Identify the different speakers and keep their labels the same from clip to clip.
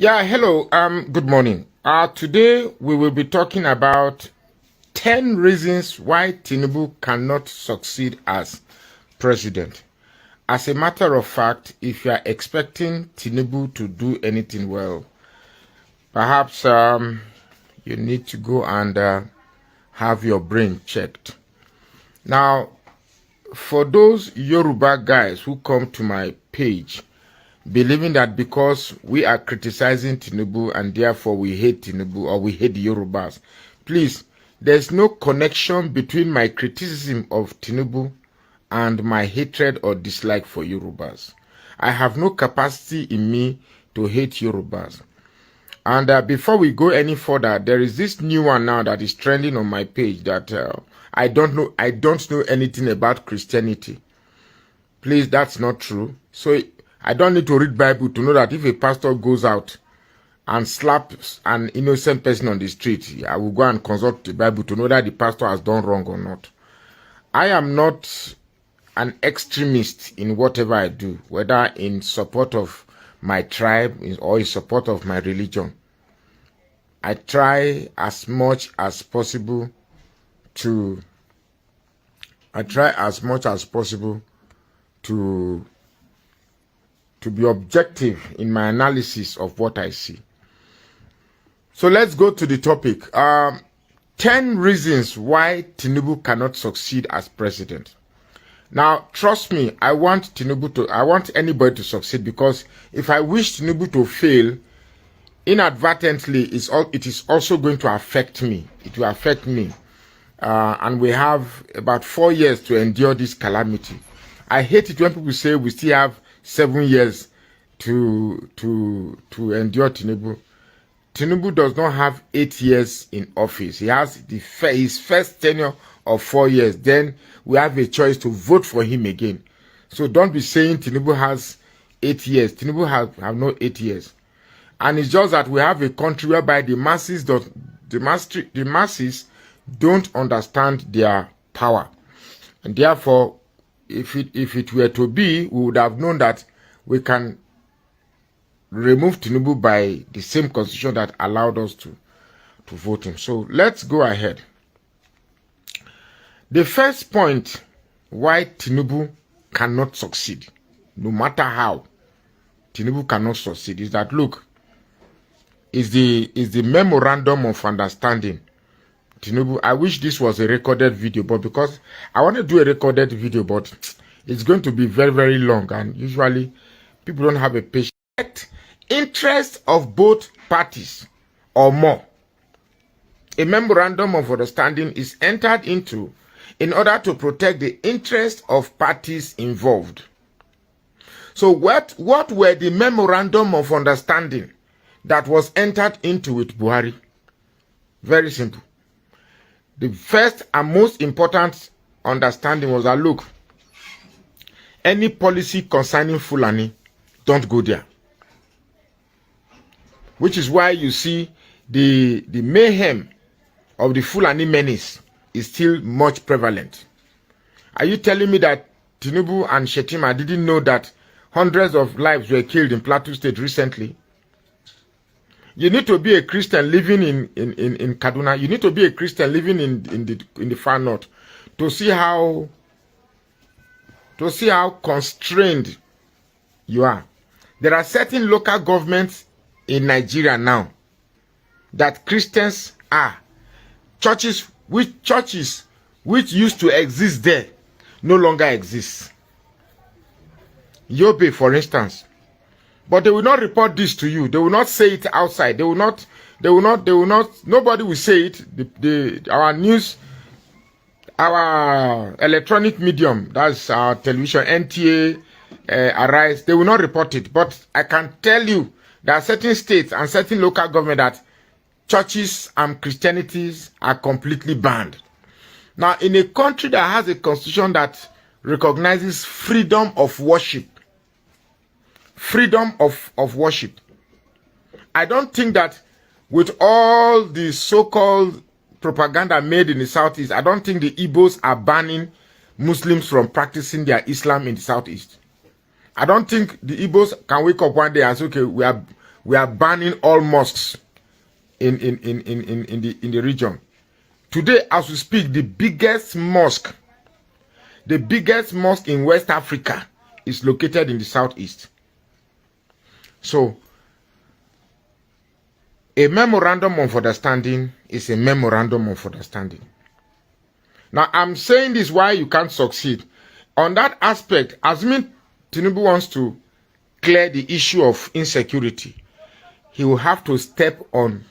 Speaker 1: Yeah, hello. Good morning. Today we will be talking about 10 reasons why Tinubu cannot succeed as president. As a matter of fact, if you are expecting Tinubu to do anything well, perhaps you need to go and have your brain checked. Now, for those Yoruba guys who come to my page, believing that because we are criticizing Tinubu and therefore we hate Tinubu or we hate the Yorubas, please, there's no connection between my criticism of Tinubu and my hatred or dislike for Yorubas. I have no capacity in me to hate Yorubas. And before we go any further, there is this new one now that is trending on my page that I don't know anything about Christianity. Please, that's not true. So I don't need to read Bible to know that if a pastor goes out and slaps an innocent person on the street, I will go and consult the Bible to know that the pastor has done wrong or not. I am not an extremist in whatever I do, whether in support of my tribe or in support of my religion. I try as much as possible to be objective in my analysis of what I see. So let's go to the topic. 10 reasons why Tinubu cannot succeed as president. Now, trust me, I want anybody to succeed, because if I wish Tinubu to fail, inadvertently, it is also going to affect me. It will affect me. And we have about 4 years to endure this calamity. I hate it when people say we still have 7 years to endure Tinubu. Tinubu does not have 8 years in office. He has his first tenure of 4 years. Then we have a choice to vote for him again. So don't be saying Tinubu has 8 years. Tinubu have no 8 years. And it's just that we have a country whereby the masses don't understand their power. And therefore, if it were to be, we would have known that we can remove Tinubu by the same constitution that allowed us to vote him. So let's go ahead. The first point why Tinubu cannot succeed, no matter how Tinubu cannot succeed, is that, look, is the Memorandum of Understanding. Tinubu, I wish this was a recorded video, but because I want to do a recorded video, but it's going to be very, very long, and usually people don't have a patient interest of both parties or more. A memorandum of understanding is entered into in order to protect the interest of parties involved. So what were the memorandum of understanding that was entered into with Buhari? Very simple. The first and most important understanding was that, look, any policy concerning Fulani, don't go there. Which is why you see the mayhem of the Fulani menace is still much prevalent. Are you telling me that Tinubu and Shetima didn't know that hundreds of lives were killed in Plateau State recently? You need to be a Christian living in Kaduna. You need to be a Christian living in the far north to see how constrained you are. There are certain local governments in Nigeria now that Christians are. Churches which used to exist there no longer exist. Yobe, for instance. But they will not report this to you. They will not say it outside. Nobody will say it. Our news, our electronic medium, that's our television, NTA, Arise, they will not report it. But I can tell you, there are certain states and certain local government that churches and Christianities are completely banned. Now, in a country that has a constitution that recognizes freedom of worship, I don't think that with all the so-called propaganda made in the Southeast, I don't think the Igbos are banning Muslims from practicing their Islam in the Southeast. I don't think the Igbos can wake up one day and say, okay, we are banning all mosques in the region. Today, as we speak, the biggest mosque in West Africa is located in the southeast. So, a memorandum of understanding is a memorandum of understanding. Now, I'm saying this why you can't succeed. On that aspect, assuming Tinubu wants to clear the issue of insecurity, he will have to step on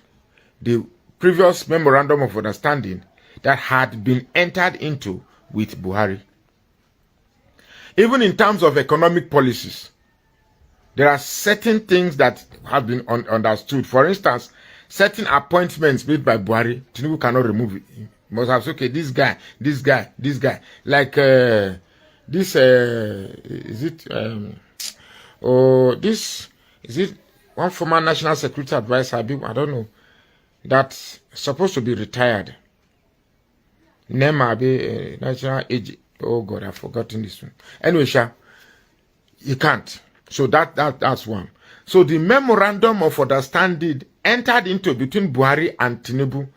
Speaker 1: the previous memorandum of understanding that had been entered into with Buhari. Even in terms of economic policies, there are certain things that have been understood. For instance, certain appointments made by Buhari, Tinubu cannot remove it. He must have said, okay, this guy. Like this, is it one former national security advisor, I don't know, that's supposed to be retired. Nema, national age. Oh God, I've forgotten this one. Anyway, you can't. So that's one. So the memorandum of understanding entered into between Buhari and Tinubu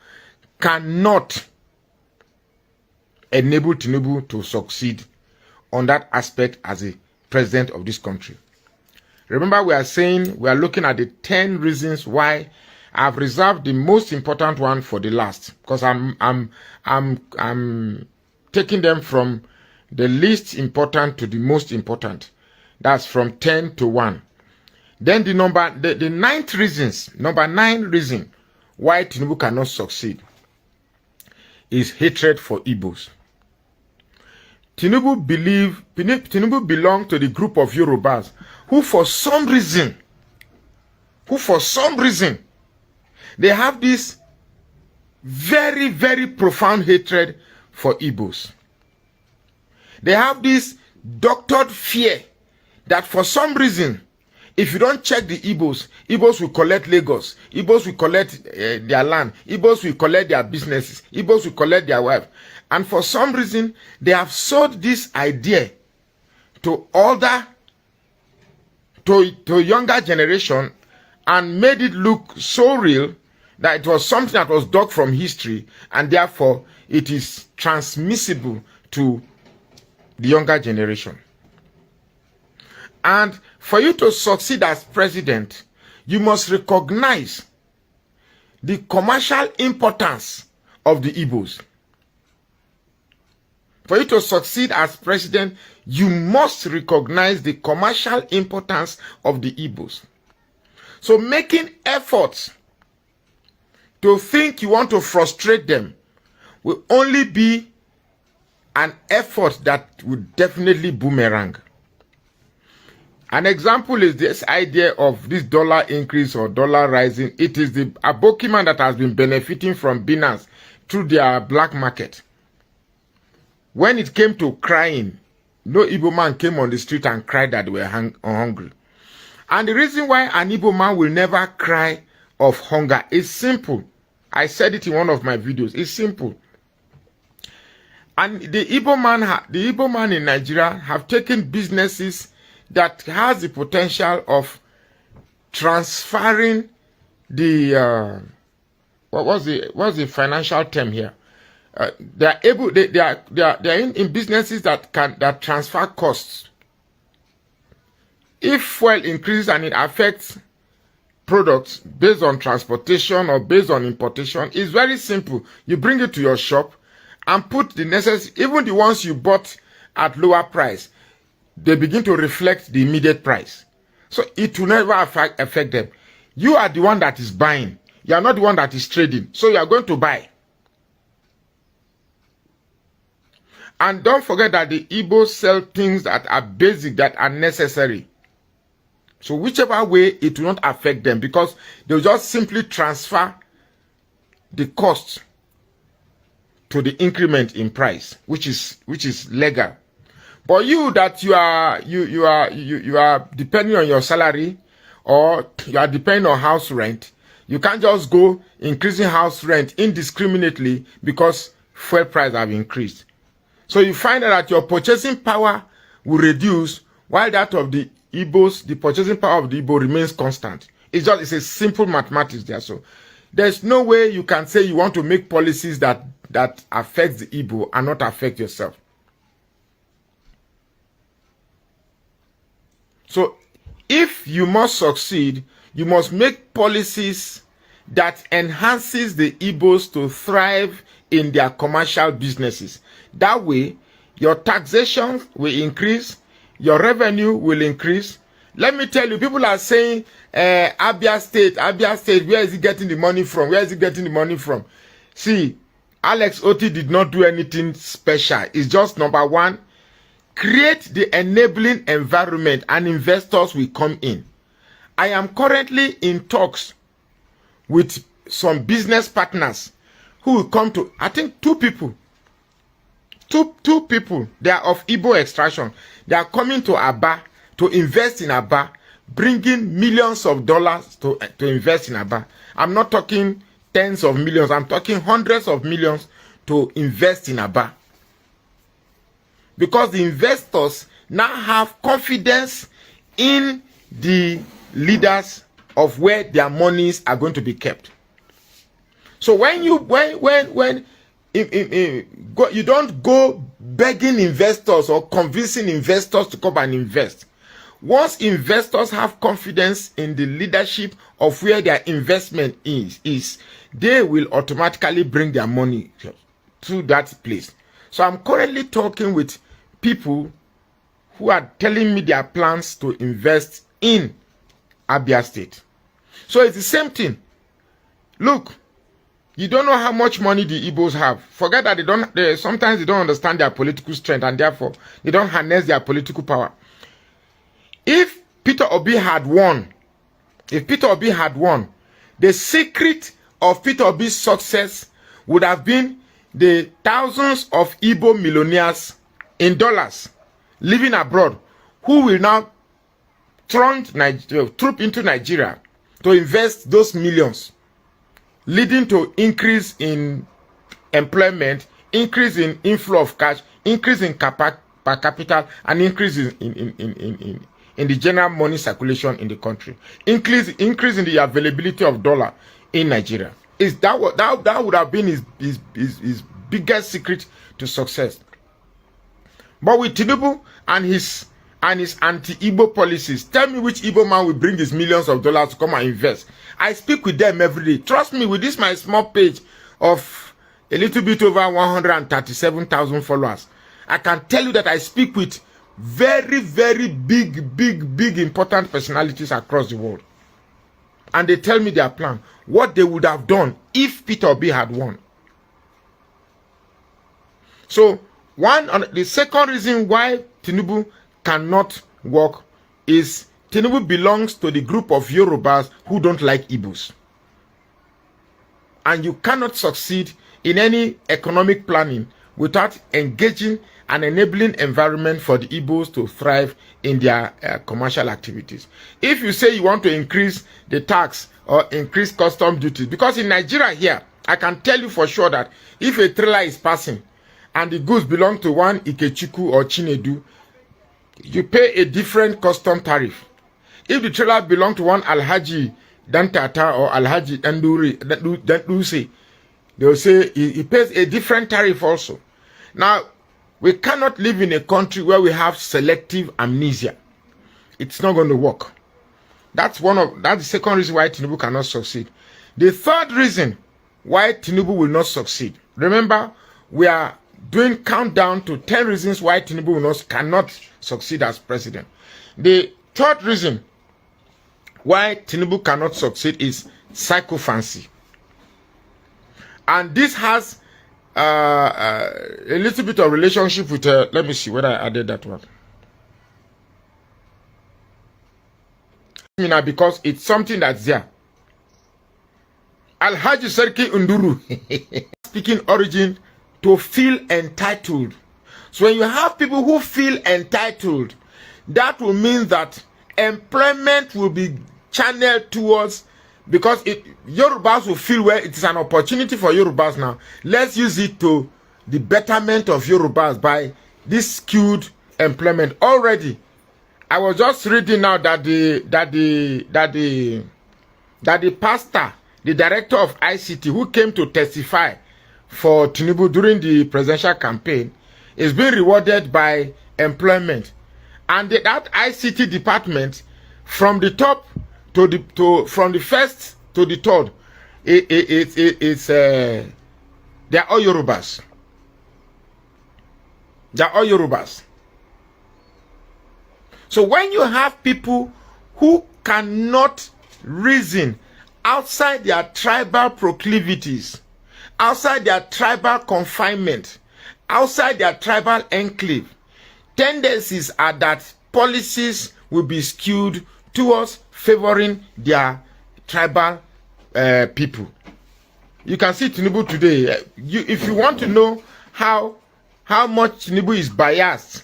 Speaker 1: cannot enable Tinubu to succeed on that aspect as a president of this country. Remember, we are looking at the 10 reasons why I've reserved the most important one for the last, because I'm taking them from the least important to the most important. That's from 10 to 1. Then the ninth number 9 reason why Tinubu cannot succeed is hatred for Igbos. Tinubu belonged to the group of Yorubas who for some reason, they have this very, very profound hatred for Igbos. They have this doctored fear that for some reason, if you don't check the Igbos will collect Lagos, Igbos will collect their land, Igbos will collect their businesses, Igbos will collect their wife. And for some reason, they have sold this idea to younger generation and made it look so real that it was something that was dug from history, and therefore it is transmissible to the younger generation. And for you to succeed as president, you must recognize the commercial importance of the Igbos. For you to succeed as president, you must recognize the commercial importance of the Igbos. So making efforts to think you want to frustrate them will only be an effort that would definitely boomerang. An example is this idea of this dollar increase or dollar rising. It is the Abokiman that has been benefiting from Binance through their black market. When it came to crying, no Igbo man came on the street and cried that they were hungry. And the reason why an Igbo man will never cry of hunger is simple. I said it in one of my videos. It's simple. And the Igbo man in Nigeria have taken businesses that has the potential of transferring the what's the financial term here? They are in businesses that transfer costs. If fuel increases and it affects products based on transportation or based on importation, it's very simple. You bring it to your shop and put the necessary, even the ones you bought at lower price, they begin to reflect the immediate price. So it will never affect them. You are the one that is buying. You are not the one that is trading. So you are going to buy. And don't forget that the Igbos sell things that are basic, that are necessary. So whichever way, it will not affect them because they will just simply transfer the cost to the increment in price, which is legal. But you that you are depending on your salary or you are depending on house rent, you can't just go increasing house rent indiscriminately because fuel prices have increased. So you find that your purchasing power will reduce while that of the Igbos, the purchasing power of the Igbo remains constant. It's a simple mathematics there. So there's no way you can say you want to make policies that affect the Igbo and not affect yourself. So if you must succeed, you must make policies that enhances the Igbos to thrive in their commercial businesses. That way, your taxation will increase, your revenue will increase. Let me tell you, people are saying, Abia State, where is he getting the money from? Where is he getting the money from? See, Alex Otti did not do anything special. It's just number one, create the enabling environment and investors will come in. I am currently in talks with some business partners who will come to, I think two people, they are of Igbo extraction. They are coming to Aba to invest in Aba, bringing millions of dollars to invest in Aba. I'm not talking tens of millions, I'm talking hundreds of millions to invest in Aba. Because the investors now have confidence in the leaders of where their monies are going to be kept. So when you you don't go begging investors or convincing investors to come and invest. Once investors have confidence in the leadership of where their investment is, they will automatically bring their money to that place. So I'm currently talking with people who are telling me their plans to invest in Abia State. So it's the same thing. Look, you don't know how much money the Igbos have. Forget that sometimes they don't understand their political strength and therefore they don't harness their political power. If Peter Obi had won, the secret of Peter Obi's success would have been the thousands of Igbo millionaires in dollars living abroad who will now troop into Nigeria to invest those millions, leading to increase in employment, increase in inflow of cash, increase in per capita, and increase in the general money circulation in the country, increase in the availability of dollar in Nigeria. That would have been his biggest secret to success. But with Tinubu and his anti-Igbo policies, tell me which Igbo man will bring his millions of dollars to come and invest. I speak with them every day. Trust me, with this my small page of a little bit over 137,000 followers, I can tell you that I speak with very, very big, important personalities across the world. And they tell me their plan, what they would have done if Peter Obi had won. So, the second reason why Tinubu cannot work is Tinubu belongs to the group of Yorubas who don't like Igbos. And you cannot succeed in any economic planning without engaging an enabling environment for the Igbos to thrive in their commercial activities. If you say you want to increase the tax or increase custom duties, because in Nigeria here, I can tell you for sure that if a trailer is passing and the goods belong to one Ikechukwu or Chinedu, you pay a different custom tariff. If the trailer belongs to one Alhaji Dantata or Alhaji Danduse, they will say he pays a different tariff also. Now, we cannot live in a country where we have selective amnesia. It's not going to work. That's the second reason why Tinubu cannot succeed. The third reason why Tinubu will not succeed. Remember, we are doing countdown to 10 reasons why Tinubu cannot succeed as president. The third reason why Tinubu cannot succeed is sycophancy. And this has a little bit of relationship with, let me see whether I added that one. Because it's something that's there. Alhaji Serki Unduru, speaking origin, to feel entitled. So when you have people who feel entitled, that will mean that employment will be channeled towards, because Yorubas will feel where it is an opportunity for Yorubas now. Let's use it to the betterment of Yorubas by this skewed employment. Already, I was just reading now that the that the pastor, the director of ICT, who came to testify for Tinubu during the presidential campaign, is being rewarded by employment. And that ICT department, from the top from the first to the third, they're all Yorubas. They're all Yorubas. So when you have people who cannot reason outside their tribal proclivities, outside their tribal confinement, outside their tribal enclave, tendencies are that policies will be skewed towards favoring their tribal people. You can see Tinubu today. If you want to know how much Tinubu is biased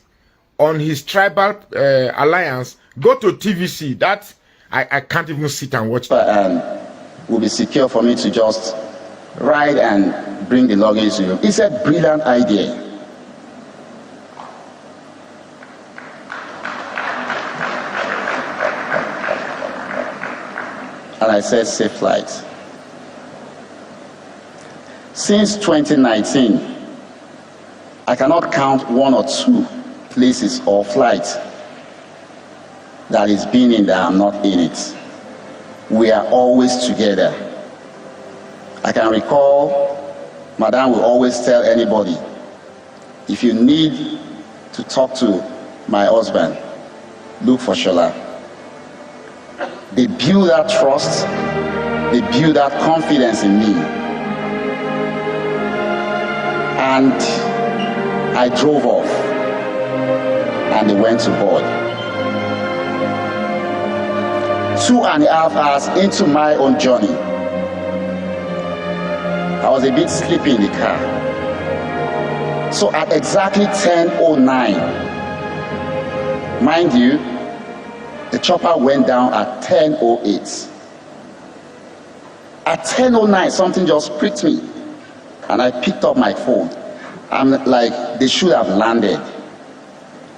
Speaker 1: on his tribal alliance, go to TVC. That I can't even sit and watch.
Speaker 2: Will be secure for me to just ride and bring the luggage to you. It's a brilliant idea. And I said safe flight. Since 2019, I cannot count one or two places or flights that is being in that I'm not in it. We are always together. I can recall, Madam will always tell anybody, if you need to talk to my husband, look for Shola. They build that trust, they build that confidence in me. And I drove off, and they went to board. 2.5 hours into my own journey, I was a bit sleepy in the car. So at exactly 10:09, mind you, the chopper went down at 10:08. At 10:09, something just pricked me, and I picked up my phone. I'm like, they should have landed,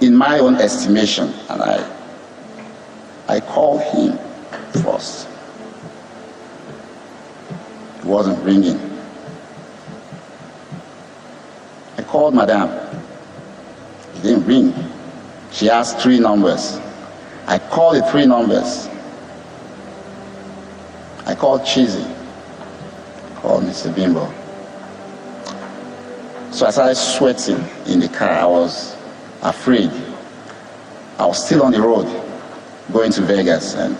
Speaker 2: in my own estimation, and I called him first. It wasn't ringing. I called Madam. It didn't ring. She asked 3 numbers. I called the 3 numbers. I called Cheesy. I called Mr. Bimbo. So I started sweating in the car. I was afraid. I was still on the road going to Vegas, and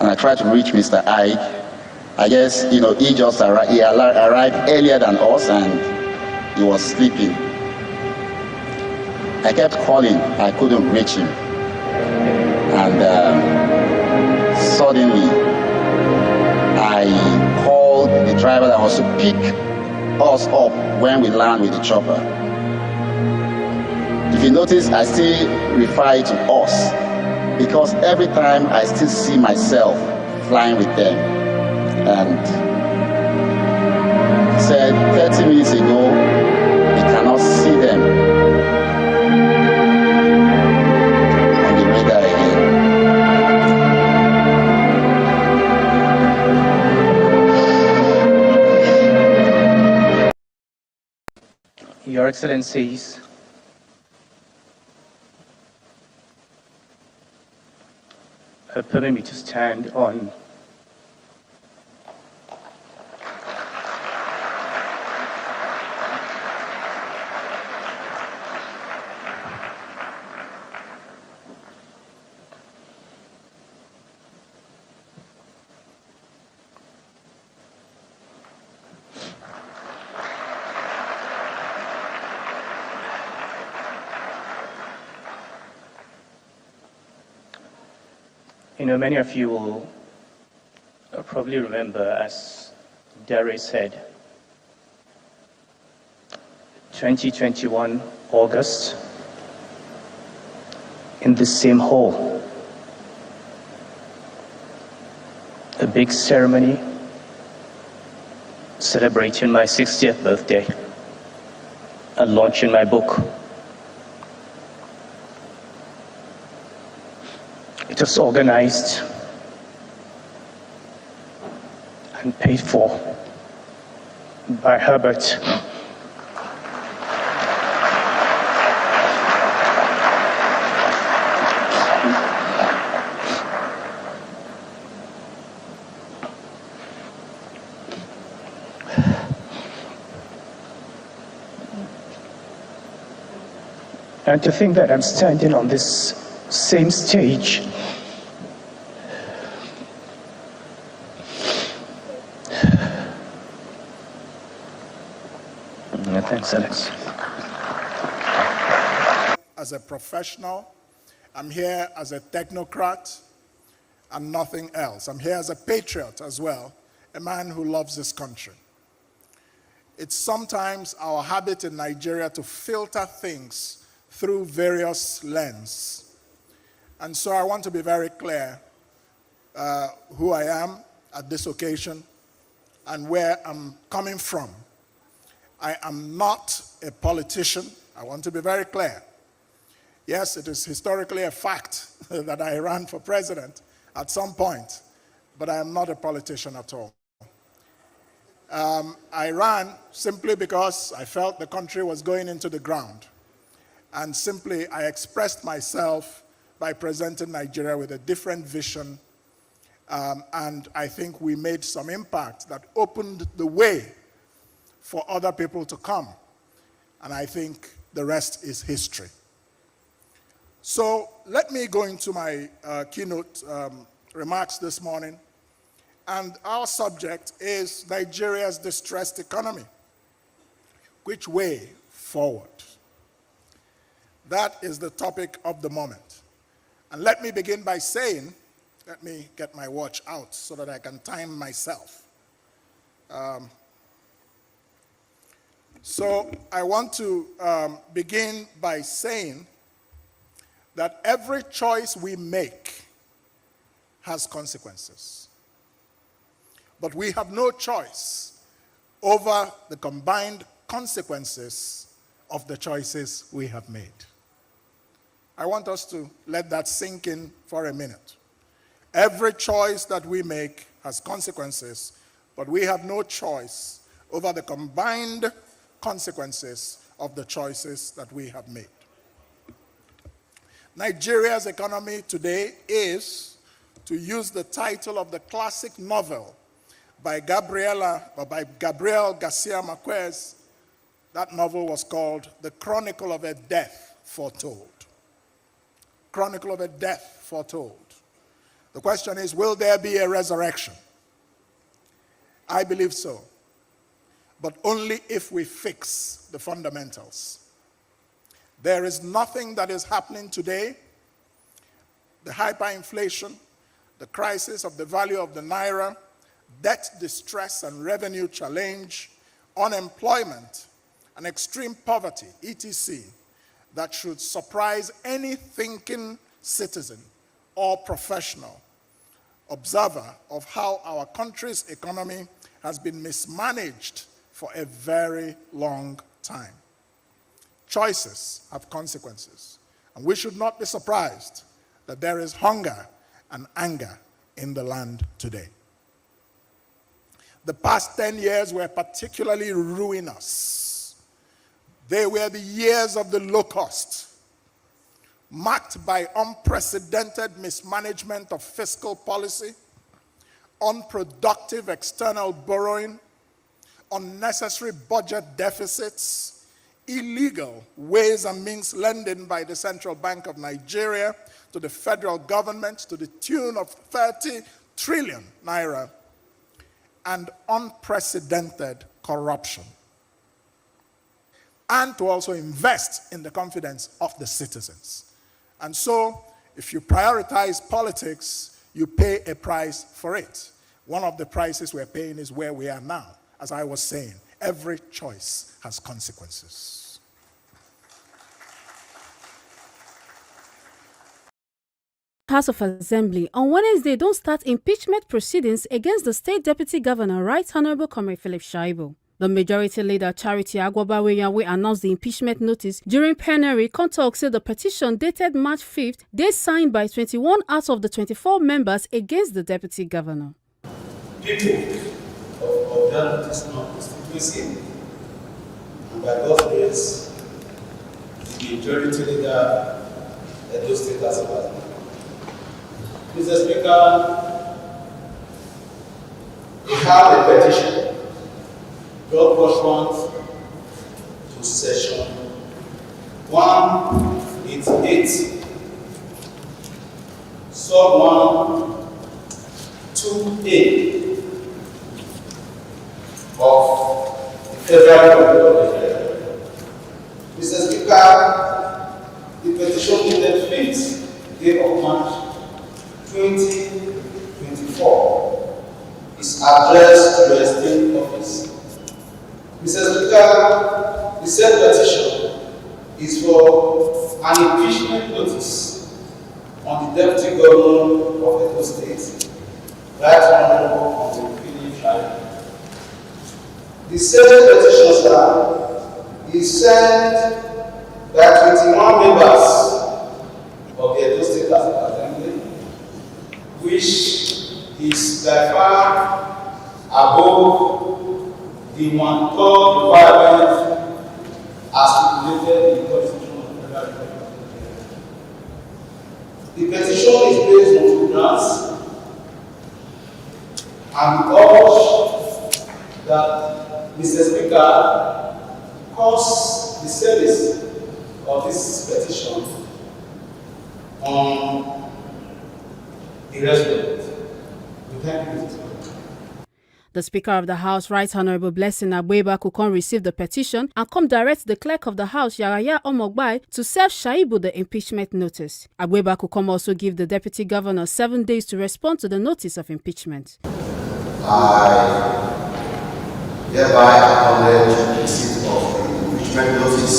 Speaker 2: I tried to reach Mr. Ike. I guess, he just arrived. He arrived earlier than us, and he was sleeping. I kept calling. I couldn't reach him. And suddenly, I called the driver that was to pick us up when we land with the chopper. If you notice, I still refer to us, because every time I still see myself flying with them. And he said 30 minutes ago, you cannot see them on the radar again.
Speaker 3: Your Excellencies, permit me to stand on many of you will probably remember, as Derry said, 2021 August, in this same hall, a big ceremony celebrating my 60th birthday and launching my book. It was organized and paid for by Herbert. And to think that I'm standing on this same stage thanks, Alex.
Speaker 4: As a professional, I'm here as a technocrat and nothing else. I'm here as a patriot as well, a man who loves this country. It's sometimes our habit in Nigeria to filter things through various lenses. And so I want to be very clear who I am at this occasion and where I'm coming from. I am not a politician. I want to be very clear. Yes, it is historically a fact that I ran for president at some point, but I am not a politician at all. I ran simply because I felt the country was going into the ground. And simply, I expressed myself by presenting Nigeria with a different vision. And I think we made some impact that opened the way for other people to come. And I think the rest is history. So let me go into my keynote remarks this morning. And our subject is Nigeria's distressed economy. Which way forward? That is the topic of the moment. And let me begin by saying, let me get my watch out so that I can time myself. So I want to begin by saying that every choice we make has consequences. But we have no choice over the combined consequences of the choices we have made. I want us to let that sink in for a minute. Every choice that we make has consequences, but we have no choice over the combined consequences of the choices that we have made. Nigeria's economy today is, to use the title of the classic novel by Gabriel Garcia Marquez. That novel was called The Chronicle of a Death Foretold. Chronicle of a Death Foretold. The question is, will there be a resurrection? I believe so, but only if we fix the fundamentals. There is nothing that is happening today, the hyperinflation, the crisis of the value of the naira, debt distress and revenue challenge, unemployment, and extreme poverty, etc., that should surprise any thinking citizen or professional observer of how our country's economy has been mismanaged for a very long time. Choices have consequences, and we should not be surprised that there is hunger and anger in the land today. The past 10 years were particularly ruinous. They were the years of the locust, marked by unprecedented mismanagement of fiscal policy, unproductive external borrowing, unnecessary budget deficits, illegal ways and means lending by the Central Bank of Nigeria to the federal government to the tune of 30 trillion naira, and unprecedented corruption. And to also invest in the confidence of the citizens. And so, if you prioritize politics, you pay a price for it. One of the prices we're paying is where we are now. As I was saying, every choice has consequences.
Speaker 5: House of Assembly on Wednesday don't start impeachment proceedings against the State Deputy Governor, Right Honorable Comrade Philip Shaibu. The majority leader, Charity Agwabaweyawe, announced the impeachment notice during plenary. Contalk said the petition dated March 5th, they signed by 21 out of the 24 members against the deputy governor.
Speaker 6: People of their notice non-constituency, and by God's grace, the majority leader Edo State has passed. Mr. Speaker, we have a petition brought pursuant to session 188, sub 1, 2A of the Federal Code of Nigeria. Mr. Speaker, the petition dated 5th day of March 2024 is addressed to the State Office. Mr. Speaker, the said petition is for an impeachment notice on the Deputy Governor of Edo State, Right Honorable Philip Shaibu. The said petition, sir, is sent by 21 members of the Edo State Assembly, which is by far above the 1/3 requirement as stipulated in the Constitution of the Federal Republic of Nigeria. The petition is based on two grounds, and we urge that Mr. Speaker calls the service of this petition on the respondent. We thank you, Mr. Speaker.
Speaker 5: The Speaker of the House, Right Honorable Blessing Agbeba, could come receive the petition and come direct the Clerk of the House, Yaraya Omogbai, to serve Shaibu the impeachment notice. Agbeba could come also give the Deputy Governor 7 days to respond to the notice of impeachment.
Speaker 7: I hereby acknowledge the receipt of the impeachment notice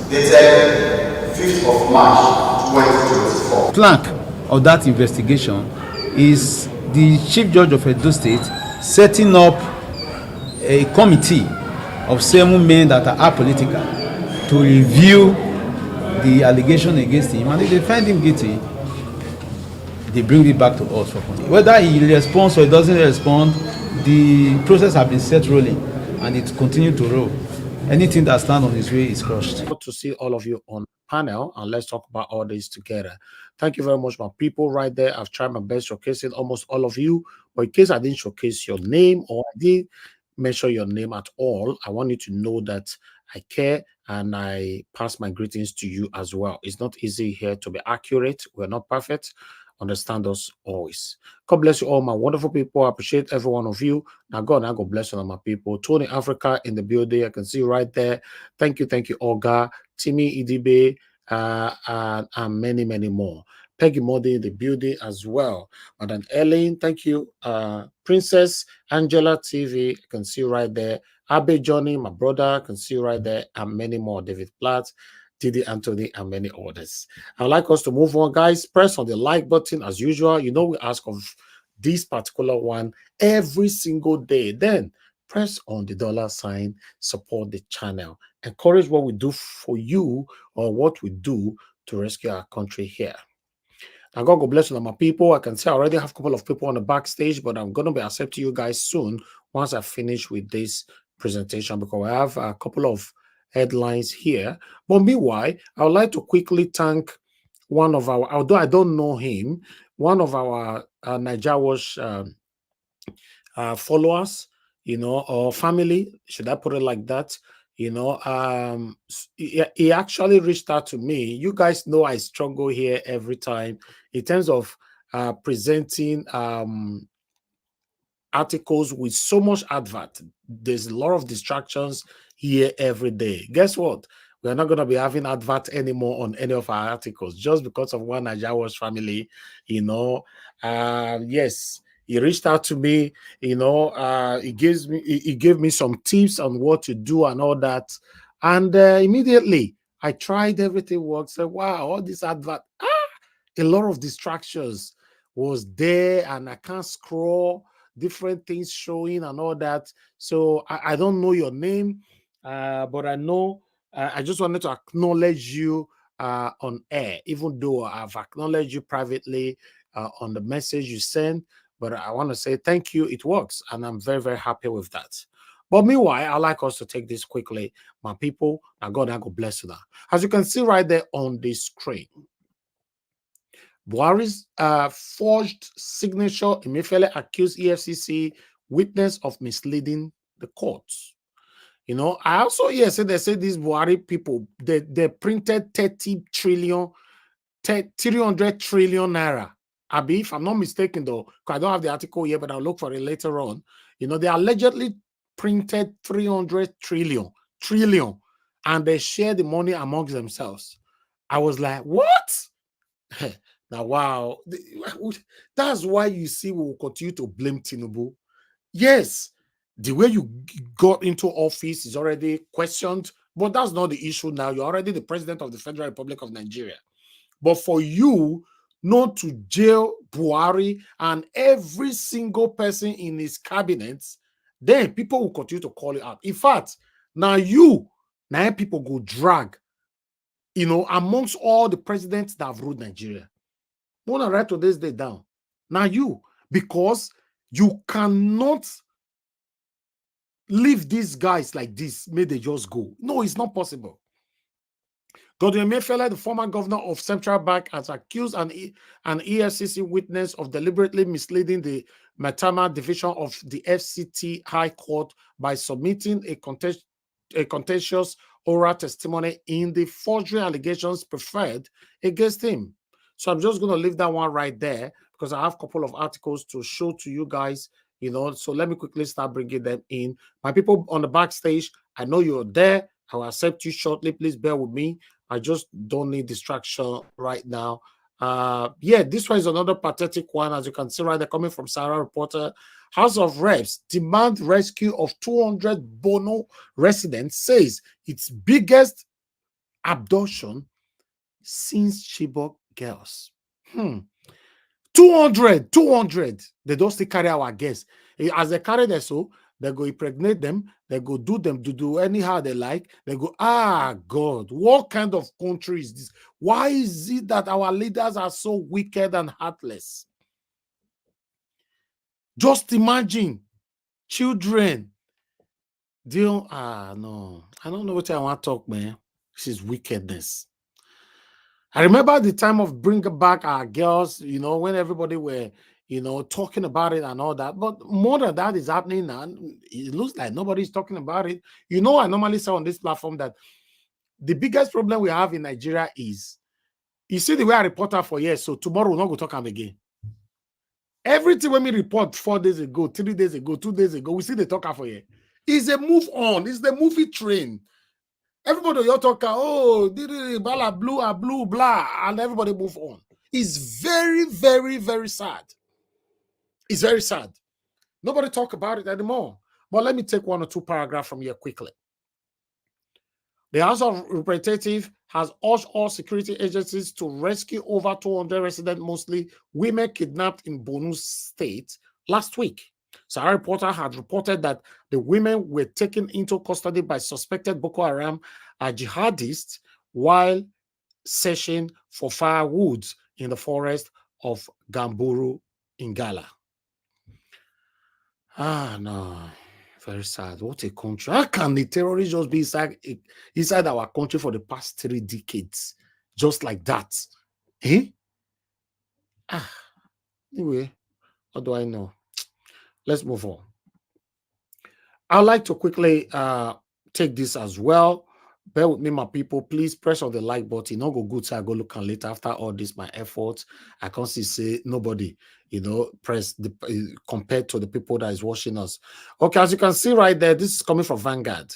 Speaker 7: dated 5th of March 2024.
Speaker 8: Plank of that investigation is the Chief Judge of Edo State setting up a committee of 7 men that are apolitical to review the allegation against him, and if they find him guilty, they bring it back to us for funding. Whether he responds or he doesn't respond, the process has been set rolling and it continues to roll. Anything that stands on his way is crushed.
Speaker 1: Good to see all of you on panel, and let's talk about all this together. Thank you very much, my people. Right there, I've tried my best showcasing almost all of you, but in case I didn't showcase your name or I didn't mention your name at all, I want you to know that I care and I pass my greetings to you as well. It's not easy here to be accurate. We're not perfect. Understand us always. God bless you all, my wonderful people. I appreciate every one of you. Now God bless all my people. Tony Africa in the building, I can see you right there. Thank you, Olga, Timmy Idibe, and many, many more. Peggy Modi in the building as well. Madam Ellen, thank you. Princess Angela TV, I can see you right there. Abe Johnny, my brother, I can see you right there, and many more. David Platt, Didi Anthony, and many others. I'd like us to move on, guys. Press on the like button as usual. You know we ask of this particular one every single day. Then press on the $sign, support the channel. Encourage what we do for you or what we do to rescue our country here. Now, God bless you, my people. I can say I already have a couple of people on the backstage, but I'm going to be accepting you guys soon once I finish with this presentation, because I have a couple of headlines here. But meanwhile, I would like to quickly thank one of our, although I don't know him, one of our Niger Watch followers, or family, should I put it like that? He actually reached out to me. You guys know I struggle here every time in terms of presenting articles with so much advert. There's a lot of distractions here every day. Guess what? We're not going to be having advert anymore on any of our articles just because of one Niger Watch family. Yes, he reached out to me. He gave me some tips on what to do and all that. And immediately I tried, everything worked. So wow, all this advert, a lot of distractions was there, and I can't scroll, different things showing and all that. So I don't know your name, but I know I just wanted to acknowledge you on air, even though I've acknowledged you privately on the message you sent.
Speaker 9: But I want to say thank you. It works. And I'm very, very happy with that. But meanwhile, I'd like us to take this quickly. My people, and God bless you now. As you can see right there on the screen, Buhari's forged signature Emefiele accused EFCC witness of misleading the courts. You know, I also hear say they say these Buhari people, they printed 300 trillion naira. Abi, if I'm not mistaken though, because I don't have the article here, but I'll look for it later on. You know, they allegedly printed 300 trillion, and they share the money amongst themselves. I was like, what? Now, wow. That's why you see we will continue to blame Tinubu. Yes, the way you got into office is already questioned, but that's not the issue now. You're already the president of the Federal Republic of Nigeria. But for you not to jail Buhari and every single person in his cabinet, then people will continue to call it out. In fact, now people go drag, you know, amongst all the presidents that have ruled Nigeria. I want to write today's day down. Now because you cannot leave these guys like this, may they just go. No, it's not possible. Godwin Emefiele, the former governor of Central Bank, has accused an EFCC witness of deliberately misleading the Matama division of the FCT High Court by submitting a contentious oral testimony in the forgery allegations preferred against him. So I'm just going to leave that one right there because I have a couple of articles to show to you guys, you know. So let me quickly start bringing them in. My people on the backstage, I know you're there. I will accept you shortly. Please bear with me. I just don't need distraction right now. Yeah, this one is another pathetic one. As you can see right there, coming from Sarah Reporter. House of Reps demand rescue of 200 Bono residents, says its biggest abduction since Chibok girls. 200. They don't still carry our guests. As they carry them, so they go impregnate them, they go do them to do anyhow they like. They go, God, what kind of country is this? Why is it that our leaders are so wicked and heartless? Just imagine children. No, I don't know what I want to talk, man. This is wickedness. I remember the time of bringing back our girls, you know, when everybody were, you know, talking about it and all that. But more than that is happening now. It looks like nobody's talking about it. You know, I normally say on this platform that the biggest problem we have in Nigeria is, you see the way I report out for years, so tomorrow we're not going to talk again. Everything when we report 4 days ago, 3 days ago, 2 days ago, we see the talker for you. It's a move on. It's the movie train. Everybody you're talking, oh, blah, blue, blah, and everybody move on. It's very, very, very sad. It's very sad. Nobody talk about it anymore. But let me take 1 or 2 paragraphs from here quickly. The House of Representatives has urged all security agencies to rescue over 200 residents, mostly women, kidnapped in Borno State last week. Sarah Reporter had reported that the women were taken into custody by suspected Boko Haram jihadists while searching for firewoods in the forest of Gamburu in Gala. No. Very sad. What a country. How can the terrorists just be inside our country for the past 3 decades? Just like that. Anyway, what do I know? Let's move on. I'd like to quickly take this as well. Bear with me, my people. Please press on the like button. Not go good, so I go look and later after all this, my efforts. I can't say nobody, you know, press the compared to the people that is watching us. Okay, as you can see right there, this is coming from Vanguard.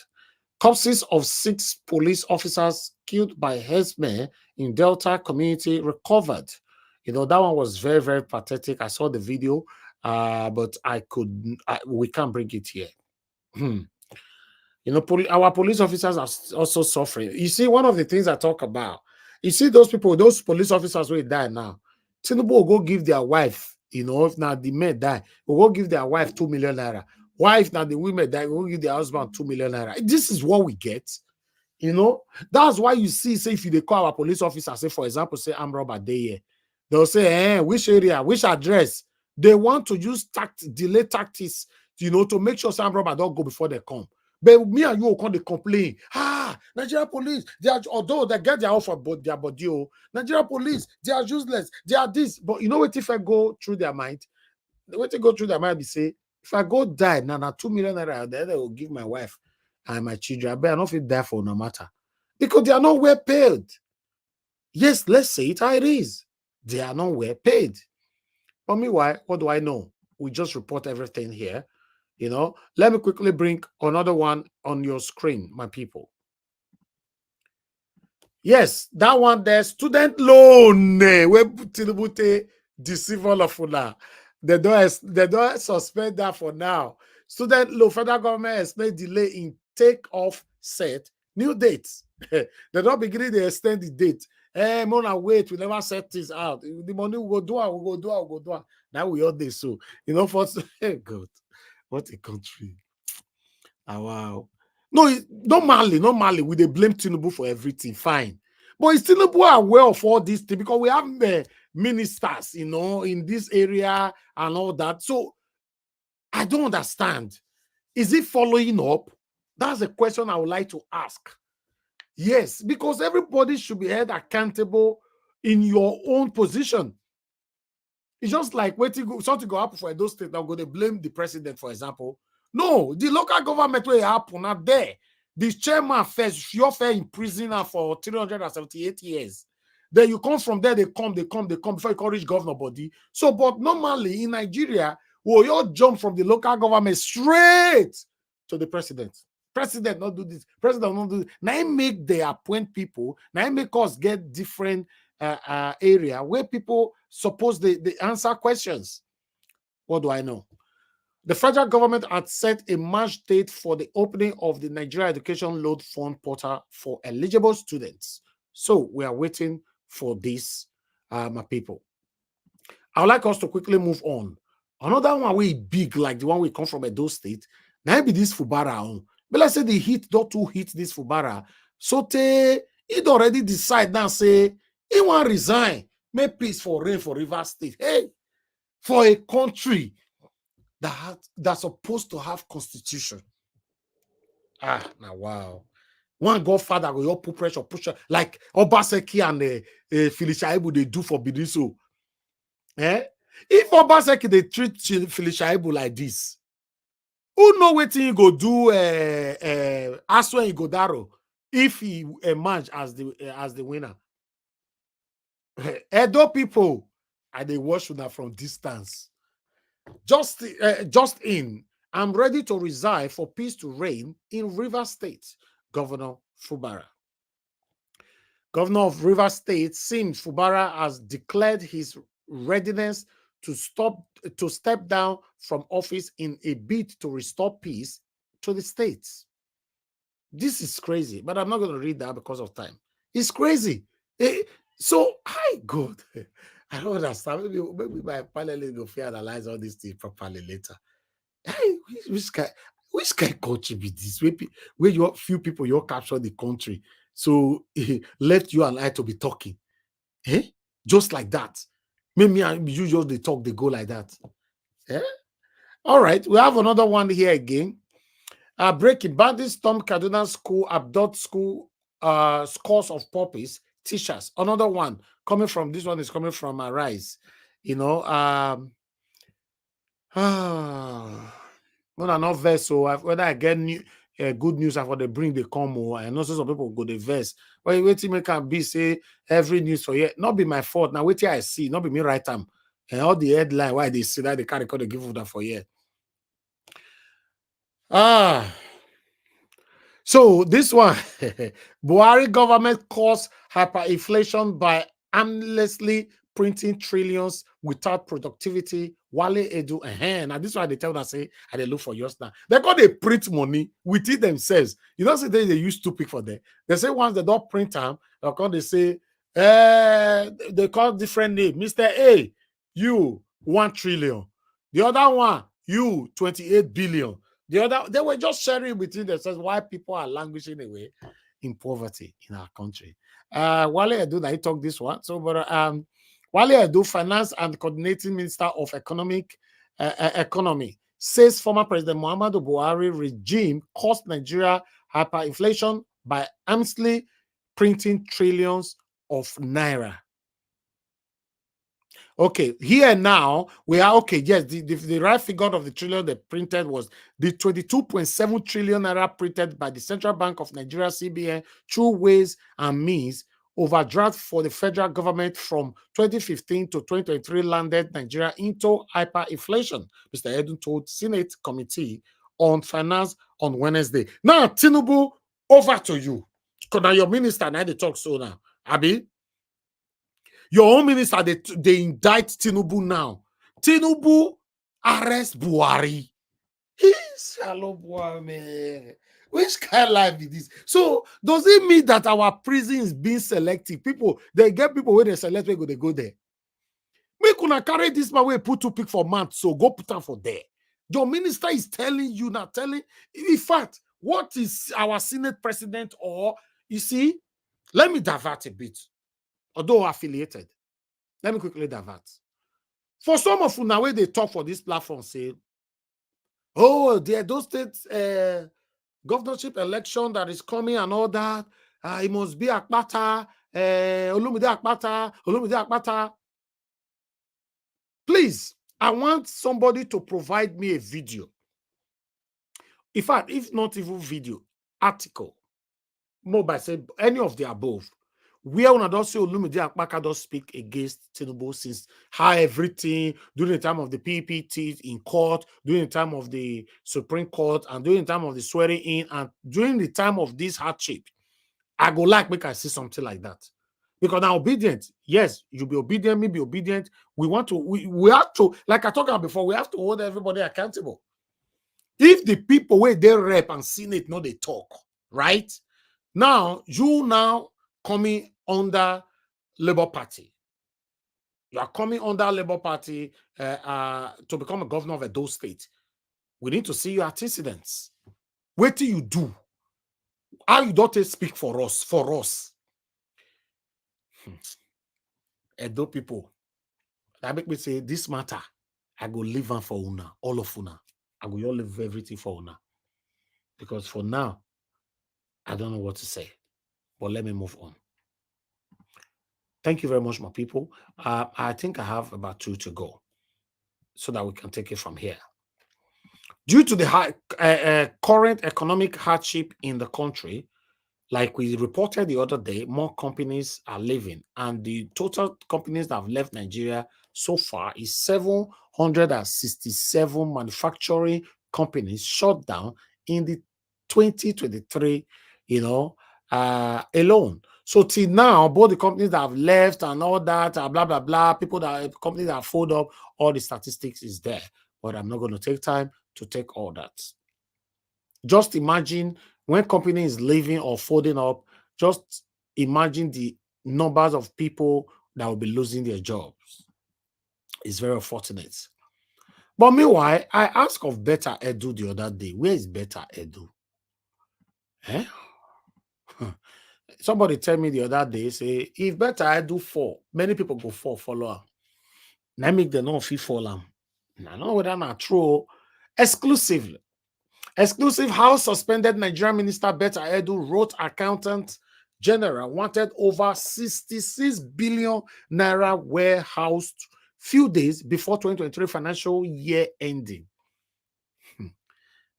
Speaker 9: Corpses of 6 police officers killed by herdsmen in Delta community recovered. You know, that one was very, very pathetic. I saw the video, but we can't bring it here. You know, our police officers are also suffering. You see, one of the things I talk about, you see those people, those police officers will die now. Tinubu will go give their wife, you know, if now the men die, will go give their wife 2 million naira. Why if now the women die, will give their husband 2 million naira. This is what we get. You know, that's why you see, say, if you call our police officer, say, for example, say, I'm Robert Day here. They'll say, which area, which address? They want to use delay tactics, to make sure some robber don't go before they come. But me and you will come to complain. Nigeria police, although they get their offer, but their body, Nigeria police, they are useless, they are this. But you know what, if I go through their mind, the way to go through their mind be say, if I go die, now 2 million naira, then they will give my wife and my children. I better not feel die for no matter. Because they are not well paid. Yes, let's say it how it is. They are not well paid. But meanwhile, what do I know? We just report everything here. Let me quickly bring another one on your screen, my people. Yes, that one there, student loan. Where Tinubu deceive all of una. They don't suspend that for now. Student loan, federal government explain delay in take-off set new dates. They don't begin to extend the date. Mona, wait, we never set this out. The money will go do. Now we all this. So, for God, what a country. Wow. No, normally we they blame Tinubu for everything. Fine. But is Tinubu aware of all these things? Because we have ministers, in this area and all that. So I don't understand. Is it following up? That's a question I would like to ask. Yes, because everybody should be held accountable in your own position. It's just like something go happen for Edo State, now go to blame the president, for example. No, the local government will happen not there. The chairman first, you're fair in prison for 378 years. Then you come from there, they come before you can reach governor body. So, but normally in Nigeria, well, you jump from the local government straight to the president. President not do this. President not do this. Now it make they appoint people. Now it make us get different area where people suppose they answer questions. What do I know? The federal government had set a March date for the opening of the Nigeria Education Loan Fund portal for eligible students. So we are waiting for this, my people. I would like us to quickly move on. Another one way big, like the one we come from Edo State. Now be this Fubara. But let's say the heat don't too hit this Fubara. So it already decide now say he want resign. Make peace for rain for River State. Hey, for a country that's supposed to have constitution. Now wow. One godfather will put pressure, like Obaseki and Felicia Ibu they do for Bidiso. If Obaseki they treat Felicia Ibu like this, who know what he go do Aswen Igodaro if he emerge as the winner? Edo people, and they watch that from distance. Just in, I'm ready to resign for peace to reign in River State, Governor Fubara. Governor of River State, seems Fubara has declared his readiness to step down from office in a bid to restore peace to the states. This is crazy, but I'm not going to read that because of time. It's crazy. So, hi, God. I don't understand. Maybe my panelist go analyze all these things properly later. Hey, which kind of country be this? Where you few people you capture the country, so left you and I to be talking, just like that. Maybe you just they talk, they go like that. All right, we have another one here again. Breaking bandits storm Kaduna school, abduct school, scores of puppies, teachers. Another one coming from this one is coming from Arise. When I not verse, so whether I get good news after they bring the come, I know some people go the verse. But wait till me can be say every news for yet, not be my fault. Now wait till I see, not be me right time. And all the headline why they see that they can't record the give that for yet. So this one, Buhari government caused hyperinflation by aimlessly printing trillions without productivity. Wale Edu, now this one they tell us say, and they look for yours now. They got they print money within themselves. You know, say they use to pick for them. They say once they don't print them, they say, they call different name. Mr. A, you 1 trillion. The other one, you 28 billion. The other, they were just sharing between themselves why people are languishing away in poverty in our country. Wale Edu, I talk this one. So, but Wale Edo, Finance and Coordinating Minister of Economy, says former President Muhammadu Buhari regime caused Nigeria hyperinflation by aimlessly printing trillions of naira. Okay, here now we are okay. Yes, the right figure of the trillion they printed was the 22.7 trillion naira printed by the Central Bank of Nigeria (CBN) through ways and means. Overdraft for the federal government from 2015 to 2023 landed Nigeria into hyperinflation, Mr. Edun told Senate Committee on Finance on Wednesday. Now, Tinubu, over to you. Because now your minister now they talk so now. Abi, your own minister, they indict Tinubu now. Tinubu arrest Buhari. He's hello, boy, man. Which kind of life is this? So, does it mean that our prison is being selective? People, they get people where they select, where they go there. Make una carry this man where put 2 pick for months, so go put them for there. Your minister is telling you, not telling. In fact, what is our Senate president or, you see, let me divert a bit. Although affiliated, let me quickly divert. For some of you now, where they talk for this platform, say, oh, the Edo State governorship election that is coming and all that, it must be Akpata, Olumide Akpata. Please, I want somebody to provide me a video. In fact, if not even video, article, more by say any of the above, where one don't say Olumide Akpata does speak against Tinubu since how everything during the time of the PPT in court, during the time of the Supreme Court, and during the time of the swearing in, and during the time of this hardship, I go like make I see something like that. Because now obedient, yes, you'll be obedient, me be obedient. We want to, we have to, like I talked about before, we have to hold everybody accountable. If the people where they rep and Senate know they talk, right? Now, you now coming under Labour Party. You are coming under Labour Party to become a governor of Edo State. We need to see your antecedents. What do you do? How you don't speak for us? Edo people. That make me say, this matter, I go leave on for una, all of una. I go all leave everything for una. Because for now, I don't know what to say. But let me move on. Thank you very much, my people. I think I have about 2 to go so that we can take it from here. Due to the high, current economic hardship in the country, like we reported the other day, more companies are leaving, and the total companies that have left Nigeria so far is 767 manufacturing companies shut down in the 2023, alone. So till now, both the companies that have left and all that, blah, blah, blah, companies that have folded up, all the statistics is there. But I'm not going to take time to take all that. Just imagine when company is leaving or folding up, just imagine the numbers of people that will be losing their jobs. It's very unfortunate. But meanwhile, I asked of Better Edu the other day. Where is Better Edu? Somebody tell me the other day, say, if Better Edu fall, many people go follow her. Now make them not fit follow. I know whether not true. Exclusive House suspended Nigerian Minister Better Edu wrote Accountant General wanted over 66 billion naira warehoused few days before 2023 financial year ending.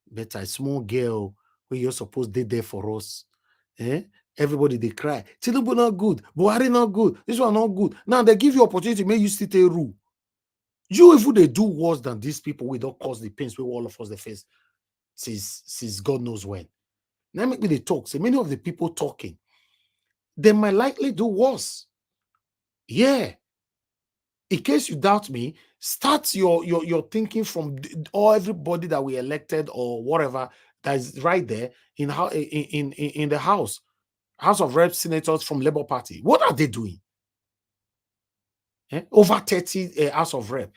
Speaker 9: Better a small girl where you're supposed to be there for us. Everybody they cry. Tinubu not good. Buhari not good. This one not good. Now they give you opportunity, make you still take rule. You if they do worse than these people, we don't cause the pains we all of us the face since God knows when. Now make me the talk. Say many of the people talking, they might likely do worse. Yeah. In case you doubt me, start your thinking from everybody that we elected or whatever that is right there in the House of Reps, senators from Labour Party. What are they doing? Over 30 House of Rep.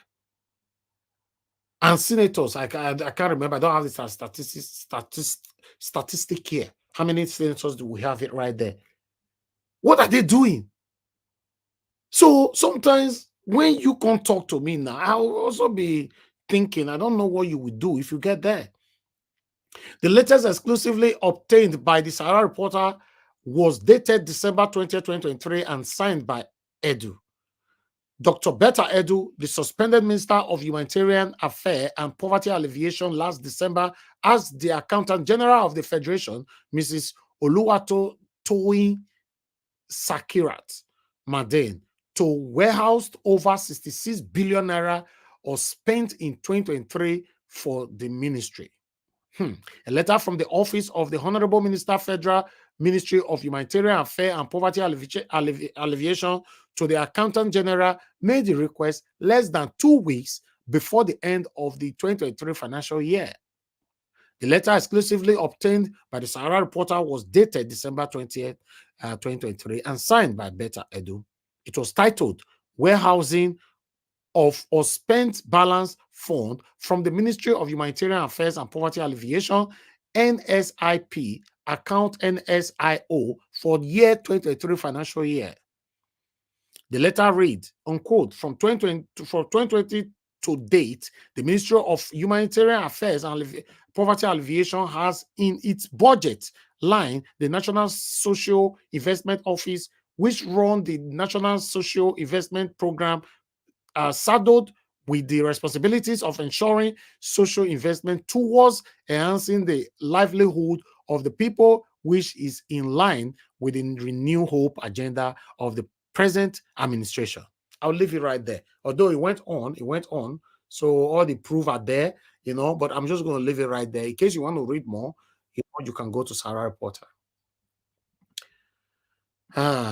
Speaker 9: And senators, I can't remember. I don't have the statistic here. How many senators do we have it right there? What are they doing? So sometimes when you can't talk to me now, I'll also be thinking, I don't know what you would do if you get there. The latest exclusively obtained by the Sahara Reporter was dated December 20, 2023 and signed by Edu. Dr. Betta Edu, the suspended Minister of Humanitarian Affairs and Poverty Alleviation last December, asked the Accountant General of the Federation, Mrs. Oluwato Toyin Sakirat Madin, to warehouse over 66 billion naira or spent in 2023 for the ministry. A letter from the office of the Honorable Minister, Federal Ministry of Humanitarian Affairs and Poverty Alleviation to the Accountant General made the request less than 2 weeks before the end of the 2023 financial year. The letter exclusively obtained by the Sahara Reporter was dated December 20th, 2023 and signed by Betta Edu. It was titled Warehousing of or Spent Balance Fund from the Ministry of Humanitarian Affairs and Poverty Alleviation, NSIP, account NSIO for the year 2023 financial year. The letter reads, unquote, from 2020 to date, the Ministry of Humanitarian Affairs and Poverty Alleviation has in its budget line the National Social Investment Office, which run the National Social Investment Program, saddled with the responsibilities of ensuring social investment towards enhancing the livelihood of the people, which is in line with the Renew Hope agenda of the present administration. I'll leave it right there. Although it went on. So all the proof are there, but I'm just going to leave it right there. In case you want to read more, you can go to Sahara Reporter.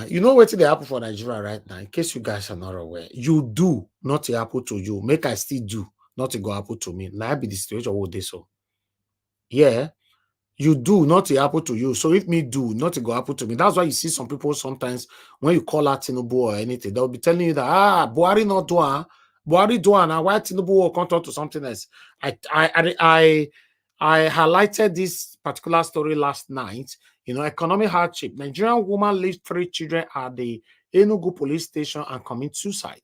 Speaker 9: You know what they happen for Nigeria right now, in case you guys are not aware. You do not happen to you. Make I still do not to go happen to me. Now be the situation what they so. Yeah. You do not happen to you. So if me do not to go happen to me, that's why you see some people sometimes when you call out Tinubu or anything, they'll be telling you that Buhari not do Buhari do now. Why Tinubu will come to something else? I highlighted this particular story last night. Economic hardship. Nigerian woman leaves 3 children at the Enugu police station and commits suicide.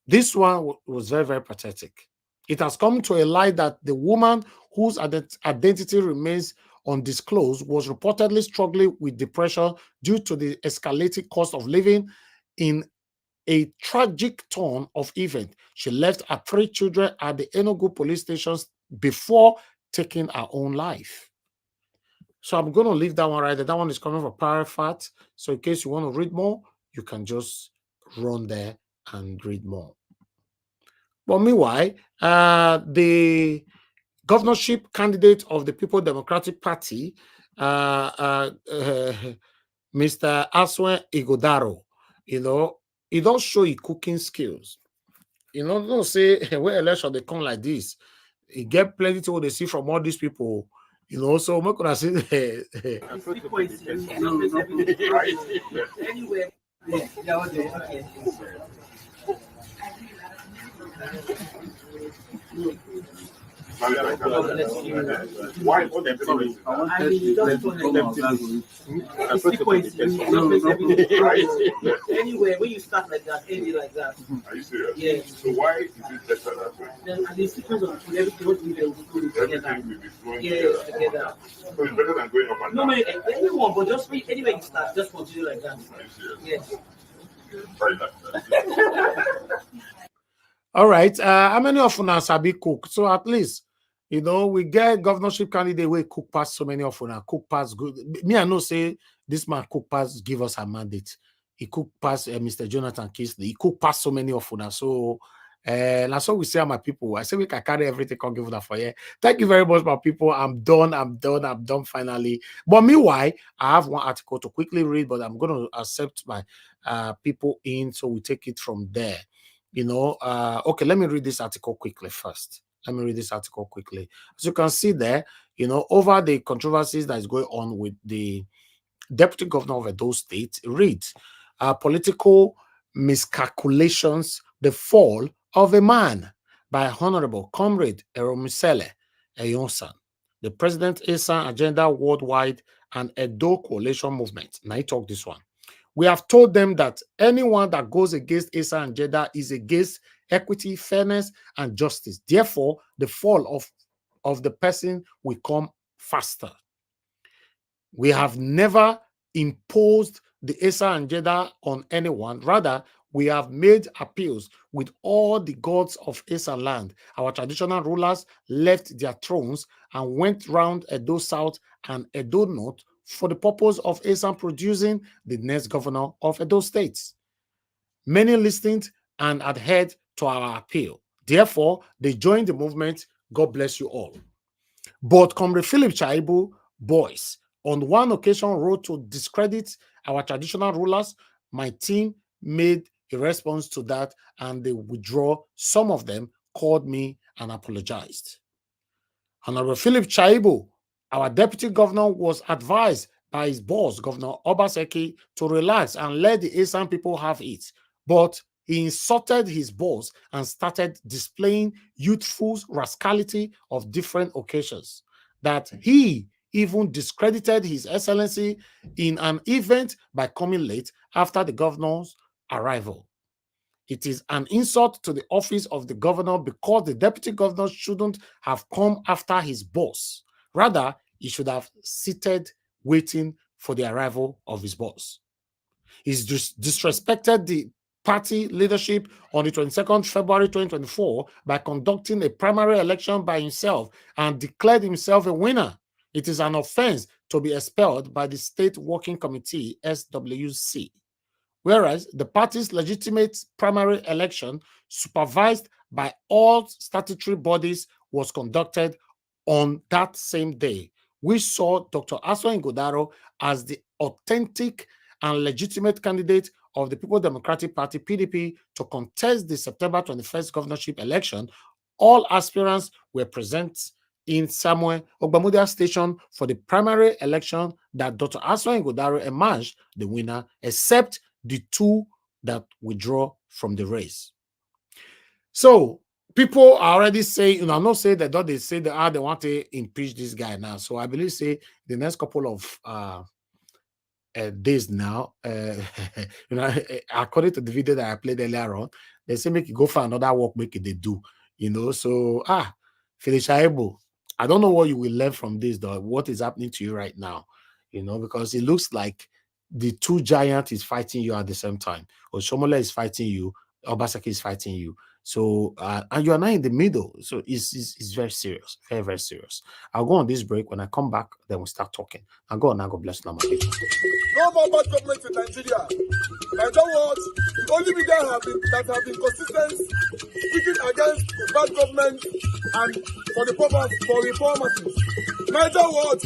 Speaker 9: This one was very, very pathetic. It has come to a light that the woman whose identity remains undisclosed was reportedly struggling with depression due to the escalating cost of living. In a tragic turn of event, she left her 3 children at the Enugu police stations before taking her own life. So I'm going to leave that one right there. That one is coming from Parafat. So in case you want to read more, you can just run there and read more. But meanwhile, the governorship candidate of the People Democratic Party, Mr. Aswen Igodaro, he don't show his cooking skills. Don't say where election they come like this. He get plenty to what they see from all these people. So I'm gonna say
Speaker 10: Why? Anyway, when you start like that, end like that. Are you serious? Yeah. So why is it better that way? Then at the sequence of everything will be together. So it's better than going up and down. No, anyone, but just anyway you start, just continue like that. Are you serious?
Speaker 9: yes. All right. How many of us sabi cook? So at least, we get governorship candidate where cook pass so many of us. Cook pass good. Me, I know say this man cook pass give us a mandate. He cook pass Mr. Jonathan Kisley. He cook pass so many of us. So that's what we say, my people. I say we can carry everything. Can't give that for you. Thank you very much, my people. I'm done finally. But meanwhile, I have one article to quickly read, but I'm going to accept my people in, so we take it from there. Okay, let me read this article quickly first. As you can see there, over the controversies that is going on with the deputy governor of Edo State, reads, political miscalculations, the fall of a man by Honorable Comrade Eromisele Eyonsan, the President Esan Agenda Worldwide and Edo Coalition Movement. Now I talk this one. We have told them that anyone that goes against Asa and Jeddah is against equity, fairness, and justice. Therefore, the fall of the person will come faster. We have never imposed the Asa and Jeddah on anyone. Rather, we have made appeals with all the gods of Asa land. Our traditional rulers left their thrones and went round Edo South and Edo North for the purpose of Asa producing the next governor of Edo State. Many listened and adhered to our appeal. Therefore, they joined the movement. God bless you all. But Comrade Philip Shaibu boys on one occasion wrote to discredit our traditional rulers. My team made a response to that and they withdraw. Some of them called me and apologized. Honorable Philip Shaibu, our deputy governor, was advised by his boss, Governor Obaseki, to relax and let the Asan people have it. But he insulted his boss and started displaying youthful rascality of different occasions. That he even discredited His Excellency in an event by coming late after the governor's arrival. It is an insult to the office of the governor because the deputy governor shouldn't have come after his boss. Rather, he should have seated waiting for the arrival of his boss. He's disrespected the party leadership on the 22nd February 2024 by conducting a primary election by himself and declared himself a winner. It is an offense to be expelled by the State Working Committee, SWC. Whereas the party's legitimate primary election, supervised by all statutory bodies, was conducted on that same day. We saw Dr. Aswa Ngodaro as the authentic and legitimate candidate of the People Democratic Party, PDP, to contest the September 21st governorship election. All aspirants were present in Samuel Ogbamudia Station for the primary election that Dr. Aswa Ngodaro emerged the winner, except the two that withdraw from the race. So people are already saying, I'm not saying that they say they want to impeach this guy now. So I believe the next couple of days now, according to the video that I played earlier on, they say make you go for another work, make it they do, So Philip Shaibu, I don't know what you will learn from this, though. What is happening to you right now, because it looks like the two giants is fighting you at the same time. Oshomola is fighting you, Obaseki is fighting you. So, and you are not in the middle. So it's very serious, very, very serious. I'll go on this break. When I come back, then we'll start talking. I'll go on now. God bless you.
Speaker 11: No more bad government in Nigeria. Nigeria what? The only media that have been consistent speaking against the bad government and for the purpose for reformers. Nigeria what?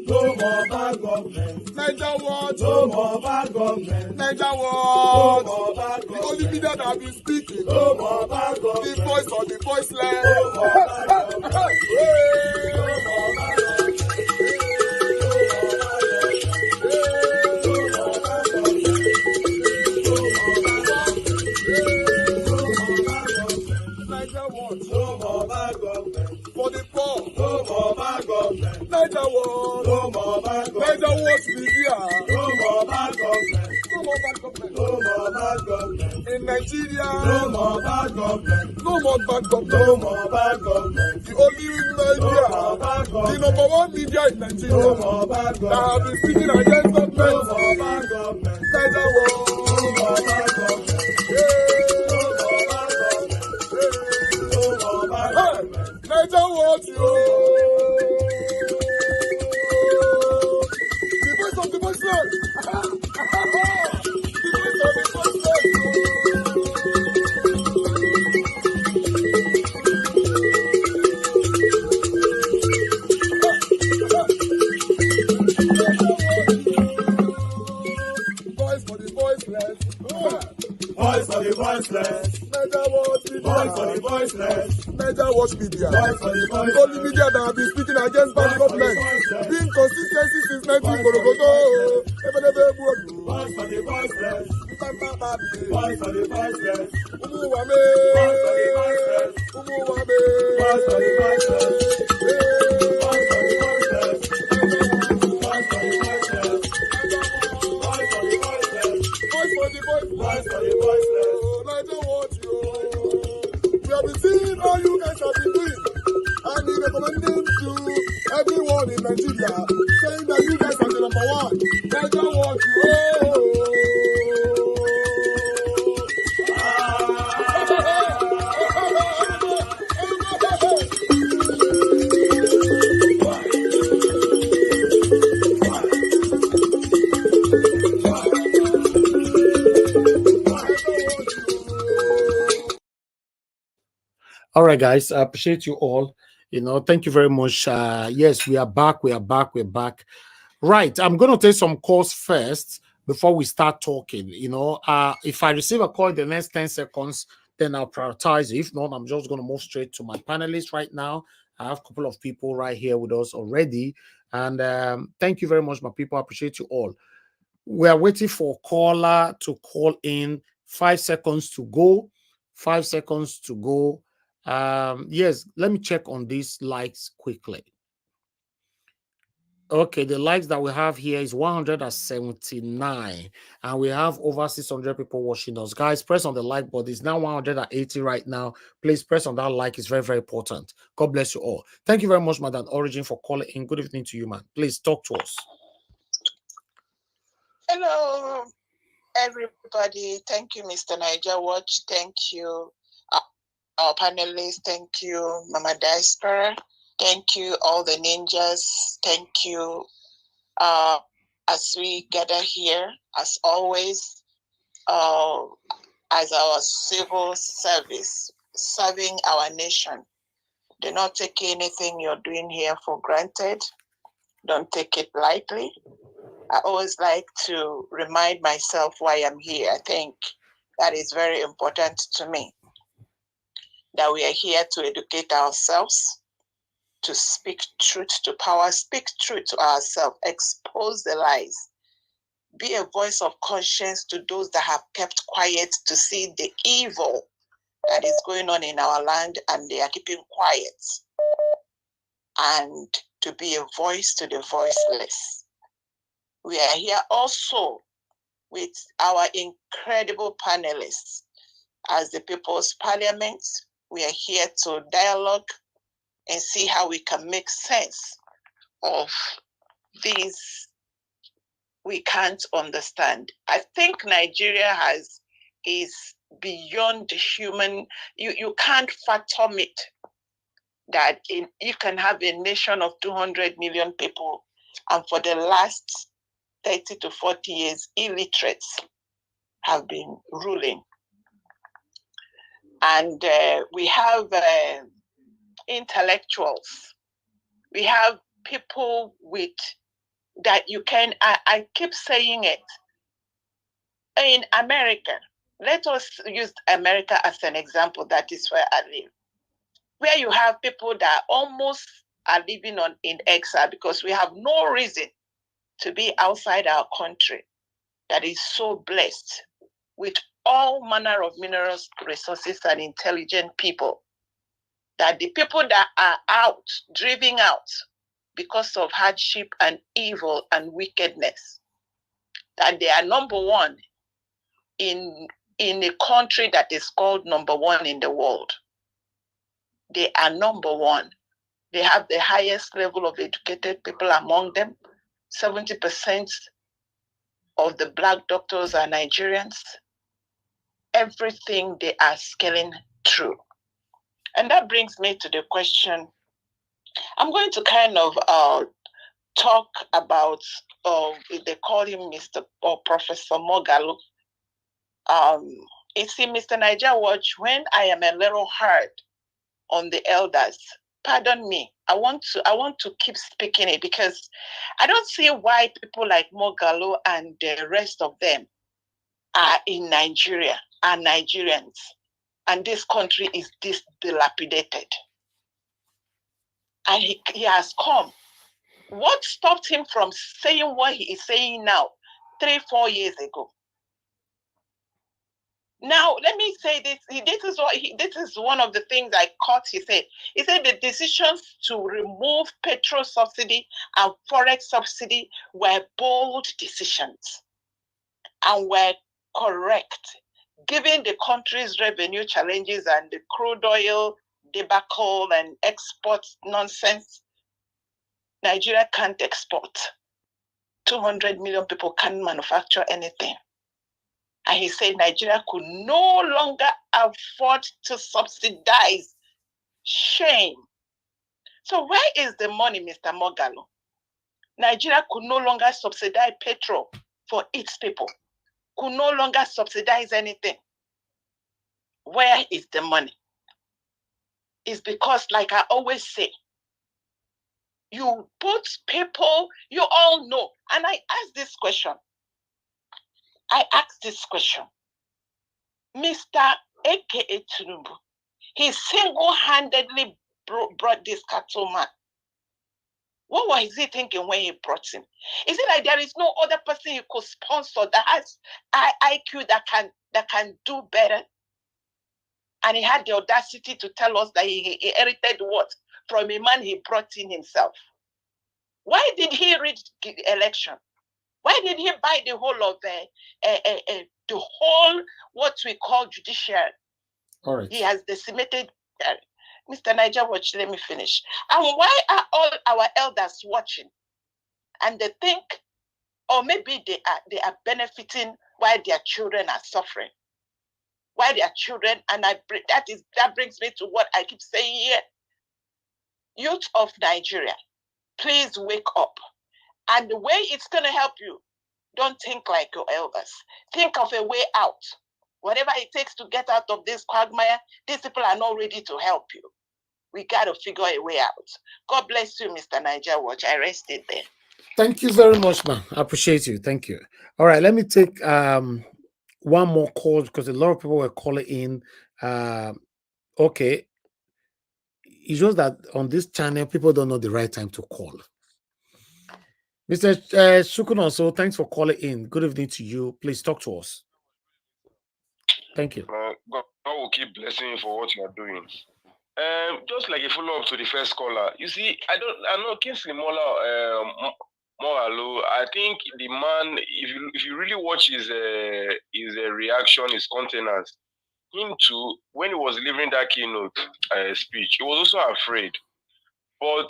Speaker 11: No more bad government. Niger what? No more bad government. Niger what? No more bad government. The only media that have been speaking. No more bad government. The voice of the voiceless. No more bad government. No more bad government. Niger what? No more bad government. For the poor. No more bad government. Niger what? No more bad government. Niger what be here? No more bad government. No more bad government. No more bad government. In Nigeria. No more bad government. No more bad government. No more bad government. The only media. No more bad government. The number one media in Nigeria. No more bad government. That have been speaking against government. No more bad government. Niger what? No more bad government. Niger what The voice of the voiceless. The voice of the voiceless. Voice for the voiceless. Voice for the voiceless. Niger what Voice for the voiceless. Niger watch media. The only media that have been speaking against bad government. Being consistency since 1944. Voice for the voiceless. Voice for the voiceless. Umuwame. Voice for the voiceless. Umuwame. Voice for the voiceless. Voice for the voiceless. Voice for the voiceless. Voice for the voiceless. Voice for the voiceless. Voice for the voiceless. I don't want you. We have been seeing all you guys have been doing. And we recommending to everyone in Nigeria, saying that you guys are the number one. I don't want you.
Speaker 9: All right, guys, I appreciate you all. Thank you very much. Yes, we are back. We're back. Right, I'm going to take some calls first before we start talking. If I receive a call in the next 10 seconds, then I'll prioritize. If not, I'm just going to move straight to my panelists right now. I have a couple of people right here with us already. And thank you very much, my people. I appreciate you all. We are waiting for a caller to call in. 5 seconds to go. 5 seconds to go. Yes, let me check on these likes quickly. Okay, the likes that we have here is 179, and we have over 600 people watching us. Guys, press on the like button. It's now 180 right now. Please press on that like. It's very, very important. God bless you all. Thank you very much, Madam Origin, for calling in. Good evening to you, man. Please talk to us.
Speaker 12: Hello, everybody. Thank you, Mr. Niger Watch. Thank you, our panelists. Thank you, Mama Diaspora. Thank you, all the ninjas. Thank you. As we gather here, as always, as our civil service, serving our nation. Do not take anything you're doing here for granted. Don't take it lightly. I always like to remind myself why I'm here. I think that is very important to me. That we are here to educate ourselves, to speak truth to power, speak truth to ourselves, expose the lies, be a voice of conscience to those that have kept quiet to see the evil that is going on in our land and they are keeping quiet, and to be a voice to the voiceless. We are here also with our incredible panelists. As the People's Parliament, we are here to dialogue and see how we can make sense of these we can't understand. I think Nigeria is beyond human. You can't fathom it, that you can have a nation of 200 million people, and for the last 30 to 40 years, illiterates have been ruling. And we have intellectuals. We have people with that you can, I keep saying it. In America, let us use America as an example. That is where I live. Where you have people that almost are living in exile because we have no reason to be outside our country that is so blessed with all manner of minerals, resources, and intelligent people, that the people that are out, driven out because of hardship and evil and wickedness, that they are number one in a country that is called number one in the world. They are number one. They have the highest level of educated people among them. 70% of the Black doctors are Nigerians. Everything they are scaling through. And that brings me to the question. I'm going to kind of talk about, they call him Mr. or Professor Moghalu. You see, Mr. Niger Watch, when I am a little hard on the elders, pardon me, I want to keep speaking it because I don't see why people like Moghalu and the rest of them are in Nigeria, are Nigerians, and this country is this dilapidated. And he has come. What stopped him from saying what he is saying now 3-4 years ago? Now, let me say this. This is one of the things I caught. He said the decisions to remove petrol subsidy and forex subsidy were bold decisions and were correct, given the country's revenue challenges and the crude oil debacle and export nonsense. Nigeria can't export. 200 million people can't manufacture anything. And he said Nigeria could no longer afford to subsidize. Shame. So where is the money, Mr. Mogalo? Nigeria could no longer subsidize petrol for its people. Could no longer subsidize anything. Where is the money? It's because, like I always say, you put people, you all know. And I ask this question. Mr. AKA Tinubu, he single-handedly brought this cattle man. What was he thinking when he brought him? Is it like there is no other person he could sponsor that has IQ that can do better? And he had the audacity to tell us that he inherited what? From a man he brought in himself. Why did he rig the election? Why did he buy the whole of what we call judiciary?
Speaker 9: All right.
Speaker 12: He has decimated. Mr. Niger Watch, let me finish. And why are all our elders watching? And they think, or maybe they are benefiting while their children are suffering. Why their children, and that brings me to what I keep saying here. Youth of Nigeria, please wake up. And the way it's going to help you, don't think like your elders. Think of a way out. Whatever it takes to get out of this quagmire, these people are not ready to help you. We got to figure a way out. God bless you, Mr. Niger Watch. I rest it there.
Speaker 9: Thank you very much, man. I appreciate you. Thank you. All right, let me take one more call because a lot of people were calling in. Okay. It's just that on this channel, people don't know the right time to call. Mr. Shukuno, so thanks for calling in. Good evening to you. Please talk to us. Thank you.
Speaker 13: God will keep blessing you for what you are doing. Just like a follow-up to the first caller, you see, I know Kingsley Moralo, I think the man, if you really watch his reaction, his countenance, him too, when he was delivering that keynote speech, he was also afraid. But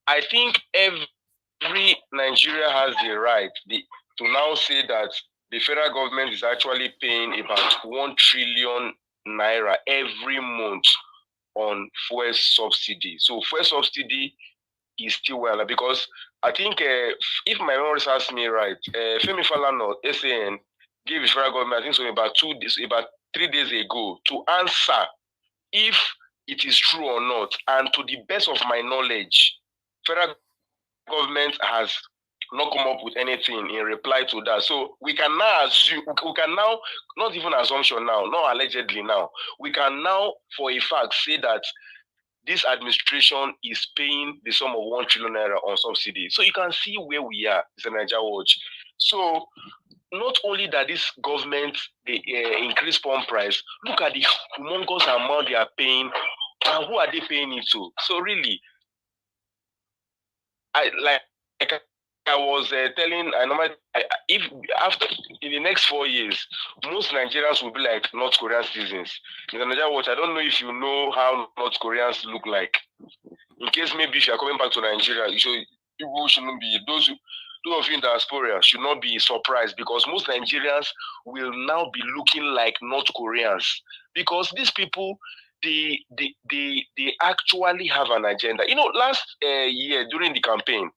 Speaker 13: I think every Nigeria has the right to now say that the federal government is actually paying about 1 trillion naira every month on fuel subsidy. So fuel subsidy is still well, because I think if my memory serves me right, Femi Falana, SAN, gave the federal government, I think so about 3 days ago, to answer if it is true or not. And to the best of my knowledge, federal government has not come up with anything in reply to that. So we can now assume, not even assumption now, not allegedly now, we can now for a fact say that this administration is paying the sum of 1 trillion naira on subsidy. So you can see where we are, Mr. Niger Watch. So not only that this government, they increase pump price, look at the humongous amount they are paying, and who are they paying it to? So really, I was telling, if after in the next 4 years, most Nigerians will be like North Korean citizens. In the Nigeria Watch, I don't know if you know how North Koreans look like. In case maybe if you are coming back to Nigeria, people shouldn't be, those of you in diaspora should not be surprised, because most Nigerians will now be looking like North Koreans, because these people, they actually have an agenda. You know, last year during the campaign,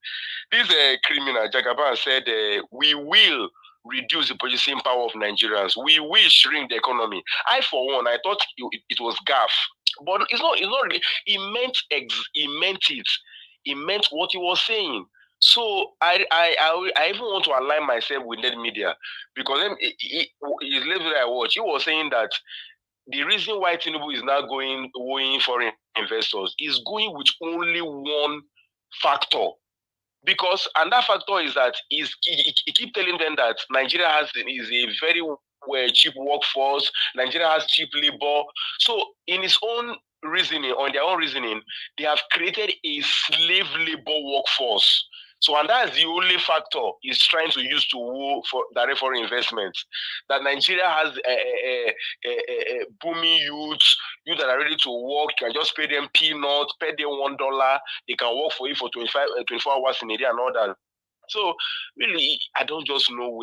Speaker 13: this criminal Jagaban said, we will reduce the purchasing power of Nigerians. We will shrink the economy. I, for one, I thought it was gaff, but it's not really. He meant it. He meant what he was saying. So I even want to align myself with net media, because his level I watch, he was saying that the reason why Tinubu is now going foreign investors is going with only one factor. And that factor is that he keep telling them that Nigeria is a very cheap workforce. Nigeria has cheap labor. So in its own reasoning, on their own reasoning, they have created a slave labor workforce. So, and that's the only factor is trying to use to woo for direct foreign investment. That Nigeria has a booming youth that are ready to work. You can just pay them peanuts, pay them $1. They can work for you for 24 hours in a day and all that. So really, I don't just know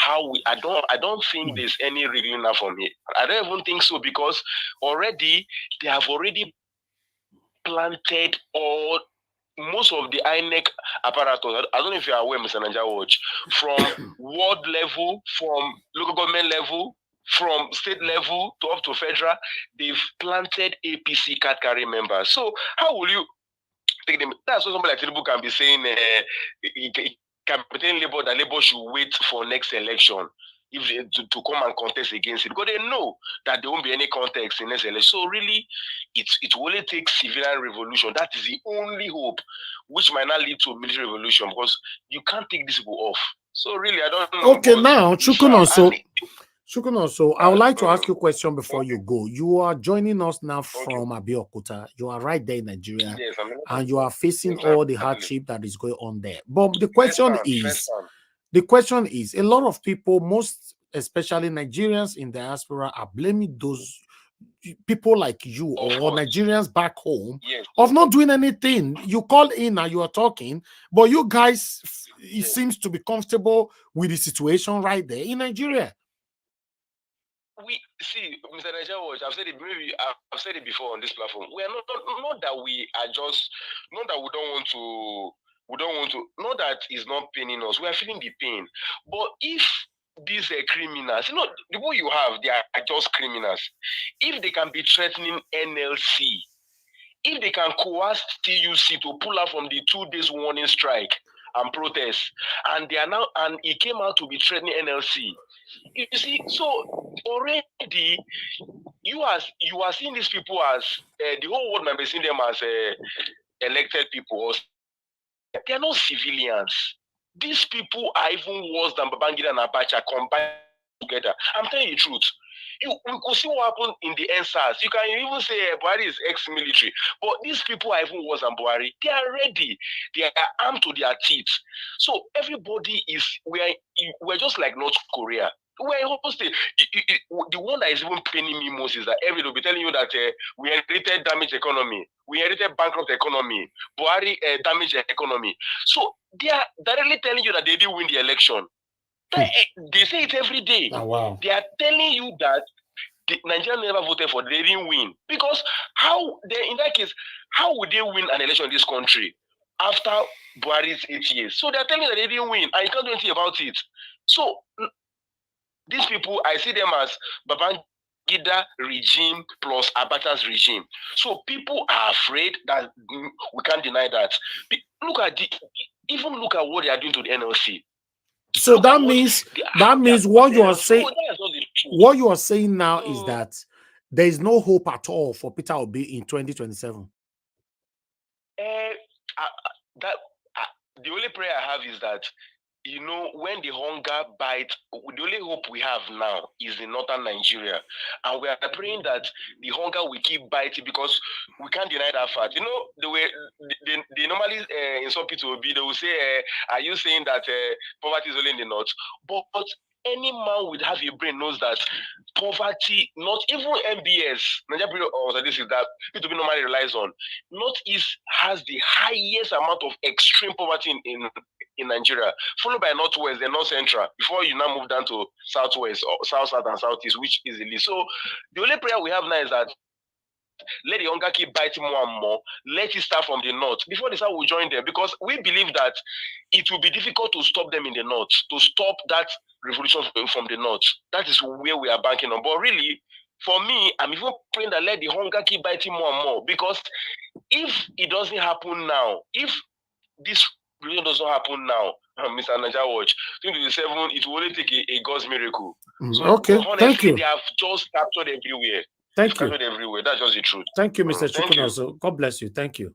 Speaker 13: I don't think there's any wriggling out from here. I don't even think so, because already they have already planted all most of the INEC apparatus. I don't know if you are aware, Mr. Naija Watch, from world level, from local government level, from state level to up to federal, they've planted APC card carrying members. So how will you take them? That's what somebody like Tinubu can be saying. Can be telling Labour that Labour should wait for next election if they, to come and contest against it, because they know that there won't be any context in next election. So really, it will only take civilian revolution. That is the only hope, which might not lead to a military revolution, because you can't take these people off. So really, I don't know.
Speaker 9: Okay, now Chukwuno, so I would like to ask you a question before you go. You are joining us now from Abeokuta. You are right there in Nigeria,
Speaker 13: yes,
Speaker 9: and you are facing all the hardship that is going on there. But the question is, a lot of people, most especially Nigerians in diaspora, are blaming those people like you or Nigerians back home of not doing anything. You call in and you are talking, but you guys, it seems to be comfortable with the situation right there in Nigeria.
Speaker 13: We see, Mr. Naija Watch, I've said it before on this platform. We are not that we are just, not that we don't want to, not that it's not paining us. We are feeling the pain. But if these criminals, the people you have, they are just criminals. If they can be threatening NLC, if they can coerce TUC to pull out from the 2 days warning strike and protest, and they are now, and it came out to be threatening NLC. You see, so already you are seeing these people as the whole world might be seeing them as elected people. Or they are not civilians. These people are even worse than Babangida and Abacha combined together. I'm telling you the truth. We could see what happened in the NSAS. You can even say Buhari is ex-military, but these people are even worse than Buhari. They are ready. They are armed to their teeth. So everybody we're just like North Korea. We're in whole state. The one that is even paining me most is that everybody will be telling you that we inherited damaged economy. We inherited bankrupt economy. Buhari damaged economy. So they are directly telling you that they didn't win the election. They say it every day.
Speaker 9: Oh, wow.
Speaker 13: They are telling you that the Nigerians never voted for, they didn't win. Because in that case, how would they win an election in this country after Buhari's 8 years? So they are telling you that they didn't win, and you can't do anything about it. So these people, I see them as Babangida regime plus Abacha's regime. So people are afraid that we can't deny that. Look at what they are doing to the NLC.
Speaker 9: So that means what you are saying. What you are saying now is that there is no hope at all for Peter Obi in 2027.
Speaker 13: The only prayer I have is that, when the hunger bites, the only hope we have now is in northern Nigeria. And we are praying that the hunger will keep biting, because we can't deny that fact. The way they normally insult people, they will say, are you saying that poverty is only in the north? But any man with have a brain knows that poverty, not even MBS, Nigeria this is that people normally relies on. Northeast has the highest amount of extreme poverty in Nigeria, followed by Northwest, then North Central, before you now move down to Southwest, or South, and Southeast, which easily. So the only prayer we have now is that let the hunger keep biting more and more. Let it start from the north. Before the south will join them, because we believe that it will be difficult to stop them in the north, to stop that revolution from the north. That is where we are banking on. But really, for me, I'm even praying that let the hunger keep biting more and more. Because if it doesn't happen now, if this revolution doesn't happen now, Mr. Naija Watch, 2027, it will only take a God's miracle. So
Speaker 9: okay,
Speaker 13: honestly,
Speaker 9: thank you.
Speaker 13: They have just captured everywhere.
Speaker 9: Thank you.
Speaker 13: Everywhere. That's just the truth.
Speaker 9: Thank you, Mr. Chukwuno. So God bless you. Thank you.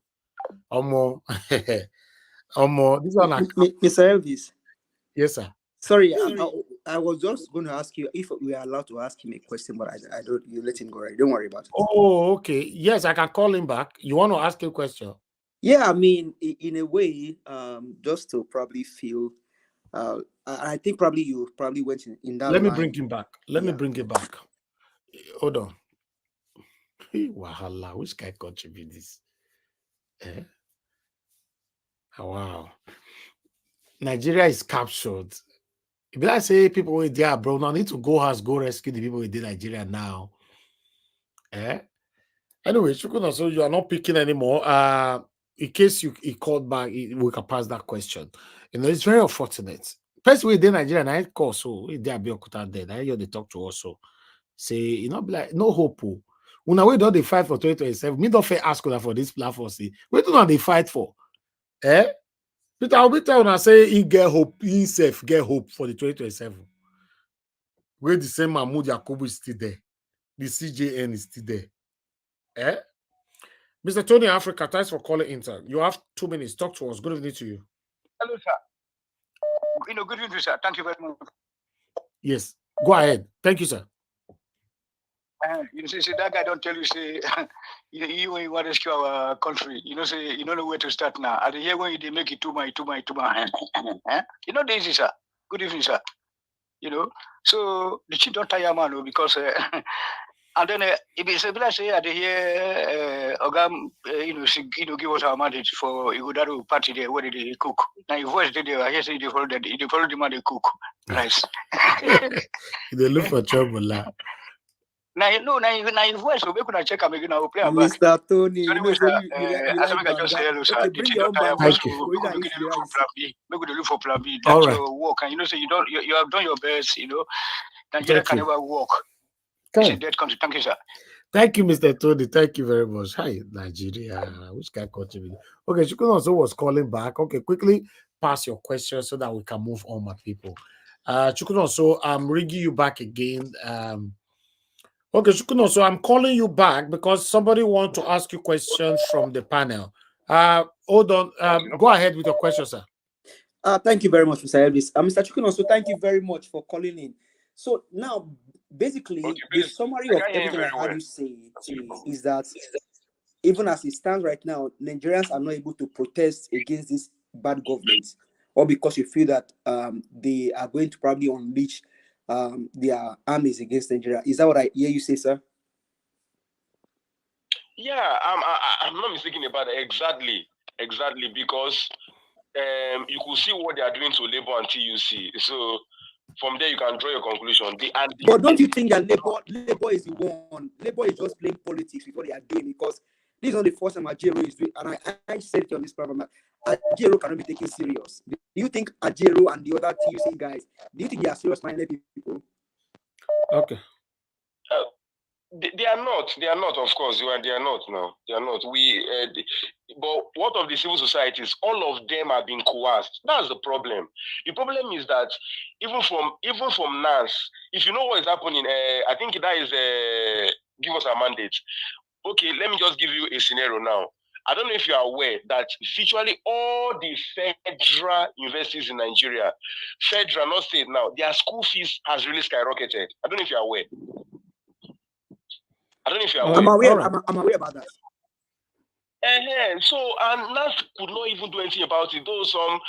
Speaker 9: Omo, this one.
Speaker 14: Mr. Elvis.
Speaker 9: Yes, sir.
Speaker 14: Sorry, I was just going to ask you if we are allowed to ask him a question, but I don't. You let him go. Right? Don't worry about it.
Speaker 9: Oh, okay. Yes, I can call him back. You want to ask him a question?
Speaker 14: Yeah, I mean, in a way, just to probably feel. I think probably you probably went in that.
Speaker 9: Let me
Speaker 14: line.
Speaker 9: bring him back. Let me bring him back. Hold on. Wahala, which guy contribute this? Eh? Wow. Nigeria is captured. If I say people with there, bro, now need to go house, go rescue the people in Nigeria now. Eh? Anyway, Shukuna, so you are not picking anymore. In case he called back, we can pass that question. You know, it's very unfortunate. First, we did Nigeria, and I call so we did be there. I hear they talk to us. So say, you know, like no hope. When we don't they fight for 2027, me don't fair ask for this platform. See, we do not they fight for. Eh? Peter, I'll be telling I say he get hope, he himself get hope for the 2027. Where the same Mahmoud Yakubu is still there. The CJN is still there. Eh? Mr. Tony Africa, thanks for calling Inter. You have 2 minutes. Talk to us. Good evening to you.
Speaker 15: Hello, sir. Good evening, sir. Thank you very much.
Speaker 9: Yes. Go ahead. Thank you, sir.
Speaker 15: You see, that guy don't tell you, say, you when you want to rescue our country, say, you don't know where to start now. At the year when you make it too much. You know, this is, sir. Good evening, sir. So the chief don't tire man, because, and then if it's a blessing at the year, Ogam, give us our mandate for Igodaru party there, where did they cook? Now, your voice did I hear say they follow the man they cook rice.
Speaker 9: They look for trouble, lah.
Speaker 15: Now your voice, so we could check and again. I will play back.
Speaker 14: Mr. Tony,
Speaker 15: you know, as I just say hello, sir.
Speaker 14: Okay, bring your own bag.
Speaker 9: Thank you.
Speaker 15: We could look for plan B. We could look for plan B.
Speaker 9: All
Speaker 15: That's
Speaker 9: right.
Speaker 15: your work, and you have done your best. Nigeria can never work. It's a dead country. Thank you, sir.
Speaker 9: Thank you, Mr. Tony. Thank you very much. Hi, Nigeria. Which guy contributed? Okay, Shukun also was calling back. Okay, quickly pass your question so that we can move on, my people. Shukun also, I'm ringing you back again. Okay, Shukun also, I'm calling you back because somebody wants to ask you questions from the panel. Hold on. Go ahead with your question, sir.
Speaker 14: Thank you very much, Mr. Elvis. Mr. Chukun also, thank you very much for calling in. So now, basically, the summary of everything I had you say is that even as it stands right now, Nigerians are not able to protest against this bad government, or because you feel that they are going to probably unleash their armies against Nigeria. Is that what I hear you say, sir?
Speaker 13: Yeah, I'm not mistaken about that. Exactly, because you could see what they are doing to Labour and TUC. So from there, you can draw your conclusion.
Speaker 14: But don't you think that Labour is the one? Labour is just playing politics with what they are doing, because this is not the first time Ajero is doing, and I said it on this program, Ajero cannot be taken serious. Do you think Ajero and the other TUC guys, do you think they are serious-minded people?
Speaker 9: Okay.
Speaker 13: They are not, of course. They are not now. They are not. But what of the civil societies? All of them are being coerced. That's the problem. The problem is that even from NAS, if you know what is happening, I think that is give us a mandate. Okay, let me just give you a scenario now. I don't know if you are aware that virtually all the federal universities in Nigeria, federal, not state now, their school fees has really skyrocketed. I don't know if you are aware. I don't know if you are aware.
Speaker 14: I'm aware about that.
Speaker 13: So, and NAS could not even do anything about it, though some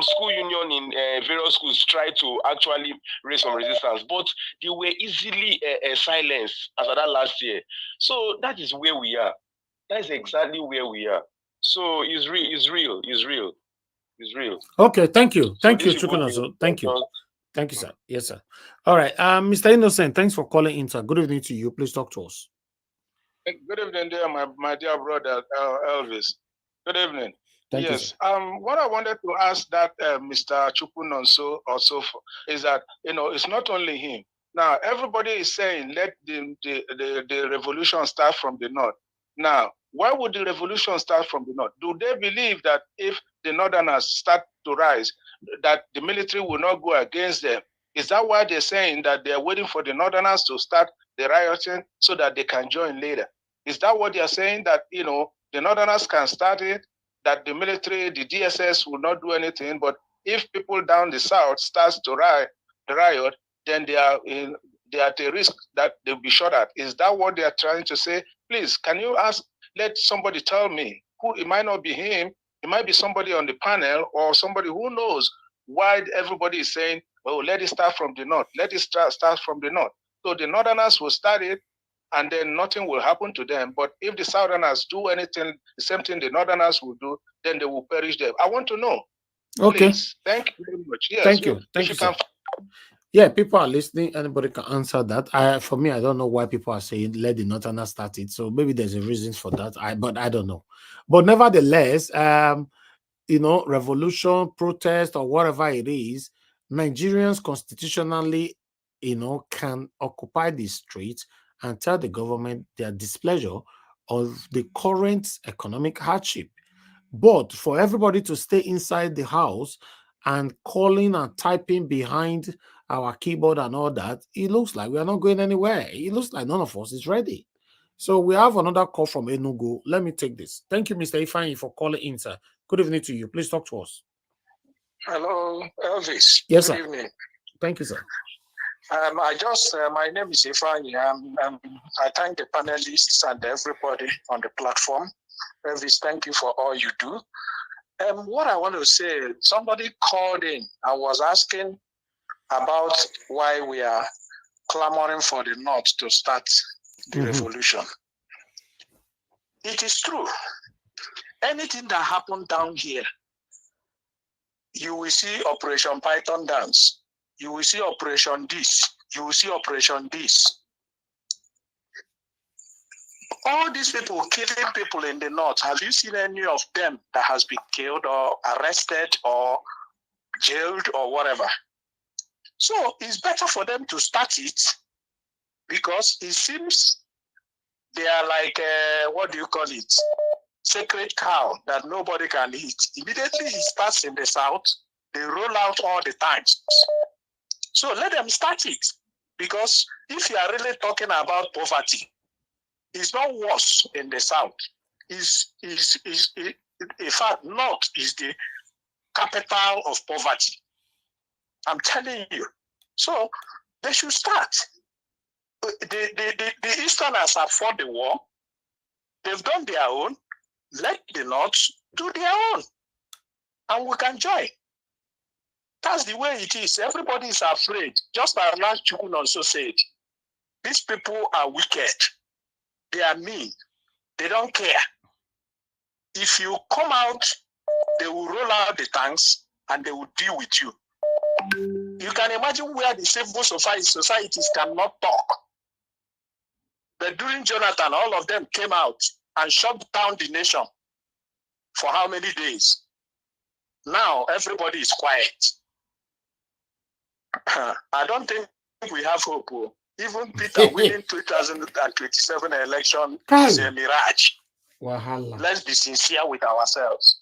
Speaker 13: school union in various schools tried to actually raise some resistance, but they were easily silenced as of that last year. So that is where we are. That is exactly where we are. So it's real.
Speaker 9: Okay, thank you. Thank you, Chukwunaso. Thank you. Thank you, sir. Yes, sir. All right. Mr. Innocent, thanks for calling in, sir. Good evening to you. Please talk to us.
Speaker 6: Good evening, dear, my dear brother Elvis. Good evening.
Speaker 9: Thank you,
Speaker 6: sir. What I wanted to ask that Mr. Chukwunonso also is that it's not only him. Now everybody is saying let the revolution start from the north. Now, why would the revolution start from the north? Do they believe that if the northerners start to rise, that the military will not go against them? Is that why they're saying that they're waiting for the northerners to start the rioting so that they can join later? Is that what they're saying, that the northerners can start it, that the military, the DSS will not do anything, but if people down the south starts to riot, the riot, then they are at a risk that they'll be shot at. Is that what they are trying to say? Please, can you let somebody tell me who? It might not be him. It might be somebody on the panel or somebody who knows why everybody is saying, oh, let it start from the north. Let it start from the north. So the northerners will start it, and then nothing will happen to them. But if the southerners do anything, the same thing the northerners will do, then they will perish there. I want to know.
Speaker 9: Okay.
Speaker 6: Please. Thank you very much. Yes,
Speaker 9: Thank you. Thank you, sir. Yeah, people are listening. Anybody can answer that. For me, I don't know why people are saying let the northerners start it. So maybe there's a reason for that. But I don't know. But nevertheless, revolution, protest, or whatever it is, Nigerians constitutionally, can occupy the streets and tell the government their displeasure of the current economic hardship. But for everybody to stay inside the house and calling and typing behind our keyboard and all that, it looks like we are not going anywhere. It looks like none of us is ready. So we have another call from Enugu. Let me take this. Thank you, Mr. Ifeanyi, for calling in, sir. Good evening to you. Please talk to us.
Speaker 16: Hello, Elvis.
Speaker 9: Yes,
Speaker 16: Good
Speaker 9: sir.
Speaker 16: evening.
Speaker 9: Thank you, sir.
Speaker 16: My name is Ifeanyi. I thank the panelists and everybody on the platform. Elvis, thank you for all you do. What I want to say, somebody called in. I was asking about why we are clamoring for the North to start the revolution. It is true. Anything that happened down here, you will see Operation Python dance. You will see Operation this. You will see Operation this. All these people killing people in the North, have you seen any of them that has been killed or arrested or jailed or whatever? So it's better for them to start it because it seems they are like, what do you call it? Sacred cow that nobody can eat. Immediately it starts in the South, they roll out all the times. So let them start it. Because if you are really talking about poverty, it's not worse in the South. In fact, North is the capital of poverty. I'm telling you. So they should start. The Easterners have fought the war. They've done their own. Let the North do their own. And we can join. That's the way it is. Everybody is afraid. Just as last Chukun also said, these people are wicked. They are mean. They don't care. If you come out, they will roll out the tanks and they will deal with you. You can imagine where the civil societies cannot talk. But during Jonathan, all of them came out and shut down the nation for how many days? Now everybody is quiet. I don't think we have hope. Even Peter winning 2027 election is a mirage.
Speaker 9: Wahala.
Speaker 16: Let's be sincere with ourselves.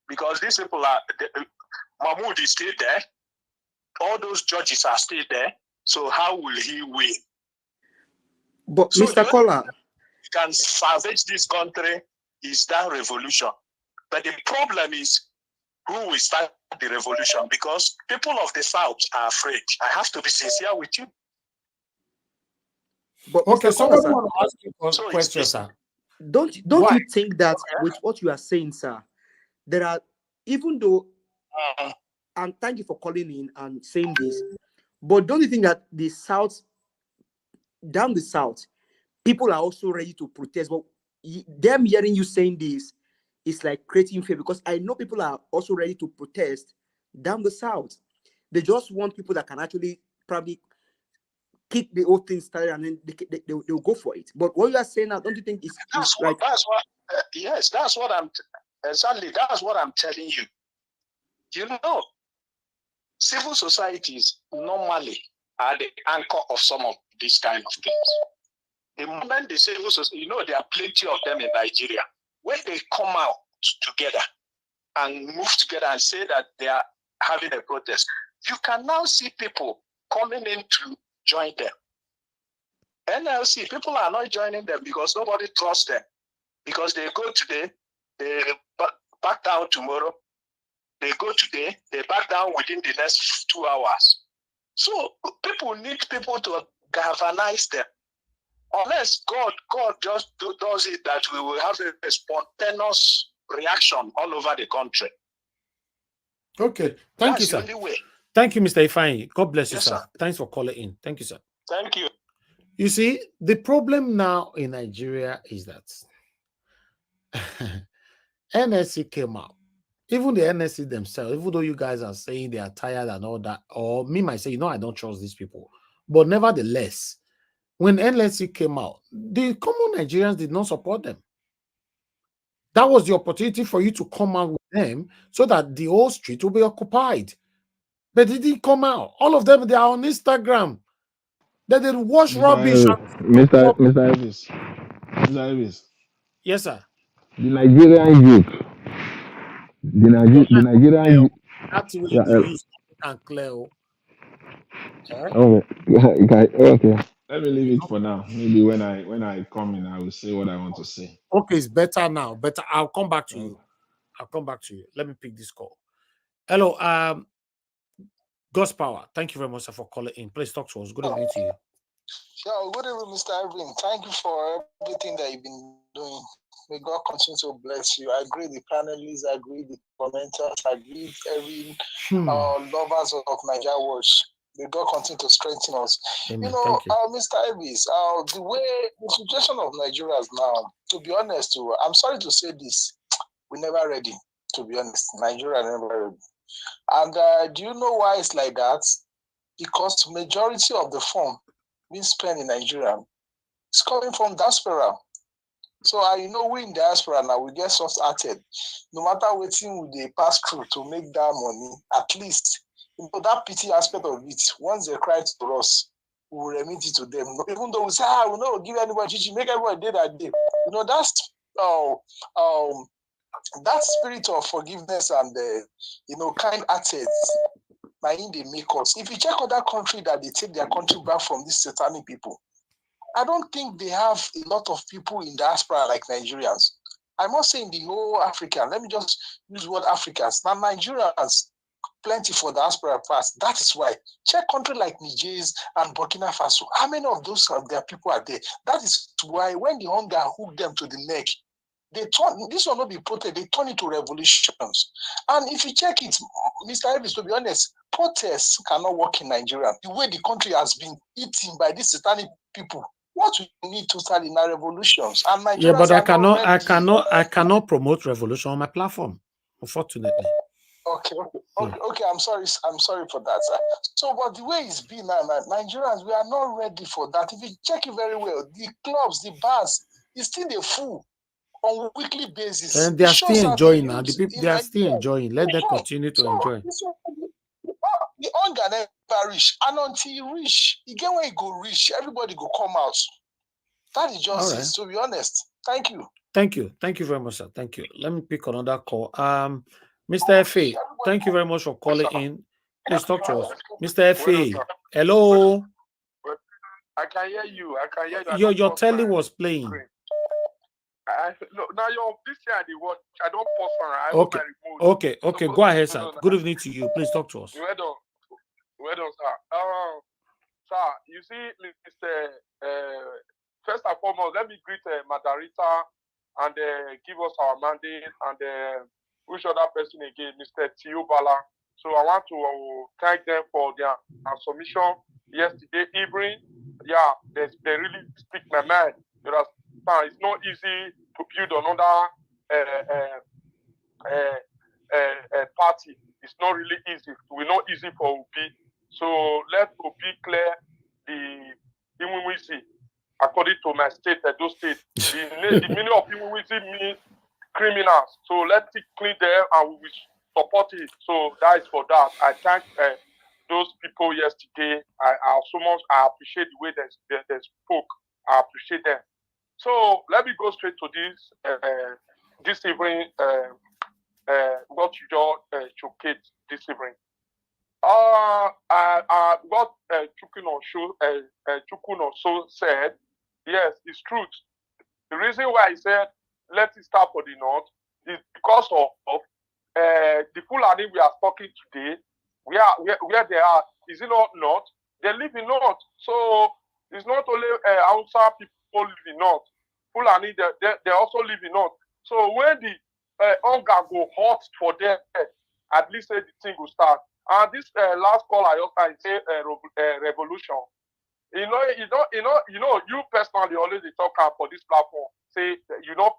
Speaker 16: Because these people are, Mahmoud is still there. All those judges are still there. So how will he win?
Speaker 14: But
Speaker 16: so
Speaker 14: Mr. Kola,
Speaker 16: can salvage this country is that revolution. But the problem is who will start the revolution, because people of the South are afraid. I have to be sincere with you.
Speaker 14: But
Speaker 9: okay,
Speaker 14: Mr. Kola,
Speaker 9: somebody want to ask you a question, sir.
Speaker 14: Don't you think that with what you are saying, sir, there are, even though, and thank you for calling in and saying this, but don't you think that the South, down the South, people are also ready to protest? But them hearing you saying this is like creating fear, because I know people are also ready to protest down the South. They just want people that can actually probably kick the whole thing started, and then they'll go for it. But what you are saying now, don't you think is like...
Speaker 16: Yes, that's what I'm telling you. You know, civil societies normally are the anchor of some of these kind of things. The moment the civil society, there are plenty of them in Nigeria. When they come out together and move together and say that they are having a protest, you can now see people coming in to join them. NLC, people are not joining them because nobody trusts them. Because they go today, they back down tomorrow. They go today, they back down within the next 2 hours. So people need people to galvanize them. Unless God just does it, that we will have a spontaneous reaction all over the country.
Speaker 9: Okay. Thank you, sir.
Speaker 16: That's the only way.
Speaker 9: Thank you, Mr. Ifeanyi. God bless you,
Speaker 16: Yes,
Speaker 9: sir.
Speaker 16: sir.
Speaker 9: Thanks for calling in. Thank you, sir.
Speaker 16: Thank you.
Speaker 9: You see, the problem now in Nigeria is that NSC came out. Even the NSC themselves, even though you guys are saying they are tired and all that, or me might say, you know, I don't trust these people. But nevertheless, when NSC came out, the common Nigerians did not support them. That was the opportunity for you to come out with them so that the whole street will be occupied. But they didn't come out. All of them, they are on Instagram. They did wash rubbish.
Speaker 1: Mr. Elvis. Mr. Elvis.
Speaker 9: Yes, sir.
Speaker 1: The Nigerian youth. The Nigerian youth.
Speaker 9: That's really
Speaker 1: Yeah,
Speaker 9: to use and clear.
Speaker 1: okay. Let me leave it for now. Maybe when I come in, I will say what I want to say.
Speaker 9: Okay, it's better now. Better. I'll come back to you. I'll come back to you. Let me pick this call. Hello, God's Power. Thank you very much, sir, for calling in. Please talk to us. Good evening to you.
Speaker 17: Yeah, good evening, Mr. Irving. Thank you for everything that you've been doing. May God continue to bless you. I agree with the panelists, I agree with the commenters, I agree with every lovers of Nigeria Watch. May God continue to strengthen us.
Speaker 9: Amen.
Speaker 17: Mr. Elvis, the way the situation of Nigeria is now, to be honest, I'm sorry to say this, we're never ready, to be honest. Nigeria never ready. And do you know why it's like that? Because the majority of the fund being spent in Nigeria is coming from diaspora. So we in diaspora now, we get soft-hearted. No matter what thing they pass through to make that money, at least that pity aspect of it, once they cry to us, we will remit it to them. Even though we say, we don't give anybody chichi, make everybody day that day. That's that spirit of forgiveness and kind-hearted, they make us. If you check other country that they take their country back from these satanic people, I don't think they have a lot of people in diaspora like Nigerians. I must say in the whole African, let me just use the word Africans. Now Nigerians, plenty for diaspora past. That is why. Check country like Niger and Burkina Faso. How many of those of their people are there? That is why when the hunger hooked them to the neck, this will not be protest, they turn into revolutions. And if you check it, Mr. Elvis, to be honest, protests cannot work in Nigeria. The way the country has been eaten by these satanic people, what we need to start in our revolutions. And Nigerians,
Speaker 9: yeah, but I cannot promote revolution on my platform, unfortunately.
Speaker 17: Okay. I'm sorry for that, sir. So, but the way it's been now, Nigerians, we are not ready for that. If you check it very well, the clubs, the bars, it's still a full on a weekly basis.
Speaker 9: And they are still enjoying now. They are still enjoying. Let them continue to enjoy.
Speaker 17: The hunger never reach. And until you reach, again when you go reach, everybody go come out. That is just it, to be honest. Thank you.
Speaker 9: Thank you. Thank you very much, sir. Thank you. Let me pick another call. Mr. F.A., thank you very much for calling in. Please talk to us. Mr. F.A., hello.
Speaker 18: I can hear you. I can hear you.
Speaker 9: Your telly was playing.
Speaker 18: Now this year the watch. I don't pause for
Speaker 9: Okay. Go ahead, sir. Good evening to you. Please talk to us.
Speaker 18: Well done, sir. Sir, you see, Mr. First and foremost, let me greet Madarita and give us our mandate and which other person again, Mr. Tiubala. So I want to thank them for their submission yesterday evening. Yeah, they really speak my mind. It's not easy to build another party. It's not really easy. It's not easy for Obi. So let Obi clear the Imuwisi. According to my state, Edo State, the meaning of Imuwisi means criminals. So let it clean there and we will support it. So that is for that. I thank those people yesterday. I appreciate the way they spoke. I appreciate them. So let me go straight to this evening, what you just showcased this evening. What Chukuno said, yes, it's truth. The reason why he said, let it start for the north is because of the Fulani we are talking today, where they are Is it not? They live in North. So it's not only Hausa people live in North. Fulani, they also live in North. So when the hunger go hot for them, at least the thing will start. And this last call I also say revolution. You personally always talk about for this platform. Say you don't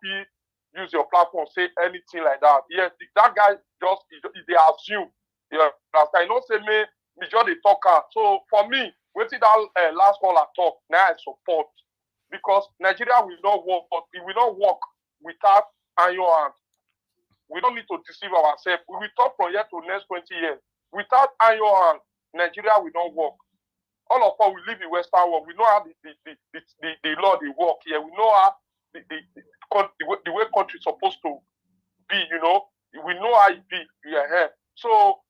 Speaker 18: use your platform, say anything like that. Yes, that guy just they assume. Yeah, I don't say me just the talker. So for me, waiting that last call I talk, now I support because Nigeria will not work, but it will not work without iron hand. We don't need to deceive ourselves. We will talk from here to next 20 years. Without iron hand, Nigeria will not work. All of us, we live in Western world. We know how the law they work here. We know how the way country is supposed to be, We know how it be. Yeah. So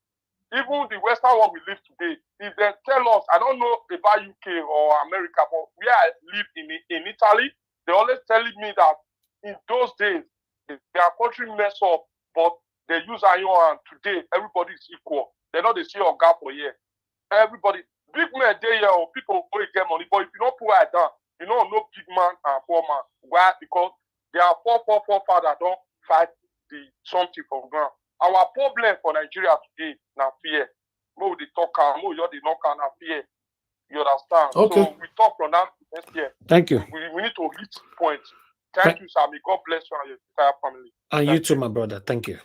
Speaker 18: even the Western world we live today, if they tell us, I don't know about UK or America, but where I live in Italy, they always telling me that in those days, their country mess up, but they use iron hand. Today, everybody is equal. They know they see a gap for here. Everybody, big men there, people go get money, but if you don't put it down, no big man and poor man. Why? Because there are four fathers don't fight the something for ground. Our problem for Nigeria today now fear. More the talker, more you're the knocker now fear. You understand?
Speaker 9: Okay.
Speaker 18: So we talk from that next year.
Speaker 9: Thank you.
Speaker 18: We need to hit point. Thank you, Sammy. God bless you and your entire family.
Speaker 9: And you too, my brother. Thank you.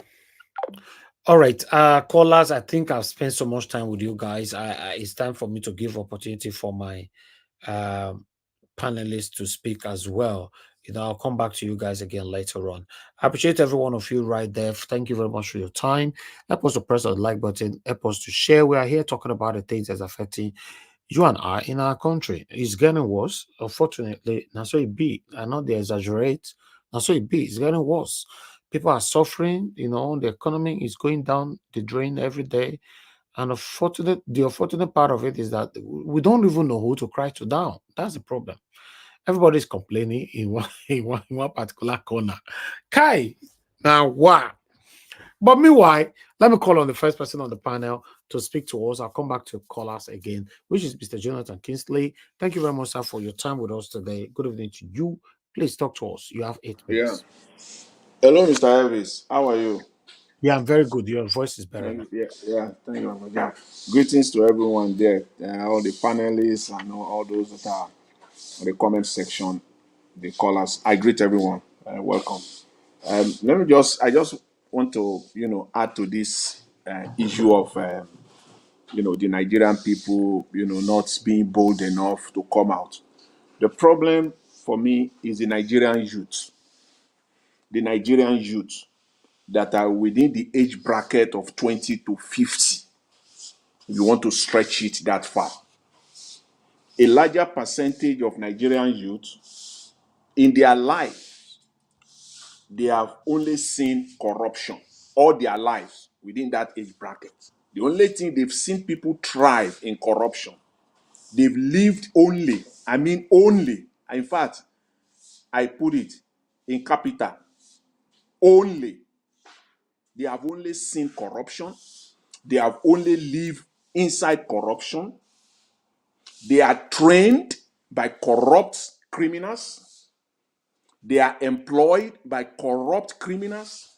Speaker 9: All right, callers, I think I've spent so much time with you guys. It's time for me to give opportunity for my panelists to speak as well. I'll come back to you guys again later on. I appreciate every one of you right there. Thank you very much for your time. Help us to press the like button. Help us to share. We are here talking about the things that's affecting you and I in our country. It's getting worse. Unfortunately, now so it be. I know they exaggerate. Now so it be. It's getting worse. People are suffering. The economy is going down the drain every day. And the unfortunate part of it is that we don't even know who to cry to down. That's the problem. Everybody's complaining in one particular corner. Kai, now what? But meanwhile, let me call on the first person on the panel to speak to us. I'll come back to call us again, which is Mr. Jonathan Kingsley. Thank you very much, sir, for your time with us today. Good evening to you. Please talk to us. You have 8 minutes.
Speaker 19: Yeah. Hello, Mr. Elvis. How are you?
Speaker 9: Yeah, I'm very good. Your voice is better.
Speaker 19: Yeah. Thank you. Yeah. Greetings to everyone there, all the panelists and all those that are in the comment section, the callers. I greet everyone. Welcome. I just want to, add to this issue of, the Nigerian people, not being bold enough to come out. The problem for me is the Nigerian youth. The Nigerian youth that are within the age bracket of 20 to 50, if you want to stretch it that far. A larger percentage of Nigerian youth, in their life, they have only seen corruption all their lives within that age bracket. The only thing they've seen people thrive in corruption. They've lived only, in fact, I put it in capital, only. They have only seen corruption. They have only lived inside corruption. They are trained by corrupt criminals. They are employed by corrupt criminals.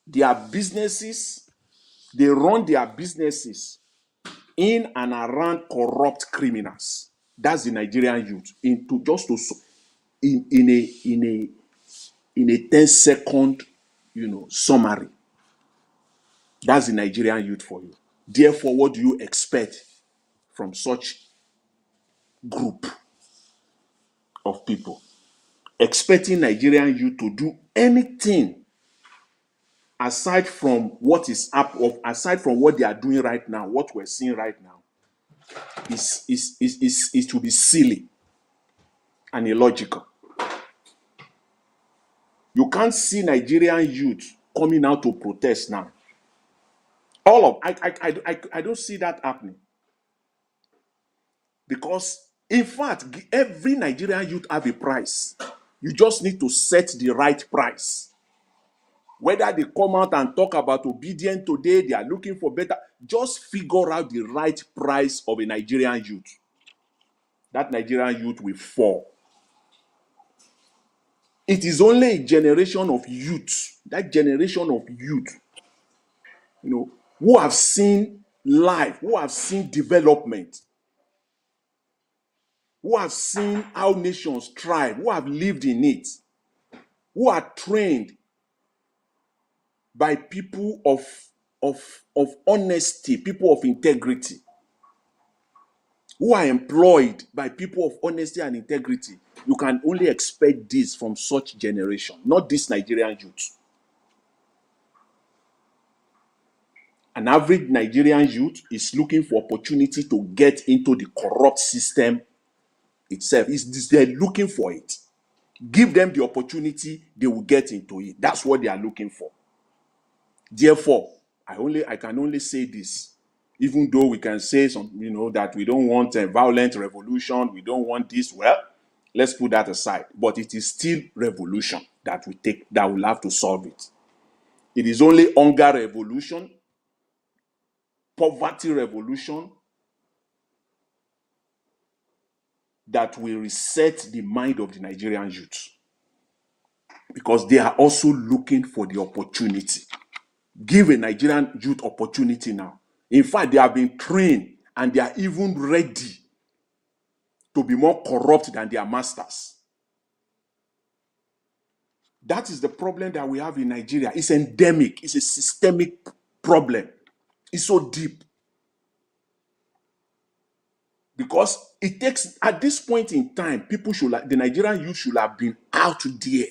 Speaker 19: Their businesses, they run their businesses in and around corrupt criminals. That's the Nigerian youth. In a 10-second, summary. That's the Nigerian youth for you. Therefore, what do you expect from such group of people? Expecting Nigerian youth to do anything aside from what they are doing right now, what we're seeing right now, is to be silly and illogical. You can't see Nigerian youth coming out to protest now. I don't see that happening. Because, in fact, every Nigerian youth have a price. You just need to set the right price. Whether they come out and talk about obedience today, they are looking for better. Just figure out the right price of a Nigerian youth. That Nigerian youth will fall. It is only a generation of youth, that generation of youth, who have seen life, who have seen development, who have seen how nations thrive, who have lived in it, who are trained by people of honesty, people of integrity, who are employed by people of honesty and integrity. You can only expect this from such generation, not this Nigerian youth. An average Nigerian youth is looking for opportunity to get into the corrupt system itself. They're looking for it. Give them the opportunity, they will get into it. That's what they are looking for. Therefore, I can only say this, even though we can say that we don't want a violent revolution, we don't want this. Well, let's put that aside. But it is still revolution that will have to solve it. It is only hunger revolution, poverty revolution that will reset the mind of the Nigerian youth, because they are also looking for the opportunity. Give a Nigerian youth opportunity now. In fact, they have been trained and they are even ready to be more corrupt than their masters. That is the problem that we have in Nigeria. It's endemic. It's a systemic problem. It's so deep. Because it takes, at this point in time, the Nigerian youth should have been out there.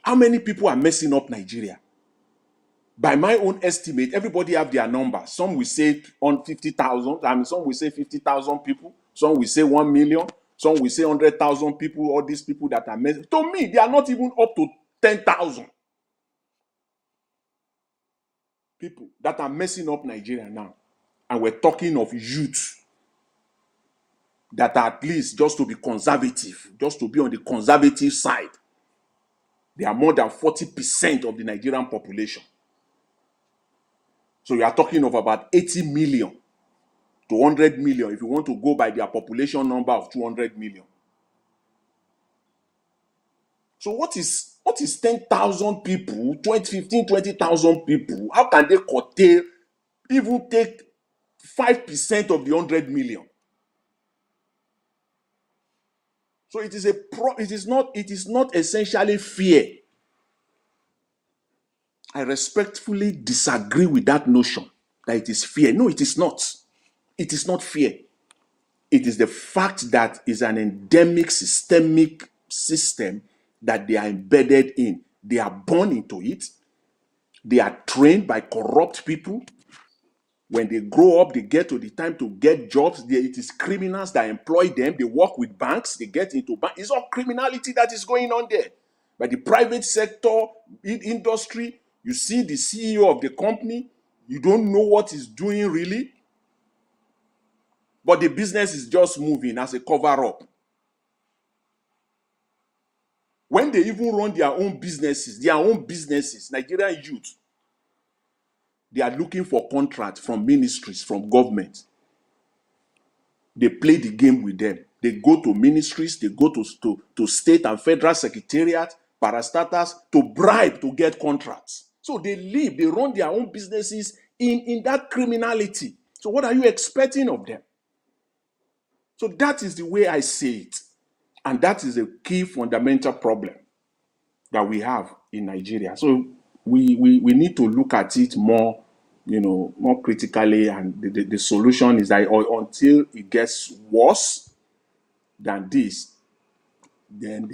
Speaker 19: How many people are messing up Nigeria? By my own estimate, everybody have their number. Some will say on 50,000. Some will say 50,000 people. Some will say 1 million. Some will say 100,000 people. All these people that are messing. To me, they are not even up to 10,000 people that are messing up Nigeria now. And we're talking of youth that are at least just to be conservative, just to be on the conservative side. They are more than 40% of the Nigerian population. So you are talking of about 80 million to 100 million if you want to go by their population number of 200 million. So what is 10,000 people, 20,000 people? How can they curtail, even take 5% of the 100 million? So it is not essentially fear. I respectfully disagree with that notion that it is fear. No, it is not. It is not fear. It is the fact that it's an endemic, systemic system that they are embedded in. They are born into it. They are trained by corrupt people. When they grow up, they get to the time to get jobs. It is criminals that employ them. They work with banks. They get into banks. It's all criminality that is going on there. But the private sector, industry, you see the CEO of the company, you don't know what he's doing really. But the business is just moving as a cover-up. When they even run their own businesses, Nigerian youth, they are looking for contracts from ministries, from government. They play the game with them. They go to ministries, they go to state and federal secretariat, parastatals, to bribe to get contracts. So they run their own businesses in that criminality. So what are you expecting of them? So that is the way I see it. And that is a key fundamental problem that we have in Nigeria. So we need to look at it more, more critically. And the solution is that until it gets worse than this, then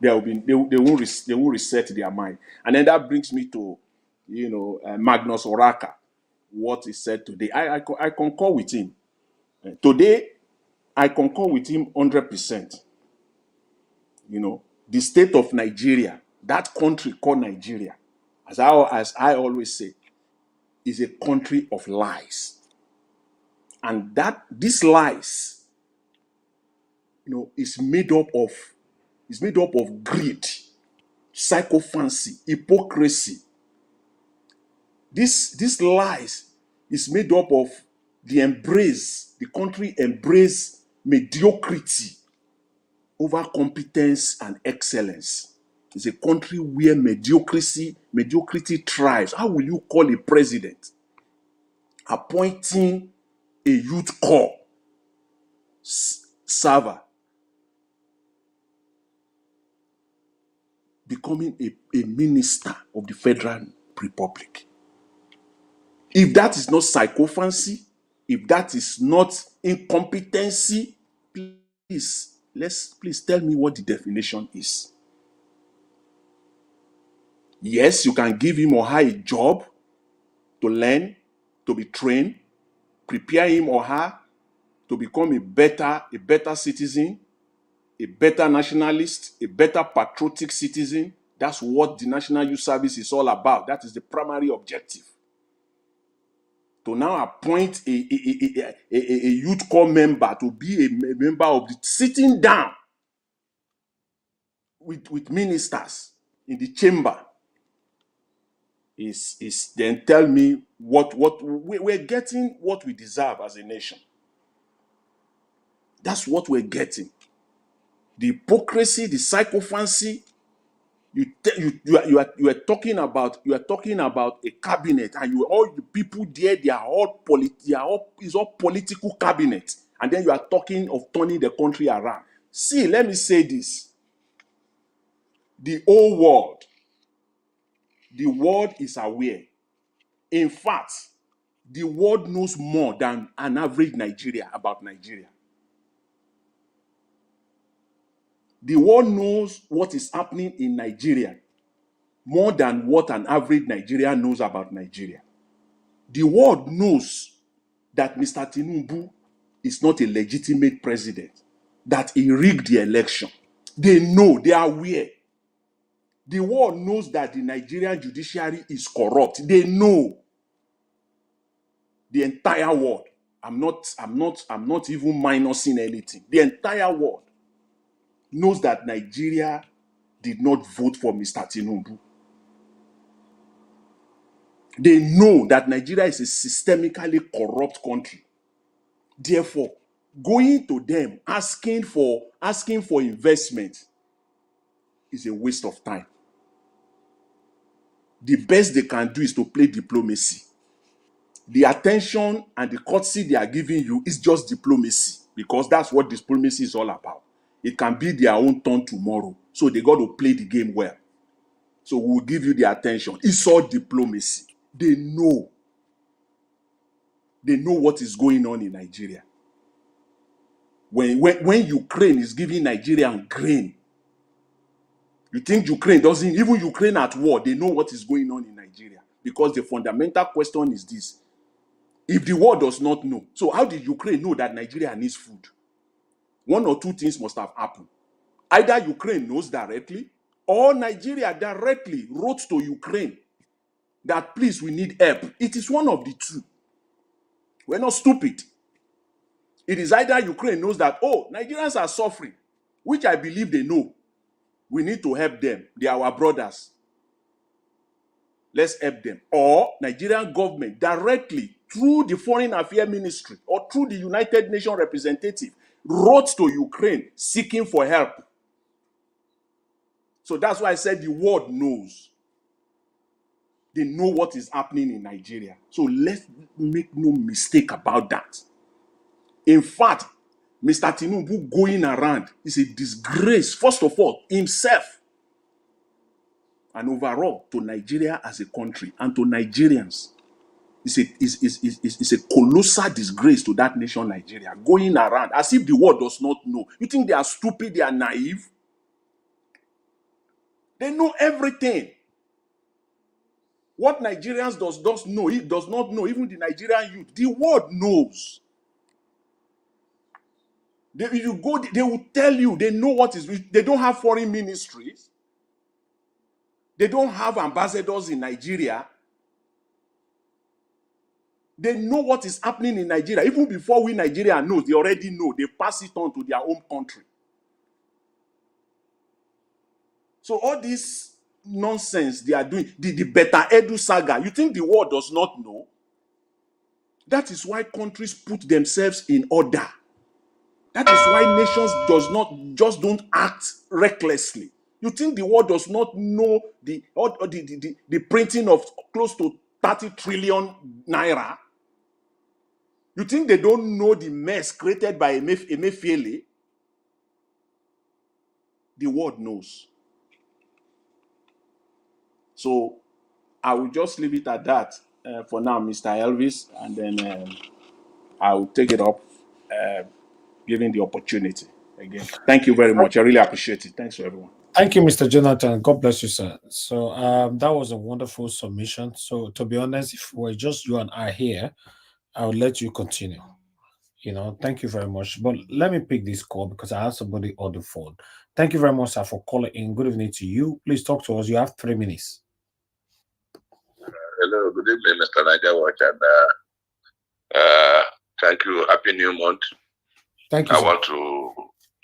Speaker 19: they will reset their mind. And then that brings me to, Magnus Oraka, what he said today. I concur with him. Today, I concur with him 100%. The state of Nigeria, that country called Nigeria, as I always say, is a country of lies. And these lies, is made up of greed. sycophancy, hypocrisy. This lies is made up of the country embrace mediocrity over competence and excellence. It's a country where mediocrity thrives. How will you call a president appointing a youth corps server, becoming a minister of the Federal Republic? If that is not sycophancy, if that is not incompetency, please tell me what the definition is. Yes, you can give him or her a job to learn, to be trained, prepare him or her to become a better citizen, a better nationalist, a better patriotic citizen. That's what the National Youth Service is all about. That is the primary objective. To now appoint a youth corps member to be a member of the sitting down with ministers in the chamber is then tell me what we're getting, what we deserve as a nation. That's what we're getting. The hypocrisy, the sycophancy. You are talking about a cabinet, and all the people there, it's all political cabinet, and then you are talking of turning the country around. See, let me say this: the whole world is aware. In fact, the world knows more than an average Nigeria about Nigeria. The world knows what is happening in Nigeria more than what an average Nigerian knows about Nigeria. The world knows that Mr. Tinubu is not a legitimate president, that he rigged the election. They know, they are aware. The world knows that the Nigerian judiciary is corrupt. They know. The entire world. I'm not even minusing anything. The entire world knows that Nigeria did not vote for Mr. Tinubu. They know that Nigeria is a systemically corrupt country. Therefore, going to them asking for investment is a waste of time. The best they can do is to play diplomacy. The attention and the courtesy they are giving you is just diplomacy, because that's what diplomacy is all about. It can be their own turn tomorrow, so they got to play the game well. So we'll give you the attention. It's all diplomacy. They know what is going on in Nigeria. When Ukraine is giving Nigeria grain, you think Ukraine doesn't, even Ukraine at war, they know what is going on in Nigeria. Because the fundamental question is this: if the world does not know, so how did Ukraine know that Nigeria needs food? One or two things must have happened. Either Ukraine knows directly, or Nigeria directly wrote to Ukraine that, please, we need help. It is one of the two. We're not stupid. It is either Ukraine knows that, oh, Nigerians are suffering, which I believe they know. We need to help them. They are our brothers. Let's help them. Or Nigerian government directly, through the Foreign Affairs Ministry or through the United Nations representative, wrote to Ukraine seeking for help. So that's why I said the world knows. They know what is happening in Nigeria. So let's make no mistake about that. In fact, Mr. Tinubu going around is a disgrace, first of all, himself, and overall to Nigeria as a country and to Nigerians. It's a colossal disgrace to that nation, Nigeria, going around as if the world does not know. You think they are stupid, they are naive? They know everything. What Nigerians does know, it does not know, even the Nigerian youth. The world knows. If you go, they will tell you, they know what is. They don't have foreign ministries. They don't have ambassadors in Nigeria. They know what is happening in Nigeria. Even before we Nigeria knows, they already know. They pass it on to their own country. So all this nonsense they are doing, the better Edu saga, you think the world does not know? That is why countries put themselves in order. That is why nations don't act recklessly. You think the world does not know the printing of close to 30 trillion naira? You think they don't know the mess created by Emefiele? The world knows. So I will just leave it at that for now, Mr. Elvis, and then I will take it up, given the opportunity again. Thank you very much. I really appreciate it. Thanks to everyone.
Speaker 9: Thank you, Mr. Jonathan. God bless you, sir. So that was a wonderful submission. So to be honest, if it were just you and I here, I would let you continue. Thank you very much. But let me pick this call because I have somebody on the phone. Thank you very much, sir, for calling in. Good evening to you. Please talk to us. You have 3 minutes.
Speaker 20: Hello, good evening, Mr. Niger Watch, and thank you. Happy New Month.
Speaker 9: Thank you,
Speaker 20: I
Speaker 9: sir.
Speaker 20: want to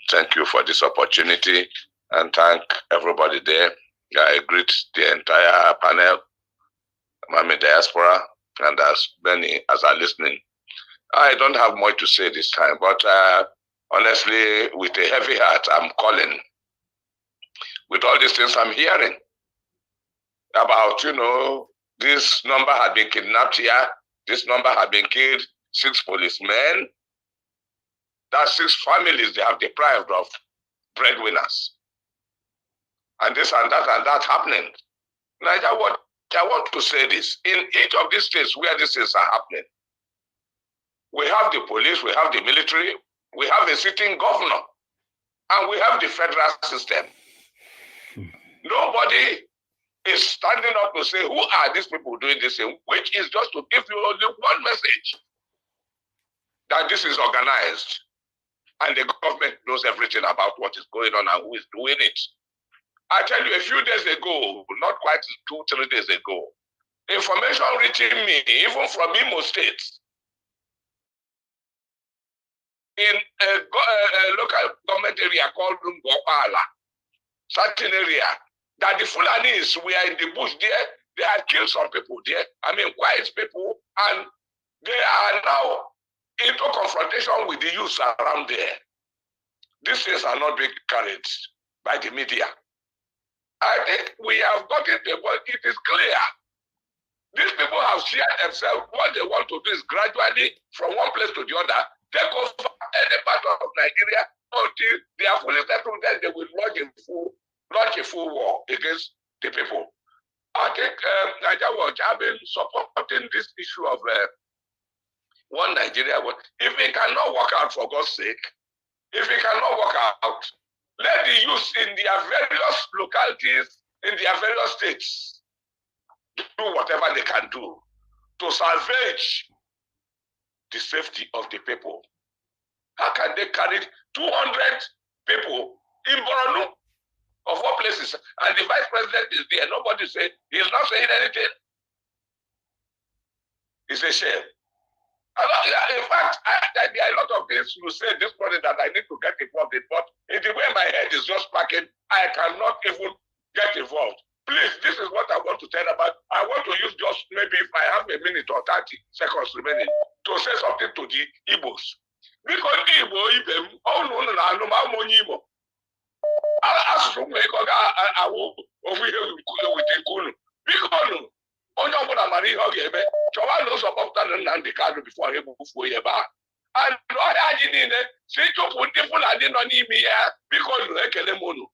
Speaker 20: thank you for this opportunity and thank everybody there. I greet the entire panel, Mami Diaspora, and as many as are listening. I don't have much to say this time, but honestly, with a heavy heart, I'm calling. With all these things I'm hearing about, this number had been kidnapped here, this number had been killed, 6 policemen. That's 6 families they have deprived of breadwinners. And this and that happening. Niger, what I want to say this. In each of these states where these things are happening, we have the police, we have the military, we have a sitting governor, and we have the federal system. Nobody is standing up to say, who are these people doing this thing? Which is just to give you only one message, that this is organized. And the government knows everything about what is going on and who is doing it. I tell you, a few days ago, not quite 2-3 days ago, information reaching me, even from Imo State, in a local government area called Ngopala, certain area, that the Fulanis were in the bush there, they had killed some people there, quiet people, and they are now into confrontation with the youth around there. These things are not being carried by the media. I think we have gotten to a point, it is clear. These people have shared themselves. What they want to do is gradually, from one place to the other, take over any part of Nigeria until they are fully settled, then they will launch a full war against the people. I think Nigeria Watch have been supporting this issue of one Nigeria. If it cannot work out, for God's sake, if it cannot work out, let the youth in their various localities, in their various states, do whatever they can do to salvage the safety of the people. How can they carry 200 people in Borno, of all places, and the vice president is there? Nobody say he's not saying anything. It's a shame. In fact, there are a lot of things you say this morning that I need to get involved in, but in the way my head is just packing, I cannot even get involved. Please, this is what I want to tell about. I want to use just maybe if I have a minute or 30 seconds remaining to say something to the Igbos. Because the Igbo, onye ọbụla mara ihe ọ ga-eme, chọwa n'ụzọ kpọpụta na Nnamdi Kanu bifo ha ebufuo ya ebe a. Ọhịa anyị niile si chụpụ ndị Fulani nọ n'ime ya, biko nụ ekele m unu.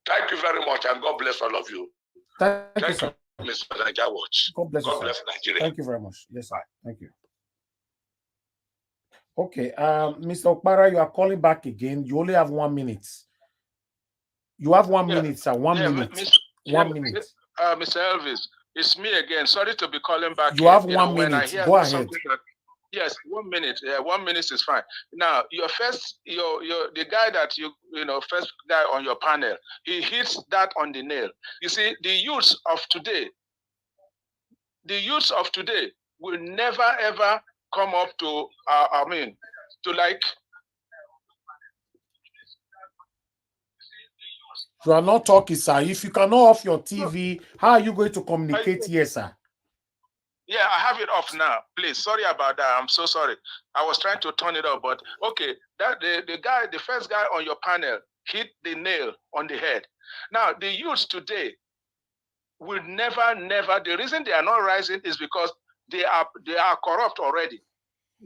Speaker 20: Thank you very much and God bless all of you.
Speaker 9: Thank you,
Speaker 20: Mr. Niger Watch.
Speaker 9: God bless you,
Speaker 20: bless Nigeria.
Speaker 9: Thank you very much. Yes, sir. Thank you. Okay, Mr. Okpara, you are calling back again. You only have 1 minute. You have 1 minute, sir. 1 minute. 1 minute.
Speaker 21: Mr. Elvis, it's me again. Sorry to be calling back.
Speaker 9: You have 1 minute. Go ahead.
Speaker 21: Yes, 1 minute. 1 minute is fine. Now, your first, the guy that first guy on your panel, he hits that on the nail. You see, the youths of today will never ever come up to,
Speaker 9: You are not talking, sir. If you cannot off your TV, how are you going to communicate here, sir?
Speaker 21: Yeah, I have it off now. Please, sorry about that. I'm so sorry. I was trying to turn it off, but okay. That the first guy on your panel hit the nail on the head. Now, the youths today will never. The reason they are not rising is because they are corrupt already.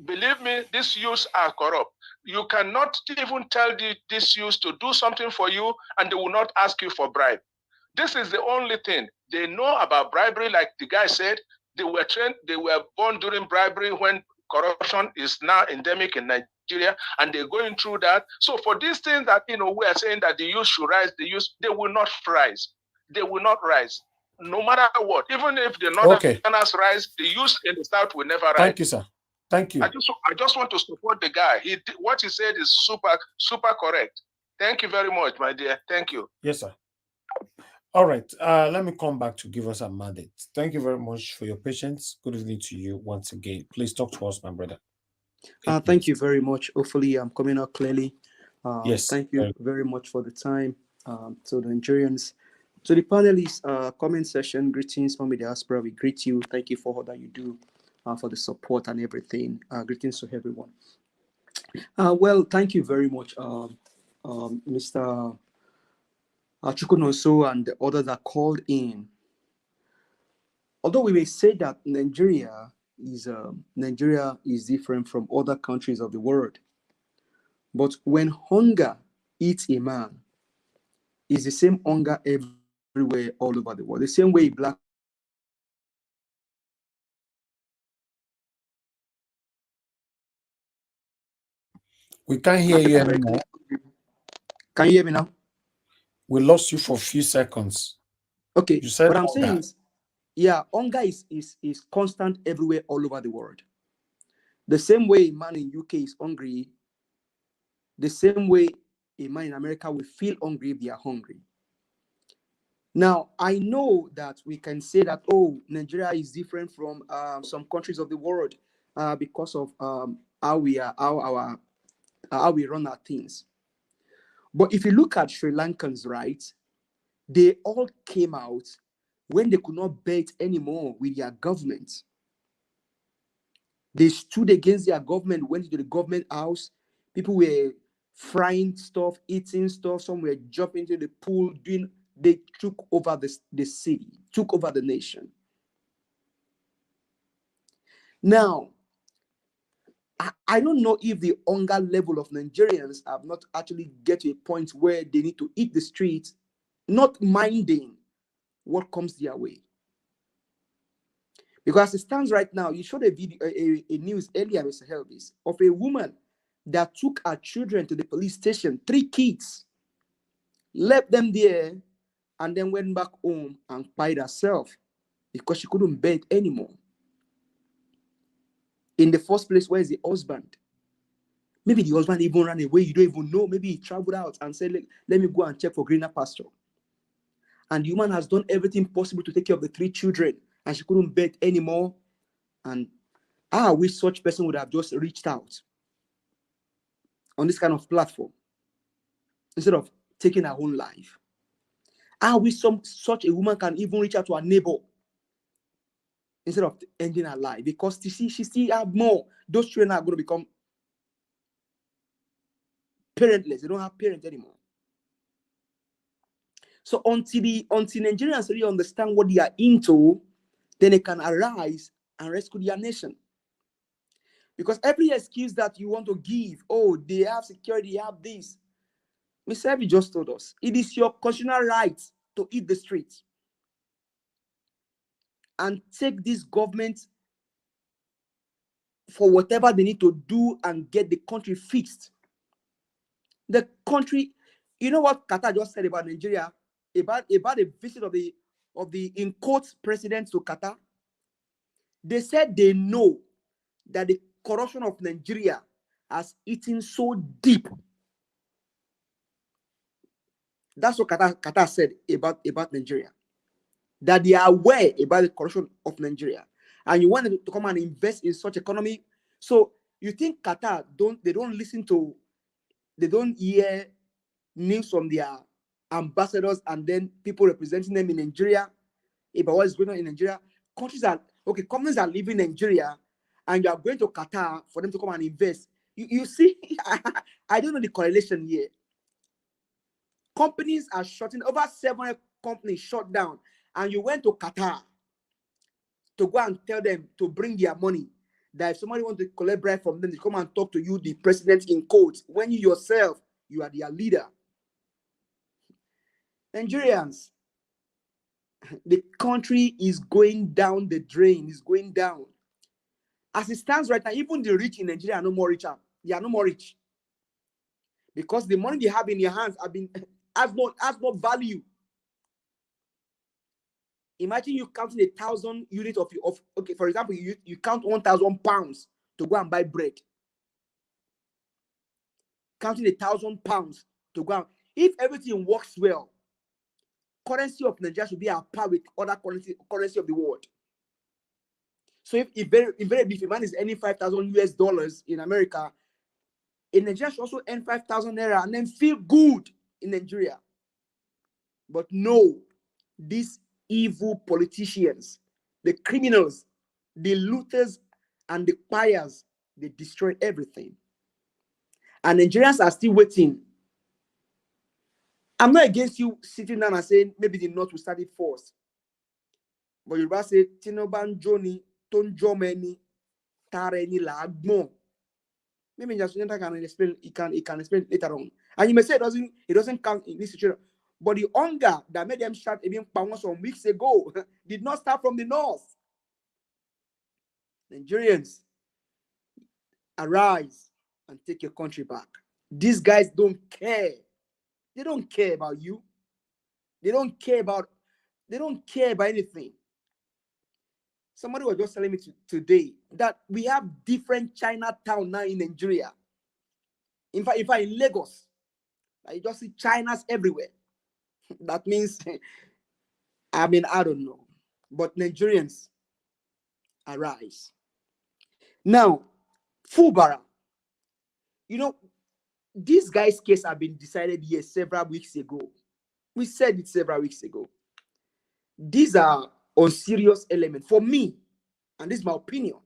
Speaker 21: Believe me, these youths are corrupt. You cannot even tell these youths to do something for you, and they will not ask you for bribe. This is the only thing they know about bribery. Like the guy said, they were trained, they were born during bribery when corruption is now endemic in Nigeria, and they're going through that. So for these things that we are saying that the youth should rise, they will not rise. They will not rise, no matter what. Even if the Northerners rise, the youth in the South will never rise.
Speaker 9: Thank you, sir. Thank you.
Speaker 21: I just want to support the guy. What he said is super correct. Thank you very much, my dear. Thank you.
Speaker 9: Yes, sir. All right. Let me come back to give us a mandate. Thank you very much for your patience. Good evening to you once again. Please talk to us, my brother.
Speaker 14: Thank you very much. Hopefully, I'm coming out clearly.
Speaker 9: Yes.
Speaker 14: Thank you very much for the time. To the Nigerians, to the panelists, comment session, greetings from the diaspora. We greet you. Thank you for all that you do, for the support and everything. Greetings to everyone. Well, thank you very much, Mr. Chukwunoso and the others that called in. Although we may say that Nigeria is different from other countries of the world, but when hunger eats a man, it's the same hunger everywhere, all over the world. The same way black.
Speaker 9: We can't hear you anymore.
Speaker 14: Can you hear me now?
Speaker 9: We lost you for a few seconds.
Speaker 14: Okay.
Speaker 9: You said
Speaker 14: what I'm saying is, yeah, hunger is constant everywhere, all over the world. The same way a man in UK is hungry, the same way a man in America will feel hungry if they are hungry. Now, I know that we can say that, oh, Nigeria is different from some countries of the world because of how we run our things. But if you look at Sri Lankans, right, they all came out when they could not bear it anymore with their government. They stood against their government, went into the government house. People were frying stuff, eating stuff. Some were jumping into the pool, they took over the city, took over the nation. Now, I don't know if the hunger level of Nigerians have not actually get to a point where they need to eat the streets, not minding what comes their way. Because as it stands right now, you showed a video, a news earlier, Mr. Helvis, of a woman that took her children to the police station, 3 kids, left them there, and then went back home and cried herself because she couldn't bear it anymore. In the first place, where is the husband? Maybe the husband even ran away. You don't even know. Maybe he traveled out and said, let me go and check for greener pasture. And the woman has done everything possible to take care of the 3 children, and she couldn't bear it anymore. And I wish such person would have just reached out on this kind of platform instead of taking her own life. I wish such a woman can even reach out to her neighbor instead of ending her life, because she still have more. Those children are going to become parentless. They don't have parents anymore. So until Nigerians really understand what they are into, then they can arise and rescue their nation. Because every excuse that you want to give, oh, they have security, they have this. Mr. Ebi just told us, it is your constitutional right to eat the streets and take this government for whatever they need to do and get the country fixed. The country, you know what Qatar just said about Nigeria, about the visit of the in quotes president to Qatar? They said they know that the corruption of Nigeria has eaten so deep. That's what Qatar said about Nigeria. That they are aware about the corruption of Nigeria. And you want them to come and invest in such economy. So you think Qatar they don't hear news from their ambassadors and then people representing them in Nigeria about what is going on in Nigeria. Companies are leaving Nigeria and you are going to Qatar for them to come and invest. You see, I don't know the correlation here. Companies are shutting, over 700 companies shut down, and you went to Qatar to go and tell them to bring their money. That if somebody wants to collect bribe from them, they come and talk to you, the president in quotes, when you yourself, you are their leader. Nigerians, the country is going down the drain, is going down. As it stands right now, even the rich in Nigeria are no more richer. They are no more rich. Because the money they have in their hands has no value. Imagine you counting 1,000 units of okay, for example, you count 1,000 pounds to go and buy bread. Counting 1,000 pounds to go and, if everything works well, currency of Nigeria should be at par with other currency of the world. So if a man is earning $5,000 in America, in Nigeria should also earn 5,000 naira and then feel good in Nigeria. But no, these evil politicians, the criminals, the looters, and the buyers, they destroy everything. And Nigerians are still waiting. I'm not against you sitting down and saying maybe the North will start it first. But you will say, Tinoban Johnny, Ton Jomeni, Tareni Lagmo. Maybe just can explain, he can explain later on. And you may say it doesn't count in this situation. But the hunger that made them start even power some weeks ago did not start from the North. Nigerians, arise and take your country back. These guys don't care. They don't care about you. They don't care about anything. Somebody was just telling me today that we have different Chinatown now in Nigeria. In fact, in Lagos, you just see Chinas everywhere. That means, I don't know. But Nigerians, arise. Now, Fubara, this guy's case have been decided here several weeks ago. We said it several weeks ago. These are unserious elements for me, and this is my opinion.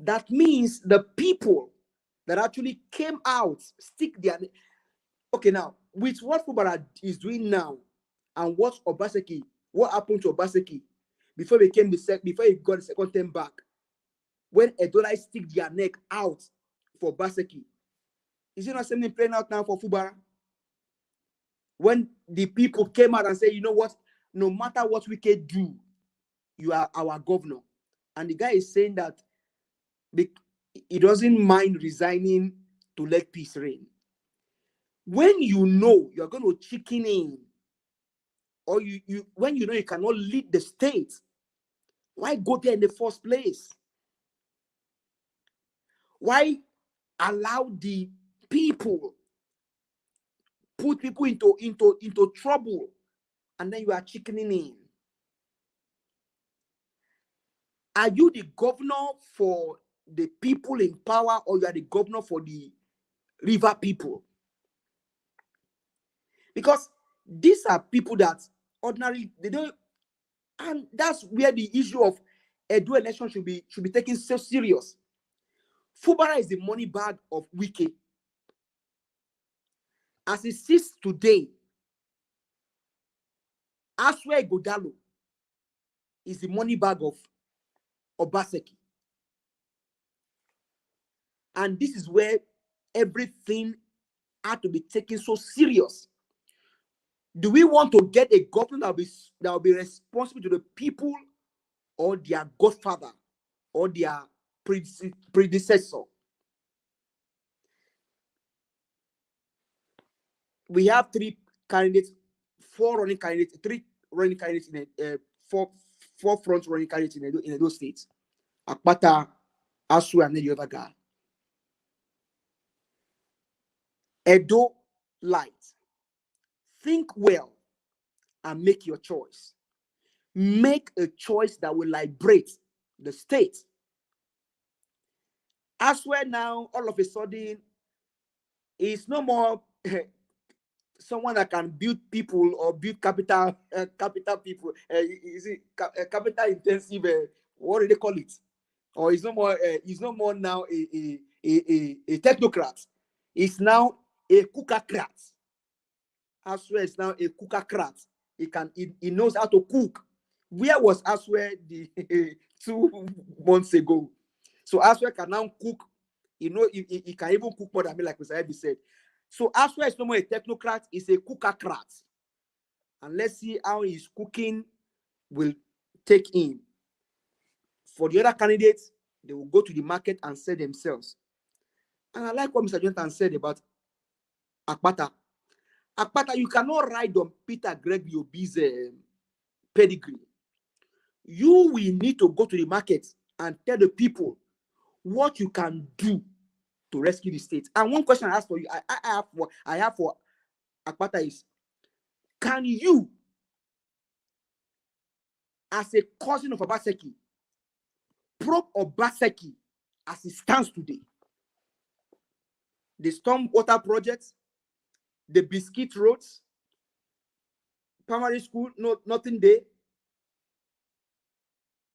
Speaker 14: That means the people that actually came out, stick their... Okay, now, with what Fubara is doing now, and what happened to Obaseki before he got the second term back, when Edola stick their neck out for Obaseki, is it not something playing out now for Fubara? When the people came out and said, you know what, no matter what we can do, you are our governor. And the guy is saying that he doesn't mind resigning to let peace reign. When you know you're going to chicken in, or when you know you cannot lead the state, why go there in the first place? Why allow the people, put people into trouble, and then you are chickening in? Are you the governor for the people in power, or you are the governor for the river people? Because these are people that ordinarily they don't, and that's where the issue of Edo election should be taken so serious. Fubara is the money bag of Wike. As it sits today, Aswe Godalo is the money bag of Obaseki. And this is where everything had to be taken so serious. Do we want to get a government that will be responsible to the people, or their godfather, or their predecessor? We have three running candidates in four front running candidates in those states. Akpata, Asu, and then the other guy. Edo Light. Think well and make your choice. Make a choice that will liberate the state. As well now, all of a sudden, it's no more someone that can build people or build capital people. Is it capital intensive? What do they call it? Or he's no more. He's no more now a technocrat. He's now a cookacrat. Aswell is now a cookacrat. He knows how to cook. Where was Aswell the 2 months ago? So Aswell can now cook. You know, he can even cook more than me, like Mr. Ebi said. So Aswell is no more a technocrat, he's a cookacrat. And let's see how his cooking will take in. For the other candidates, they will go to the market and sell themselves. And I like what Mr. Jonathan said about Akpata. Akpata, you cannot ride on Peter Gregory Obi's pedigree. You will need to go to the market and tell the people what you can do to rescue the state. And one question I ask for you, I have for Akpata is, can you, as a cousin of Obaseki, probe Obaseki as it stands today? The stormwater projects, the biscuit roads, primary school, nothing there.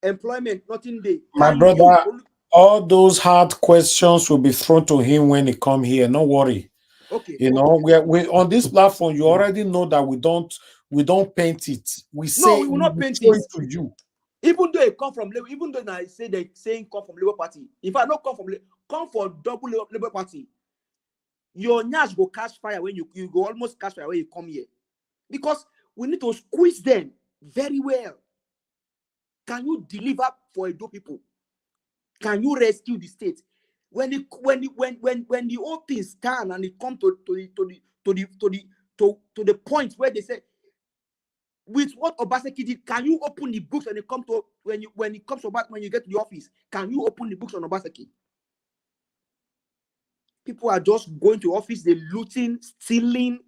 Speaker 14: Employment, nothing there.
Speaker 9: My brother, all those hard questions will be thrown to him when he come here. No worry.
Speaker 14: Okay.
Speaker 9: You know, we on this platform, you already know that we don't paint it. We say
Speaker 14: no, we will not paint it
Speaker 9: to you.
Speaker 14: Even though it come from Labour, even though I say they saying come from Labour Party. In fact, not come from come for double Labour Party. Your nyash go catch fire when you go almost catch fire when you come here. Because we need to squeeze them very well. Can you deliver for Edo people? Can you rescue the state? When the whole thing stand and it come to the point where they say, with what Obaseki did, can you open the books when it comes to when you get to the office? Can you open the books on Obaseki? People are just going to office, they're looting, stealing,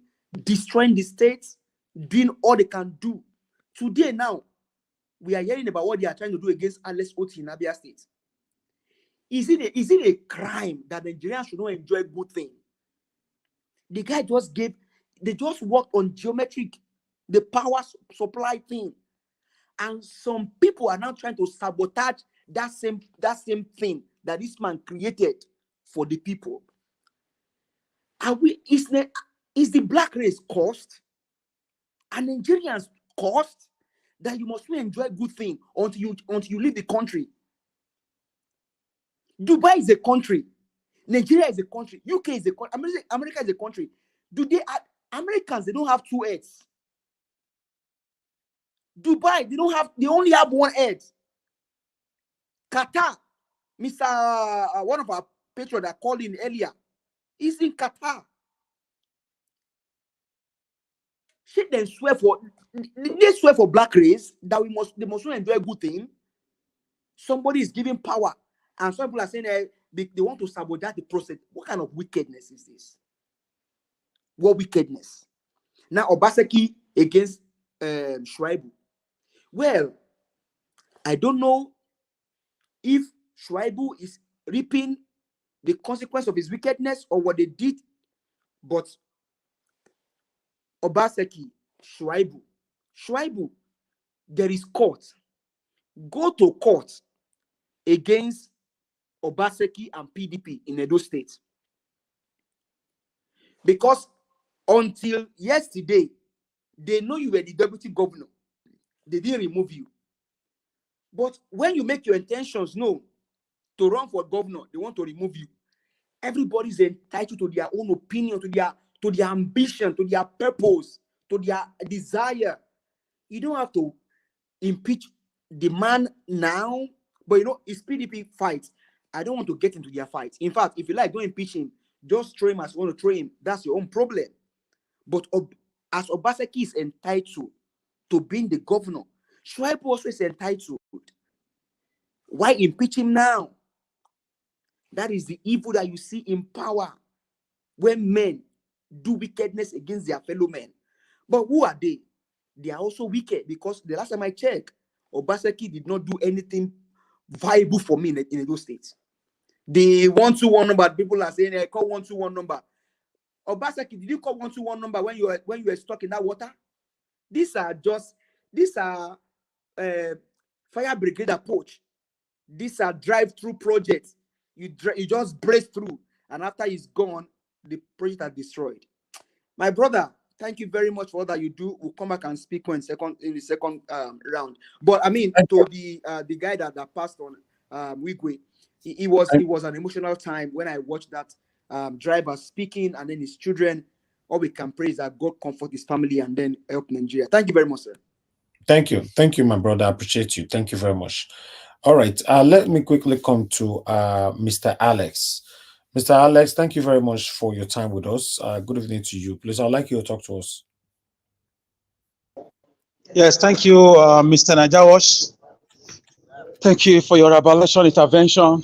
Speaker 14: destroying the state, doing all they can do. Today now, we are hearing about what they are trying to do against Alex Oti in Abia State. Is it a crime that Nigerians should not enjoy good thing? The guy they just worked on geometric, the power supply thing. And some people are now trying to sabotage that same thing that this man created for the people. Is the black race cost? And Nigerians cost that you must not enjoy good thing until you leave the country? Dubai is a country. Nigeria is a country. UK is a country. America is a country. Americans, they don't have two heads. Dubai, they only have one head. Qatar, Mr. One of our patrons that called in earlier, is in Qatar. Should they swear for black race that they must not enjoy a good thing? Somebody is giving power, and some people are saying they want to sabotage the process. What kind of wickedness is this? What wickedness? Now Obaseki against Shuaibu. Well, I don't know if Shuaibu is reaping the consequence of his wickedness or what they did, but Obaseki, Shuaibu, there is court. Go to court against Obaseki and PDP in Edo State. Because until yesterday, they know you were the deputy governor. They didn't remove you. But when you make your intentions known to run for governor, they want to remove you. Everybody's entitled to their own opinion, to their ambition, to their purpose, to their desire. You don't have to impeach the man now, but it's PDP fight. I don't want to get into their fight. In fact, if you like, don't impeach him. Just throw him as you want to throw him. That's your own problem. But as Obaseki is entitled to being the governor, Shuaibu also is entitled. Why impeach him now? That is the evil that you see in power when men do wickedness against their fellow men. But who are they? They are also wicked because the last time I checked, Obaseki did not do anything viable for me in those states. The 121 number, people are saying, I call 121 number. Obaseki, did you call 121 number when you were stuck in that water? These are fire brigade approach. These are drive-through projects. You just brace through, and after he's gone, the project are destroyed. My brother, thank you very much for all that you do. We'll come back and speak in the second round. But I mean, to the guy that passed on, Wigwe, it was an emotional time when I watched that driver speaking, and then his children. All we can pray is that God comfort his family and then help Nigeria. Thank you very much, sir.
Speaker 9: Thank you, my brother. I appreciate you. Thank you very much. All right, let me quickly come to Mr. Alex. Mr. Alex, thank you very much for your time with us. Good evening to you. Please, I'd like you to talk to us.
Speaker 2: Yes, thank you, Mr. Najawash. Thank you for your revelation intervention.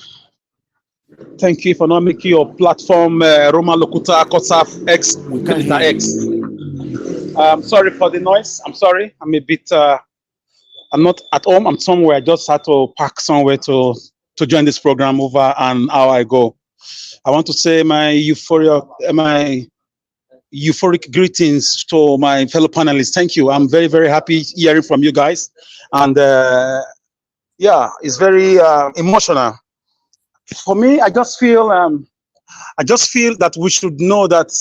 Speaker 2: Thank you for not making your platform Roma Locuta Kosaf X Milita X. Sorry for the noise. I'm sorry. I'm a bit. I'm not at home. I'm somewhere. I just had to park somewhere to join this program over an hour ago. I want to say my euphoric greetings to my fellow panelists. Thank you. I'm very, very happy hearing from you guys. And yeah, it's very emotional. For me, I just feel that we should know that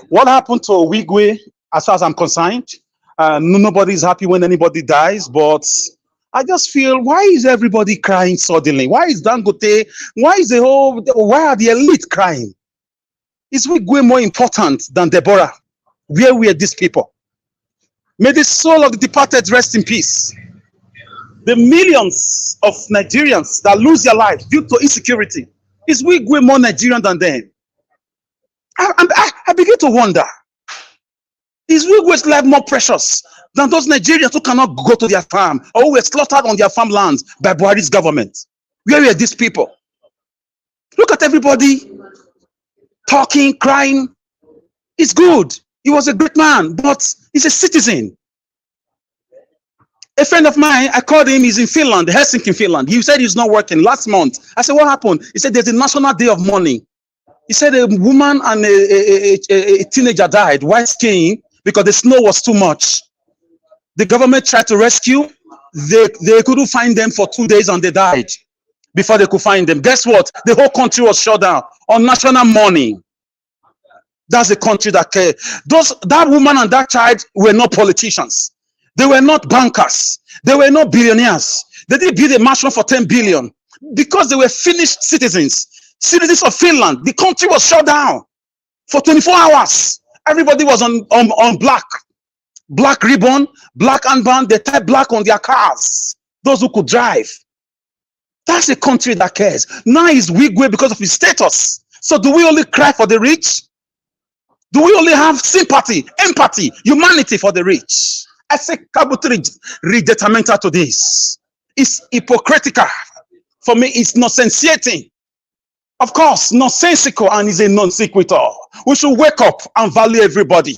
Speaker 2: what happened to Wigwe, as far as I'm concerned, nobody's happy when anybody dies, but I just feel, why is everybody crying suddenly? Why is Dangote, why are the elite crying? Is Wigwe more important than Deborah? Where were these people? May the soul of the departed rest in peace. The millions of Nigerians that lose their lives due to insecurity, is Wigwe more Nigerian than them? I begin to wonder, is Wigwe's life more precious than those Nigerians who cannot go to their farm or who were slaughtered on their farmlands by Buhari's government? Where were these people? Look at everybody talking, crying. It's good. He was a great man, but he's a citizen. A friend of mine, I called him, he's in Finland, Helsinki, Finland. He said he's not working last month. I said, what happened? He said, there's a national day of mourning. He said a woman and a teenager died, white skin, because the snow was too much. The government tried to rescue. They couldn't find them for 2 days and they died before they could find them. Guess what? The whole country was shut down on national mourning. That's the country that cared. That woman and that child were not politicians. They were not bankers. They were not billionaires. They didn't build a mansion for 10 billion because they were Finnish citizens of Finland. The country was shut down for 24 hours. Everybody was on black ribbon, black armband. They tied black on their cars. Those who could drive. That's a country that cares. Now he's Wigwe because of his status. So do we only cry for the rich? Do we only have sympathy, empathy, humanity for the rich? I say Kabuto redetermined to this. It's hypocritical. For me, it's nonsensiating. Of course, nonsensical and is a non sequitur. We should wake up and value everybody.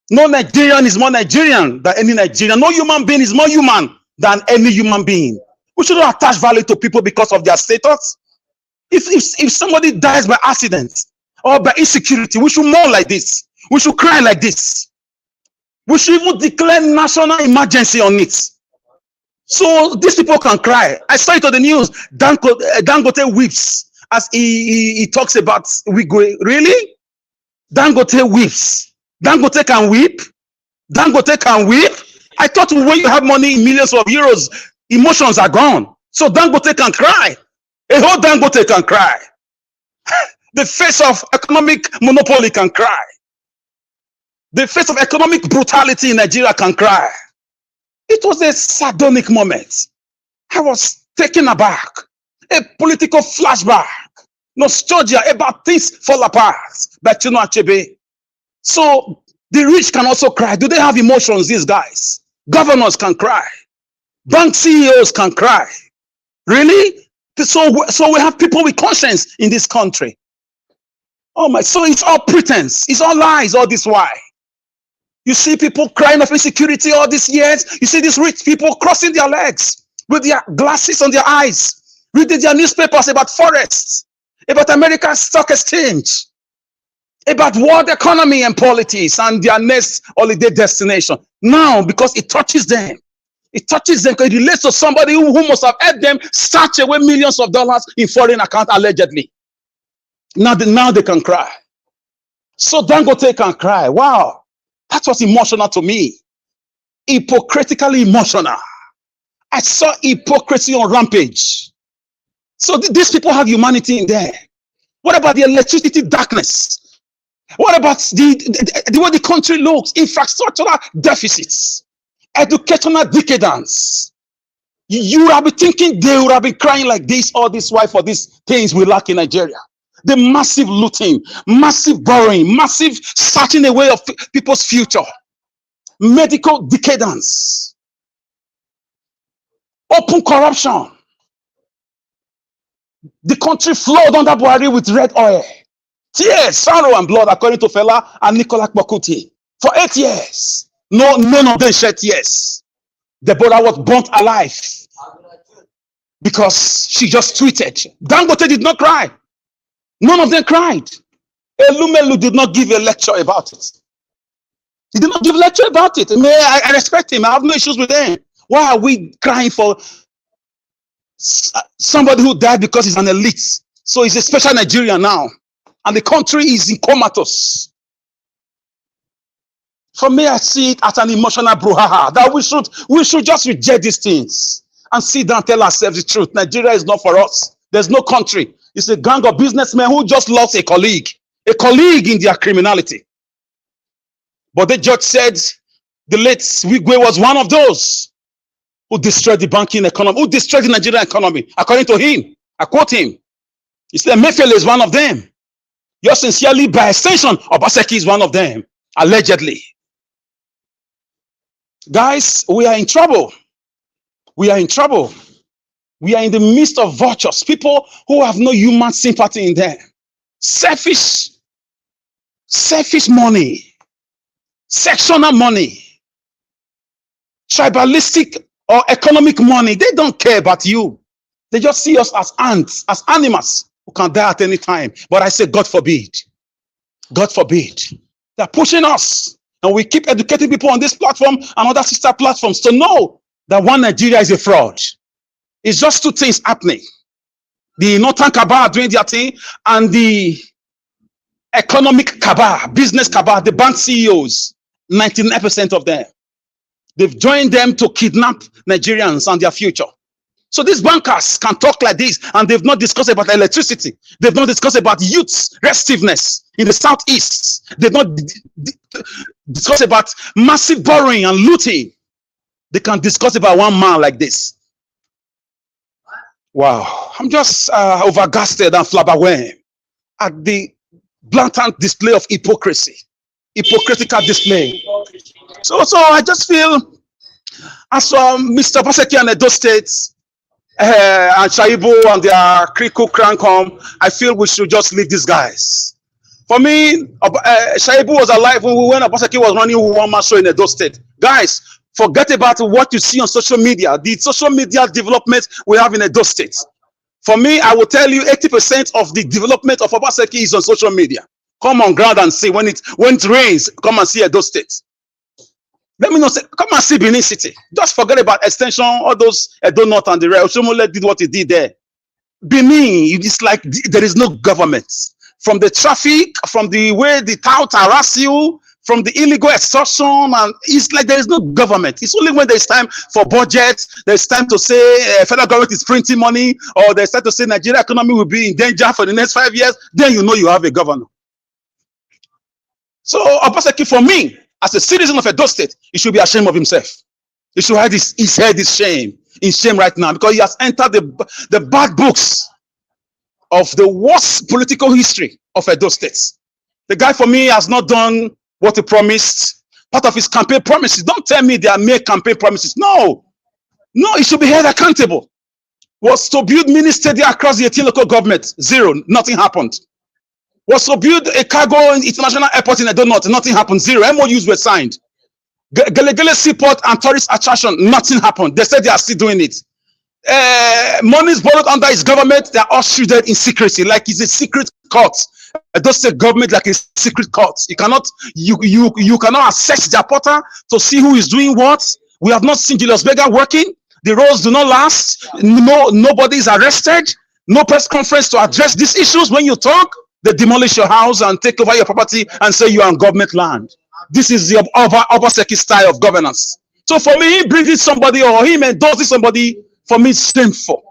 Speaker 2: No Nigerian is more Nigerian than any Nigerian. No human being is more human than any human being. We shouldn't attach value to people because of their status. If somebody dies by accident or by insecurity, we should mourn like this. We should cry like this. We should even declare national emergency on it. So these people can cry. I saw it on the news. Dangote weeps as he talks about Wigwe. Really? Dangote weeps. Dangote can weep. Dangote can weep. I thought when you have money in millions of euros, emotions are gone. So Dangote can cry. A whole Dangote can cry. The face of economic monopoly can cry. The face of economic brutality in Nigeria can cry. It was a sardonic moment. I was taken aback. A political flashback. Nostalgia about things fall apart by Chinua Achebe. So the rich can also cry. Do they have emotions, these guys? Governors can cry. Bank CEOs can cry. Really? So we have people with conscience in this country. Oh my, so it's all pretense. It's all lies, all this why. You see people crying of insecurity all these years. You see these rich people crossing their legs with their glasses on their eyes, reading their newspapers about forests, about America's stock exchange. about world economy and politics and their next holiday destination. Now, because it touches them. It touches them because it relates to somebody who must have helped them stash away millions of dollars in foreign account allegedly. Now they can cry. So Dangote can cry. Wow, that was emotional to me. Hypocritically emotional. I saw hypocrisy on rampage. So these people have humanity in there. What about the electricity darkness? What about the way the country looks? Infrastructural deficits, educational decadence. You would have been thinking they would have been crying like this all this while for these things we lack in Nigeria. The massive looting, massive borrowing, massive snatching away of people's future, medical decadence, open corruption. The country flowed under Buhari with red oil. Tears, sorrow, and blood, according to Fela and Nicola Bokuti. For 8 years. None of them shed tears. Deborah was burnt alive because she just tweeted. Dangote did not cry. None of them cried. Elumelu did not give a lecture about it. He did not give a lecture about it. I respect him. I have no issues with him. Why are we crying for somebody who died because he's an elite? So he's a special Nigerian now. And the country is in comatose. For me, I see it as an emotional brouhaha that we should just reject these things and sit down and tell ourselves the truth. Nigeria is not for us. There's no country. It's a gang of businessmen who just lost a colleague in their criminality. But the judge said the late Wigwe was one of those who destroyed the banking economy, who destroyed the Nigerian economy. According to him, I quote him. He said, Mayfield is one of them. Yours sincerely, by extension, Obaseki is one of them, allegedly. Guys, we are in trouble. We are in trouble. We are in the midst of vultures, people who have no human sympathy in them. Selfish money, sectional money, tribalistic or economic money. They don't care about you. They just see us as ants, as animals who can die at any time. But I say, God forbid. God forbid. They're pushing us. And we keep educating people on this platform and other sister platforms to know that one Nigeria is a fraud. It's just two things happening. The Northern cabal doing their thing, and the economic cabal, business cabal, the bank CEOs, 99% of them. They've joined them to kidnap Nigerians and their future. So these bankers can talk like this, and they've not discussed about electricity. They've not discussed about youth's restiveness in the southeast. They've not discussed about massive borrowing and looting. They can discuss about one man like this. Wow, I'm just overgasted and flabbergasted at the blatant display of hypocrisy, hypocritical display. So I just feel, as Mr. Obaseki and Edo State and Shaibu and their critical crank home, I feel we should just leave these guys. For me, Shaibu was alive when Obaseki was running one-man show in Edo State. Guys, forget about what you see on social media, the social media development we have in Edo State. For me, I will tell you 80% of the development of Obaseki is on social media. Come on ground and see. When it rains, come and see Edo State. Let me know, come and see Benin City. Just forget about extension, all those Edo North and the rest. Oshomole did what he did there. Benin, it's like there is no government. From the traffic, from the way the tout harass you, from the illegal extortion, and it's like there is no government. It's only when there's time for budget, there's time to say federal government is printing money, or there's time to say Nigeria economy will be in danger for the next 5 years, then you know you have a governor. So Obaseki, for me, as a citizen of Edo State, he should be ashamed of himself. He should have his head is in shame right now, because he has entered the bad books of the worst political history of Edo State. The guy, for me, has not done what he promised. Part of his campaign promises. Don't tell me they are mere campaign promises. No, he should be held accountable. Was to build mini stadia across the 18 local government. Zero. Nothing happened. Was to build a cargo international airport in Edo North. Nothing happened. Zero. MOUs were signed. Gelegele Seaport and tourist attraction. Nothing happened. They said they are still doing it. monies borrowed under his government, they are all shielded in secrecy, like it's a secret court. Those state government like a secret court. You cannot access their portal to see who is doing what. We have not seen Julius Berger working. The roads do not last. Nobody is arrested. No press conference to address these issues. When you talk, they demolish your house and take over your property and say you are on government land. This is the Obaseki style of governance. So for me, bringing somebody or him endorsing somebody, for me, it's shameful.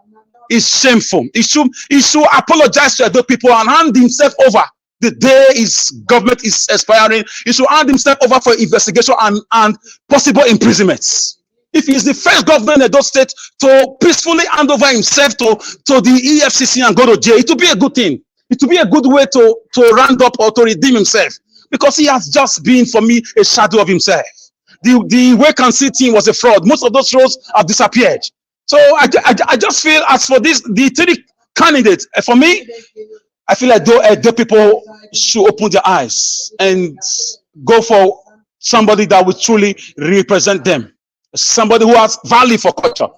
Speaker 2: It's shameful. He should apologize to the people and hand himself over. The day his government is expiring, he should hand himself over for investigation and possible imprisonments. If he's the first governor in Edo State to peacefully hand over himself to the EFCC and go to jail, it will be a good thing. It will be a good way to round up or to redeem himself, because he has just been, for me, a shadow of himself. The wake and see team was a fraud. Most of those roles have disappeared. So I just feel, as for this, the three candidates, for me, I feel like the people should open their eyes and go for somebody that will truly represent them. Somebody who has value for culture.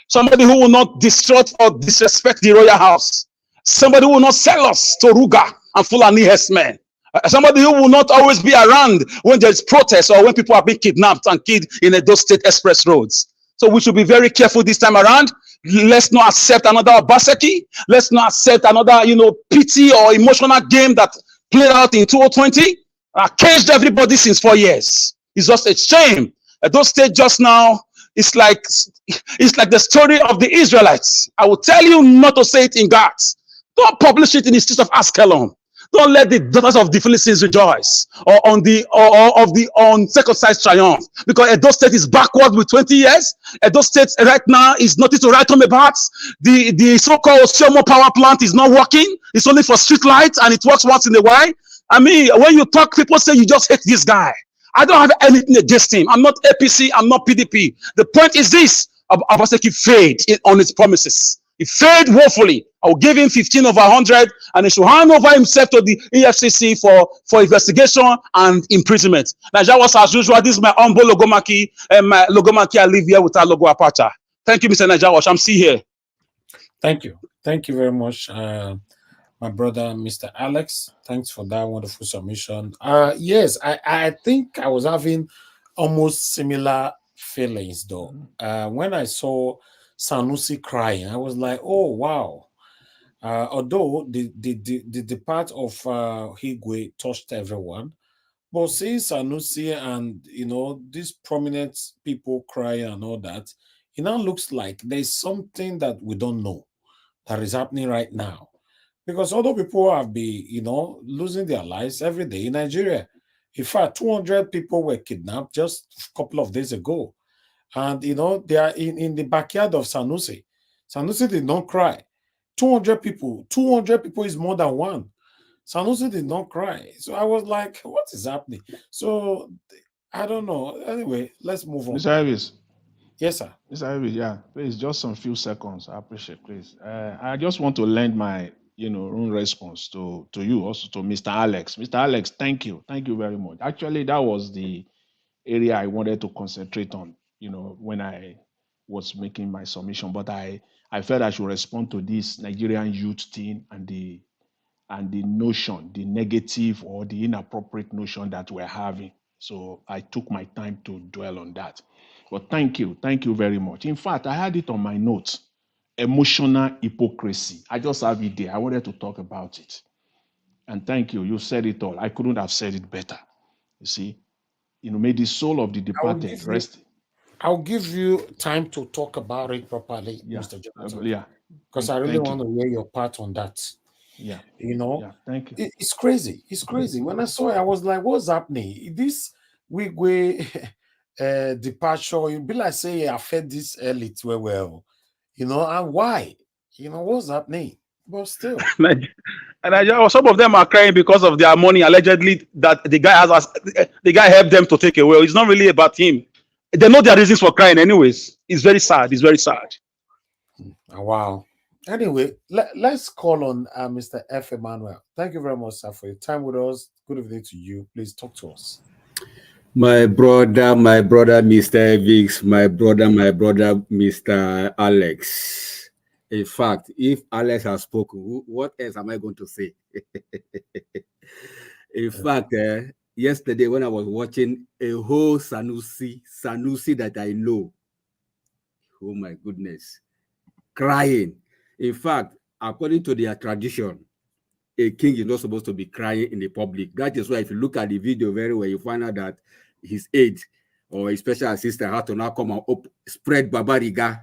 Speaker 2: Somebody who will not distort or disrespect the royal house. Somebody who will not sell us to Ruga and Fulani herdsmen. Somebody who will not always be around when there's protests or when people are being kidnapped and killed in those state express roads. So we should be very careful this time around. Let's not accept another Obaseki. Let's not accept another, pity or emotional game that played out in 2020. Caged everybody since 4 years. It's just a shame. Those state just now, it's like the story of the Israelites. I will tell you not to say it in Gath. Don't publish it in the streets of Askelon. Don't let the daughters of the Philistines rejoice, or of the uncircumcised triumph, because Edo State is backward with 20 years. Edo State right now is nothing to write home about. The so-called Siomo power plant is not working. It's only for street lights, and it works once in a while. I mean, when you talk, people say you just hate this guy. I don't have anything against him. I'm not APC. I'm not PDP. The point is this: Obaseki failed on his promises. He failed woefully. I will give him 15/100, and he should hand over himself to the EFCC for investigation and imprisonment. Nigeria was, as usual. This is my humble Logomaki, and my Logomaki I live here with our logo Apache. Thank you, Mr. Nigeria. I'm still here.
Speaker 9: Thank you. Thank you very much, my brother, Mr. Alex. Thanks for that wonderful submission. Yes, I think I was having almost similar feelings, though. When I saw Sanusi crying, I was like, oh, wow. Although the part of Higwe touched everyone, but seeing Sanusi and, these prominent people crying and all that, it now looks like there's something that we don't know that is happening right now. Because other people have been, losing their lives every day in Nigeria. In fact, 200 people were kidnapped just a couple of days ago. And, they are in the backyard of Sanusi. Sanusi did not cry. 200 people is more than one. Sanusi did not cry. So I was like, what is happening? So I don't know. Anyway, let's move on.
Speaker 19: Mr. Harris.
Speaker 9: Yes, sir.
Speaker 19: Mr. Harris, yeah, please, just some few seconds. I appreciate, please. I just want to lend my, own response to you, also to Mr. Alex. Mr. Alex, thank you. Thank you very much. Actually, that was the area I wanted to concentrate on, when I was making my submission. But I felt I should respond to this Nigerian youth thing and the notion, the negative or the inappropriate notion that we're having. So I took my time to dwell on that. But thank you very much. In fact, I had it on my notes. Emotional hypocrisy. I just have it there. I wanted to talk about it. And thank you. You said it all. I couldn't have said it better. You see, may the soul of the departed rest.
Speaker 9: I'll give you time to talk about it properly, Mr. Jonathan.
Speaker 19: Yeah.
Speaker 9: Because I really want to hear your part on that.
Speaker 19: Yeah.
Speaker 9: Yeah,
Speaker 19: thank you.
Speaker 9: It's crazy. It's crazy. When I saw it, I was like, what's happening? This Wigwe departure, you'd be like, say, I fed this elite well, and why? What's happening? But still.
Speaker 2: And some of them are crying because of their money allegedly that the guy helped them to take away. It's not really about him. They know their reasons for crying anyways. It's very sad. It's very sad.
Speaker 9: Wow. Anyway, let's call on Mr. F. Emmanuel. Thank you very much, sir, for your time with us. Good evening to you. Please talk to us.
Speaker 3: My brother, Mr. Vix, my brother, Mr. Alex. In fact, if Alex has spoken, what else am I going to say? In fact, yesterday when I was watching a whole Sanusi that I know, oh my goodness, crying. In fact, according to their tradition, a king is not supposed to be crying in the public. That is why if you look at the video very well, you find out that his aide or his special assistant had to now come and spread Babariga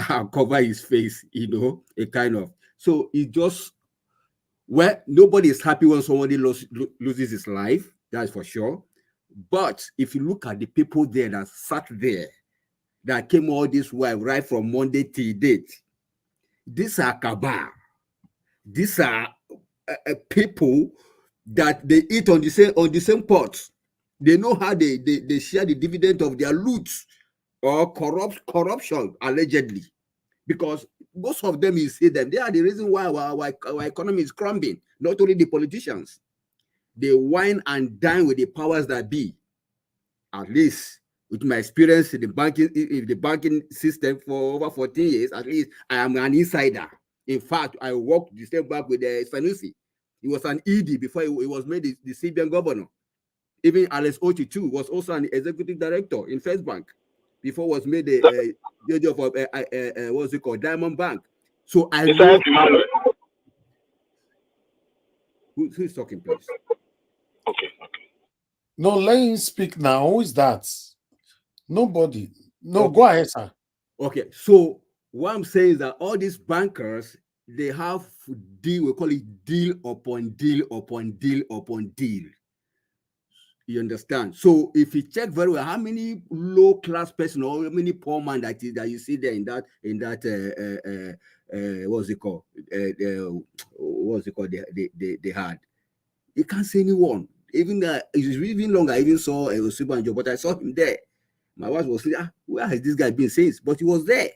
Speaker 3: and cover his face, a kind of. So it just, well, nobody is happy when somebody loses his life, that's for sure. But if you look at the people there that sat there, that came all this way, right from Monday till date, these are cabal. These are people that they eat on the same pot. They know how they share the dividend of their loot or corruption, allegedly. Because most of them, you see them, they are the reason why our economy is crumbling, not only the politicians. They wine and dine with the powers that be. At least, with my experience in the banking system for over 14 years, at least I am an insider. In fact, I worked the same bank with Sanusi. He was an ED before he was made the CBN governor. Even Alex Ochi too was also an executive director in First Bank before was made the of what's it called, Diamond Bank. So I know who is talking, please.
Speaker 9: Okay. No, let him speak now. Who is that? Nobody. No, okay. Go ahead, sir.
Speaker 3: Okay, so what I'm saying is that all these bankers, they have deal, we call it deal upon deal upon deal upon deal. You understand? So if you check very well, how many low-class person or how many poor man that you see there in that what's it called? What's it called? They had. You can't see anyone. Even it's even longer. I even saw Osibanjo, but I saw him there. My wife was like, where has this guy been since? But he was there.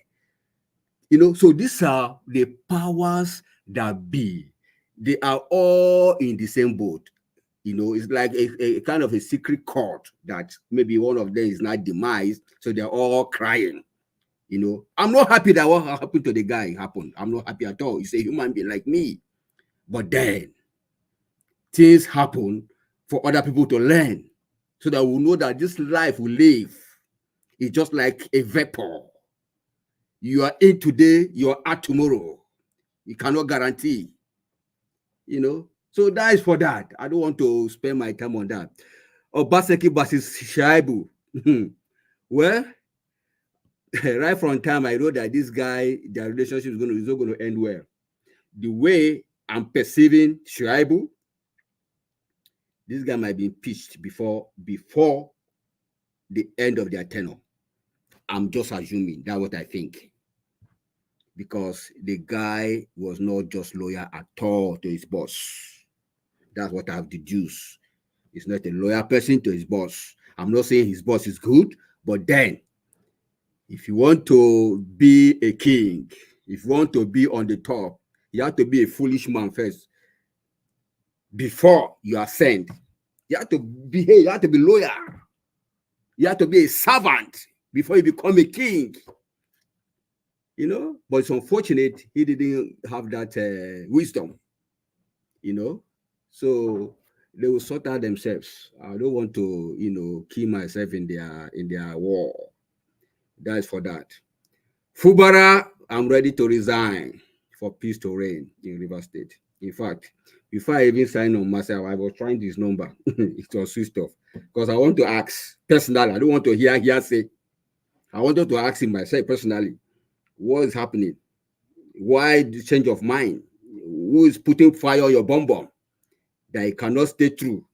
Speaker 3: So these are the powers that be. They are all in the same boat. It's like a kind of a secret court that maybe one of them is not demised, so they're all crying. I'm not happy that what happened to the guy happened. I'm not happy at all. He's a human being like me. But then things happen for other people to learn, so that we know that this life we live is just like a vapor. You are in today, you are out tomorrow. You cannot guarantee. So that is for that. I don't want to spend my time on that. Obaseki versus Shaibu. Well, right from time I know that this guy, their relationship is not going to end well. The way I'm perceiving Shaibu, this guy might be impeached before the end of their tenure. I'm just assuming that's what I think. Because the guy was not just loyal at all to his boss. That's what I've deduced. He's not a loyal person to his boss. I'm not saying his boss is good, but then, if you want to be a king, if you want to be on the top, you have to be a foolish man first. Before you ascend, you have to behave, you have to be loyal. You have to be a servant before you become a king. But it's unfortunate he didn't have that wisdom. So they will sort out themselves. I don't want to, kill myself in their war. That is for that. Fubara, I'm ready to resign for peace to reign in River State. In fact, before I even signed on myself, I was trying this number. It was switched off because I want to ask personally. I don't want to hear say. I wanted to ask him myself personally, what is happening? Why the change of mind? Who is putting fire on your bomb? That he cannot stay true,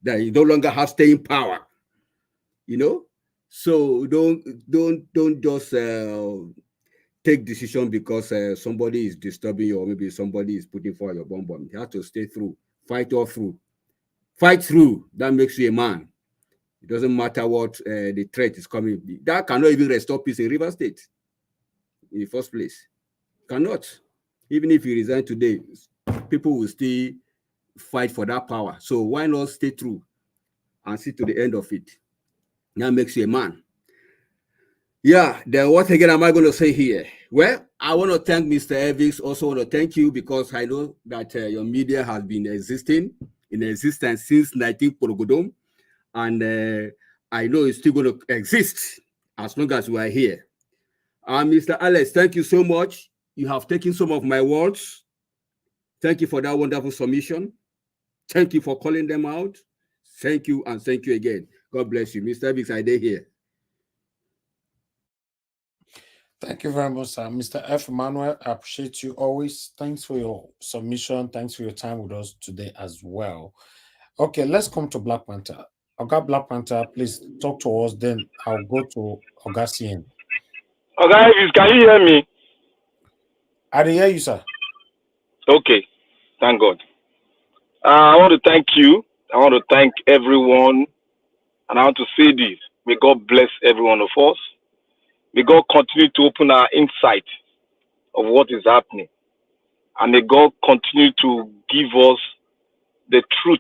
Speaker 3: that he no longer has staying power, So don't just take decision because somebody is disturbing you or maybe somebody is putting fire on your bomb. You have to stay through, fight all through, fight through. That makes you a man. It doesn't matter what the threat is coming. That cannot even restore peace in River State in the first place. Cannot. Even if you resign today, people will still fight for that power. So why not stay true and see to the end of it? That makes you a man. Yeah, then what again am I going to say here? Well, I want to thank Mr. Evans. Also want to thank you because I know that your media has been in existence since 19 Porogodom, and I know it's still going to exist as long as we are here. Mr. Alex, thank you so much. You have taken some of my words. Thank you for that wonderful submission. Thank you for calling them out. Thank you, and thank you again. God bless you. Mr. Evans, I did here.
Speaker 9: Thank you very much, sir. Mr. F. Emmanuel, I appreciate you always. Thanks for your submission. Thanks for your time with us today as well. Okay, let's come to Black Panther. Oga Black Panther, please talk to us, then I'll go to Oga CN.
Speaker 4: Oga, can you hear me?
Speaker 9: I can hear you, sir.
Speaker 4: Okay, thank God. I want to thank you. I want to thank everyone. And I want to say this. May God bless every one of us. May God continue to open our insight of what is happening. And may God continue to give us the truth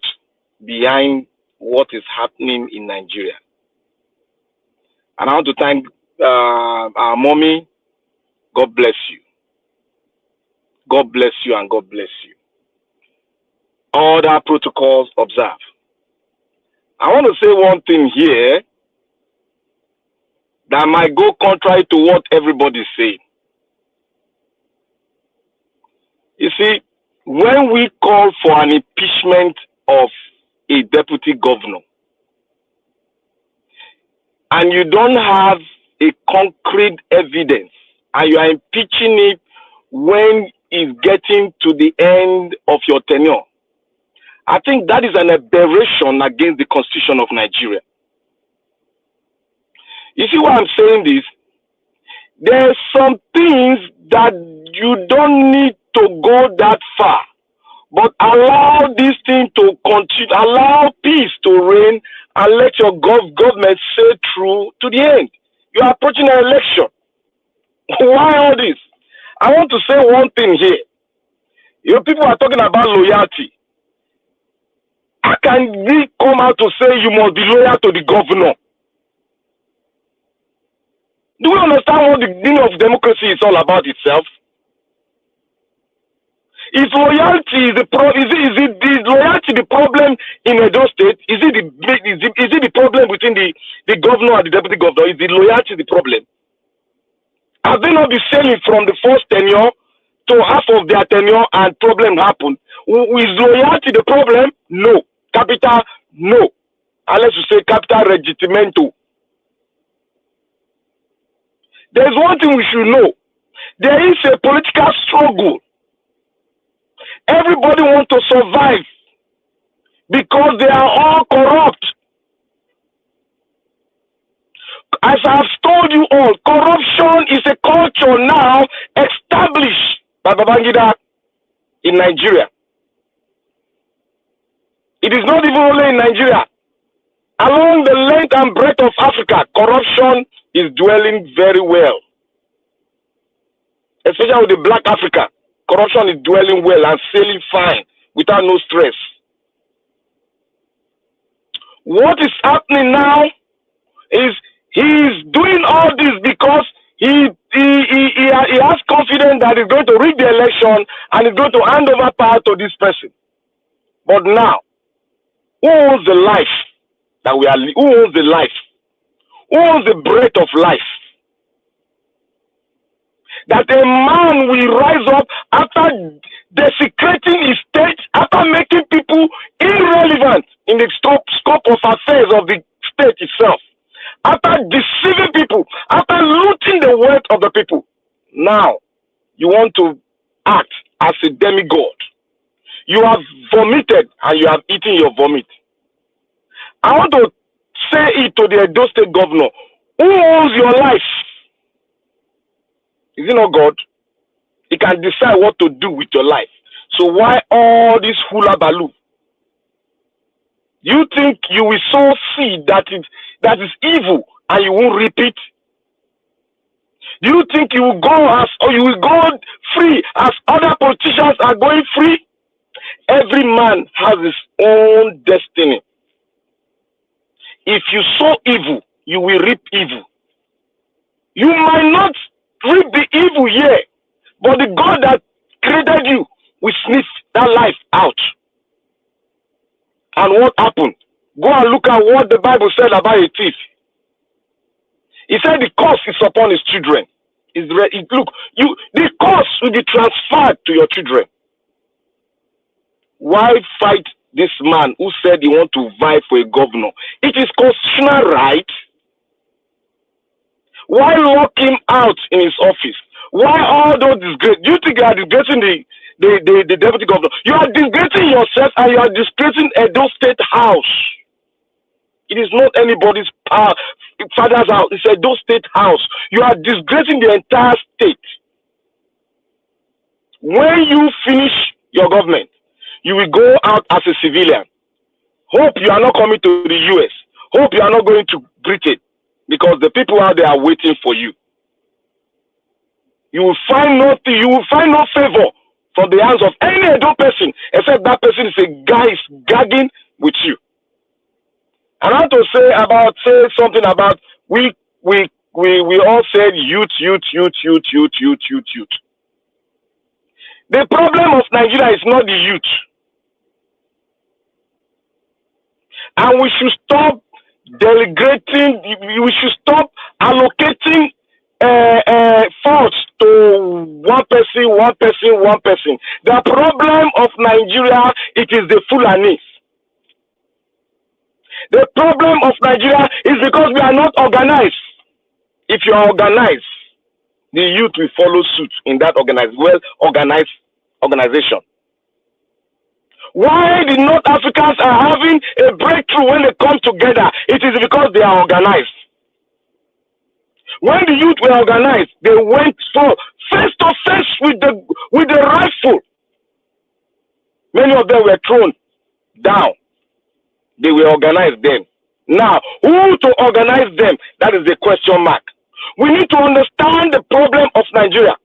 Speaker 4: behind what is happening in Nigeria. And I want to thank our mommy. God bless you. God bless you and God bless you. All the protocols observed. I want to say one thing here that might go contrary to what everybody is saying. You see, when we call for an impeachment of a deputy governor, and you don't have a concrete evidence, and you are impeaching it when it's getting to the end of your tenure, I think that is an aberration against the Constitution of Nigeria. You see why I'm saying this? There are some things that you don't need to go that far, but allow this thing to continue, allow peace to reign, and let your government stay true to the end. You are approaching an election. Why all this? I want to say one thing here. You know, people are talking about loyalty. How can we come out to say you must be loyal to the governor? Do we understand what the meaning of democracy is all about itself? Is loyalty the problem? Is loyalty the problem in Edo State? Is it the problem between the governor and the deputy governor? Is the loyalty the problem? Have they not been selling from the first tenure to half of their tenure and problem happened? Is loyalty the problem? No. Capital? No. Unless you say capital regitimento. There's one thing we should know. There is a political struggle. Everybody wants to survive because they are all corrupt. As I've told you all, corruption is a culture now established by Babangida in Nigeria. It is not even only in Nigeria. Along the length and breadth of Africa, corruption is dwelling very well. Especially with the Black Africa, corruption is dwelling well and sailing fine without no stress. What is happening now is he is doing all this because he has confidence that he's going to rig the election and he's going to hand over power to this person. But now, who owns the life that we are? Who owns the life? Who owns the breath of life? That a man will rise up after desecrating his state, after making people irrelevant in the scope of affairs of the state itself, after deceiving people, after looting the wealth of the people. Now, you want to act as a demigod. You have vomited and you have eaten your vomit. I want to say it to the Edo State governor. Who owns your life? Is it not God? He can decide what to do with your life. So why all this hula baloo? You think you will sow seed that is evil and you won't reap it? Do you think you will go free as other politicians are going free? Every man has his own destiny. If you sow evil, you will reap evil. You might not reap the evil here, but the God that created you will sniff that life out. And what happened? Go and look at what the Bible said about a thief. He said the curse is upon his children. Look, the curse will be transferred to your children. Why fight this man who said he want to vie for a governor? It is constitutional right. Why lock him out in his office? Why all those disgrace? Do you think you are disgracing the deputy governor? You are disgracing yourself and you are disgracing Edo State House. It is not anybody's father's house. It's Edo State House. You are disgracing the entire state. When you finish your government, you will go out as a civilian. Hope you are not coming to the US. Hope you are not going to Britain, because the people out there are waiting for you. You will find nothing. You will find no favor from the hands of any adult person, except that person is a guy is gagging with you. And I want to say something about we all said youth. The problem of Nigeria is not the youth. And we should stop delegating, we should stop allocating faults to one person. The problem of Nigeria, it is the Fulanis. The problem of Nigeria is because we are not organized. If you are organized, the youth will follow suit in that organized organization. Why the North Africans are having a breakthrough when they come together? It is because they are organized. When the youth were organized, they went face to face with the rifle. Many of them were thrown down. They were organized then. Now, who to organize them? That is the question mark. We need to understand the problem of Nigeria.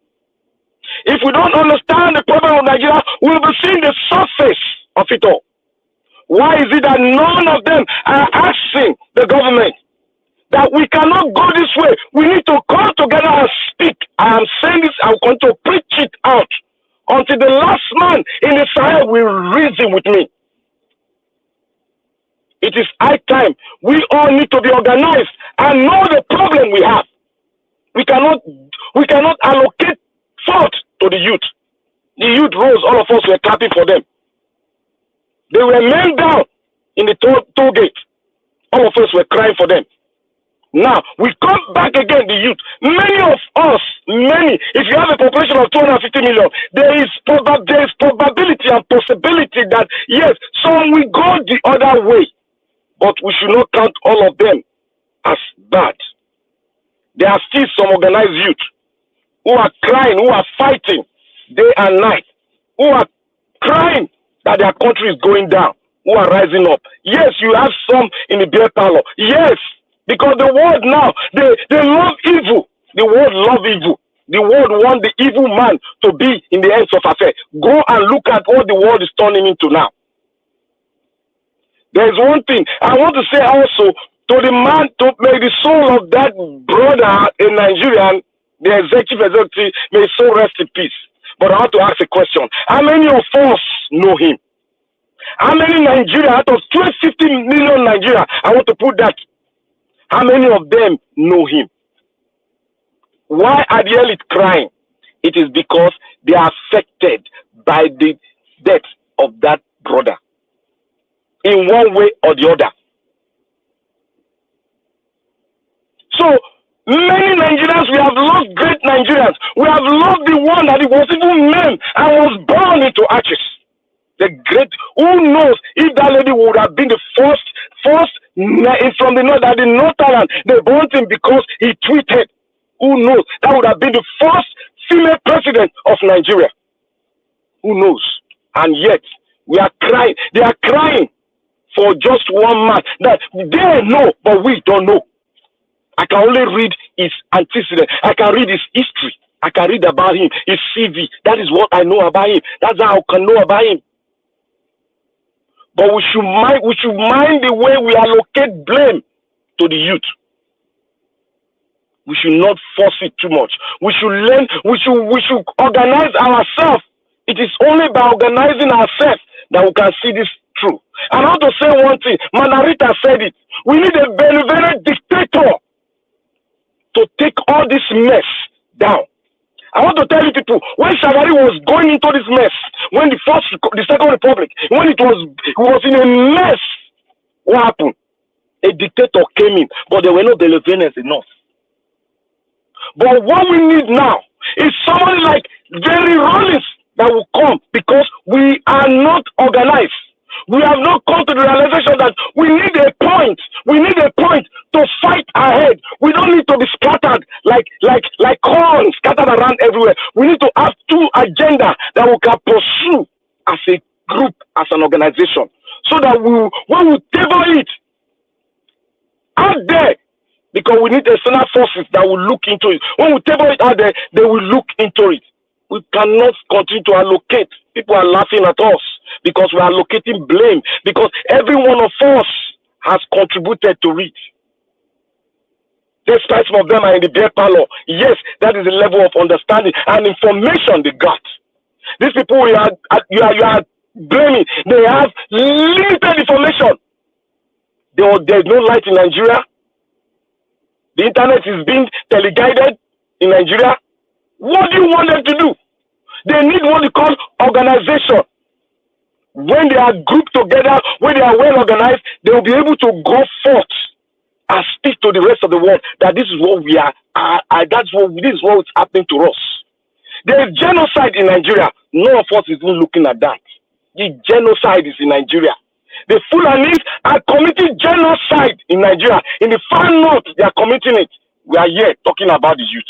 Speaker 4: If we don't understand the problem of Nigeria, we'll be seeing the surface of it all. Why is it that none of them are asking the government that we cannot go this way? We need to come together and speak. I am saying this, I'm going to preach it out until the last man in the Sahel will reason with me. It is high time. We all need to be organized and know the problem we have. We cannot allocate fault to the youth. The youth rose, all of us were clapping for them. They were men down in the toll gate. All of us were crying for them. Now, we come back again, the youth. Many of us, if you have a population of 250 million, there is probability and possibility that, yes, some will go the other way. But we should not count all of them as bad. There are still some organized youth who are crying, who are fighting day and night, who are crying that their country is going down, who are rising up. Yes, you have some in the beer parlor. Yes, because the world now, they love evil. The world love evil. The world want the evil man to be in the ends of affairs. Go and look at what the world is turning into now. There's one thing I want to say also to the man, to make the soul of that brother in Nigerian, the executive, may his soul rest in peace. But I want to ask a question. How many of us know him? How many Nigeria, out of 250 million Nigeria, I want to put that, how many of them know him? Why are the elite crying? It is because they are affected by the death of that brother in one way or the other. So many Nigerians, we have lost great Nigerians. We have lost the one that it was even men and was born into ashes. The great, who knows if that lady would have been the first from the north, that the Northern, they burnt him because he tweeted. Who knows? That would have been the first female president of Nigeria. Who knows? And yet, we are crying. They are crying for just one man that they know, but we don't know. I can only read his antecedent. I can read his history. I can read about him, his CV. That is what I know about him. That's how I can know about him. But we should mind the way we allocate blame to the youth. We should not force it too much. We should learn, we should organize ourselves. It is only by organizing ourselves that we can see this through. And I want to say one thing. Manarita said it. We need a benevolent dictator to take all this mess down. I want to tell you people, when Shagari was going into this mess, when the Second Republic, when it was in a mess, what happened? A dictator came in, but there were no benevolence enough. But what we need now is someone like Jerry Rollins that will come, because we are not organized. We have not come to the realization that we need a point. We need a point to fight ahead. We don't need to be scattered like corn scattered around everywhere. We need to have two agendas that we can pursue as a group, as an organization, so that when we table it out there, because we need external forces that will look into it. When we table it out there, they will look into it. We cannot continue to allocate. People are laughing at us because we are allocating blame, because every one of us has contributed to it. Despite some of them are in the beer parlor. Yes, that is the level of understanding and information they got. These people you are blaming, they have limited information. There's no light in Nigeria. The internet is being teleguided in Nigeria. What do you want them to do? They need what they call organization. When they are grouped together, when they are well organized, they will be able to go forth and speak to the rest of the world that this is what we are. This is what is happening to us. There is genocide in Nigeria. None of us is even looking at that. The genocide is in Nigeria. The Fulanis are committing genocide in Nigeria. In the far north, they are committing it. We are here talking about the youth.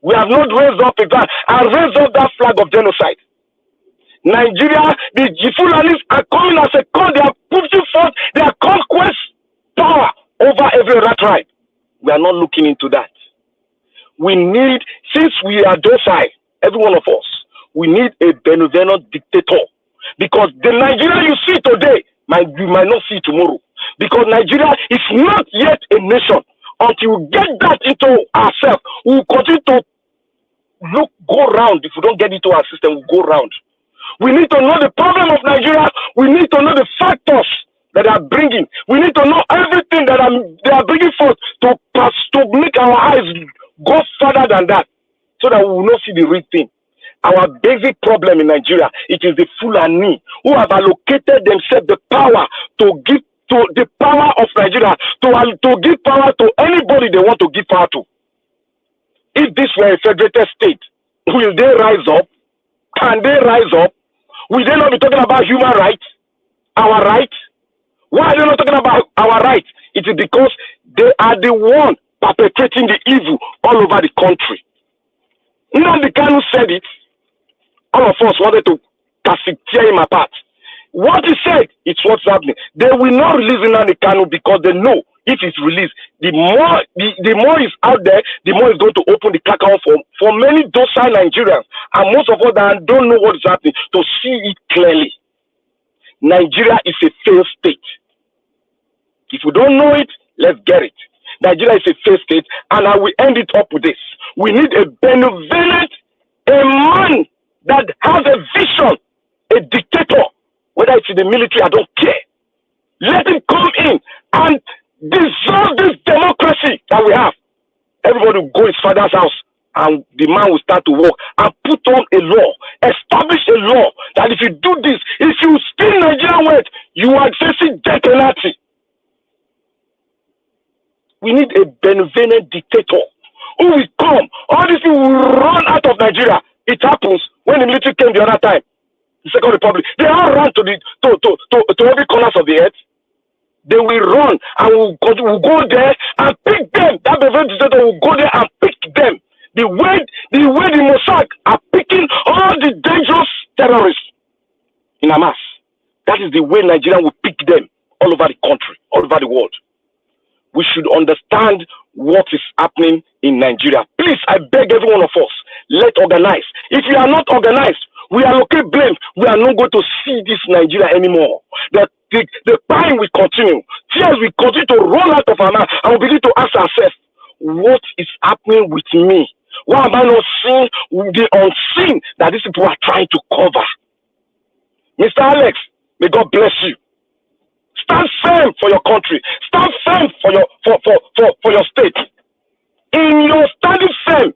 Speaker 4: We have not raised up a flag and raised up that flag of genocide. Nigeria, the Fulanis are coming as a call. They are pushing forth their conquest power over every other tribe. We are not looking into that. We need, since we are docile, every one of us, we need a benevolent dictator. Because the Nigeria you see today, you might not see tomorrow. Because Nigeria is not yet a nation. Until we get that into ourselves, we will continue to go round. If we don't get into our system, we'll go round. We need to know the problem of Nigeria. We need to know the factors that are bringing. We need to know everything that they are bringing forth to make our eyes go further than that, so that we will not see the real thing. Our basic problem in Nigeria, it is the Fulani who have allocated themselves the power to give to the power of Nigeria, to give power to anybody they want to give power to. If this were a federated state, will they rise up? Can they rise up? Will they not be talking about human rights? Our rights? Why are they not talking about our rights? It is because they are the one perpetrating the evil all over the country. Nnamdi Kanu said it. All of us wanted to tear him apart. What he said, it's what's happening. They will not release Nnamdi Kanu because they know if it's released, the more is out there, the more it's going to open the cacao for many docile Nigerians and most of us that don't know what is happening to see it clearly. Nigeria is a failed state. If we don't know it, let's get it. Nigeria is a failed state, and I will end it up with this. We need a benevolent, a man that has a vision, a dictator, whether it's in the military, I don't care. Let him come in and dissolve this democracy that we have. Everybody will go to his father's house and the man will start to work and put on a law, establish a law that if you do this, if you spin Nigerian weight, you are facing death penalty. We need a benevolent dictator who will come. All these people will run out of Nigeria. It happens when the military came the other time, the Second Republic. They all ran to every corners of the earth. They will run and we'll go there and pick them. That benevolent dictator will go there and pick them. The way the Mossad are picking all the dangerous terrorists in Hamas. That is the way Nigeria will pick them all over the country, all over the world. We should understand what is happening in Nigeria. Please, I beg every one of us, let's organize. If we are not organized, we allocate blame. We are not going to see this Nigeria anymore. The pain will continue. Tears will continue to roll out of our mouth, and we begin to ask ourselves, what is happening with me? Why am I not seeing the unseen that these people are trying to cover? Mr. Alex, may God bless you. Stand firm for your country. Stand firm for your state. In your standing firm,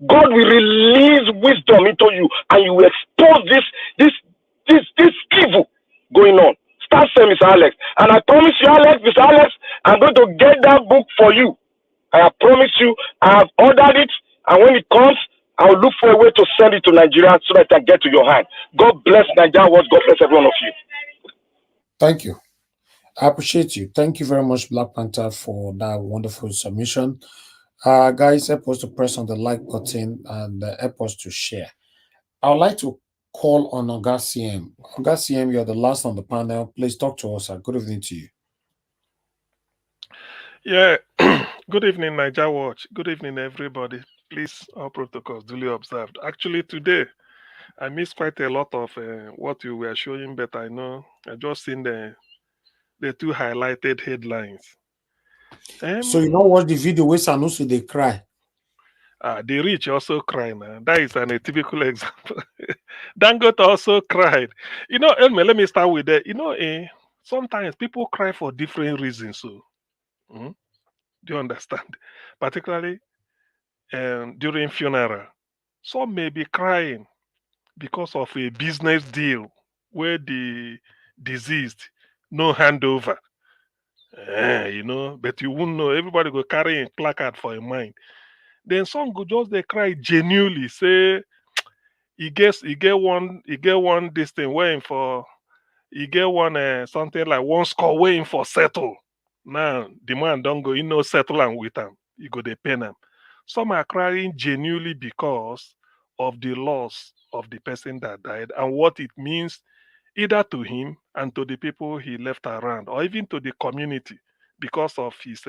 Speaker 4: God will release wisdom into you, and you will expose this evil going on. Stand firm, Mr. Alex. And I promise you, Alex, Mr. Alex, I'm going to get that book for you. I promise you, I have ordered it, and when it comes, I will look for a way to send it to Nigeria so that it can get to your hand. God bless Nigeria. God bless every one of you.
Speaker 9: Thank you. I appreciate you. Thank you very much, Black Panther, for that wonderful submission. Guys, help us to press on the like button and help us to share. I would like to call on Oga CM. Oga CM, you're the last on the panel. Please talk to us. Good evening to you.
Speaker 5: Yeah, good evening, Niger Watch. Good evening, everybody. Please, all protocols duly observed. Actually, today, I missed quite a lot of what you were showing, but I know I just seen the two highlighted headlines.
Speaker 9: So you don't watch the video where Sanusi they cry?
Speaker 5: The rich also cry now. That is a typical example. Dangote also cried. You know, Elmer, let me start with that. You know, sometimes people cry for different reasons. So, do you understand? Particularly during funeral. Some may be crying because of a business deal where the deceased no handover. You know, but you won't know. Everybody go carry a placard for a mind. Then some go just they cry genuinely, say he get one this thing waiting for he get one something like one score waiting for settle. Now the man don't go, settle and with him. You go they pen him. Some are crying genuinely because of the loss of the person that died and what it means either to him and to the people he left around, or even to the community because of his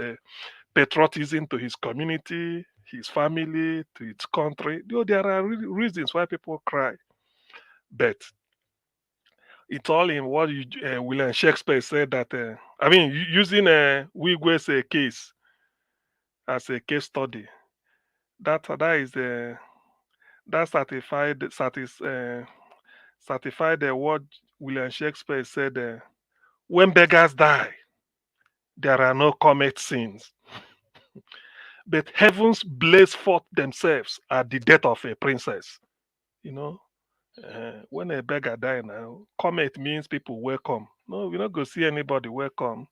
Speaker 5: patriotism to his community, his family, to its country. There are reasons why people cry. But it's all in what William Shakespeare said that, using Wigwe's case as a case study, that is that certified what William Shakespeare said, when beggars die, there are no comet sins. But heavens blaze forth themselves at the death of a princess. You know, when a beggar die now, comet means people welcome. No, we not go see anybody welcome.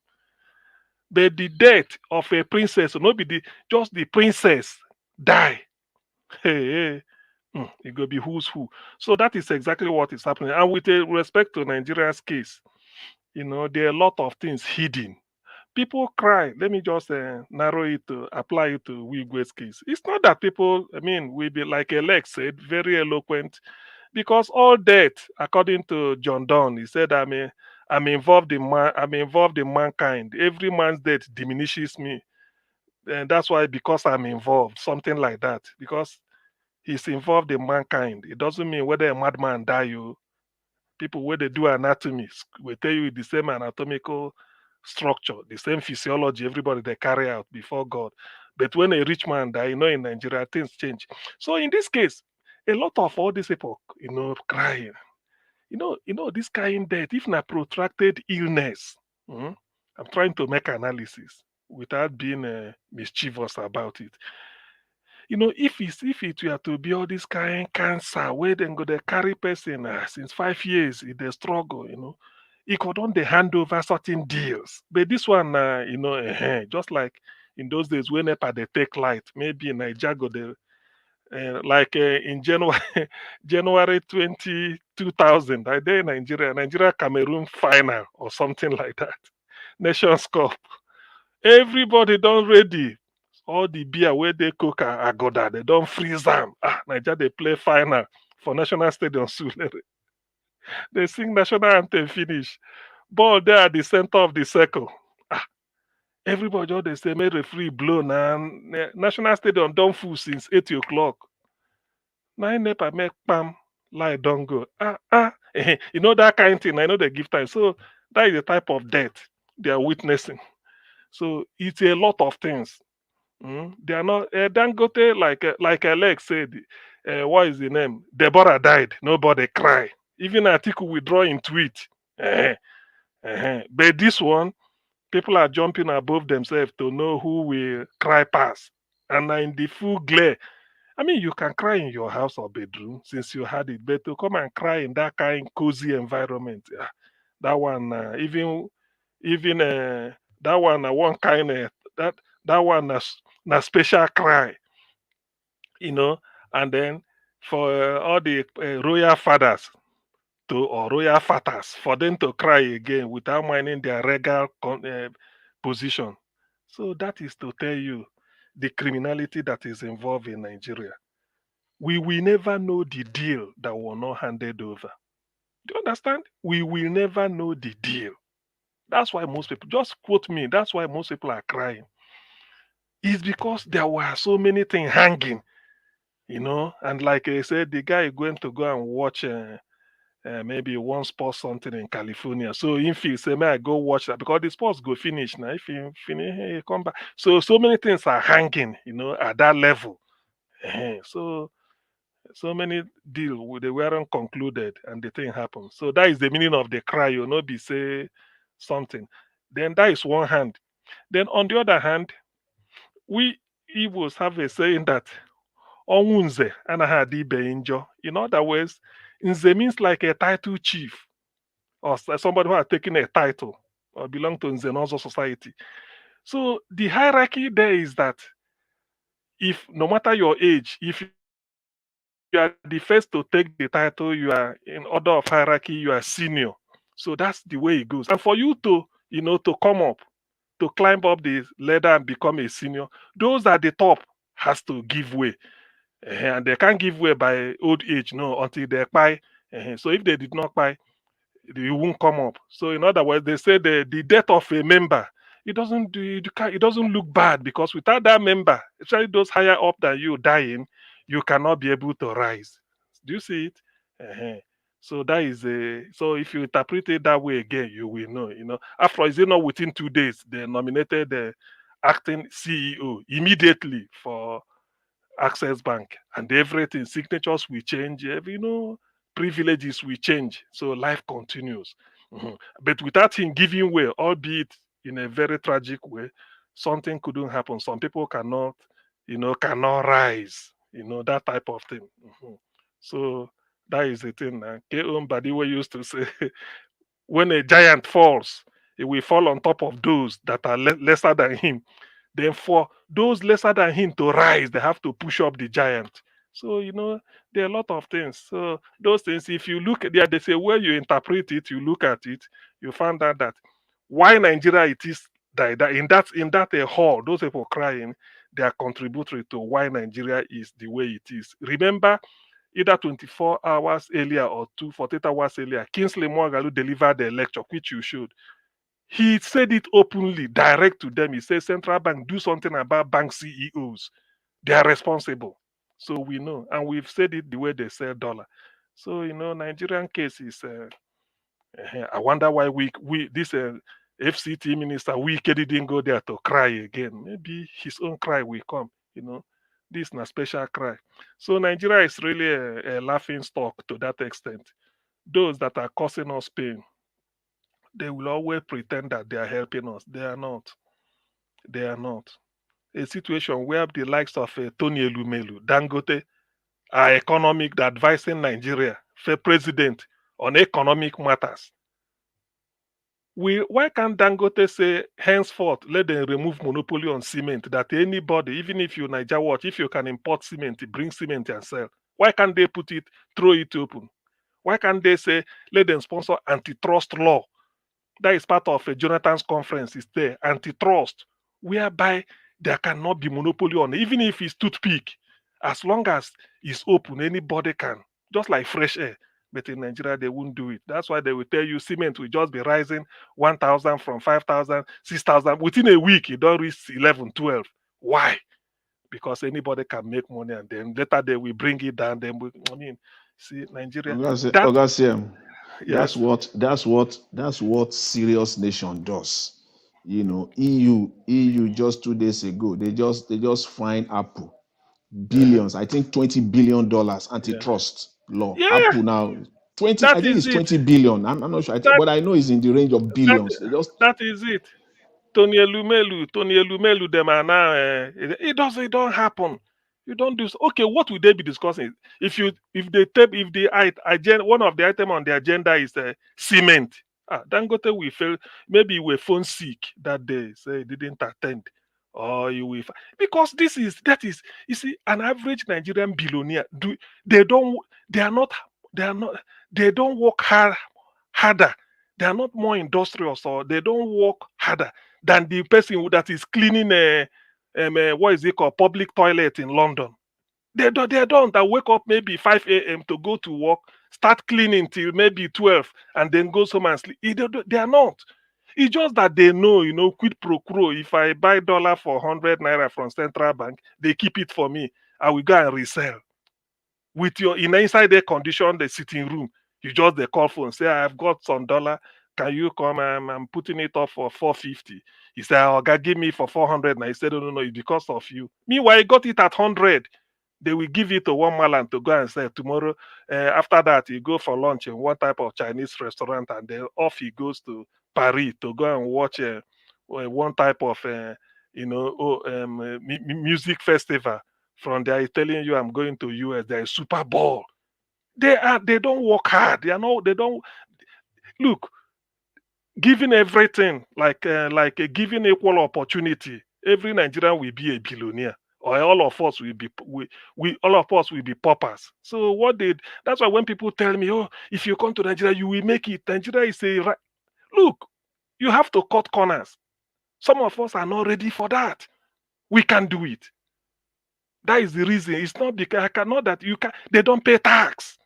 Speaker 5: But the death of a princess, not be just the princess die. Hey, it go be who's who. So that is exactly what is happening. And with respect to Nigeria's case, there are a lot of things hidden. People cry. Let me just narrow it to apply it to Wigwe's case. It's not that people, we be like Alex said, very eloquent, because all death, according to John Donne, he said, I'm involved in mankind. Every man's death diminishes me, and that's why because I'm involved, something like that. Because he's involved in mankind, it doesn't mean whether a madman die. You people where they do anatomy will tell you the same anatomical structure, the same physiology, everybody they carry out before God. But when a rich man die, in Nigeria, things change. So in this case, a lot of all these people, crying. This kind of death, if not protracted illness, I'm trying to make analysis without being mischievous about it. If it were to be all this kind of cancer where then go they carry person since 5 years, if they struggle, it could on the hand over certain deals. But this one, just like in those days when they take light, maybe in Nigeria go they in January January 2000, I did Nigeria Cameroon final or something like that. Nations Cup. Everybody done ready. All the beer where they cook are Agoda, they don't freeze them. Nigeria they play final for National Stadium soon. They sing national anthem finish. Ball there at the center of the circle. Everybody just they say make referee blow now. National Stadium don't full since 8 o'clock. 9 nepa make pam lie don't go. That kind of thing. I know they give time. So that is the type of death they are witnessing. So it's a lot of things. They are not Dangote, like Alex said. What is the name? Deborah died. Nobody cry. Even Atiku withdraw in tweet. But this one, people are jumping above themselves to know who will cry pass. And in the full glare, I mean, you can cry in your house or bedroom since you had it, but to come and cry in that kind cozy environment, that one, even that one, one kind of that one, na special cry, you know. And then for all the royal fathers or royal fathers for them to cry again without minding their regal position. So that is to tell you the criminality that is involved in Nigeria. We will never know the deal that was not handed over. Do you understand? We will never know the deal. That's why most people, just quote me, that's why most people are crying. It's because there were so many things hanging, and like I said, the guy is going to go and watch maybe one sports something in California. So if he say, may I go watch that because the sports go finish now. If he finish, he come back. So many things are hanging, at that level. So many deals they weren't concluded and the thing happened. So that is the meaning of the cry, be say something. Then that is one hand. Then on the other hand, we Igbos have a saying that Onwunze anahadi injo. In other words, Nze means like a title chief or somebody who has taken a title or belong to Nzenozo society. So the hierarchy there is that if no matter your age, if you are the first to take the title, you are in order of hierarchy, you are senior. So that's the way it goes. And for you to, to come up, to climb up the ladder and become a senior, those at the top has to give way. And they can't give way by old age, no, until they buy. So if they did not buy, you won't come up. So in other words, they say the death of a member, it doesn't look bad because without that member, especially those higher up than you dying, you cannot be able to rise. Do you see it? So that is so if you interpret it that way again, you will know. After all, is it not within 2 days they nominated the acting CEO immediately for Access Bank, and everything, signatures will change, privileges will change. So life continues. But without him giving way, albeit in a very tragic way, something couldn't happen. Some people cannot rise, that type of thing. So that is the thing. K.O. Badiwe used to say, when a giant falls, he will fall on top of those that are lesser than him. Then for those lesser than him to rise, they have to push up the giant. So, there are a lot of things. So those things, if you look at there, they say where you interpret it, you look at it, you find out that why Nigeria it is that in that hall, those people crying, they are contributory to why Nigeria is the way it is. Remember, either 24 hours earlier or 48 hours earlier, Kingsley Moghalu delivered a lecture, which you should. He said it openly, direct to them. He said, Central Bank, do something about bank CEOs. They are responsible. So we know. And we've said it the way they sell dollar. So, Nigerian case is, I wonder why this FCT minister, Wike didn't go there to cry again. Maybe his own cry will come, This is a special cry. So Nigeria is really a laughing stock to that extent. Those that are causing us pain, they will always pretend that they are helping us. They are not. They are not. A situation where the likes of Tony Elumelu, Dangote, are advising Nigeria, for president, on economic matters. Why can't Dangote say, henceforth, let them remove monopoly on cement, that anybody, even if you Niger Watch, if you can import cement, bring cement and sell? Why can't they throw it open? Why can't they say, let them sponsor antitrust law? That is part of Jonathan's conference, is there, antitrust, whereby there cannot be monopoly on it, even if it's toothpick. As long as it's open, anybody can, just like fresh air. But in Nigeria, they won't do it. That's why they will tell you cement will just be rising 1,000 from 5,000, 6,000. Within a week, it don't reach 11, 12. Why? Because anybody can make money, and then later they will bring it down. See, Nigeria.
Speaker 19: Augustine,
Speaker 5: Yes.
Speaker 19: that's what serious nation does. You know, EU just 2 days ago, they just fined Apple billions. I think $20 billion antitrust law.
Speaker 5: Yeah,
Speaker 19: Apple now 20. I
Speaker 5: that
Speaker 19: think
Speaker 5: is
Speaker 19: it's
Speaker 5: it.
Speaker 19: 20 billion. I'm not sure,
Speaker 5: That
Speaker 19: but I know it's in the range of
Speaker 5: that
Speaker 19: billions. They just
Speaker 5: that is it. Tony Elumelu, them are now. It don't happen. You don't do so. Okay. What would they be discussing? If one of the item on the agenda is cement. Dangote will fail. Maybe you were phone sick that day, say he didn't attend, or you will because that is you see an average Nigerian billionaire. They don't they are not they are not they don't work harder. They are not more industrious, or they don't work harder than the person that is cleaning what is it called, public toilet in London. They don't. They wake up maybe 5 a.m. to go to work, start cleaning till maybe 12, and then go home and sleep. They are not. It's just that they know, quid pro quo. If I buy dollar for 100 naira from central bank, they keep it for me. I will go and resell. With your inside their condition, the sitting room, you just they call phone, say I've got some dollar. Can you come? I'm putting it up for 450. He said, "Oh, God, give me for 400." And I said, "No, it's because of you." Meanwhile, I got it at 100. They will give it to one man to go and say tomorrow. After that, he go for lunch in one type of Chinese restaurant, and then off he goes to Paris to go and watch one type of music festival. From there, he's telling you, I'm going to US. There is Super Bowl. They don't work hard. They don't look. Giving everything giving equal opportunity, every Nigerian will be a billionaire, or all of us will be all of us will be paupers. So that's why when people tell me, oh, if you come to Nigeria, you will make it. Nigeria is a right. Look, you have to cut corners. Some of us are not ready for that. We can do it. That is the reason. It's not because I cannot that you can. They don't pay tax.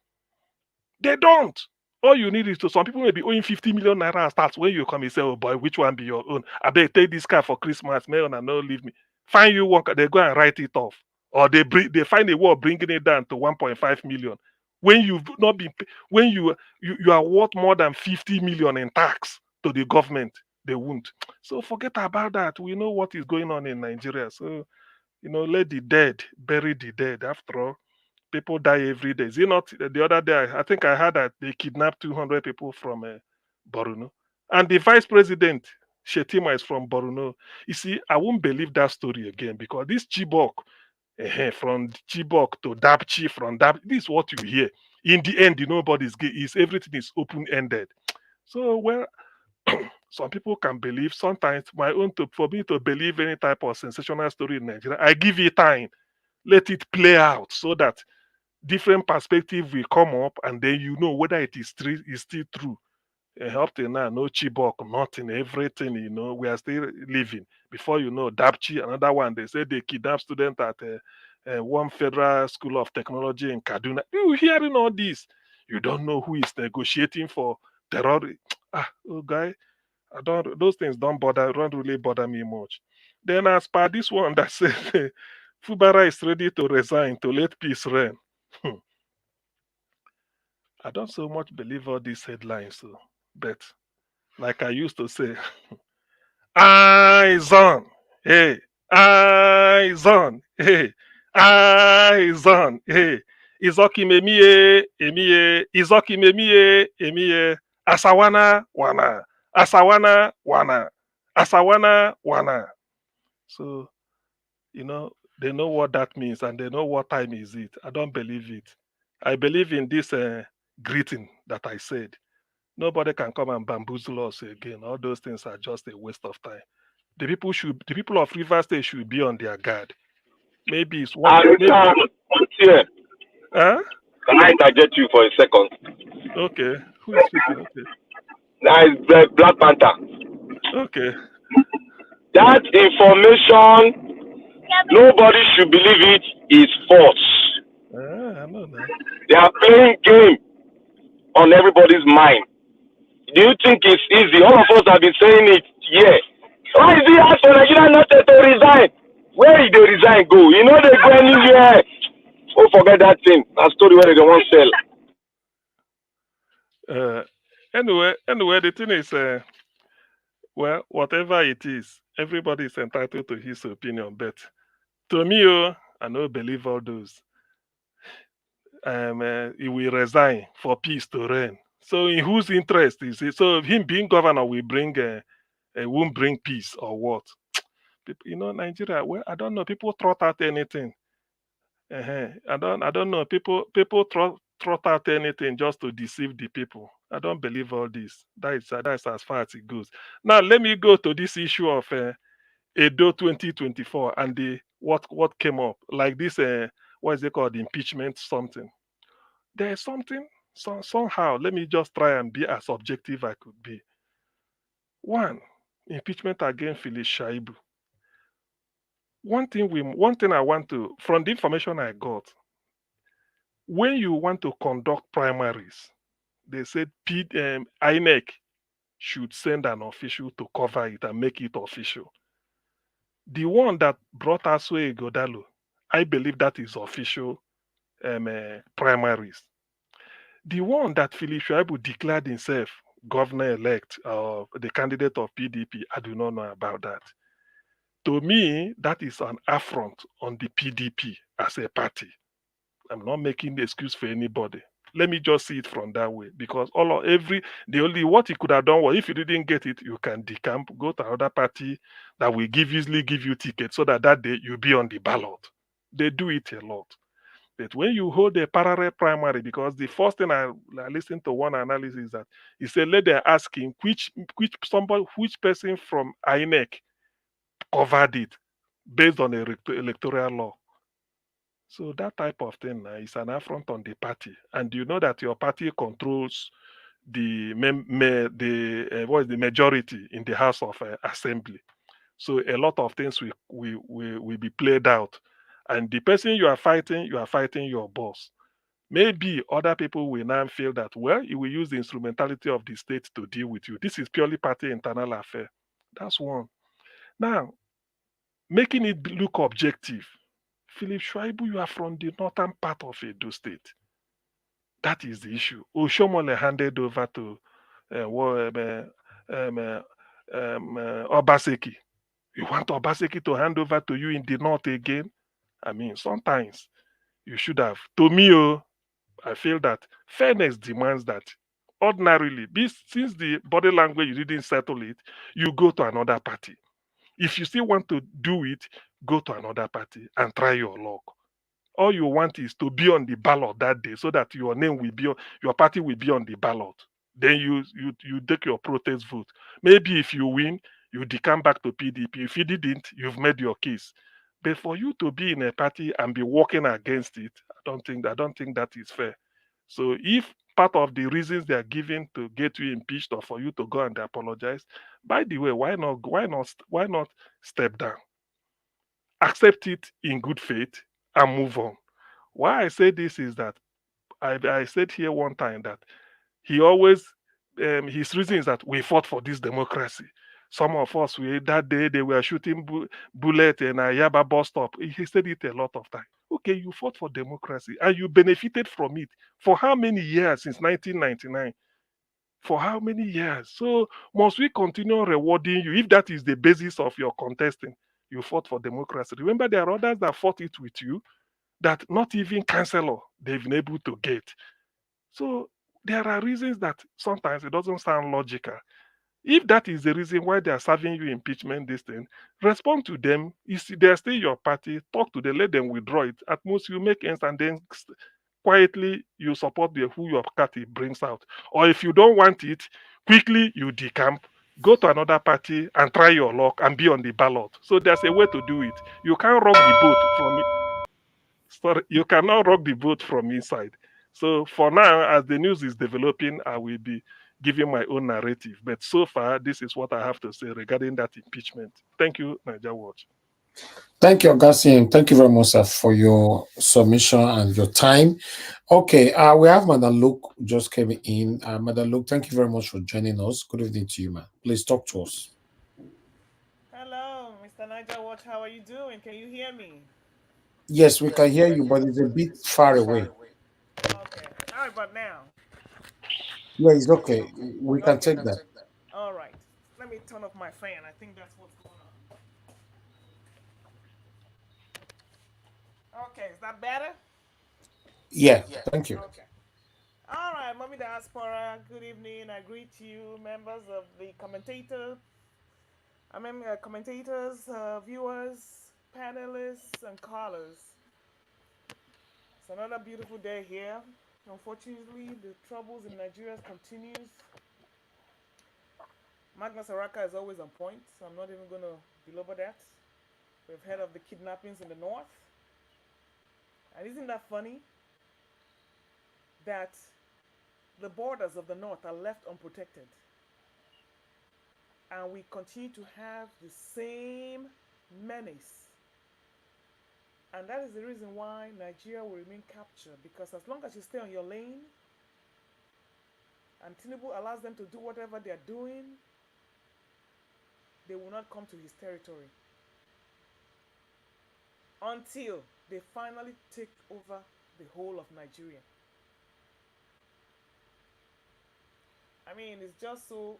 Speaker 5: They don't. All you need is to. Some people may be owing 50 million naira and start. When you come and say, "Oh boy, which one be your own? I beg take this car for Christmas. May and no leave me." Find you one. They go and write it off, or they find a way of bringing it down to 1.5 million. When you've not been, when you are worth more than 50 million in tax to the government, they won't. So forget about that. We know what is going on in Nigeria. So let the dead bury the dead. After all, people die every day. Is it not? The other day, I think I heard that they kidnapped 200 people from Borno. And the vice president, Shetima, is from Borno. You see, I won't believe that story again, because this Chibok, from Chibok to Dapchi, from Dap, this is what you hear. In the end, everything is open-ended. So, well, some people can believe. Sometimes for me to believe any type of sensational story in Nigeria, I give it time, let it play out, so that different perspective will come up, and then whether it is still true. Up till now, no Chibok, nothing, everything. We are still living. Before Dapchi, another one. They say they kidnapped students at one federal school of technology in Kaduna. You hearing all this? You don't know who is negotiating for terror. Oh, guy. Those things don't really bother me much. Then as per this one that says Fubara is ready to resign to let peace reign. I don't so much believe all these headlines, but like I used to say, eyes on, hey, eyes on, hey, eyes on, hey. Izoki memie, emie, Izoki memie, emie, Asawana wana. Asawana wana. Asawana wana. So, they know what that means, and they know what time is it. I don't believe it. I believe in this greeting that I said. Nobody can come and bamboozle us again. All those things are just a waste of time. The people of River State should be on their guard. Maybe it's one.
Speaker 4: Here.
Speaker 5: Huh?
Speaker 4: Can I interject you for a second?
Speaker 5: Okay. Who is speaking? Okay.
Speaker 4: That is Black Panther.
Speaker 5: Okay.
Speaker 4: That information, nobody should believe it, is false.
Speaker 5: I know that.
Speaker 4: They are playing game on everybody's mind. Do you think it's easy? All of us have been saying it here. Why is he asked for Nigeria not to resign? Where did they resign go? They go anywhere. Oh, forget that thing. That story where they don't want to sell.
Speaker 5: Anyway, the thing is, Well, whatever it is, everybody is entitled to his opinion. But to me, I don't believe all those. He will resign for peace to reign. So, in whose interest is it? So, him being governor will bring, won't bring peace or what? People, Nigeria. Well, I don't know. People trot out anything. I don't know. People trot out anything just to deceive the people. I don't believe all this. That's as far as it goes. Now, let me go to this issue of Edo 2024 and the what came up like this. What is it called? Impeachment something. There is something. Somehow, let me just try and be as objective I could be. One, impeachment against Phyllis Shaibu. One thing I want to, from the information I got, when you want to conduct primaries, they said INEC should send an official to cover it and make it official. The one that brought Asue Godalo, I believe that is official primaries. The one that Philip Shuaibu declared himself governor-elect, the candidate of PDP, I do not know about that. To me, that is an affront on the PDP as a party. I'm not making the excuse for anybody. Let me just see it from that way, because the only what he could have done was, if you didn't get it, you can decamp, go to another party that will easily give you tickets, so that day you'll be on the ballot. They do it a lot. But when you hold a parallel primary, because the first thing I listened to one analysis is that he said, let them ask him which person from INEC covered it based on the electoral law. So that type of thing is an affront on the party, and you know that your party controls the majority in the House of Assembly. So a lot of things will be played out, and the person you are fighting your boss. Maybe other people will now feel that, well, you will use the instrumentality of the state to deal with you. This is purely party internal affair. That's one. Now, making it look objective. Philip Shuaibu, you are from the northern part of Edo State. That is the issue. Oshomole handed over to Obaseki. You want Obaseki to hand over to you in the north again? I mean, sometimes you should have. To me, I feel that fairness demands that ordinarily, since the body language you didn't settle it, you go to another party. If you still want to do it, go to another party and try your luck. All you want is to be on the ballot that day, so that your name will be your party will be on the ballot. Then you take your protest vote. Maybe if you win, you decamp back to PDP. If you didn't, you've made your case. But for you to be in a party and be working against it, I don't think that is fair. So if part of the reasons they are giving to get you impeached or for you to go and apologize, by the way, why not step down? Accept it in good faith and move on. Why I say this is that I said here one time that he always his reason is that we fought for this democracy. Some of us, that day they were shooting bullet in a Yaba bus stop. He said it a lot of time. Okay, you fought for democracy and you benefited from it. For how many years since 1999? For how many years? So must we continue rewarding you if that is the basis of your contesting? You fought for democracy. Remember, there are others that fought it with you that not even councillor they've been able to get. So there are reasons that sometimes it doesn't sound logical. If that is the reason why they are serving you impeachment, this thing, respond to them. If they are still your party, talk to them, let them withdraw it. At most, you make ends and then quietly you support who your party brings out. Or if you don't want it, quickly you decamp, go to another party and try your luck and be on the ballot. So there's a way to do it. You can't rock the boat from it. Sorry, you cannot rock the boat from inside. So for now, as the news is developing, I will be giving my own narrative. But so far, this is what I have to say regarding that impeachment. Thank you, Niger Watch.
Speaker 9: Thank you, Augustine. Thank you very much, sir, for your submission and your time. Okay, we have Madam Luke just came in. Madam Luke, thank you very much for joining us. Good evening to you, man. Please talk to us.
Speaker 7: Hello, Mr. Niger Watch. How are you doing? Can you hear me?
Speaker 9: Yes, we can hear you, but it's a bit far away.
Speaker 7: Okay. All right, but now?
Speaker 9: Yeah, it's okay. We can take that.
Speaker 7: All right. Let me me turn off my fan. I think that's what's going on. Okay, is that better?
Speaker 1: Yeah, thank you.
Speaker 7: Okay. All right, Mommy Diaspora, good evening. I greet you, members of the commentators, viewers, panelists, and callers. It's another beautiful day here. Unfortunately, the troubles in Nigeria continues. Magna Saraka is always on point, so I'm not even going to belabor that. We've heard of the kidnappings in the north. And isn't that funny that the borders of the north are left unprotected? And we continue to have the same menace. And that is the reason why Nigeria will remain captured, because as long as you stay on your lane and Tinubu allows them to do whatever they are doing, they will not come to his territory until they finally take over the whole of Nigeria. I mean, it's just so,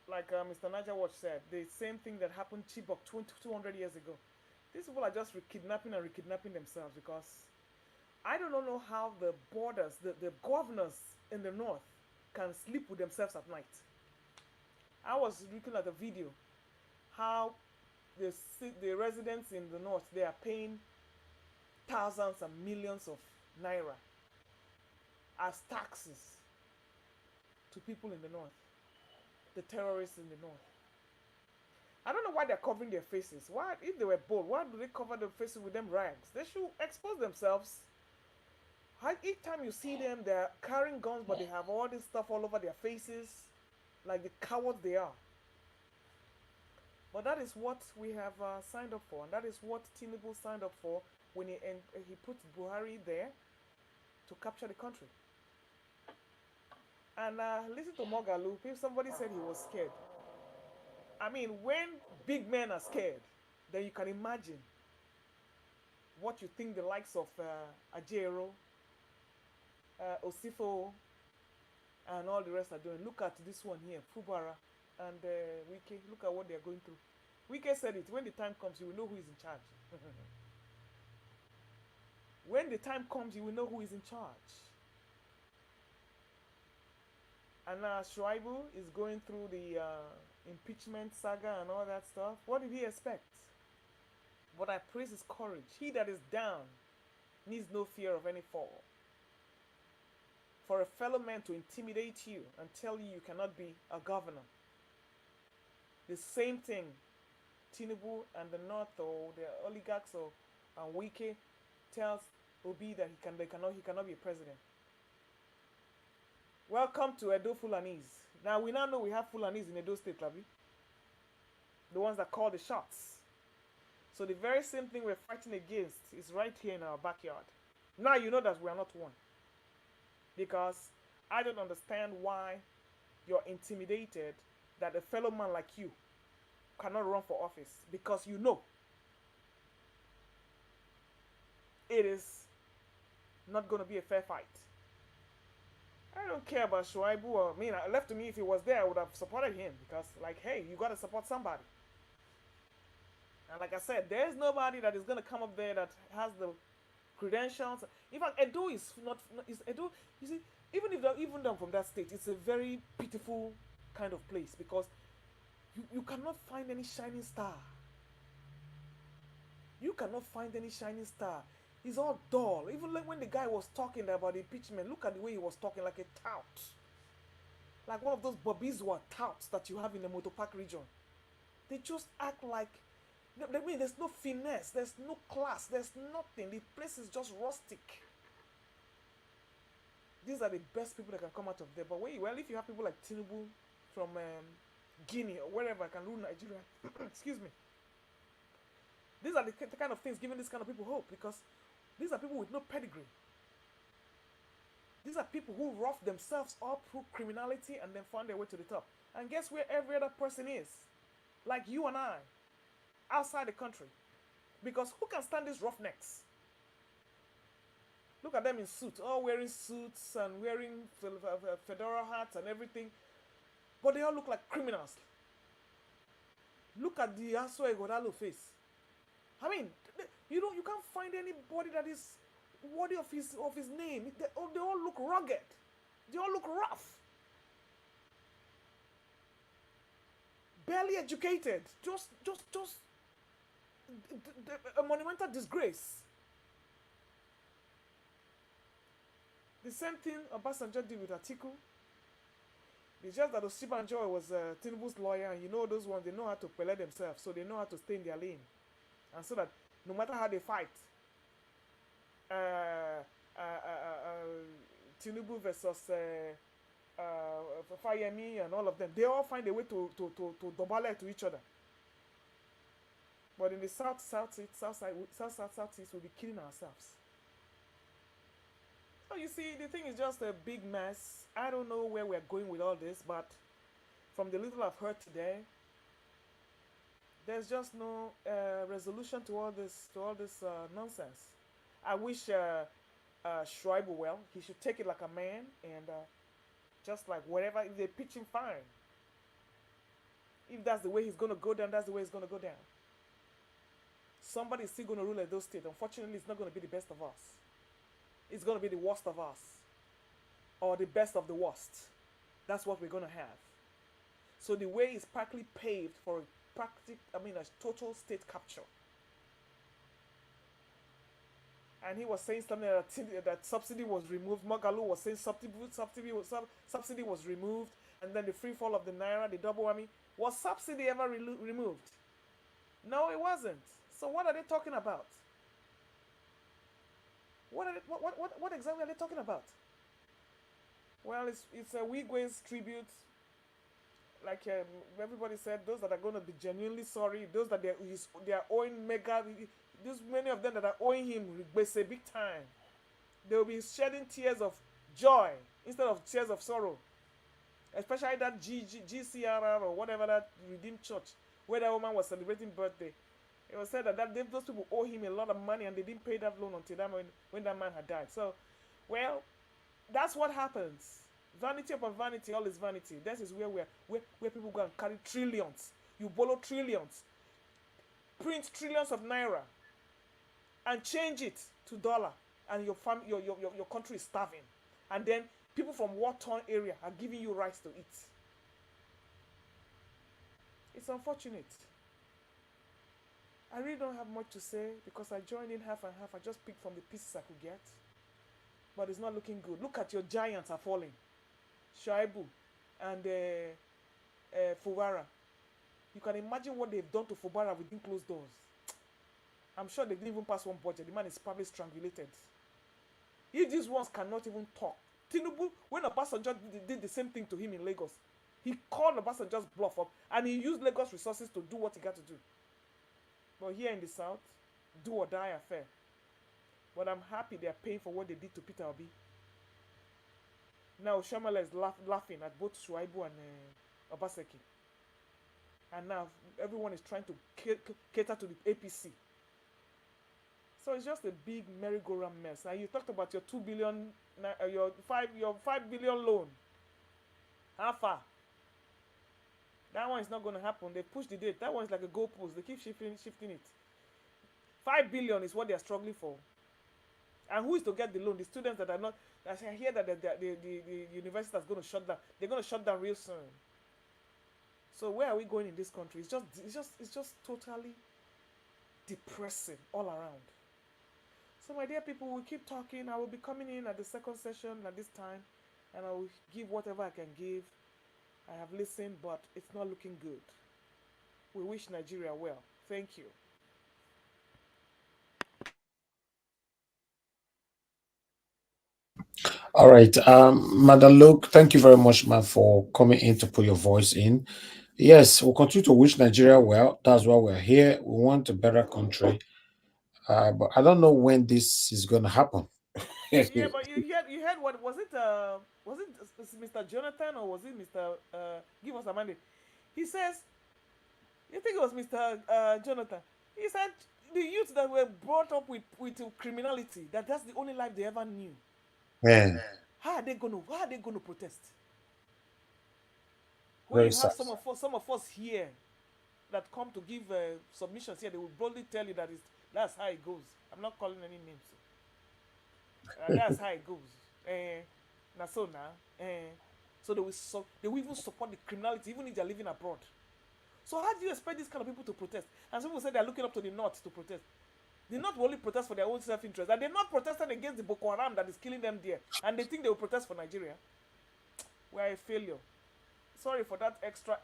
Speaker 7: like Mr. Naja Watch said, the same thing that happened Chibok 200 years ago. These people are just kidnapping and re-kidnapping themselves, because I don't know how the borders, the governors in the north can sleep with themselves at night. I was looking at a video how the residents in the north, they are paying thousands and millions of naira as taxes to people in the north, the terrorists in the north. I don't know why they're covering their faces. Why, if they were bold, why do they cover their faces with them rags? They should expose themselves. Each time you see them, they're carrying guns, but they have all this stuff all over their faces, like the cowards they are. But that is what we have signed up for, and that is what Tinubu signed up for when he put Buhari there to capture the country. And listen to Mogalu. If somebody said he was scared, I mean, when big men are scared, then you can imagine what you think the likes of Ajero, Osifo, and all the rest are doing. Look at this one here, Fubara and Wike. Look at what they're going through. Wike said it, when the time comes, you will know who is in charge. When the time comes, you will know who is in charge. And now Shuaibu is going through the impeachment saga and all that stuff. What did he expect? But I praise his courage. He that is down needs no fear of any fall. For a fellow man to intimidate you and tell you cannot be a governor. The same thing Tinubu and the North, or the oligarchs, or Wike tells Obi that he cannot be a president. Welcome to Edo Fulanese. Now we now know we have Fulanese in Edo State, Labi. The ones that call the shots. So the very same thing we're fighting against is right here in our backyard. Now you know that we are not one. Because I don't understand why you're intimidated that a fellow man like you cannot run for office. Because you know it is not going to be a fair fight. I don't care about Shuaibu. I mean, left to me, if he was there, I would have supported him. Because, like, hey, you got to support somebody. And like I said, there's nobody that is going to come up there that has the credentials. In fact, Edo is not, Edo, you see, even though I'm from that state, it's a very pitiful kind of place, because you cannot find any shining star. You cannot find any shining star. It's all dull. Even like when the guy was talking about impeachment, look at the way he was talking, like a tout. Like one of those Bobizwa touts that you have in the Motor Park region. They just act like, I mean, there's no finesse, there's no class, there's nothing. The place is just rustic. These are the best people that can come out of there. But if you have people like Tinubu from Guinea or wherever can rule Nigeria, excuse me. These are the kind of things giving these kind of people hope, because these are people with no pedigree. These are people who rough themselves up through criminality and then found their way to the top. And guess where every other person is? Like you and I. Outside the country. Because who can stand these roughnecks? Look at them in suits. All wearing suits and wearing fedora hats and everything. but they all look like criminals. Look at the Aso Egodalo face. I mean, you can't find anybody that is worthy of his name. They all look rugged. They all look rough. Barely educated. Just a monumental disgrace. The same thing Obasanjo did with Atiku. It's just that Osibanjo was Tinubu's lawyer, and you know those ones, they know how to pele themselves, so they know how to stay in their lane. And so that no matter how they fight, Tinubu versus Fayemi and all of them, they all find a way to dobale to each other. But in the southeast, we'll be killing ourselves. So you see, the thing is just a big mess. I don't know where we're going with all this, but from the little I've heard today, there's just no resolution to all this nonsense. I wish Schreiber well. He should take it like a man and just like whatever, if they pitch him, fine. If that's the way he's going to go down, that's the way he's going to go down. Somebody's still going to rule Edo State. Unfortunately, it's not going to be the best of us. It's going to be the worst of us. Or the best of the worst. That's what we're going to have. So the way is partly paved for a total state capture. And he was saying something that subsidy was removed. Magalu was saying subsidy was removed. And then the free fall of the Naira, the double whammy. Was subsidy ever removed? No, it wasn't. So what are they talking about? What exactly are they talking about? Well, it's a Wigwe's tribute. Like everybody said, those that are going to be genuinely sorry, those that they are owing mega, many of them that are owing him big time. They will be shedding tears of joy instead of tears of sorrow. Especially that GCRR or whatever, that Redeemed Church, where that woman was celebrating birthday. It was said that those people owe him a lot of money and they didn't pay that loan until when that man had died. So, well, that's what happens. Vanity upon vanity, all is vanity. That is where people go and carry trillions. You borrow trillions, print trillions of naira, and change it to dollar, and your country is starving. And then people from war-torn area are giving you rights to eat. It's unfortunate. I really don't have much to say because I joined in half and half. I just picked from the pieces I could get. But it's not looking good. Look at your giants are falling. Shaibu and Fubara. You can imagine what they've done to Fubara within closed doors. I'm sure they didn't even pass one budget. The man is probably strangulated. If these ones cannot even talk. Tinubu, when Obasanjo did the same thing to him in Lagos, he called Obasanjo's bluff up and he used Lagos resources to do what he got to do. But here in the south, do or die affair. But I'm happy they are paying for what they did to Peter Obi. Now Shamala is laughing at both Shuaibu and Obaseki. And now everyone is trying to cater to the APC. So it's just a big merry-go-round mess. Now you talked about your 2 billion, your 5 billion loan. How far? That one is not going to happen. They push the date. That one is like a goalpost. They keep shifting it. 5 billion is what they are struggling for. And who is to get the loan? The students that are not. I hear that the university is going to shut down. They're going to shut down real soon. So where are we going in this country? It's just totally depressing all around. So my dear people, we'll keep talking. I will be coming in at the second session at this time, and I will give whatever I can give. I have listened, but it's not looking good. We wish Nigeria well. Thank you.
Speaker 9: All right. Madam Luke, thank you very much, man, for coming in to put your voice in. Yes, we'll continue to wish Nigeria well. That's why we're here. We want a better country. But I don't know when this is going to happen.
Speaker 7: Yeah, but you heard what was it? Was it Mr. Jonathan or was it Mr. Give us a mandate? He says, you think it was Mr. Jonathan? He said the youth that were brought up with criminality, that's the only life they ever knew.
Speaker 9: Yeah.
Speaker 7: How are they gonna protest? When
Speaker 9: Very
Speaker 7: you have
Speaker 9: sad.
Speaker 7: some of us here that come to give submissions here, they will boldly tell you that's how it goes. I'm not calling any names. That's how it goes. Now so now, so they will even support the criminality, even if they're living abroad. So how do you expect these kind of people to protest? And some people say they're looking up to the North to protest. The North will only protest for their own self-interest. And they're not protesting against the Boko Haram that is killing them there. And they think they will protest for Nigeria. We are a failure. Sorry for that extra.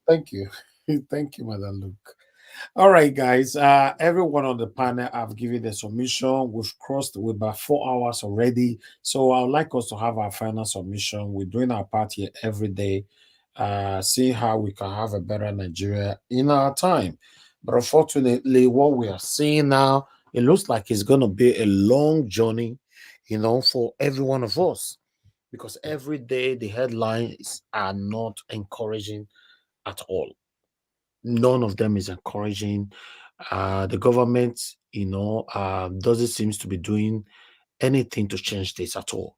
Speaker 9: Thank you. Thank you, Madam Luke. All right, guys. Everyone on the panel, I've given the submission. We've crossed with about 4 hours already. So I would like us to have our final submission. We're doing our part here every day. See how we can have a better Nigeria in our time. But unfortunately, what we are seeing now, it looks like it's going to be a long journey, for every one of us. Because every day the headlines are not encouraging at all. None of them is encouraging. The government, doesn't seem to be doing anything to change this at all.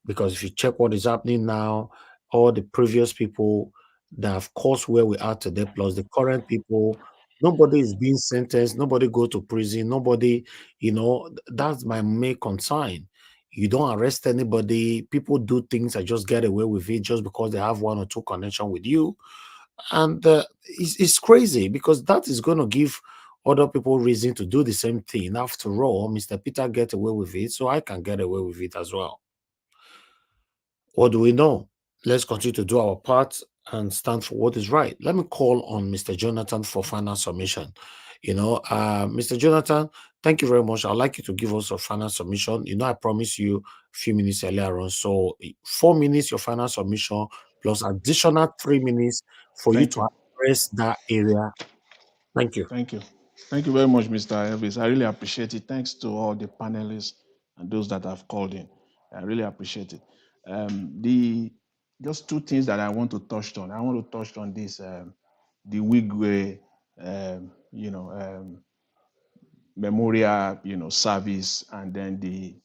Speaker 9: Because if you check what is happening now, all the previous people that have caused where we are today, plus the current people, nobody is being sentenced, nobody go to prison, nobody, that's my main concern. You don't arrest anybody. People do things and just get away with it just because they have one or two connection with you. And it's crazy because that is going to give other people reason to do the same thing. After all, Mr. Peter get away with it, so I can get away with it as well. What do we know? Let's continue to do our part and stand for what is right. Let me call on Mr. Jonathan for final submission. Mr. Jonathan, thank you very much. I'd like you to give us a final submission. I promised you a few minutes earlier on. So 4 minutes, your final submission, plus additional 3 minutes for you to address that area. Thank you.
Speaker 19: Thank you. Thank you very much, Mr. Elvis. I really appreciate it. Thanks to all the panelists and those that have called in. I really appreciate it. Just 2 things that I want to touch on. I want to touch on this, the Wigwe, memorial, service, and then the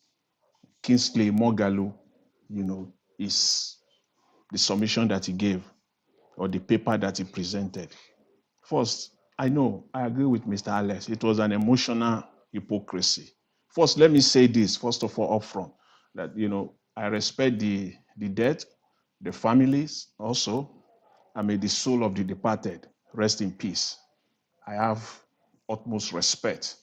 Speaker 19: Kingsley Mogalu, is the submission that he gave or the paper that he presented. First, I agree with Mr. Alex. It was an emotional hypocrisy. First, let me say this, first of all, upfront, that, I respect the dead, the families also. I may the soul of the departed rest in peace. I have utmost respect,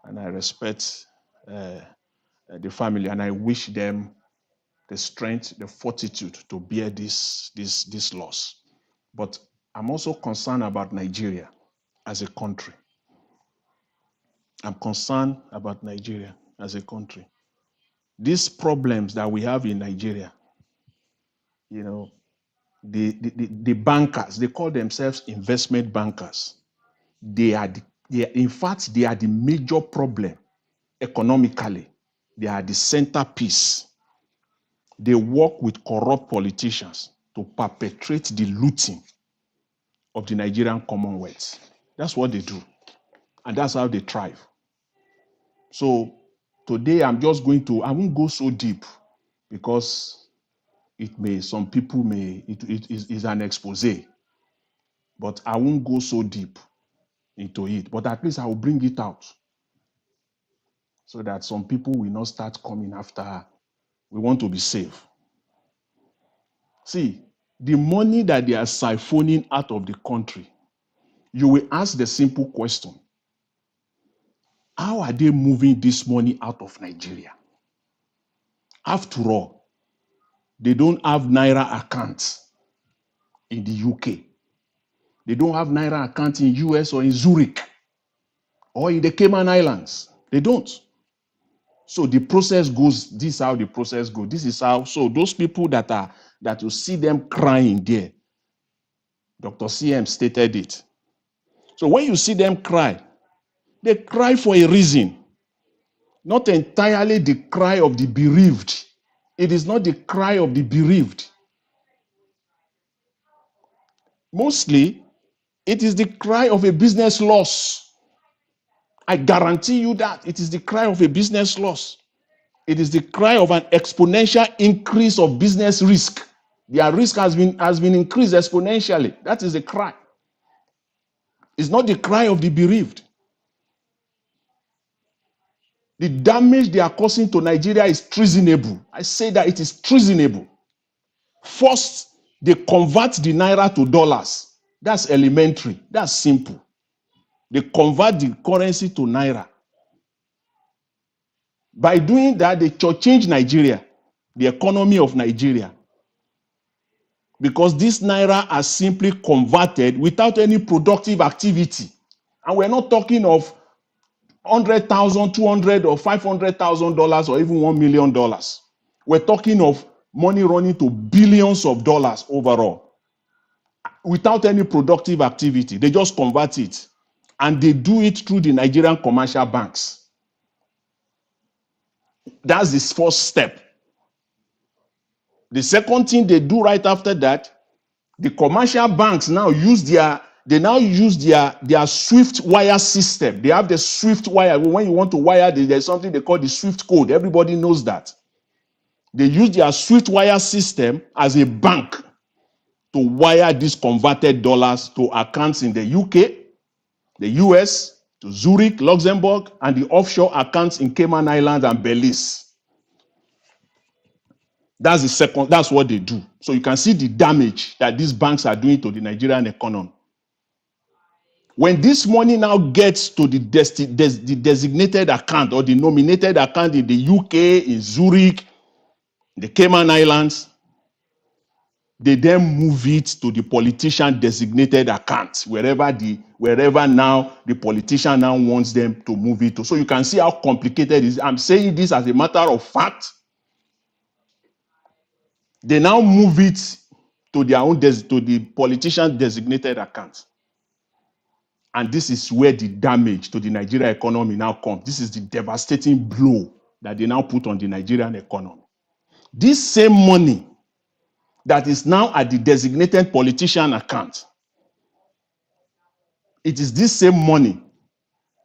Speaker 19: and I respect the family, and I wish them the strength, the fortitude to bear this loss. But I'm also concerned about Nigeria as a country. I'm concerned about Nigeria as a country. These problems that we have in Nigeria, the bankers, they call themselves investment bankers. In fact, they are the major problem economically. They are the centerpiece. They work with corrupt politicians to perpetrate the looting of the Nigerian Commonwealth. That's what they do. And that's how they thrive. So today I won't go so deep because some people may, it is an expose, but I won't go so deep into it. But at least I will bring it out so that some people will not start coming after. We want to be safe. See, the money that they are siphoning out of the country, you will ask the simple question: how are they moving this money out of Nigeria? After all, they don't have Naira accounts in the UK. They don't have Naira accounts in US or in Zurich or in the Cayman Islands. They don't. So the process goes, this is how the process goes. This is how, so those people that you see them crying there, Dr. CM stated it. So when you see them cry, they cry for a reason. Not entirely the cry of the bereaved. It is not the cry of the bereaved. Mostly, it is the cry of a business loss. I guarantee you that it is the cry of a business loss. It is the cry of an exponential increase of business risk. Their risk has been increased exponentially. That is a cry. It's not the cry of the bereaved. The damage they are causing to Nigeria is treasonable. I say that it is treasonable. First, they convert the naira to dollars. That's elementary. That's simple. They convert the currency to naira. By doing that, they change Nigeria, the economy of Nigeria. Because this naira are simply converted without any productive activity. And we're not talking of $100,000, $200,000 or $500,000 or even $1 million. We're talking of money running to billions of dollars overall without any productive activity. They just convert it. And they do it through the Nigerian commercial banks. That's the first step. The second thing they do right after that, the commercial banks now use their Swift wire system. They have the Swift wire. When you want to wire, there's something they call the Swift code. Everybody knows that. They use their Swift wire system as a bank to wire these converted dollars to accounts in the UK, the US, to Zurich, Luxembourg, and the offshore accounts in Cayman Islands and Belize. That's the second, that's what they do. So you can see the damage that these banks are doing to the Nigerian economy. When this money now gets to the designated account or the nominated account in the UK, in Zurich, the Cayman Islands, they then move it to the politician designated account, wherever now the politician now wants them to move it to. So you can see how complicated it is. I'm saying this as a matter of fact. They now move it to their own to the politician designated account. And this is where the damage to the Nigerian economy now comes. This is the devastating blow that they now put on the Nigerian economy. This same money that is now at the designated politician account, it is this same money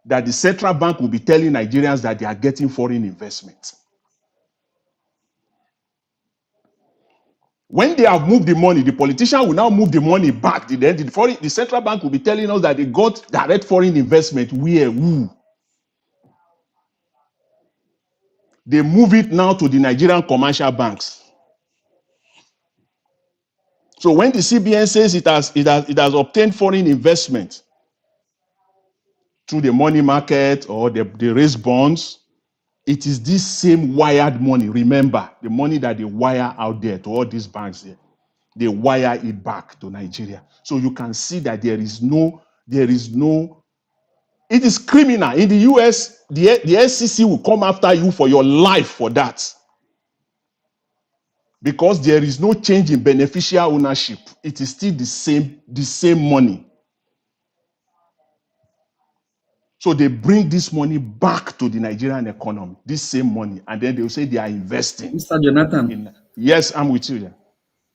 Speaker 19: that the central bank will be telling Nigerians that they are getting foreign investment. When they have moved the money, the politician will now move the money back. The central bank will be telling us that they got direct foreign investment. Who? They move it now to the Nigerian commercial banks. So when the CBN says it has obtained foreign investment through the money market or they raise bonds, it is this same wired money. Remember, the money that they wire out there to all these banks there. They wire it back to Nigeria. So you can see that it is criminal. In the US, the SEC will come after you for your life for that. Because there is no change in beneficial ownership. It is still the same money. So they bring this money back to the Nigerian economy, this same money, and then they will say they are investing.
Speaker 14: Mr. Jonathan.
Speaker 19: Yes, I'm with you. Yeah.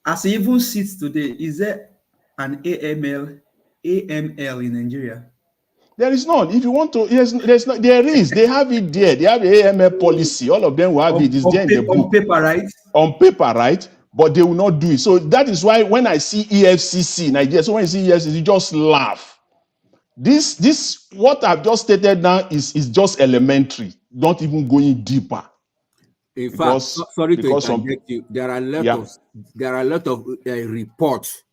Speaker 19: As
Speaker 14: it even sits today, is there an AML in Nigeria?
Speaker 19: There is none. If you want to, there's not. There is. They have it there. They have the AML policy. All of them will have it. It's there in the book.
Speaker 14: On paper, right?
Speaker 19: On paper, right? But they will not do it. So that is why when I see EFCC Nigeria, so when you see EFCC, you just laugh. This what I've just stated now is just elementary. Not even going deeper.
Speaker 3: In fact, sorry to interject you. There are a lot of reports,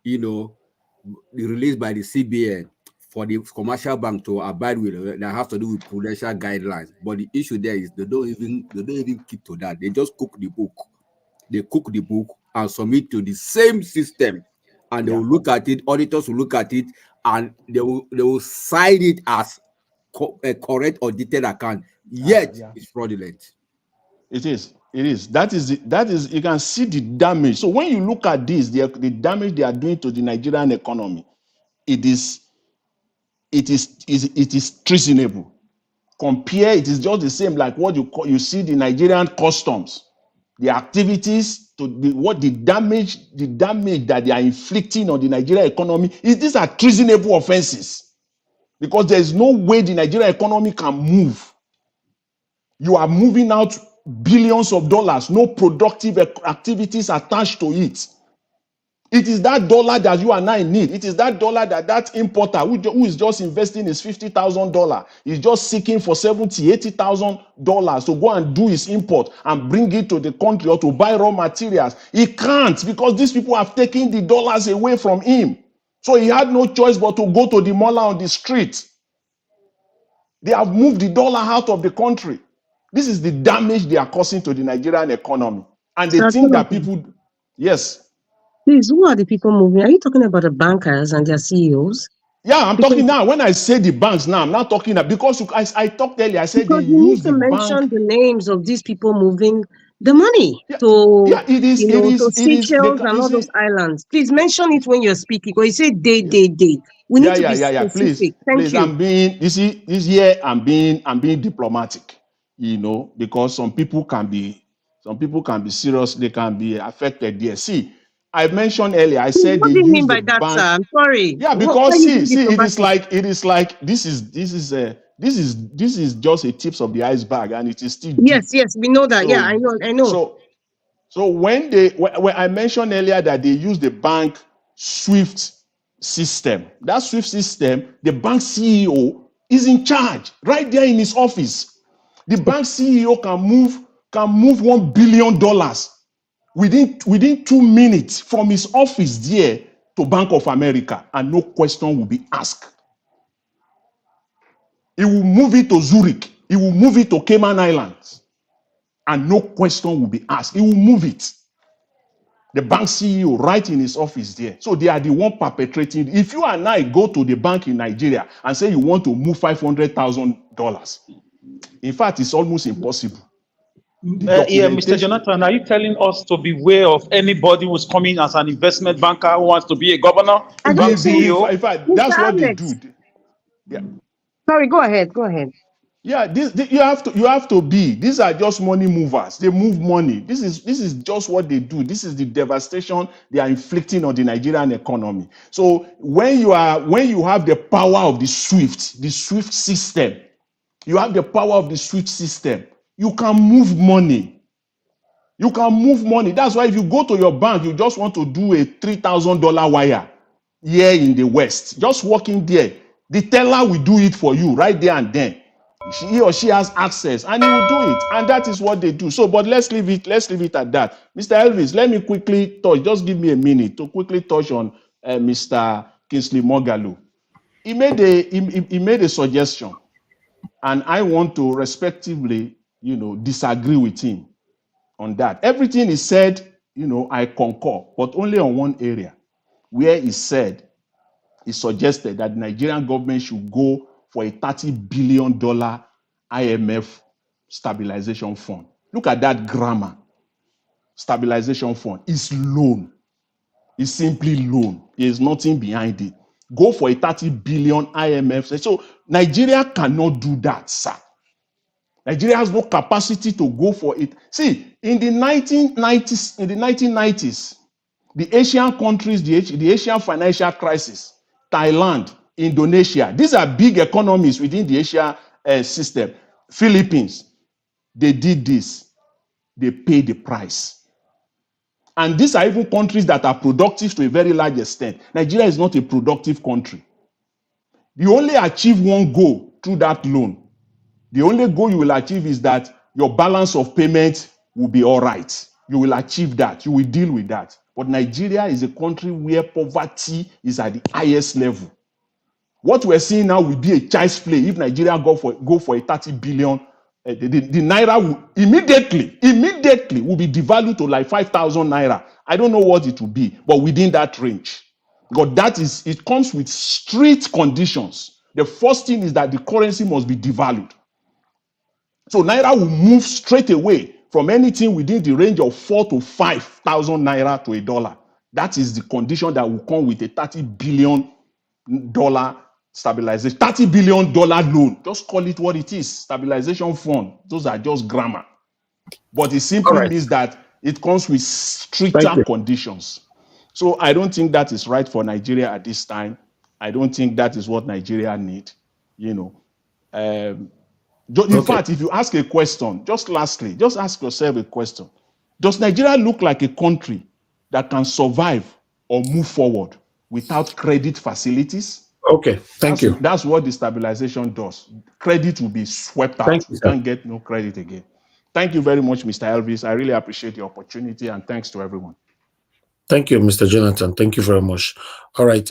Speaker 3: released by the CBN for the commercial bank to abide with that have to do with prudential guidelines. But the issue there is they don't even keep to that. They just cook the book. They cook the book and submit to the same system, and they will look at it. Auditors will look at it, and they will cite it as a correct audited account. Yet it's fraudulent.
Speaker 19: It is. That is. You can see the damage. So when you look at this, the damage they are doing to the Nigerian economy, it is treasonable. Compare, it is just the same like what you see the Nigerian customs, the activities to the damage that they are inflicting on the Nigerian economy. These are treasonable offenses because there is no way the Nigerian economy can move. You are moving out billions of dollars, no productive activities attached to it. It is that dollar that you and I need. It is that dollar that that importer who is just investing his $50,000 is just seeking for $70,000, $80,000 to go and do his import and bring it to the country or to buy raw materials. He can't because these people have taken the dollars away from him. So he had no choice but to go to the mullah on the street. They have moved the dollar out of the country. This is the damage they are causing to the Nigerian economy. And they think that people, yes.
Speaker 8: Please, who are the people moving? Are you talking about the bankers and their CEOs?
Speaker 19: Yeah, I'm talking now. When I say the banks now, I'm not talking that because I talked earlier, I said they
Speaker 8: Because you need
Speaker 19: use
Speaker 8: to
Speaker 19: the
Speaker 8: mention
Speaker 19: bank.
Speaker 8: the names of these people moving the money to,
Speaker 19: It is,
Speaker 8: to Seychelles and all those islands. Please mention it when you're speaking. Because you say day. We need to be specific. Thank you.
Speaker 19: I'm being, you see, this year I'm being diplomatic, because some people can be serious, they can be affected there. See, I mentioned earlier, I said
Speaker 8: What
Speaker 19: they
Speaker 8: do you
Speaker 19: use
Speaker 8: mean
Speaker 19: the
Speaker 8: by that, sir?
Speaker 19: bank.
Speaker 8: I'm sorry.
Speaker 19: Yeah, because see, it is like this is just a tips of the iceberg, and it is still deep.
Speaker 8: Yes, we know that. Yeah, I know.
Speaker 19: So when I mentioned earlier that they use the bank SWIFT system, that SWIFT system, the bank CEO is in charge right there in his office. The bank CEO can move $1 billion within 2 minutes from his office there to Bank of America, and no question will be asked. He will move it to Zurich. He will move it to Cayman Islands, and no question will be asked. He will move it. The bank CEO right in his office there. So they are the one perpetrating. If you and I go to the bank in Nigeria and say you want to move $500,000, in fact, it's almost impossible.
Speaker 22: Yeah, Mr. Jonathan, are you telling us to beware of anybody who's coming as an investment banker who wants to be a governor, a bank CEO?
Speaker 19: In fact, that's what they do. Yeah.
Speaker 8: Sorry, go ahead.
Speaker 19: Yeah, you have to be. These are just money movers. They move money. This is just what they do. This is the devastation they are inflicting on the Nigerian economy. So when you have the power of the SWIFT system, you have the power of the SWIFT system. You can move money. You can move money. That's why if you go to your bank, you just want to do a $3,000 wire here in the West. Just walk in there. The teller will do it for you right there and then. He or she has access and he will do it. And that is what they do. So, but let's leave it at that. Mr. Elvis, let me quickly touch. Just give me a minute to quickly touch on Mr. Kingsley Moghalu. He made a suggestion, and I want to respectively, disagree with him on that. Everything he said, I concur, but only on one area where he suggested that the Nigerian government should go for a $30 billion IMF stabilization fund. Look at that grammar. Stabilization fund is loan. It's simply loan. There's nothing behind it. Go for a 30 billion IMF. So Nigeria cannot do that, sir. Nigeria has no capacity to go for it. See, in the 1990s, the Asian countries, the Asian financial crisis, Thailand, Indonesia, these are big economies within the Asia system. Philippines, they did this. They paid the price. And these are even countries that are productive to a very large extent. Nigeria is not a productive country. You only achieve one goal through that loan. The only goal you will achieve is that your balance of payment will be all right. You will achieve that. You will deal with that. But Nigeria is a country where poverty is at the highest level. What we're seeing now will be a child's play if Nigeria go for a 30 billion. The naira will immediately will be devalued to like 5,000 naira. I don't know what it will be, but within that range. Because it comes with strict conditions. The first thing is that the currency must be devalued. So naira will move straight away from anything within the range of 4,000 to 5,000 naira to a dollar. That is the condition that will come with a $30 billion stabilization. $30 billion loan. Just call it what it is. Stabilization fund. Those are just grammar. But it simply means that it comes with stricter conditions. So I don't think that is right for Nigeria at this time. I don't think that is what Nigeria need. In fact, if you ask a question, just lastly, just ask yourself a question. Does Nigeria look like a country that can survive or move forward without credit facilities?
Speaker 9: Okay, thank you.
Speaker 19: That's what the stabilization does. Credit will be swept out.
Speaker 9: Thank you,
Speaker 19: You
Speaker 9: sir.
Speaker 19: can't get no credit again. Thank you very much, Mr. Elvis. I really appreciate the opportunity, and thanks to everyone.
Speaker 9: Thank you, Mr. Jonathan. Thank you very much. All right.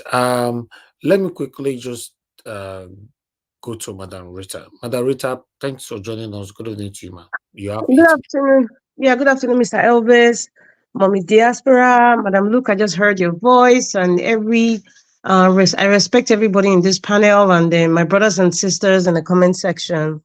Speaker 9: Let me quickly just go to Madam Rita. Madam Rita, thanks for joining us. Good evening to you, ma'am. You have
Speaker 8: Good afternoon. Yeah, good afternoon, Mr. Elvis, Mommy Diaspora, Madam Luke. I just heard your voice, and I respect everybody in this panel, and my brothers and sisters in the comment section.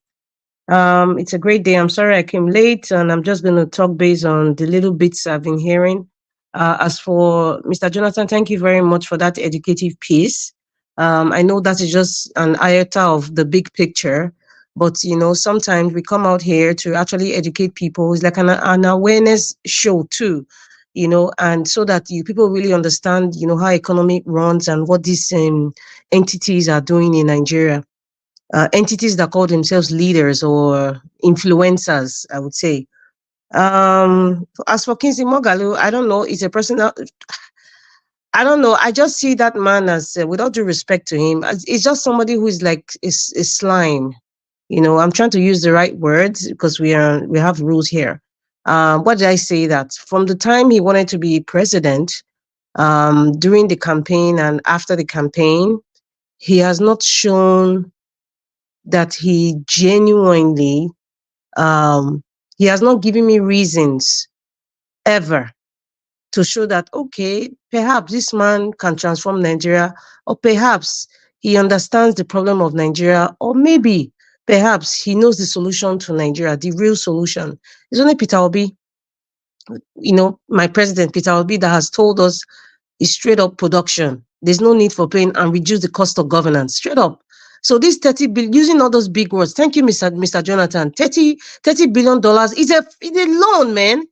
Speaker 8: It's a great day. I'm sorry I came late, and I'm just going to talk based on the little bits I've been hearing. As for Mr. Jonathan, thank you very much for that educative piece. I know that is just an iota of the big picture, but sometimes we come out here to actually educate people. It's like an awareness show too, and so that people really understand, how economy runs and what these entities are doing in Nigeria. Entities that call themselves leaders or influencers, I would say. As for Kingsley Moghalu, I don't know. It's a person that, I don't know. I just see that man as, without due respect to him, it's just somebody who is like a slime. I'm trying to use the right words because we have rules here. What did I say? That from the time he wanted to be president, during the campaign and after the campaign, he has not shown that he genuinely, he has not given me reasons ever to show that, okay, perhaps this man can transform Nigeria, or perhaps he understands the problem of Nigeria, or maybe, perhaps he knows the solution to Nigeria, the real solution. It's only Peter Obi, my president, Peter Obi, that has told us it's straight up production. There's no need for paying and reduce the cost of governance, straight up. So this 30 billion, using all those big words, thank you, Mr. Jonathan, $30 billion is a loan, man.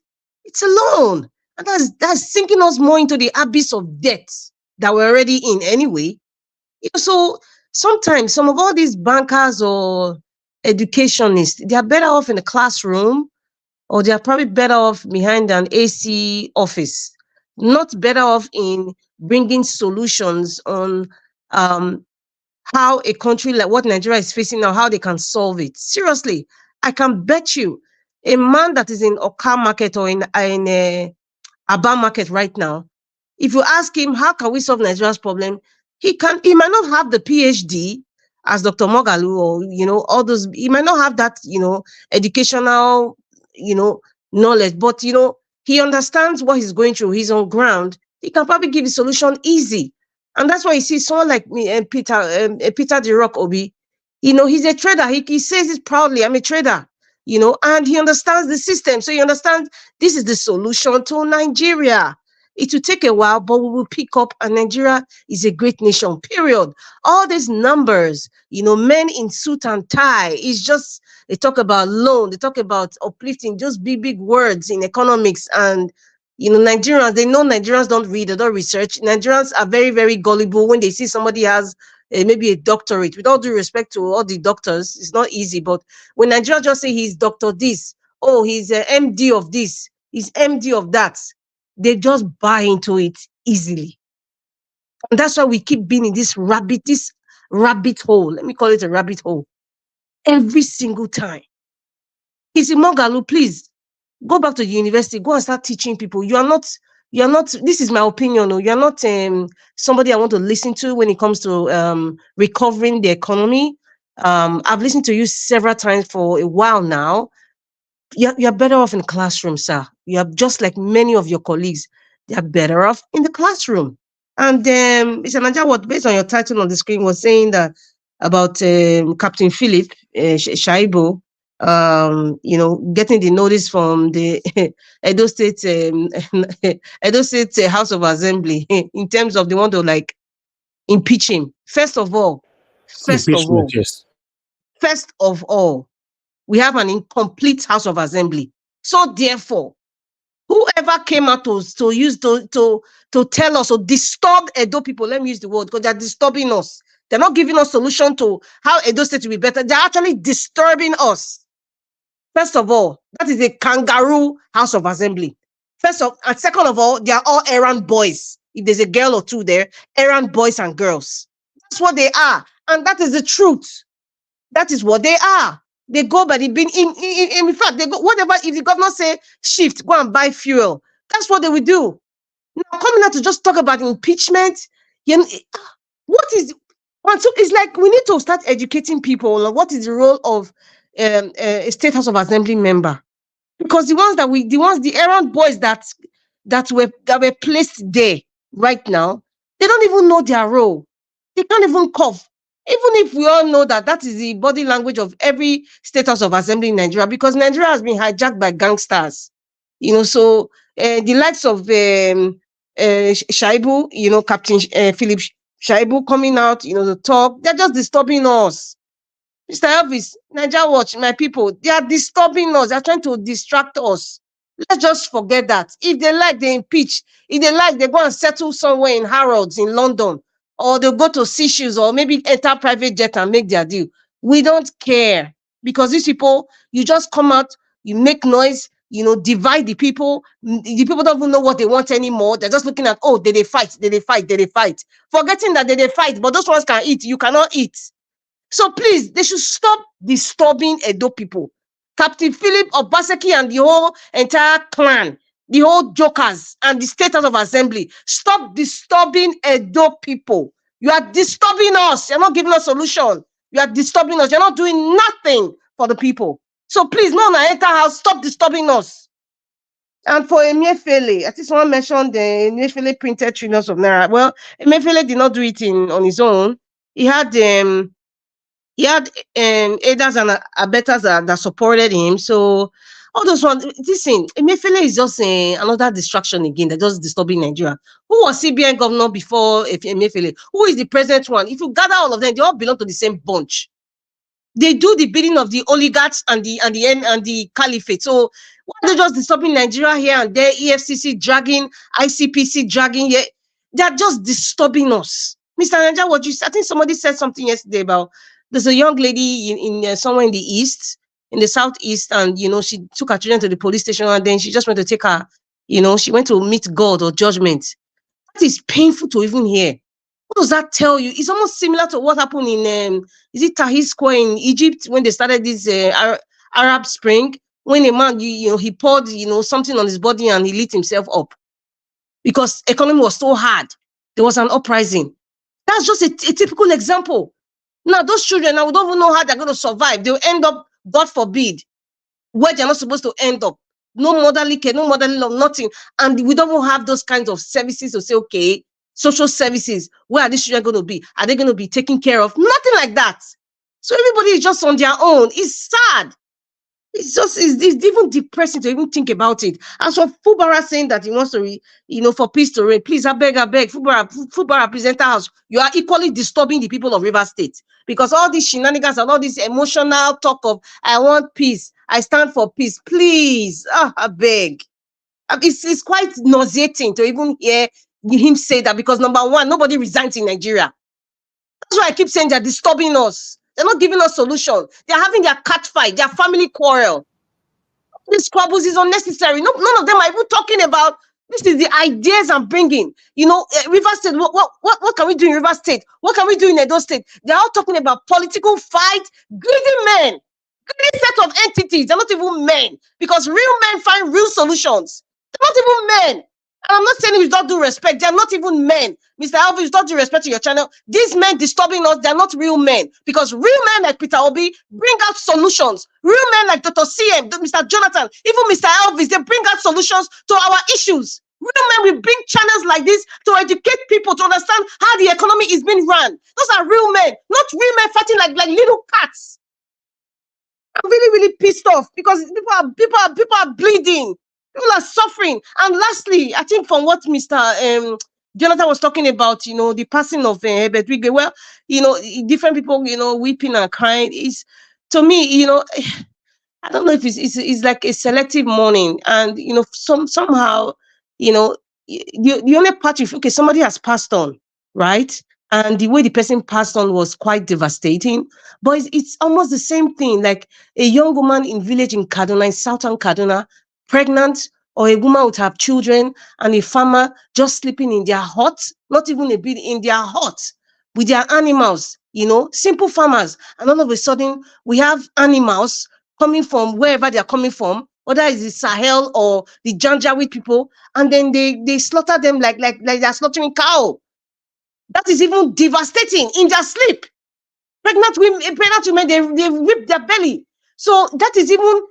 Speaker 8: It's a loan. And that's sinking us more into the abyss of debt that we're already in anyway. So sometimes some of all these bankers or educationists, they are better off in the classroom, or they are probably better off behind an AC office, not better off in bringing solutions on how a country like what Nigeria is facing now, how they can solve it. Seriously, I can bet you a man that is in Oka market or in Aba market right now, if you ask him, how can we solve Nigeria's problem? He might not have the PhD as Dr. Moghalu or, all those, he might not have that, educational, knowledge, but, he understands what he's going through. He's on ground. He can probably give the solution easy. And that's why you see someone like me and Peter the Rock Obi, he's a trader. He says it proudly, I'm a trader, and he understands the system. So he understands this is the solution to Nigeria. It will take a while, but we will pick up, and Nigeria is a great nation, period. All these numbers, men in suit and tie, it's just, they talk about loan, they talk about uplifting, just big words in economics. And Nigerians, they know Nigerians don't read, they don't research. Nigerians are very, very gullible when they see somebody has maybe a doctorate. With all due respect to all the doctors, it's not easy. But when Nigerians just say he's Dr. this, oh, he's an MD of this, he's MD of that, they just buy into it easily. And that's why we keep being in this rabbit hole. Let me call it a rabbit hole. Every single time. He's in Moghalu, please. Go back to the university, go and start teaching people. You are not, this is my opinion, you are not somebody I want to listen to when it comes to recovering the economy. I've listened to you several times for a while now. You're better off in the classroom, sir. You are just like many of your colleagues. They are better off in the classroom. And Mr. Naja, what based on your title on the screen was saying that about Captain Philip Shaibu, getting the notice from the Edo State House of Assembly in terms of they want to impeach him. First of all, we have an incomplete House of Assembly. So therefore, whoever came out to tell us or disturb Edo people, let me use the word because they're disturbing us. They're not giving us solution to how Edo State will be better. They're actually disturbing us. First of all, that is a kangaroo House of Assembly. And second of all, they are all errand boys. If there's a girl or two there, errand boys and girls. That's what they are. And that is the truth. That is what they are. They go by the bin. In fact, they go whatever. If the governor say shift, go and buy fuel. That's what they will do. Now coming out to just talk about impeachment. What is? So it's like we need to start educating people on what is the role of a State House of Assembly member, because the errand boys that were placed there right now, they don't even know their role. They can't even cough. Even if we all know that is the body language of every State House of Assembly in Nigeria, because Nigeria has been hijacked by gangsters. So the likes of Shaibu, Captain Philip Shaibu coming out, to talk, they're just disturbing us. Mr. Elvis, Nigeria Watch, my people, they are disturbing us. They're trying to distract us. Let's just forget that. If they like, they impeach. If they like, they go and settle somewhere in Harrods in London, or they'll go to Seychelles, or maybe enter private jet and make their deal. We don't care, because these people, you just come out, you make noise, divide the people. The people don't even know what they want anymore. They're just looking at, oh, they fight, forgetting that they fight, but those ones can eat. You cannot eat. So please, they should stop disturbing Edo people. Captain Philip Obaseki and the whole entire clan, the whole jokers and the State House of Assembly, stop disturbing Edo people. You are disturbing us. You're not giving us solution. You are disturbing us. You're not doing nothing for the people. So please, no, enter house, stop disturbing us. And for Emefiele, I think someone mentioned the Emefiele printed trillions of naira. Well, Emefiele did not do it on his own. He had aiders and abettors that supported him. So all those ones, listen, Emefiele is just another distraction again. They're just disturbing Nigeria. Who was CBN governor before Emefiele? Who is the present one? If you gather all of them, they all belong to the same bunch. They do the bidding of the oligarchs and the caliphate. So why are they just disturbing Nigeria here and there? EFCC dragging, ICPC dragging here. They're just disturbing us. Mr. Nanja, I think somebody said something yesterday about there's a young lady in somewhere in the east, in the southeast, and she took her children to the police station, and then she just went to take her, she went to meet God or judgment. That is painful to even hear. What does that tell you? It's almost similar to what happened in is it Tahrir Square in Egypt when they started this Arab Spring, when a man he poured something on his body and he lit himself up because economy was so hard. There was an uprising. That's just a typical example. Now those children now we don't even know how they're going to survive. They'll end up, God forbid, where they're not supposed to end up. No motherly care, no motherly love, nothing. And we don't even have those kinds of services to say, okay, social services, where are these children going to be? Are they going to be taken care of? Nothing like that. So everybody is just on their own. It's sad. It's even depressing to even think about it. As for Fubara saying that he wants to, for peace to reign, please, I beg, Fubara Presenter House, you are equally disturbing the people of Rivers State, because all these shenanigans and all this emotional talk of, I want peace, I stand for peace, please, I beg. It's quite nauseating to even hear him say that, because number one, nobody resigns in Nigeria. That's why I keep saying they're disturbing us. They're not giving us solution. They're having their cat fight, their family quarrel. These squabbles is unnecessary. None of them are even talking about, this is the ideas I'm bringing. River State, what can we do in River State? What can we do in Edo State? They're all talking about political fight, greedy men, greedy set of entities. They're not even men, because real men find real solutions. They're not even men. And I'm not saying with all due respect, they're not even men. Mr. Elvis, with all due respect to your channel, these men disturbing us, they're not real men. Because real men like Peter Obi bring out solutions. Real men like Dr. CM, Mr. Jonathan, even Mr. Elvis, they bring out solutions to our issues. Real men will bring channels like this to educate people to understand how the economy is being run. Those are real men, not real men fighting like little cats. I'm really, really pissed off because people are bleeding. People are suffering. And lastly, I think from what Mr. Jonathan was talking about, the passing of Herbert Wigwe, well, different people, weeping and crying. Is to me, I don't know if it's like a selective mourning, and somehow, the only part, okay, somebody has passed on, right? and the way the person passed on was quite devastating. But it's almost the same thing, like a young woman in village in Kaduna, in southern Kaduna, pregnant, or a woman would have children, and a farmer just sleeping in their hut, not even a bit in their hut, with their animals, simple farmers. And all of a sudden, we have animals coming from wherever they're coming from, whether it's the Sahel or the Janjaweed people, and then they slaughter them like they're slaughtering cow. That is even devastating in their sleep. Pregnant women, they rip their belly. So that is even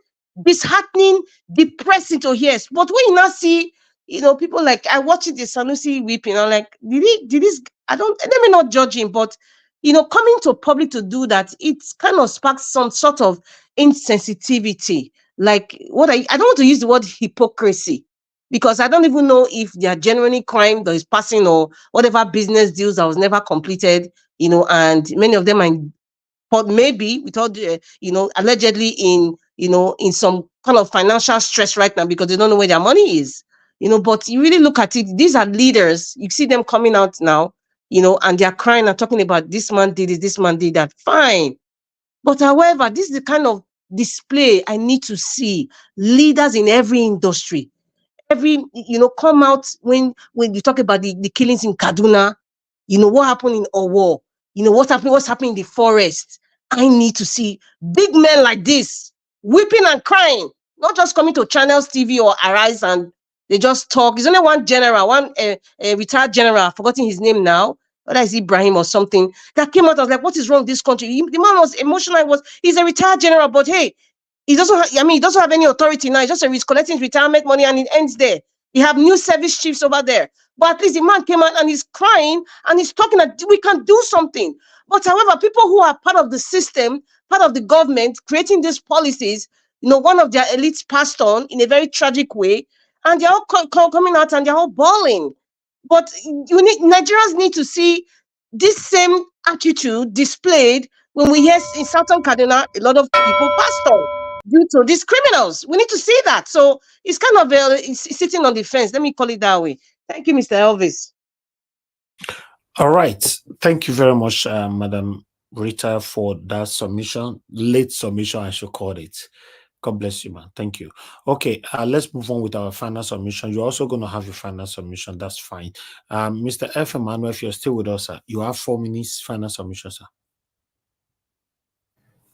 Speaker 8: disheartening, depressing to hear. But when you now see, people like, I watched the Sanusi weeping, I'm like, did this, let me not judge him, but, coming to public to do that, it kind of sparks some sort of insensitivity. Like, I don't want to use the word hypocrisy, because I don't even know if they are genuinely crime that is passing or whatever business deals that was never completed, and many of them are but maybe with all the, allegedly in some kind of financial stress right now because they don't know where their money is, but you really look at it, these are leaders. You see them coming out now, and they're crying and talking about this man did this man did that. Fine. But however, this is the kind of display I need to see leaders in every industry. Come out when you talk about the killings in Kaduna, what happened in Owo, what's happening in the forest. I need to see big men like this weeping and crying, not just coming to Channels TV or Arise and they just talk. There's only one general, a retired general, I've forgotten his name now, whether it's Ibrahim or something, that came out and was like, what is wrong with this country? The man was emotional. He's a retired general, but hey, he doesn't have any authority now. He's collecting retirement money and it ends there. You have new service chiefs over there. But at least the man came out and he's crying and he's talking that we can do something. But however, people who are part of the system, part of the government, creating these policies, one of their elites passed on in a very tragic way, and they're all coming out and they're all bawling. But Nigerians need to see this same attitude displayed when we hear in Southern Kaduna, a lot of people passed on due to these criminals. We need to see that. So it's kind of it's sitting on the fence. Let me call it that way. Thank you, Mr. Elvis.
Speaker 9: All right. Thank you very much, Madam Rita, for that submission. Late submission, I should call it. God bless you, man. Thank you. Okay, let's move on with our final submission. You're also going to have your final submission. That's fine. Mr. F. Emmanuel, if you're still with us, sir, you have 4 minutes final submission, sir.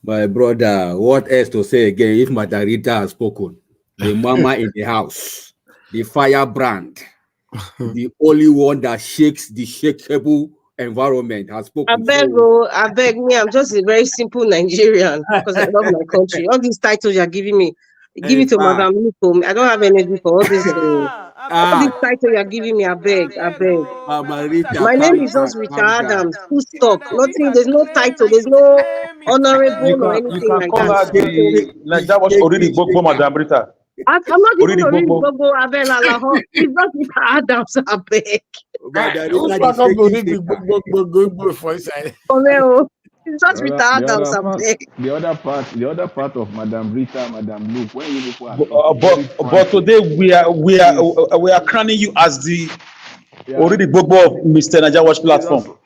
Speaker 3: My brother, what else to say again if Madam Rita has spoken? The mama in the house, the firebrand, the only one that shakes the shakeable environment has spoken.
Speaker 8: I beg me, I'm just a very simple Nigerian because I love my country. All these titles you're giving me, give it to Madam Luko. I don't have energy for all this. All these titles you're giving me, I beg. My name is just Rita Adams. Full stop. Nothing. There's no title. There's no honorable or anything like that.
Speaker 22: That was already Gbogbo, Madam Rita.
Speaker 8: I'm not even already Gbogbo Abel Alaho. It's not Rita Adams, I beg. It's just Rita Adams, I beg.
Speaker 19: The other part of Madam Rita, Madam Luke, when you people are
Speaker 22: but today we are crowning you as the already Gbogbo of Mr. Naija Watch platform.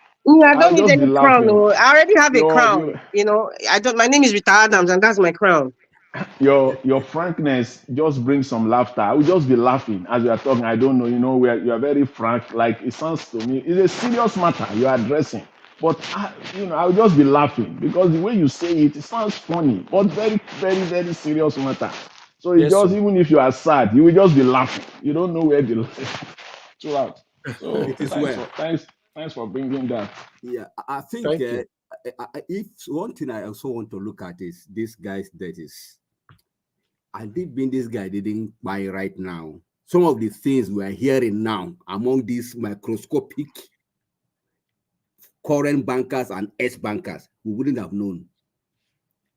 Speaker 8: I don't need any crown. I already have a crown. I don't. My name is Rita Adams, and that's my crown.
Speaker 19: Your frankness just brings some laughter. I will just be laughing as we are talking. I don't know, you are very frank. Like it sounds to me, it's a serious matter you are addressing. But I will just be laughing because the way you say it sounds funny, but very, very, very serious matter. So even if you are sad, you will just be laughing. You don't know where the laugh throughout. So thanks for bringing that.
Speaker 3: Yeah, I think if one thing I also want to look at is this guy's death is. I did mean this guy didn't buy right now. Some of the things we are hearing now among these microscopic current bankers and ex-bankers, we wouldn't have known.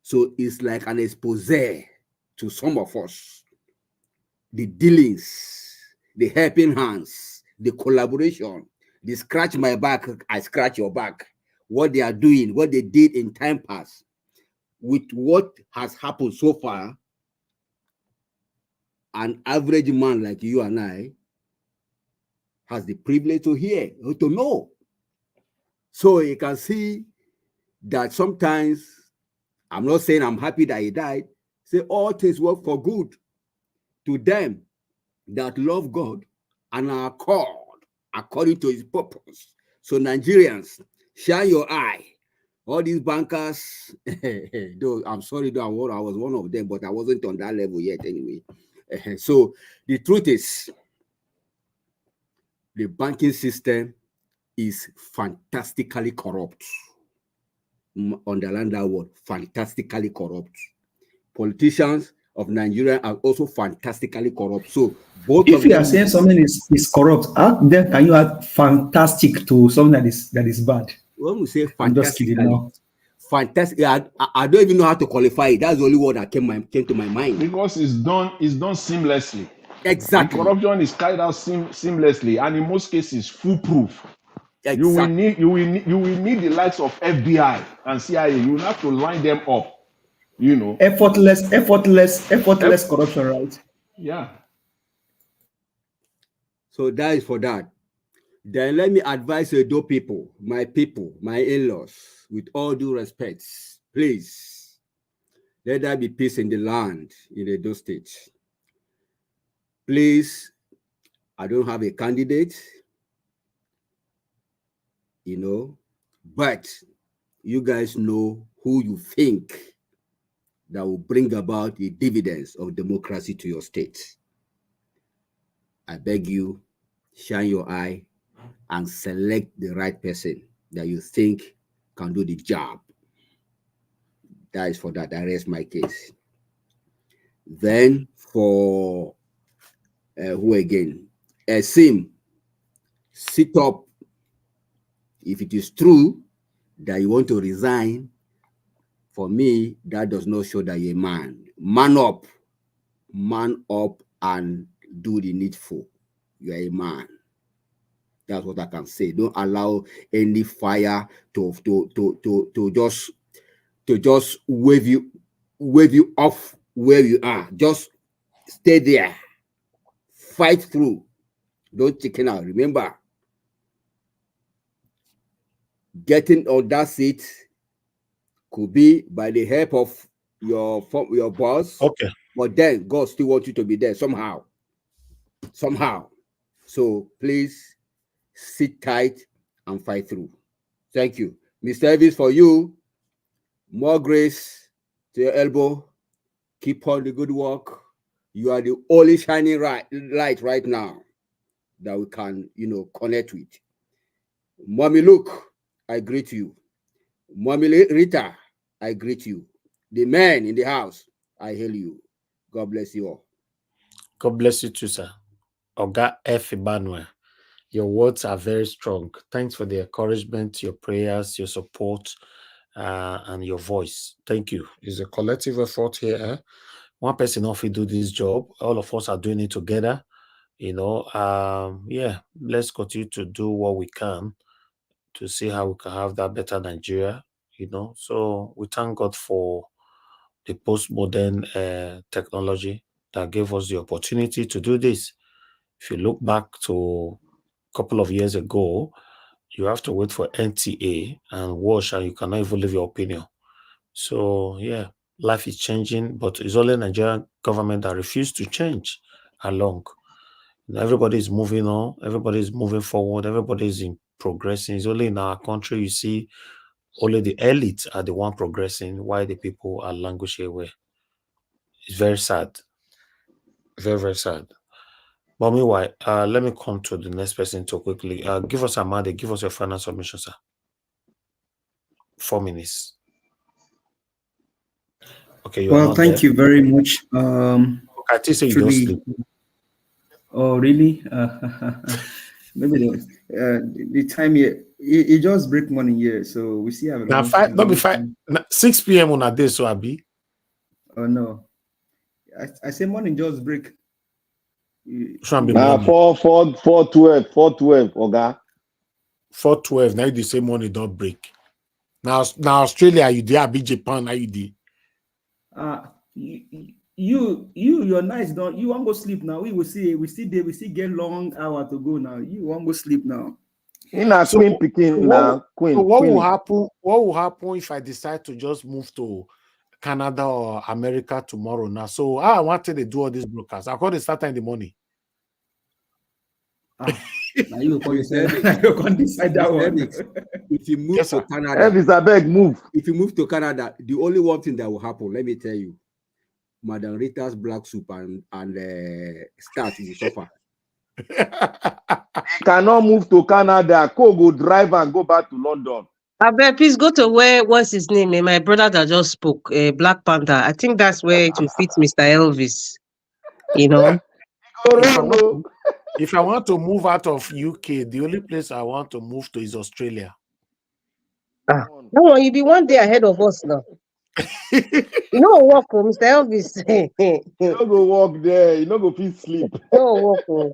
Speaker 3: So it's like an expose to some of us. The dealings, the helping hands, the collaboration, the scratch my back, I scratch your back. What they are doing, what they did in time past, with what has happened so far, an average man like you and I has the privilege to hear or to know. So you can see that sometimes, I'm not saying I'm happy that he died, say all things work for good to them that love God and are called according to his purpose. So Nigerians, shine your eye. All these bankers, though I'm sorry, though I was one of them, but I wasn't on that level yet anyway. So the truth is, the banking system is fantastically corrupt. Underline that word, fantastically corrupt. Politicians of Nigeria are also fantastically corrupt. So both
Speaker 10: if
Speaker 3: of
Speaker 10: you
Speaker 3: them,
Speaker 10: are saying something is corrupt, how then can you add fantastic to something that is bad?
Speaker 3: when we say
Speaker 10: I'm just kidding
Speaker 3: fantastically,
Speaker 10: now.
Speaker 3: fantastic, I don't even know how to qualify it. That's the only word that came to my mind.
Speaker 19: Because it's done seamlessly.
Speaker 3: Exactly.
Speaker 19: The corruption is carried out seamlessly, and in most cases, foolproof.
Speaker 3: Exactly.
Speaker 19: You will need the likes of FBI and CIA. You will have to line them up. You know,
Speaker 10: Effortless corruption, right?
Speaker 19: Yeah.
Speaker 3: So that is for that. Then let me advise Edo people, my in-laws, with all due respect, please, let there be peace in the land in Edo State. Please, I don't have a candidate, but you guys know who you think that will bring about the dividends of democracy to your state. I beg you, shine your eye and select the right person that you think can do the job. That is for that. I rest my case. Then for who again? Sim, sit up. If it is true that you want to resign, for me, that does not show that you're a man. Man up and do the needful. You are a man. That's what I can say. Don't allow any fire to just wave you off where you are. Just stay there. Fight through. Don't chicken out. Remember, getting on that seat could be by the help of your boss.
Speaker 9: Okay.
Speaker 3: But then God still wants you to be there somehow. So please sit tight and fight through. Thank you. Mr. Elvis, for you, more grace to your elbow. Keep on the good work. You are the only shining light right now that we can, connect with. Mommy Luke, I greet you. Mommy Rita, I greet you. The man in the house, I hail you. God bless you all.
Speaker 9: God bless you too, sir. Oga F. Emmanuel, your words are very strong. Thanks for the encouragement, your prayers, your support, and your voice. Thank you. It's a collective effort here. One person off will do this job. All of us are doing it together. Let's continue to do what we can to see how we can have that better Nigeria. So we thank God for the postmodern technology that gave us the opportunity to do this. If you look back to a couple of years ago, you have to wait for NTA and watch, and you cannot even leave your opinion. So, life is changing, but it's only the Nigerian government that refused to change along. Everybody is moving on. Everybody is moving forward. Everybody is progressing. It's only in our country you see only the elites are the one progressing, while the people are languishing away. It's very sad. Very, very sad. But meanwhile, let me come to the next person to quickly. Give us Amade, give us your final submission, sir. 4 minutes. Okay,
Speaker 10: well, thank you very much.
Speaker 9: I think you don't sleep.
Speaker 10: Oh, really? Maybe the time here, it just break morning here, so we see.
Speaker 9: Now, 6 p.m. on a day, so Abi.
Speaker 10: Oh no, I say morning just break.
Speaker 19: 4:12, Oga.
Speaker 9: 4:12. Now you say morning don't break. Now Australia, you there? Be Japan, now you there?
Speaker 10: You're nice. Don't you want to go sleep now? We still get long hour to go now. You want to go sleep now?
Speaker 1: In a
Speaker 9: So,
Speaker 1: queen picking now, queen.
Speaker 9: what will
Speaker 1: Queenie.
Speaker 9: happen? What will happen if I decide to just move to Canada or America tomorrow now? So I wanted to do all these broadcasts. I got to start in the morning.
Speaker 3: Now you call yourself.
Speaker 10: You can't decide that one.
Speaker 3: If you move
Speaker 9: Yes,
Speaker 3: to
Speaker 9: sir.
Speaker 3: Canada,
Speaker 1: Elvis, I beg, move.
Speaker 3: if you move to Canada, the only one thing that will happen, let me tell you, Madam Rita's black soup and starch will suffer.
Speaker 1: He cannot move to Canada. Go drive and go back to London.
Speaker 8: I bet please go to what's his name? My brother that just spoke, Black Panther. I think that's where it will fit Mr. Elvis. You know.
Speaker 9: If I want to move out of UK, the only place I want to move to is Australia.
Speaker 8: No, you be one day ahead of us now. You know walk, Mr. Elvis.
Speaker 1: You don't go walk there. You don't go feel sleep.
Speaker 8: No walk.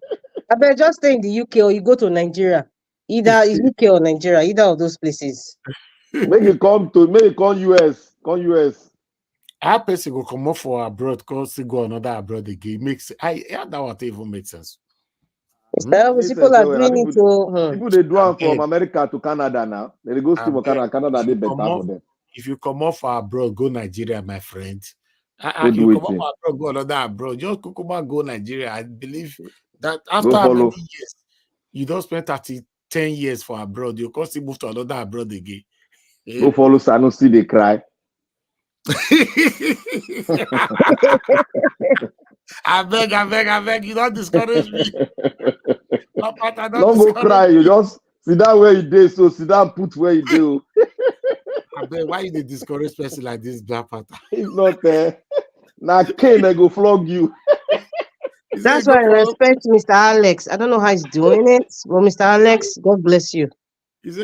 Speaker 8: I bet just stay in the UK or you go to Nigeria. Either is UK or Nigeria, either of those places.
Speaker 1: Make it come US. Come US.
Speaker 9: I person go come up for abroad because to go another abroad again. That what even makes sense.
Speaker 8: People are doing it to
Speaker 1: people they do from America to Canada now. They go to Canada. Canada they better for them.
Speaker 9: If you come off abroad, go Nigeria, my friend.
Speaker 1: You
Speaker 9: come off abroad, go another abroad. Just go Nigeria. I believe that after many years, you don't spend 10 years for abroad, you can still move to another abroad again.
Speaker 1: Go follow Sanusi, they cry.
Speaker 9: I beg, you don't discourage me.
Speaker 1: Don't go cry, you just sit down where you did, so sit down, put where you do.
Speaker 9: I beg, why you discourage person like this, Black Panther?
Speaker 1: It's not there. Now Kane, I go flog you.
Speaker 8: That's why I respect Mr. Alex. I don't know how he's doing it, but Mr. Alex, God bless you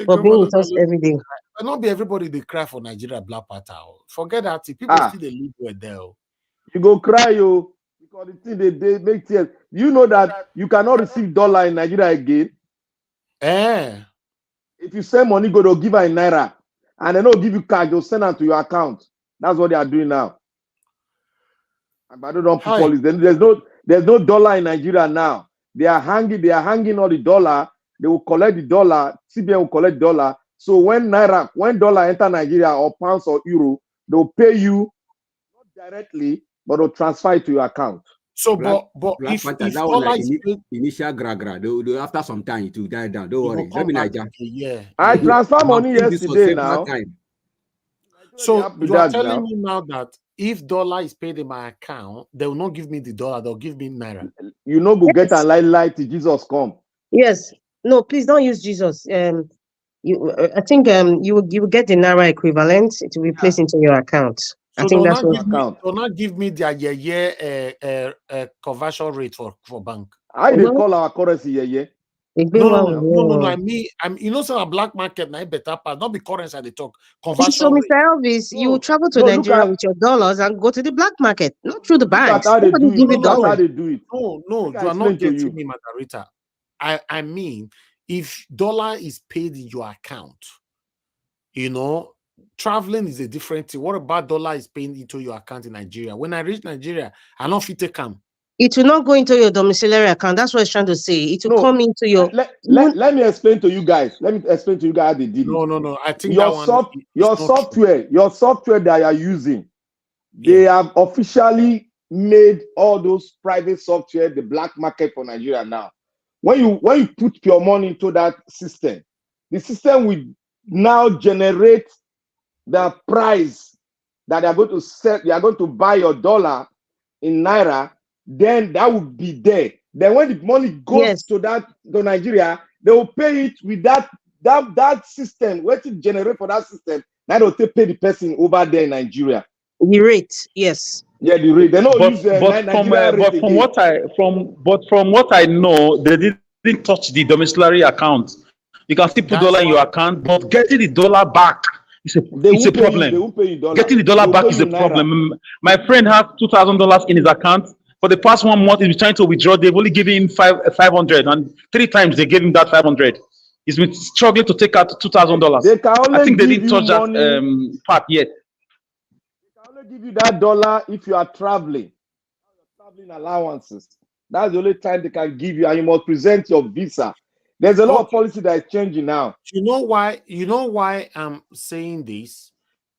Speaker 8: for being with us every day.
Speaker 9: And not be everybody they cry for Nigeria Black Panther. Forget that. People still they live with there.
Speaker 1: You go cry, yo. Because the thing they make tears. You know that you cannot receive dollar in Nigeria again. If you send money, go to give her in naira, and they don't give you cash, they'll send them to your account. That's what they are doing now. But I don't put police. Then there's no dollar in Nigeria now. They are hanging all the dollar. They will collect the dollar. CBN will collect dollar. So when dollar enter Nigeria or pounds or euro, they'll pay you not directly, but they'll transfer it to your account.
Speaker 9: So,
Speaker 3: Black
Speaker 9: if
Speaker 3: that
Speaker 9: dollar
Speaker 3: was
Speaker 9: is
Speaker 3: initial gra, after some time it will die down. Don't worry. Let me Nigeria.
Speaker 9: Yeah.
Speaker 1: I transfer money yesterday now.
Speaker 9: So you are telling me now that if dollar is paid in my account, they will not give me the dollar, they'll give me naira.
Speaker 1: You know, go get a light till Jesus come.
Speaker 8: Yes. No, please don't use Jesus. I think you will get the naira equivalent. It will be placed into your account.
Speaker 9: So
Speaker 8: I think that's what
Speaker 9: they'll not give me their conversion rate for bank.
Speaker 1: I they call our currency
Speaker 9: No. I mean, you know, so a black market now better part, not the currency they talk. Conversion
Speaker 8: so, Mr. Elvis, you travel to Nigeria with your dollars and go to the black market, not through the banks. Nobody give you dollars.
Speaker 9: No, you are not getting me, Margarita. I mean, if dollar is paid in your account, you know, traveling is a different thing. What about dollar is paying into your account in Nigeria? When I reach Nigeria, I don't fit take come.
Speaker 8: It will not go into your domiciliary account. That's what it's trying to say. It will come into your.
Speaker 1: Let me explain to you guys. Let me explain to you guys how they did it.
Speaker 9: No. I think
Speaker 1: your software that you are using, they have officially made all those private software the black market for Nigeria now. When you put your money into that system, the system will now generate the price that they are going to sell. You are going to buy your dollar in naira. Then that will be there. Then when the money goes to Nigeria, they will pay it with that system. What it generate for that system, now they'll pay the person over there in Nigeria.
Speaker 8: The rate, yes.
Speaker 1: Yeah, the rate. They don't use
Speaker 22: from what I know, they didn't touch the domiciliary account. You can still put dollar in your account, but getting the dollar back is a problem.
Speaker 1: They won't pay you dollar.
Speaker 22: Getting the dollar back is a problem. My friend has $2,000 in his account. For the past 1 month, he's been trying to withdraw. They've only given him 500, and 3 times they gave him that 500. He's been struggling to take out $2,000. I think they didn't touch that part yet.
Speaker 1: They can only give you that dollar if you are traveling. Traveling allowances. That's the only time they can give you, and you must present your visa. There's a lot of policy that is changing now.
Speaker 9: You know why? You know why I'm saying this?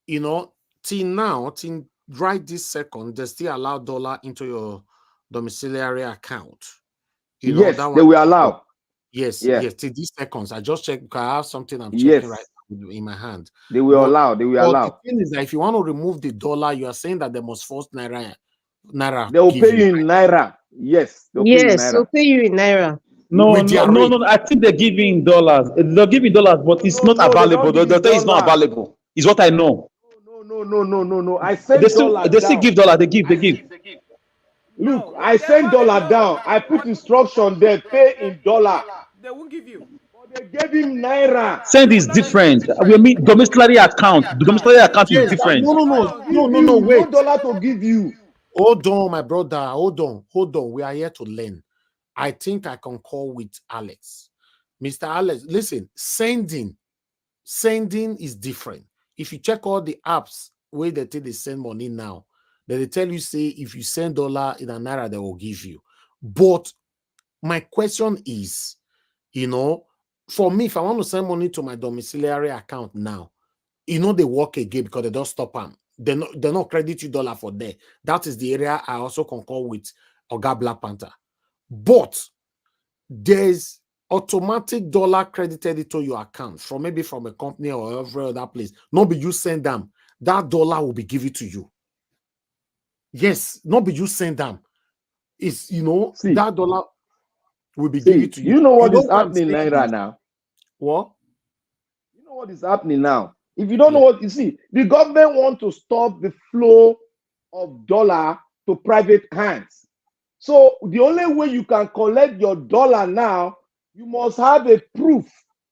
Speaker 9: You know, till now, till right this second, they still allow dollar into your domiciliary account. You know,
Speaker 1: Yes,
Speaker 9: that
Speaker 1: they
Speaker 9: one.
Speaker 1: will allow.
Speaker 9: Yes,
Speaker 1: Yeah.
Speaker 9: yes, till these seconds. I just checked because I have something I'm
Speaker 1: Yes.
Speaker 9: checking right now in my hand.
Speaker 1: They will allow. They will
Speaker 9: but
Speaker 1: allow.
Speaker 9: the thing is that if you want to remove the dollar, you are saying that they must force naira.
Speaker 1: They will pay you in naira. Yes. They'll pay you in
Speaker 8: Yes,
Speaker 1: naira.
Speaker 8: they'll pay you in naira.
Speaker 22: No,
Speaker 9: With their
Speaker 22: no,
Speaker 9: rate.
Speaker 22: no. I think they give you in dollars. They'll give you dollars, but it's not
Speaker 1: No, they
Speaker 22: available.
Speaker 1: don't give
Speaker 22: They'll
Speaker 1: you
Speaker 22: tell you it's not
Speaker 1: dollars.
Speaker 22: available. Is what I know.
Speaker 1: No. I send dollar
Speaker 22: They still
Speaker 1: down.
Speaker 22: give dollar. They give.
Speaker 1: Look, I send dollar down. I put instruction there. Pay in dollar.
Speaker 7: They won't give you.
Speaker 1: They gave him naira.
Speaker 22: Send is different. We mean domiciliary account. The domiciliary account is different.
Speaker 9: No, wait.
Speaker 1: No dollar to give you.
Speaker 9: Hold on, my brother. Hold on. We are here to learn. I think I can call with Alex. Mr. Alex, listen, sending is different. If you check all the apps where they take they send money now, they tell you, say, if you send dollar in a naira, they will give you. But my question is, you know, for me, if I want to send money to my domiciliary account now, you know, they work again because they don't stop them. They not credit you dollar for there. That is the area I also concur with Oga Black Panther. But there's automatic dollar credited into your account from maybe from a company or every other place. Not be you send them. That dollar will be given to you. Yes, not be you send them. It's, you know, that dollar will be given to you.
Speaker 1: You know what is
Speaker 9: I'm
Speaker 1: happening
Speaker 9: saying
Speaker 1: naira
Speaker 9: is-
Speaker 1: now?
Speaker 9: What?
Speaker 1: You know what is happening now? If you don't know what you see, the government want to stop the flow of dollar to private hands. So the only way you can collect your dollar now, you must have a proof.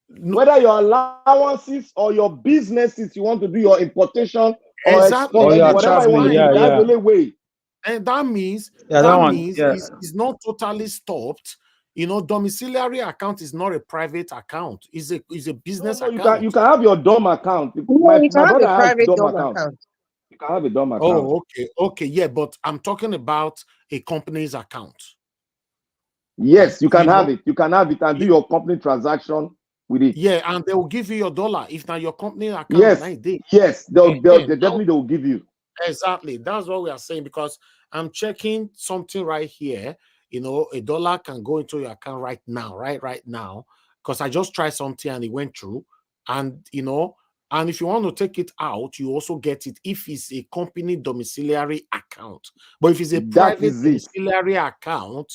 Speaker 1: Whether your allowances or your businesses, you want to do your importation or
Speaker 9: Exactly.
Speaker 1: export,
Speaker 9: And
Speaker 1: whatever you want to do,
Speaker 22: yeah,
Speaker 1: that's the only way.
Speaker 9: And that means
Speaker 22: Yeah, that one, yeah.
Speaker 9: it's not totally stopped. You know, domiciliary account is not a private account. It's a business account.
Speaker 1: You can have your DOM account.
Speaker 8: Yeah,
Speaker 1: My
Speaker 8: you can have
Speaker 1: brother
Speaker 8: a
Speaker 1: has
Speaker 8: private
Speaker 1: DOM
Speaker 8: DOM
Speaker 1: account.
Speaker 8: account.
Speaker 1: You can have a DOM account.
Speaker 9: Oh, okay, yeah, but I'm talking about a company's account.
Speaker 1: Yes, you can have it. You can have it and do your company transaction with it.
Speaker 9: Yeah, and they will give you your dollar if now your company account.
Speaker 1: Yes, yes, they definitely they will give you.
Speaker 9: Exactly. That's what we are saying, because I'm checking something right here. You know, a dollar can go into your account right now, right now, because I just tried something and it went through. And, you know, and if you want to take it out, you also get it if it's a company domiciliary account. But if it's a private domiciliary account,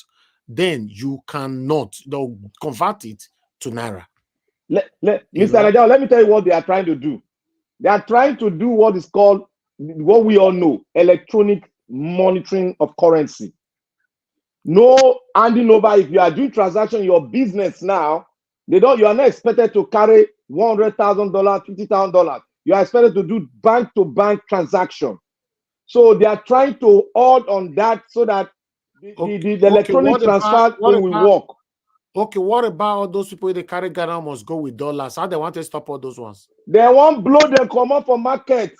Speaker 9: then you cannot. They'll convert it to naira.
Speaker 1: Mr. Najao, let me tell you what they are trying to do. They are trying to do what is called, what we all know, electronic monitoring of currency. No handing over. If you are doing transaction in your business now, you are not expected to carry $100,000, $50,000. You are expected to do bank-to-bank transaction. So they are trying to hold on that so that the electronic transfer thing will work.
Speaker 9: Okay, what about all those people they carry Ghana must go with dollars? How they want to stop all those ones?
Speaker 1: They won't blow them come up for market.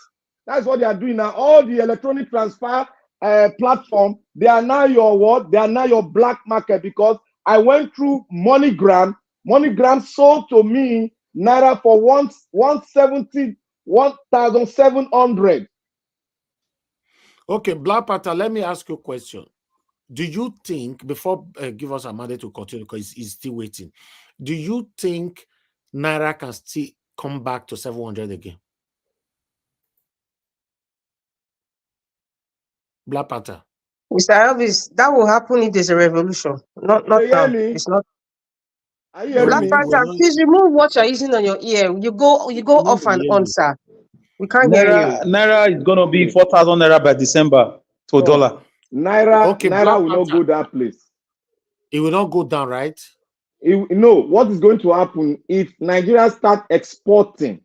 Speaker 1: That's what they are doing now. All the electronic transfer platform, they are now your what? They are now your black market, because I went through MoneyGram. MoneyGram sold to me naira for 170, 1,700.
Speaker 9: Okay, Black Panther, let me ask you a question. Do you think, before give us a mandate to continue because he's still waiting, do you think naira can still come back to 700 again? Black Panther.
Speaker 8: Mr. Elvis, that will happen if there's a revolution. Not now. It's not. Black Panther, please remove what you're using on your ear. You go off and on, sir. We can't hear you.
Speaker 22: Naira is gonna be 4,000 naira by December to dollar.
Speaker 1: Naira will not go that place.
Speaker 9: It will not go down, right?
Speaker 1: No, what is going to happen if Nigeria start exporting?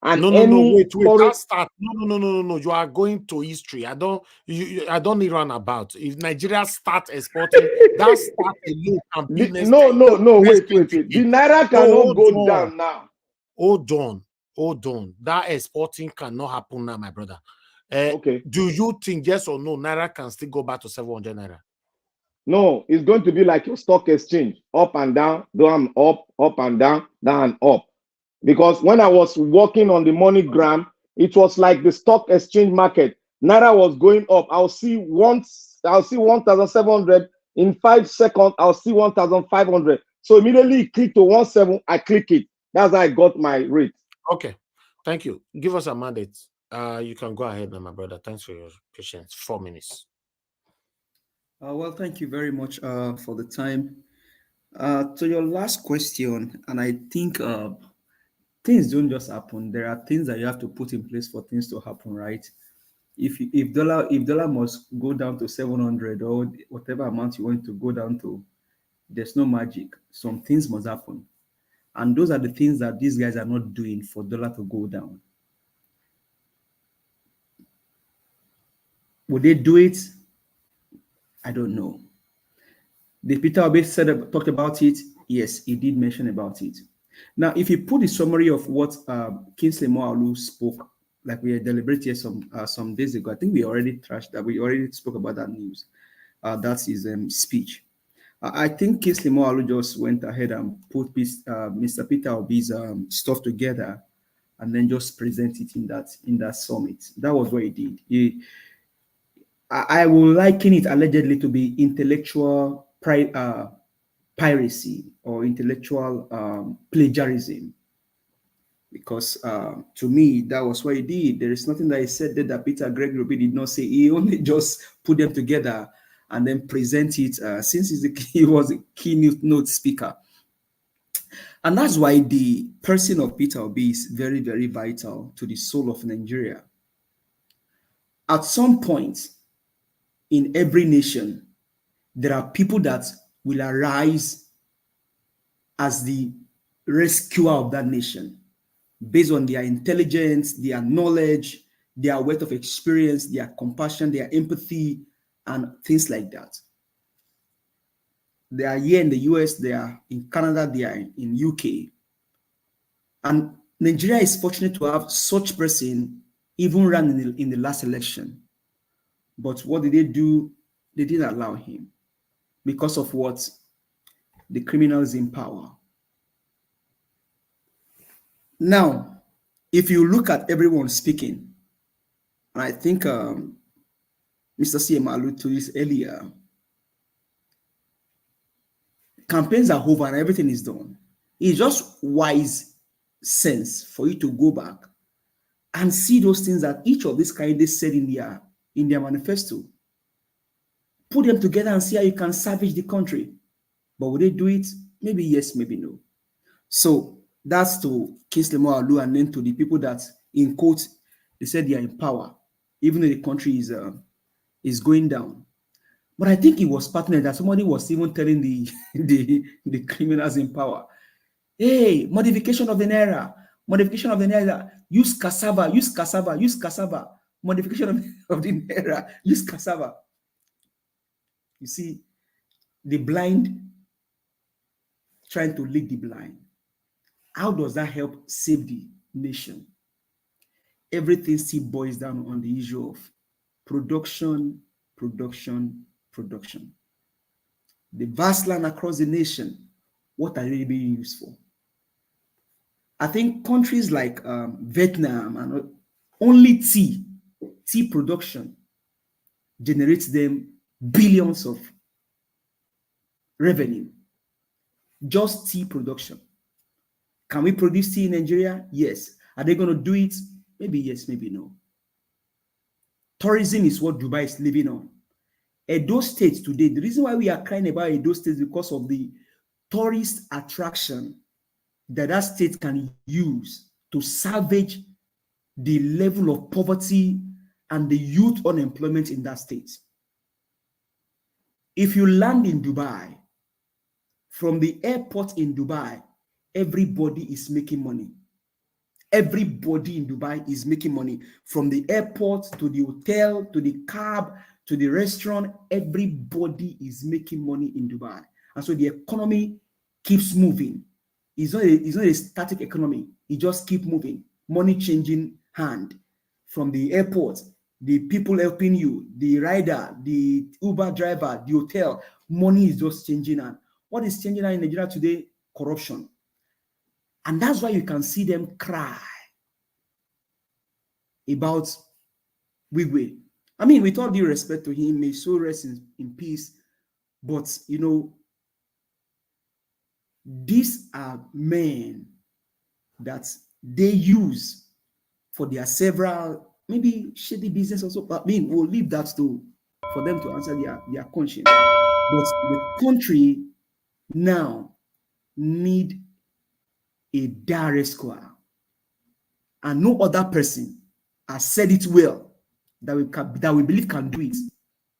Speaker 1: And
Speaker 9: no, wait. That start. No. You are going to history. I don't need run about. If Nigeria start exporting, that start alone can be next.
Speaker 1: No. Wait. The naira cannot go down now.
Speaker 9: Hold on. That exporting cannot happen now, my brother. Okay. Do you think yes or no, naira can still go back to 700 naira?
Speaker 11: No, it's going to be like your stock exchange, up and down, down, up and down, down, up. Because when I was working on the MoneyGram, it was like the stock exchange market. Naira was going up. I'll see 1,700 in 5 seconds. I'll see 1,500. So immediately click to 17. I click it. That's how I got my rate.
Speaker 9: Okay, thank you. Give us a mandate. You can go ahead now, my brother. Thanks for your patience. 4 minutes.
Speaker 10: Well, thank you very much for the time. To your last question, and I think things don't just happen. There are things that you have to put in place for things to happen, right? If dollar must go down to 700 or whatever amount you want to go down to, there's no magic. Some things must happen, and those are the things that these guys are not doing for dollar to go down. Would they do it? I don't know. Did Peter Obi talked about it? Yes, he did mention about it. Now, if you put the summary of what Kingsley Moalu spoke, like we had deliberated some days ago, I think we already trashed that. We already spoke about that news. That's his speech. I think Kingsley Moalu just went ahead and put Mr. Peter Obi's stuff together, and then just present it in that summit. That was what he did. I will liken it allegedly to be intellectual piracy or intellectual plagiarism, because to me that was what he did. There is nothing that he said that Peter Gregory did not say. He only just put them together and then present it since he was a keynote speaker. And that's why the person of Peter Obi is very, very vital to the soul of Nigeria. At some point in every nation, there are people that will arise as the rescuer of that nation based on their intelligence, their knowledge, their wealth of experience, their compassion, their empathy, and things like that. They are here in the US, they are in Canada, they are in UK. And Nigeria is fortunate to have such person even ran in the last election. But what did they do? They didn't allow him because of what? The criminals in power. Now, if you look at everyone speaking, and I think Mr. CM alluded to this earlier, campaigns are over and everything is done. It's just wise sense for you to go back and see those things that each of these candidates said in their manifesto. Put them together and see how you can salvage the country. But would they do it? Maybe yes, maybe no. So that's to Kingsley Moalu, and then to the people that, in quotes, they said they are in power, even though the country is going down. But I think it was partnered that somebody was even telling the criminals in power, hey, modification of the naira, use cassava, modification of the naira, use cassava. You see, the blind trying to lead the blind. How does that help save the nation? Everything still boils down on the issue of production. The vast land across the nation, what are they being used for? I think countries like Vietnam and only tea production generates them billions of revenue. Just tea production. Can we produce tea in Nigeria? Yes. Are they going to do it? Maybe yes, maybe no. Tourism is what Dubai is living on. Edo State today, the reason why we are crying about Edo State is because of the tourist attraction that state can use to salvage the level of poverty and the youth unemployment in that state. If you land in Dubai, from the airport in Dubai, everybody is making money. Everybody in Dubai is making money. From the airport to the hotel, to the cab, to the restaurant, everybody is making money in Dubai. And so the economy keeps moving. It's not a static economy. It just keeps moving. Money changing hand. From the airport, the people helping you, the rider, the Uber driver, the hotel, money is just changing. And what is changing in Nigeria today? Corruption. And that's why you can see them cry about Wigwe. I mean, with all due respect to him, may so rest in peace. But, you know, these are men that they use for their several, maybe shady business also. I mean, we'll leave that for them to answer their conscience. But the country now need a direct square. And no other person has said it well that we believe can do it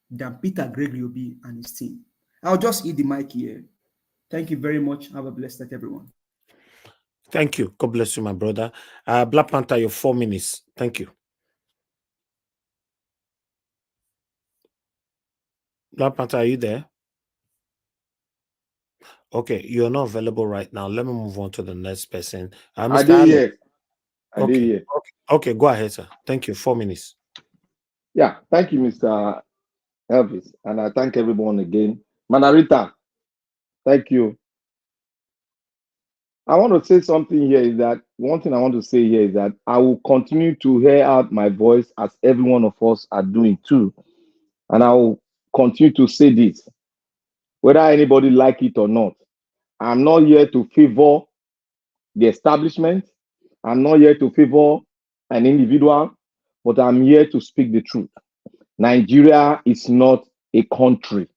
Speaker 10: than Peter Gregory Obi and his team. I'll just eat the mic here. Thank you very much. Have a blessed night, everyone.
Speaker 9: Thank you. God bless you, my brother. Black Panther, your 4 minutes. Thank you. Black Panther, are you there? Okay, you're not available right now. Let me move on to the next person. Mr.
Speaker 11: I did hear. I did hear.
Speaker 9: Okay, go ahead, sir. Thank you. 4 minutes.
Speaker 11: Yeah, thank you, Mr. Elvis. And I thank everyone again. Manarita, thank you. I want to say something here is that one thing I want to say here is that I will continue to hear out my voice as every one of us are doing too. And I will continue to say this, whether anybody like it or not. I'm not here to favor the establishment. I'm not here to favor an individual, but I'm here to speak the truth. Nigeria is not a country.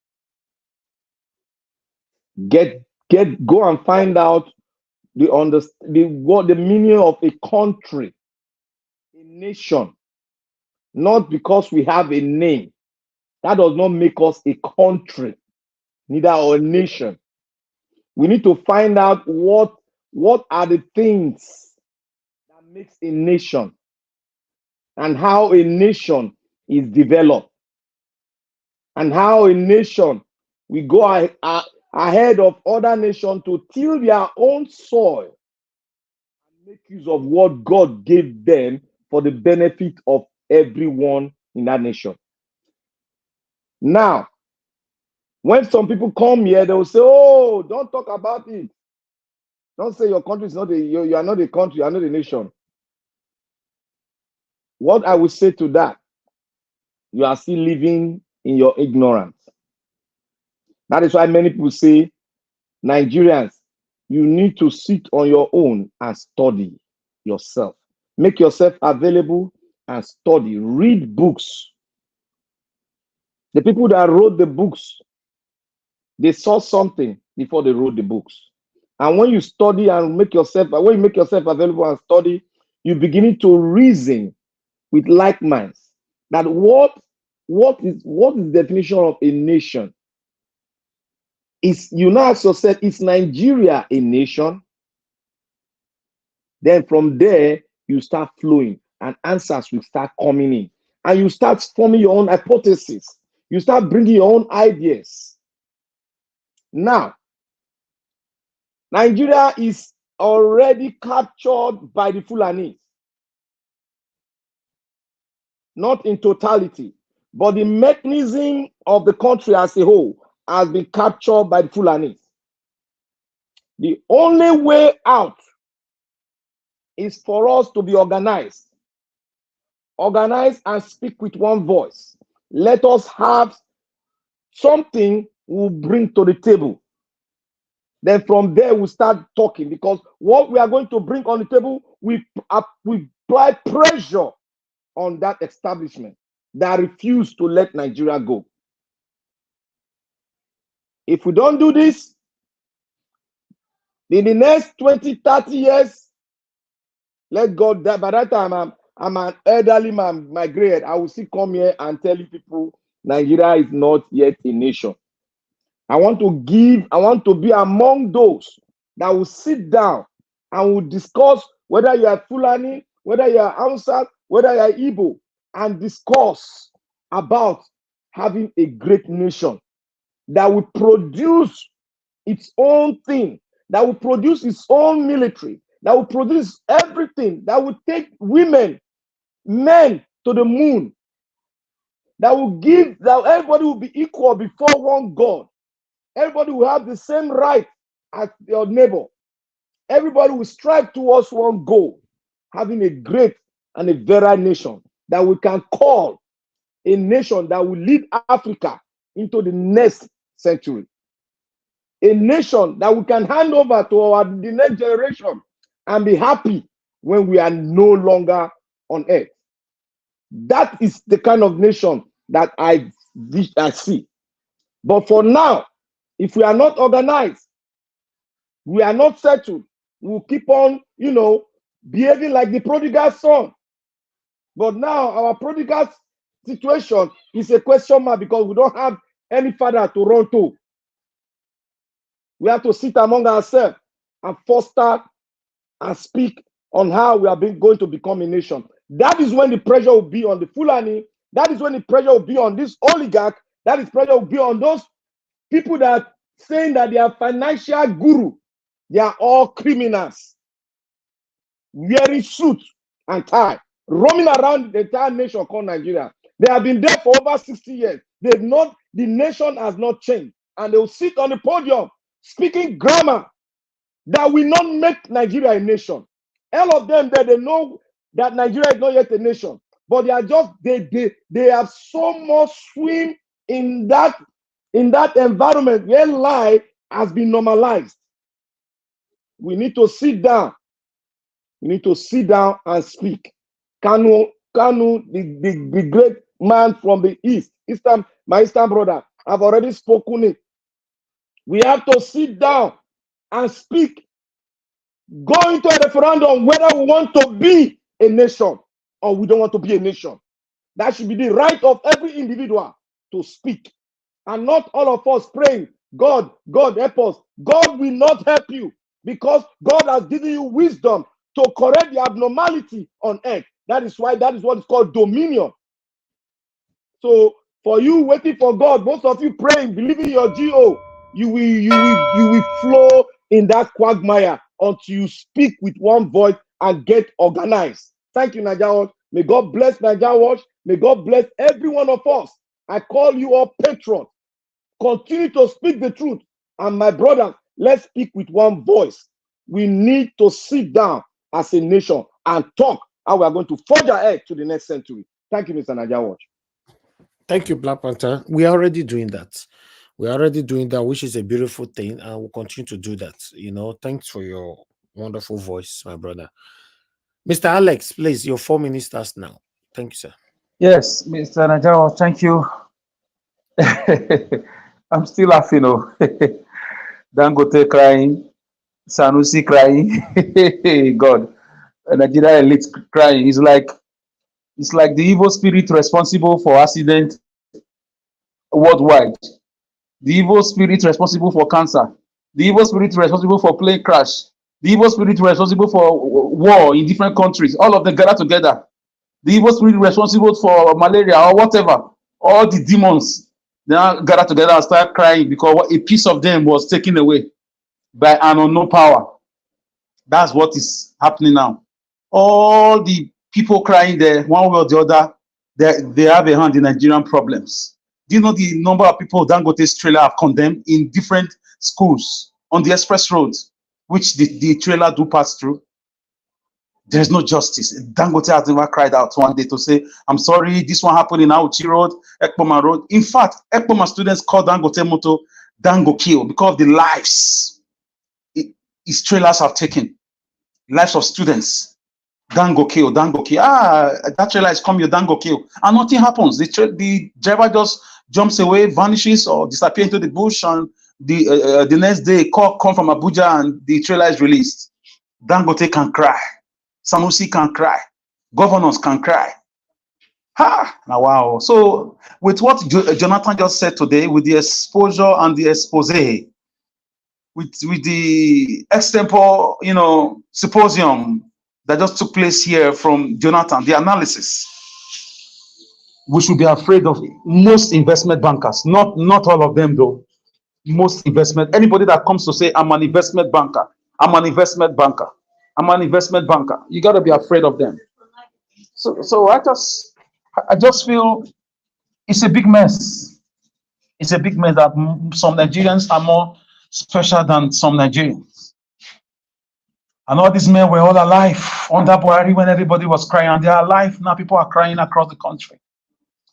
Speaker 11: Go and find out the meaning of a country, a nation. Not because we have a name. That does not make us a country, neither a nation. We need to find out what are the things that makes a nation and how a nation is developed and how a nation we go ahead of other nations to till their own soil and make use of what God gave them for the benefit of everyone in that nation. Now, when some people come here, they will say, oh, don't talk about it. Don't say your country is not you are not a country, you are not a nation. What I will say to that, you are still living in your ignorance. That is why many people say, Nigerians, you need to sit on your own and study yourself. Make yourself available and study. Read books. The people that wrote the books, they saw something before they wrote the books. And when you study and when you make yourself available and study, you're beginning to reason with like minds. That what is the definition of a nation? You now ask yourself, is Nigeria a nation? Then from there, you start flowing and answers will start coming in. And you start forming your own hypothesis. You start bringing your own ideas. Now, Nigeria is already captured by the Fulanis. Not in totality, but the mechanism of the country as a whole has been captured by the Fulanis. The only way out is for us to be organized. Organize and speak with one voice. Let us have something we'll bring to the table. Then from there, we'll start talking, because what we are going to bring on the table, we apply pressure on that establishment that refuse to let Nigeria go. If we don't do this, in the next 20, 30 years, let God die. By that time, I'm an elderly man, my grade. I will still come here and tell you people, Nigeria is not yet a nation. I want to be among those that will sit down and will discuss whether you are Fulani, whether you are Hausa, whether you are Igbo, and discuss about having a great nation that will produce its own thing, that will produce its own military, that will produce everything, that will take women, men to the moon, that will give, that everybody will be equal before one God. Everybody will have the same right as your neighbor. Everybody will strive towards one goal, having a great and a varied nation that we can call a nation that will lead Africa into the next century. A nation that we can hand over to the next generation and be happy when we are no longer on earth. That is the kind of nation that I see. But for now, if we are not organized, we are not settled, we'll keep on, behaving like the prodigal son. But now our prodigal situation is a question mark because we don't have any father to run to. We have to sit among ourselves and foster and speak on how we are going to become a nation. That is when the pressure will be on the Fulani. That is when the pressure will be on this oligarch. That is pressure will be on those people that are saying that they are financial guru. They are all criminals, wearing suits and tie, roaming around the entire nation called Nigeria. They have been there for over 60 years. The nation has not changed. And they will sit on the podium speaking grammar that will not make Nigeria a nation. All of them, they know that Nigeria is not yet a nation, but they are just, they have so much swim in that environment where lie has been normalized. We need to sit down. We need to sit down and speak. Kanu, the great man from the East, my Eastern brother, I've already spoken it. We have to sit down and speak. Go into a referendum whether we want to be a nation or we don't want to be a nation. That should be the right of every individual to speak. And not all of us praying, God, help us. God will not help you because God has given you wisdom to correct the abnormality on earth. That is what is called dominion. So for you waiting for God, most of you praying, believing your GO, you will flow in that quagmire until you speak with one voice and get organized. Thank you, Naija Watch. May God bless Naija Watch. May God bless every one of us. I call you all patrons. Continue to speak the truth. And my brothers, let's speak with one voice. We need to sit down as a nation and talk how we are going to forge ahead to the next century. Thank you, Mr. Naija Watch.
Speaker 9: Thank you, Black Panther. We are already doing that. We're already doing that, which is a beautiful thing, and we'll continue to do that. Thanks for your wonderful voice, my brother. Mr. Alex, please, your 4 minutes starts now. Thank you, sir.
Speaker 12: Yes, Mr. Najao, thank you. I'm still laughing. Dangote crying, Sanusi crying, God, Nigeria elite crying. It's like the evil spirit responsible for accident worldwide, the evil spirit responsible for cancer, the evil spirit responsible for plane crash, the evil spirit responsible for war in different countries. All of them gather together. The evil spirit responsible for malaria or whatever, all the demons, they now gather together and start crying because a piece of them was taken away by an unknown power. That's what is happening now. All the people crying there, one way or the other, they have a hand in Nigerian problems. Do you know the number of people Dangote's trailer have condemned in different schools on the express roads, which the trailer do pass through? There's no justice. Dangote has never cried out one day to say, I'm sorry, this one happened in Auchi Road, Ekpoma Road. In fact, Ekpoma students call Dangote Moto Dango Kill because of the lives his trailers have taken. Lives of students. Dango Kill, Dango Kill. That trailer is coming, Dango Kill. And nothing happens. The driver just jumps away, vanishes, or disappears into the bush, and the next day, call come from Abuja and the trailer is released. Dangote can cry. Sanusi can cry. Governors can cry. Now, wow. So with what Jonathan just said today, with the exposure and the expose, with the extempore, symposium that just took place here from Jonathan, the analysis, we should be afraid of most investment bankers. Not all of them, though. Most investment, anybody that comes to say, I'm an investment banker, I'm an investment banker, I'm an investment banker, you got to be afraid of them. So I just feel It's a big mess. It's a big mess that some Nigerians are more special than some Nigerians. And all these men were all alive under Buhari when everybody was crying, and they are alive. Now people are crying across the country,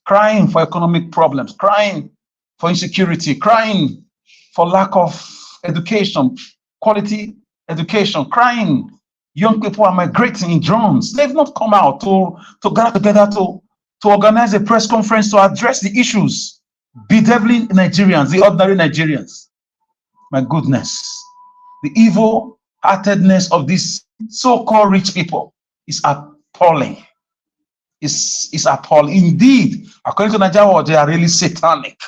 Speaker 12: crying for economic problems, crying for insecurity, crying for lack of education, quality education, crying. Young people are migrating in drones. They've not come out to gather together to organize a press conference to address the issues bedeviling Nigerians, the ordinary Nigerians. My goodness, the evil-heartedness of these so-called rich people is appalling. It's appalling. Indeed, according to Nigeria, they are really satanic.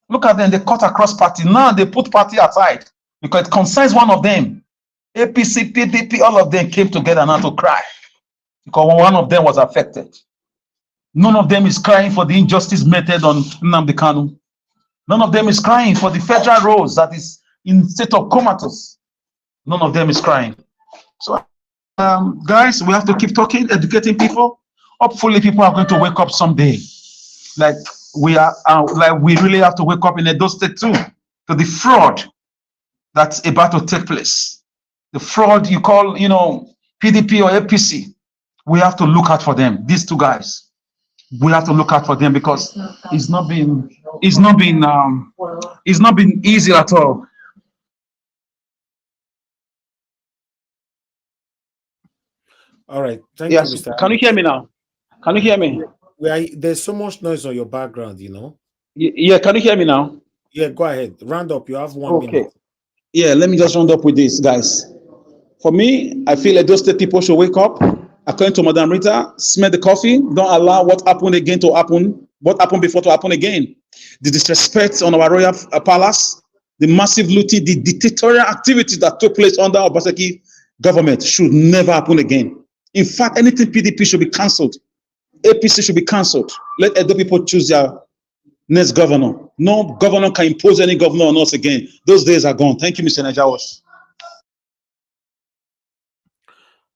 Speaker 12: Look at them, they cut across party. Now they put party aside because it concerns one of them. APC, PDP, all of them came together now to cry because one of them was affected. None of them is crying for the injustice meted on Nnamdi Kanu. None of them is crying for the federal roads that is in state of comatose. None of them is crying. So, guys, we have to keep talking, educating people. Hopefully, people are going to wake up someday. Like we really have to wake up in Edo State too to the fraud that's about to take place. The fraud you call, PDP or APC. We have to look out for them. These two guys. We have to look out for them because it's not been easy at all.
Speaker 9: All right. Thank
Speaker 12: Yes.
Speaker 9: you, Mr.
Speaker 12: Can you hear me now? Can you hear me?
Speaker 9: There's so much noise on your background,
Speaker 12: Yeah, can you hear me now?
Speaker 9: Yeah, go ahead. Round up. You have 1 minute.
Speaker 12: Yeah, let me just round up with this, guys. For me, I feel like those state people should wake up. According to Madam Rita, smell the coffee. Don't allow what happened again to happen. What happened before to happen again. The disrespect on our royal palace, the massive looting, the dictatorial activities that took place under Obaseki government should never happen again. In fact, anything PDP should be cancelled. APC should be cancelled. Let Edo people choose their next governor. No governor can impose any governor on us again. Those days are gone. Thank you, Mr. Najawas.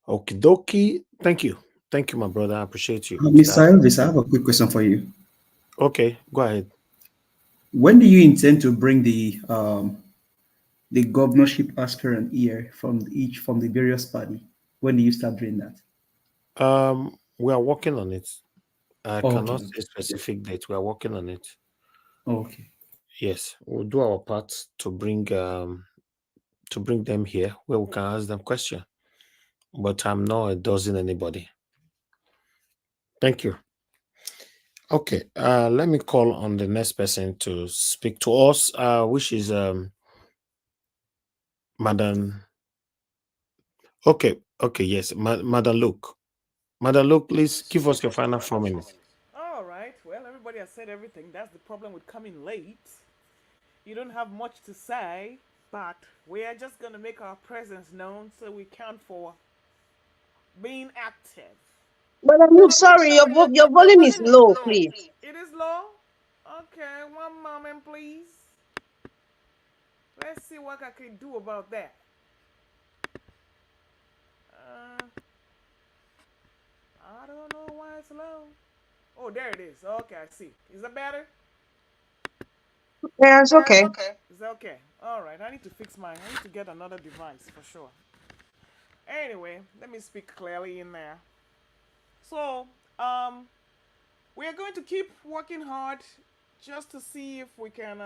Speaker 9: Okie dokie. Thank you. Thank you, my brother. I appreciate you.
Speaker 10: Mr. Elvis, I have a quick question for you.
Speaker 9: Okay, go ahead.
Speaker 10: When do you intend to bring the governorship aspirant here from the various party? When do you start doing that?
Speaker 9: We are working on it. I cannot
Speaker 10: Okay.
Speaker 9: say specific date. We are working on it.
Speaker 10: Okay.
Speaker 9: Yes, we'll do our part to bring them here where we can ask them questions. But I'm not endorsing anybody. Thank you. Okay, let me call on the next person to speak to us, which is Madam. Okay, yes, Madam Luke. Madam Luke, please give us your final 4 minutes.
Speaker 7: All right. Well, everybody has said everything. That's the problem with coming late. You don't have much to say, but we are just going to make our presence known so we count for being active.
Speaker 8: But I'm sorry, your volume is low, please.
Speaker 7: It is low? Okay, one moment, please. Let's see what I can do about that. I don't know why it's low. Oh, there it is. Okay, I see. Is that better?
Speaker 8: Yeah, it's okay.
Speaker 7: Is that okay? All right. I need to fix mine. I need to get another device for sure. Anyway, let me speak clearly in there. So, we are going to keep working hard just to see if we can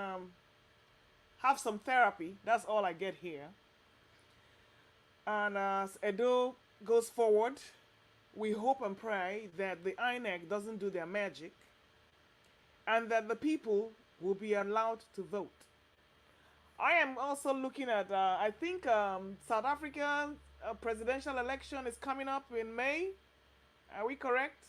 Speaker 7: have some therapy. That's all I get here. And as Edo goes forward, we hope and pray that the INEC doesn't do their magic and that the people will be allowed to vote. I am also looking at, I think South African presidential election is coming up in May. Are we correct?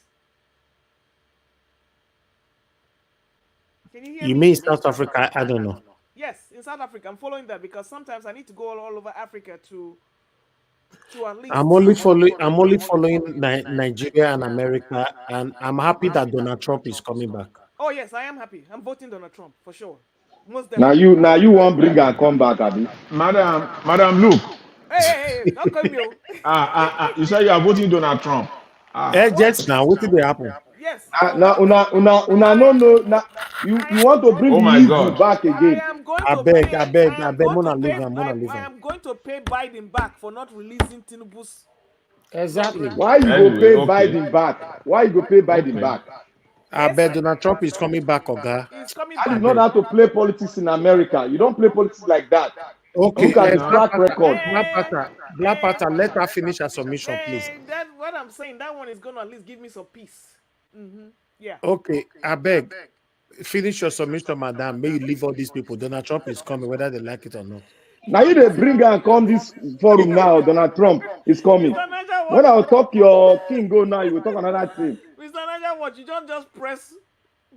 Speaker 7: Can you hear me?
Speaker 9: You mean South Africa? I don't know.
Speaker 7: Yes, in South Africa. I'm following that because sometimes I need to go all over Africa to at least.
Speaker 9: I'm only following Nigeria and America, and I'm happy that Donald Trump is coming back.
Speaker 7: Oh yes, I am happy. I'm voting Donald Trump for sure. Most definitely.
Speaker 11: Now you want bring and come back, Abi.
Speaker 6: Madam Luke.
Speaker 7: Hey, don't come here.
Speaker 6: You say you are voting Donald Trump.
Speaker 9: Just now, what did they happen?
Speaker 7: Yeah, Yes.
Speaker 11: Now, no. You want to bring
Speaker 1: Oh
Speaker 11: the
Speaker 1: my
Speaker 11: evil
Speaker 1: God.
Speaker 11: back
Speaker 7: I
Speaker 11: again.
Speaker 7: am going
Speaker 9: I
Speaker 7: to
Speaker 9: beg,
Speaker 7: pay.
Speaker 9: I beg,
Speaker 7: I
Speaker 9: I
Speaker 7: am
Speaker 9: beg.
Speaker 7: going to
Speaker 9: Mona
Speaker 7: pay.
Speaker 9: leave him, Mona leave
Speaker 7: I
Speaker 9: him.
Speaker 7: am going to pay Biden back for not releasing Tinubu's
Speaker 9: Exactly.
Speaker 11: Why you go
Speaker 1: Anyway,
Speaker 11: pay
Speaker 1: okay.
Speaker 11: Biden back? Why you go pay Biden
Speaker 1: Okay.
Speaker 11: back?
Speaker 9: I
Speaker 7: Yes.
Speaker 9: bet Donald Trump is coming back, Oga.
Speaker 7: He's coming
Speaker 11: That
Speaker 9: I
Speaker 11: is
Speaker 7: back.
Speaker 11: not
Speaker 9: beg.
Speaker 11: how to play politics in America. You don't play politics like that.
Speaker 9: Okay,
Speaker 11: Look at
Speaker 1: Okay
Speaker 11: the
Speaker 1: now.
Speaker 11: track record.
Speaker 9: Black Panther, let her finish her submission, please.
Speaker 7: That's what I'm saying. That one is gonna at least give me some peace. Yeah.
Speaker 9: Okay, I beg. Finish your submission, madam. May you leave all these people. Donald Trump is coming, whether they like it or not.
Speaker 11: Now you they bring and come this forum now. Donald Trump is coming.
Speaker 7: Mr. Naja,
Speaker 11: When
Speaker 7: what?
Speaker 11: I'll talk your king go now, you will talk another thing.
Speaker 7: Mr. Naja, what? You don't just press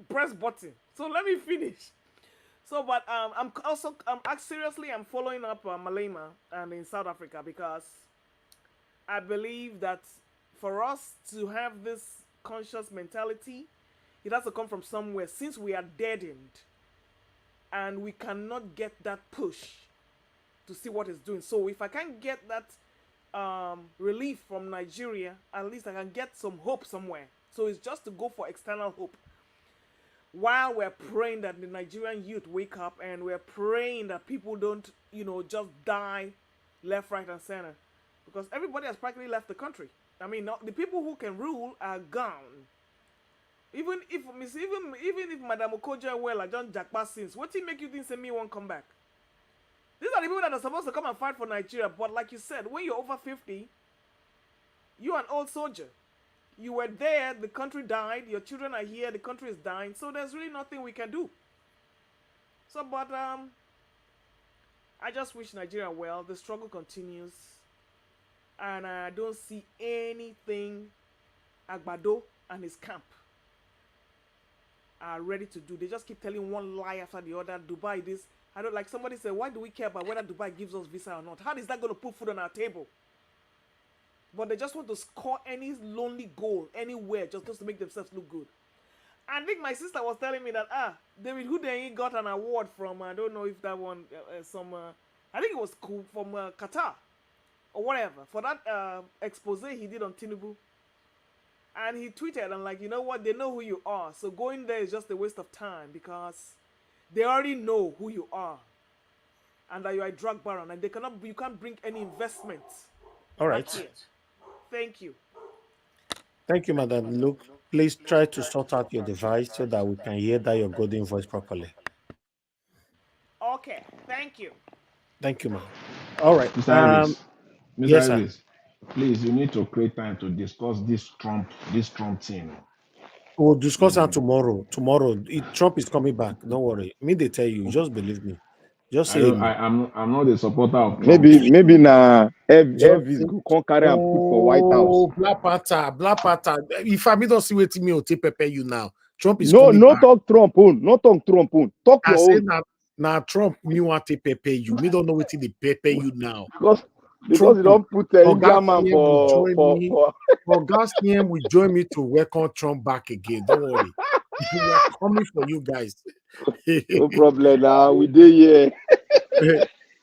Speaker 7: button. So let me finish. So, but I'm seriously I'm following up Malema and in South Africa because I believe that for us to have this conscious mentality, it has to come from somewhere. Since we are deadened, and we cannot get that push to see what it's doing. So if I can't get that relief from Nigeria, at least I can get some hope somewhere. So it's just to go for external hope. While we're praying that the Nigerian youth wake up, and we're praying that people don't, just die left, right, and center. Because everybody has practically left the country. I mean, the people who can rule are gone. Even if Madam Okojo well I John Jackpa since, what did make you think say me won't come back? These are the people that are supposed to come and fight for Nigeria. But like you said, when you're over 50, you're an old soldier. You were there, the country died, your children are here, the country is dying, so there's really nothing we can do. So, but I just wish Nigeria well. The struggle continues, and I don't see anything Agbado and his camp are ready to do. They just keep telling one lie after the other. Dubai this. I don't like somebody said, why do we care about whether Dubai gives us visa or not? How is that going to put food on our table? But they just want to score any lonely goal anywhere just to make themselves look good. I think my sister was telling me that David Hudeyin got an award from I don't know if that one I think it was cool from Qatar or whatever for that expose he did on Tinubu. And he tweeted, I'm like, you know what? They know who you are. So going there is just a waste of time because they already know who you are and that you are a drug baron, and you can't bring any investment.
Speaker 9: All right.
Speaker 7: Here. Thank you.
Speaker 9: Thank you, Madam Luke. Please try to sort out your device so that we can hear that your golden voice properly.
Speaker 7: Okay. Thank you.
Speaker 9: Thank you, ma'am. All right.
Speaker 1: Mr. Harris. Mr.
Speaker 9: Yes,
Speaker 1: Harris,
Speaker 9: sir.
Speaker 1: please, you need to create time to discuss this Trump thing.
Speaker 9: We'll discuss that tomorrow. Trump is coming back. Don't worry. Me, they tell you. Just believe me. Just say
Speaker 1: I'm not a supporter of Trump.
Speaker 11: Maybe na Elvis go come carry and put for White House.
Speaker 9: Black Panther. If I don't see what me will prepare you now. Trump is coming back.
Speaker 11: Talk Trump own. No talk Trump own. Talk
Speaker 9: I
Speaker 11: your
Speaker 9: say
Speaker 11: own.
Speaker 9: now Trump me want to prepare you. Me don't know what they prepare you now.
Speaker 11: Because you don't put India man for
Speaker 9: God's name will join me to welcome Trump back again. Don't worry. We are coming for you guys.
Speaker 11: No problem now. We dey here.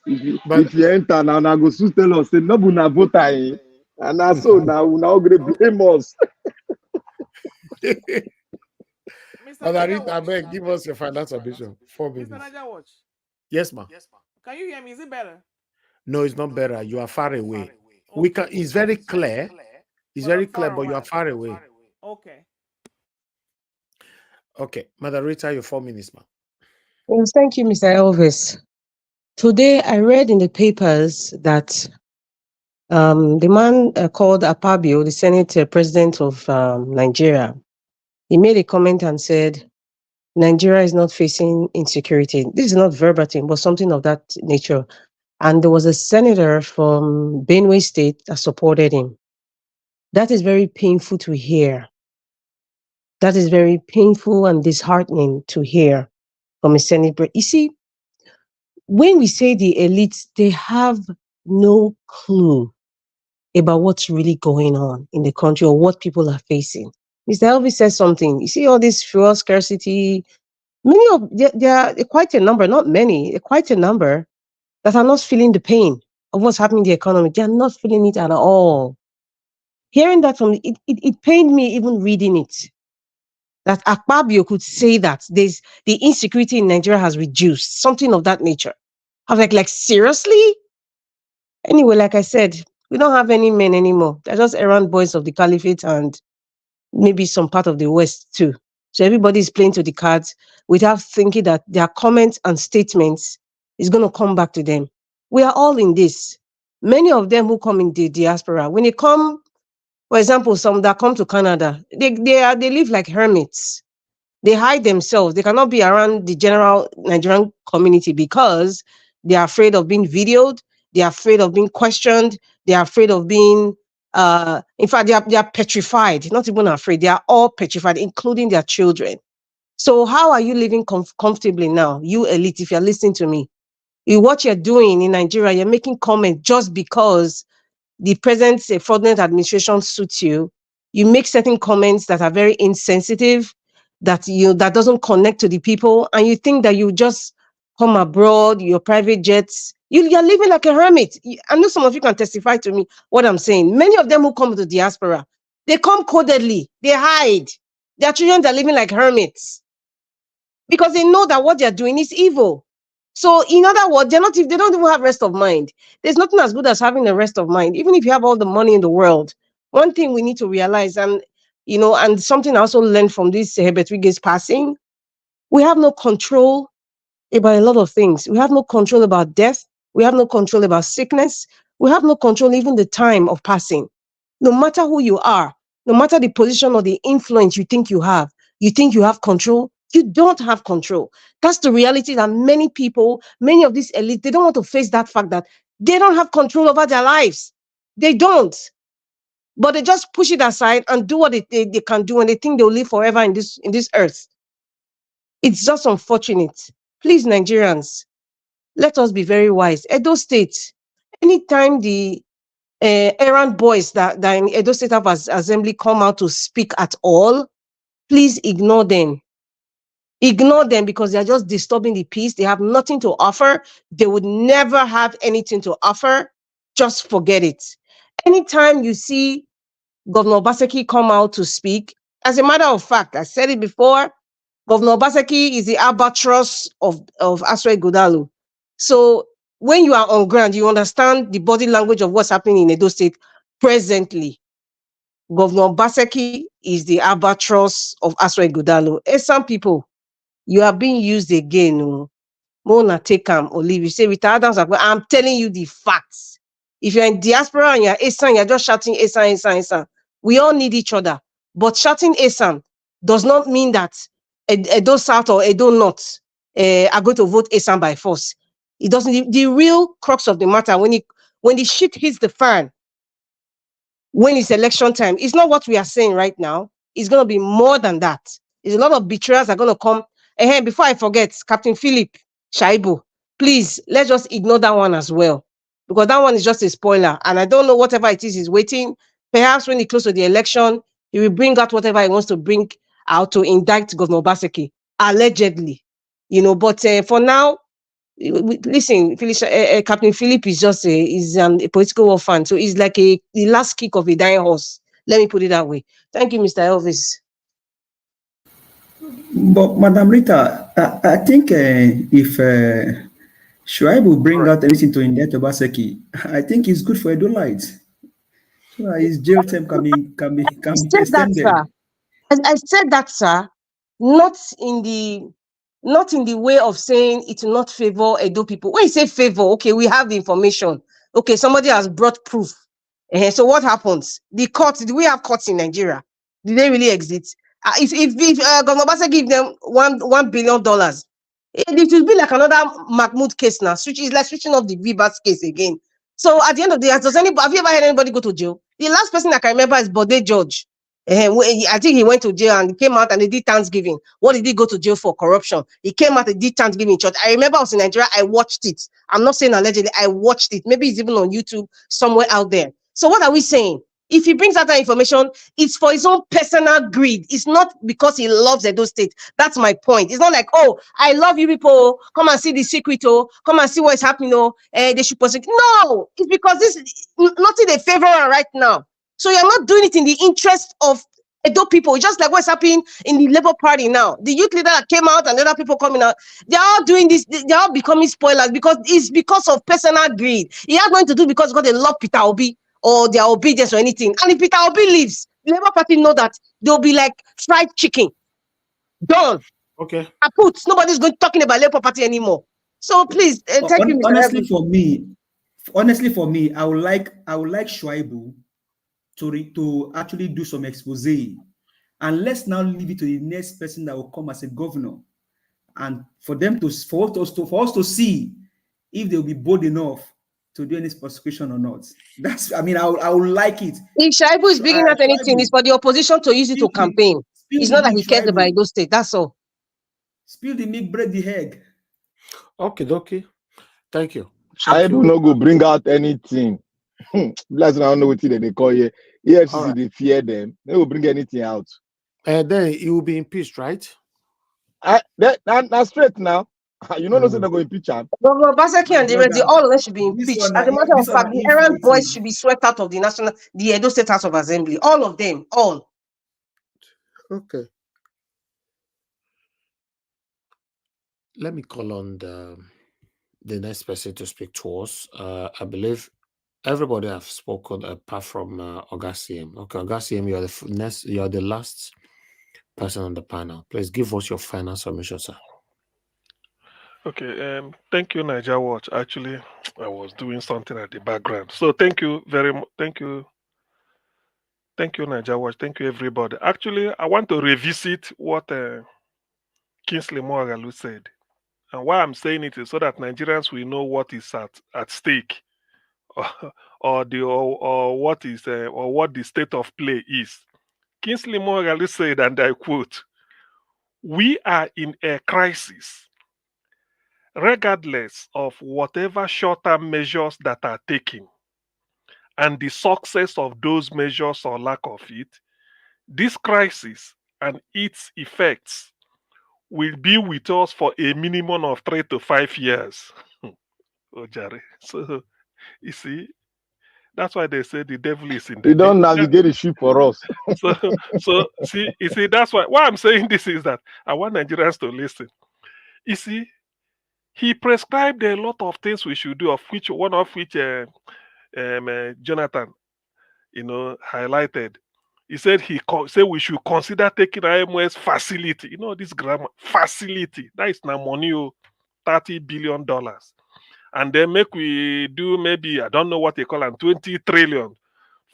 Speaker 11: If you enter now, I go soon tell us say no be na voter eh. And na so now we blame us.
Speaker 9: Mr. I beg, give us your final submission. 4 minutes.
Speaker 7: Mr. Naja Watch.
Speaker 9: Yes, ma'am.
Speaker 7: Can you hear me? Is it better?
Speaker 9: No, it's not better. You are far away. We can. It's very clear. It's very clear, but you are far away.
Speaker 7: Okay.
Speaker 9: Okay, moderator, your 4 minutes, ma'am.
Speaker 8: Yes, thank you, Mr. Elvis. Today, I read in the papers that the man called Apabio, the Senate president of Nigeria, he made a comment and said, Nigeria is not facing insecurity. This is not verbatim, but something of that nature. And there was a senator from Benue State that supported him. That is very painful to hear. That is very painful and disheartening to hear from a senator. You see, when we say the elites, they have no clue about what's really going on in the country or what people are facing. Mr. Elvis says something. You see all this fuel scarcity. There are quite a number, not many, quite a number that are not feeling the pain of what's happening in the economy. They are not feeling it at all. Hearing that from it pained me even reading it. that Akpabio could say that the insecurity in Nigeria has reduced, something of that nature. I was like seriously? Anyway, like I said, we don't have any men anymore. They're just errand boys of the caliphate and maybe some part of the West too. So everybody's playing to the cards without thinking that their comments and statements is going to come back to them. We are all in this. Many of them who come in the diaspora, when they come, for example, some that come to Canada, they live like hermits. They hide themselves. They cannot be around the general Nigerian community because they are afraid of being videoed. They are afraid of being questioned. They are afraid of being, in fact, they are petrified, not even afraid. They are all petrified, including their children. So how are you living comfortably now? You elite, if you're listening to me, what you're doing in Nigeria, you're making comments just because the present fraudulent administration suits you. You make certain comments that are very insensitive, that doesn't connect to the people, and you think that you just come abroad, your private jets, you're living like a hermit. I know some of you can testify to me what I'm saying. Many of them who come to the diaspora, they come codedly, they hide. Their children are living like hermits because they know that what they're doing is evil. So in other words, they don't even have rest of mind. There's nothing as good as having a rest of mind. Even if you have all the money in the world, one thing we need to realize, and something I also learned from this Herbert Wigge's passing, we have no control about a lot of things. We have no control about death. We have no control about sickness. We have no control even the time of passing. No matter who you are, no matter the position or the influence you think you have control. You don't have control. That's the reality that many people, many of these elites, they don't want to face that fact that they don't have control over their lives. They don't. But they just push it aside and do what they can do, and they think they'll live forever in this earth. It's just unfortunate. Please, Nigerians, let us be very wise. Edo State, anytime the errand boys that in Edo State have assembly come out to speak at all, please ignore them. Ignore them because they are just disturbing the peace. They have nothing to offer. They would never have anything to offer. Just forget it. Anytime you see Governor Obaseki come out to speak, as a matter of fact, I said it before, Governor Obaseki is the albatross of Aswe Godalu. So when you are on ground, you understand the body language of what's happening in Edo State presently. Governor Obaseki is the albatross of Aswe Godalu. Some people, you are being used again. Mona take or leave. You say with Adams, I'm telling you the facts. If you're in diaspora and you're Esan, you're just shouting Esan, Esan, Esan. We all need each other. But shouting Esan does not mean that Edo South or Edo North are going to vote Esan by force. It doesn't. The real crux of the matter, when the shit hits the fan, when it's election time, it's not what we are saying right now. It's going to be more than that. There's a lot of betrayers that are going to come. And before I forget, Captain Philip Shaibu, please, let's just ignore that one as well. Because that one is just a spoiler. And I don't know whatever it is he's waiting. Perhaps when he close to the election, he will bring out whatever he wants to bring out to indict Governor Obaseki. Allegedly. But for now, listen, Captain Philip is just a political war fan. So he's like the last kick of a dying horse. Let me put it that way. Thank you, Mr. Elvis.
Speaker 10: But Madam Rita, I think if Shuaib will bring out anything to indict Obaseki, I think it's good for Edolites. So his jail term can be extended.
Speaker 8: I said that, sir, not in the way of saying it will not favor Edo people. When you say favor, okay, we have the information. Okay, somebody has brought proof. So what happens? The courts, do we have courts in Nigeria? Do they really exist? If Governor Obaseki give them $1 billion, it will be like another Mahmoud case now. It's like switching off the VBAS case again. So at the end of the day, have you ever had anybody go to jail? The last person I can remember is Bode George. I think he went to jail and came out and he did Thanksgiving. What did he go to jail for? Corruption. He came out and did Thanksgiving in church. I remember I was in Nigeria. I watched it. I'm not saying allegedly. I watched it. Maybe it's even on YouTube somewhere out there. So what are we saying? If he brings out that information, it's for his own personal greed. It's not because he loves Edo State. That's my point. It's not like, oh, I love you people. Come and see the secret. Oh, come and see what is happening. Oh, they should prosecute. No, it's because this is nothing they favor right now. So you're not doing it in the interest of Edo people, just like what's happening in the Labour Party now. The youth leader that came out and other people coming out, they're all doing this, they're all becoming spoilers because it's because of personal greed. It has nothing to do because they love Peter Obi or their obedience or anything. And if Peter Obi leaves, the Labour Party know that they'll be like fried chicken. Done.
Speaker 9: Okay.
Speaker 8: Nobody's going talking about Labour Party anymore. So please, thank you, Mr.
Speaker 10: Honestly,
Speaker 8: Evans.
Speaker 10: for me, I would like Shuaibu to actually do some expose, and let's now leave it to the next person that will come as a governor, and for us to see if they'll be bold enough to do any prosecution or not. I would like it.
Speaker 8: If Shuaibu is bringing out anything, it's for the opposition to use it to campaign. It's not that he cares about Edo State. That's all.
Speaker 10: Spill the milk, break the egg.
Speaker 9: Okay. Thank you.
Speaker 11: I do not go bring out anything. Bless, I don't know what they call you. EFCC, right. They fear them. They will bring anything out.
Speaker 9: And then he will be impeached, right?
Speaker 11: That's straight now. You know, they're going to impeach him.
Speaker 8: Basaki and the rest, all of them should be impeached. As a matter of fact, the errand boys should be swept out of the Edo State House of Assembly. All of them, all.
Speaker 9: Okay. Let me call on the next person to speak to us. I believe everybody have spoken apart from Ogasiem. Okay, Ogasiem, you're the last person on the panel. Please give us your final submission, sir.
Speaker 5: Okay, thank you, Niger Watch. Actually, I was doing something at the background. So thank you very much. Thank you, Niger Watch. Thank you, everybody. Actually, I want to revisit what Kingsley Moghalu said. And why I'm saying it is so that Nigerians will know what is at stake, or what the state of play is. Kingsley Moghalu said, and I quote, "We are in a crisis, regardless of whatever short-term measures that are taken, and the success of those measures or lack of it. This crisis and its effects will be with us for a minimum of 3 to 5 years." Oh, Jerry. So, you see, that's why they say the devil is in the
Speaker 11: You don't navigate the ship for us.
Speaker 5: so you see, that's why I'm saying this is that I want Nigerians to listen. You see, he prescribed a lot of things we should do, one of which Jonathan, highlighted. He said we should consider taking IMS facility. This grammar facility. That is now money, $30 billion. And then we do maybe, I don't know what they call them, 20 trillion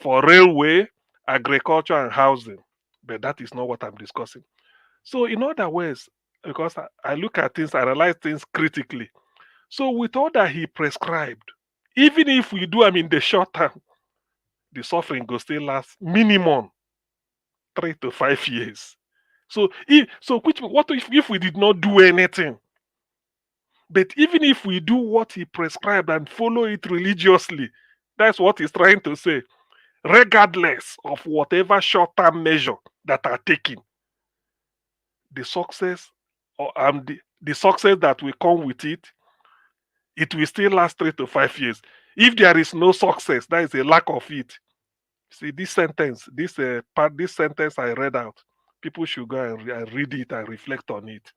Speaker 5: for railway, agriculture, and housing. But that is not what I'm discussing. So in other ways, because I look at things, I realize things critically. So with all that he prescribed, even if we do, the short term, the suffering will still last minimum 3 to 5 years. So what if we did not do anything? But even if we do what he prescribed and follow it religiously, that's what he's trying to say. Regardless of whatever short-term measure that are taken, the success the success that will come with it, it will still last 3 to 5 years. If there is no success, that is a lack of it. See, this sentence I read out, people should go and read it and reflect on it.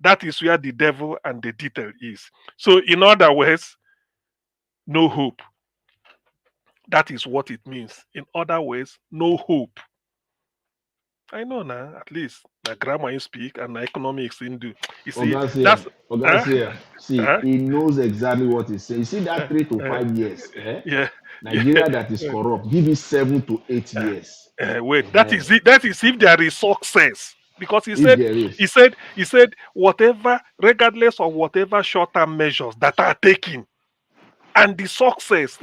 Speaker 5: That is where the devil and the detail is. So in other words, no hope. That is what it means. In other words, no hope. I know now, at least the grammar you speak and the economics in do. You see,
Speaker 11: he knows exactly what he's saying. You see that 3 to 5 years, Nigeria that is corrupt, give it 7 to 8 years.
Speaker 5: Wait, that is it. That is if there is success. Because he said whatever, regardless of whatever short-term measures that are taken, and the success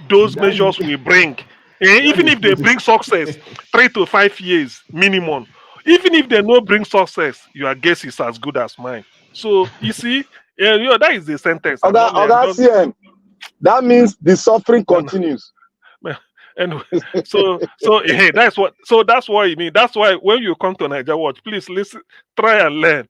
Speaker 5: those measures will bring. Even if they bring success, 3 to 5 years minimum. Even if they don't bring success, your guess is as good as mine. So you see, that is the sentence.
Speaker 11: That means the suffering continues.
Speaker 5: Anyway, that's what you mean. That's why when you come to Niger Watch, please listen, try and learn.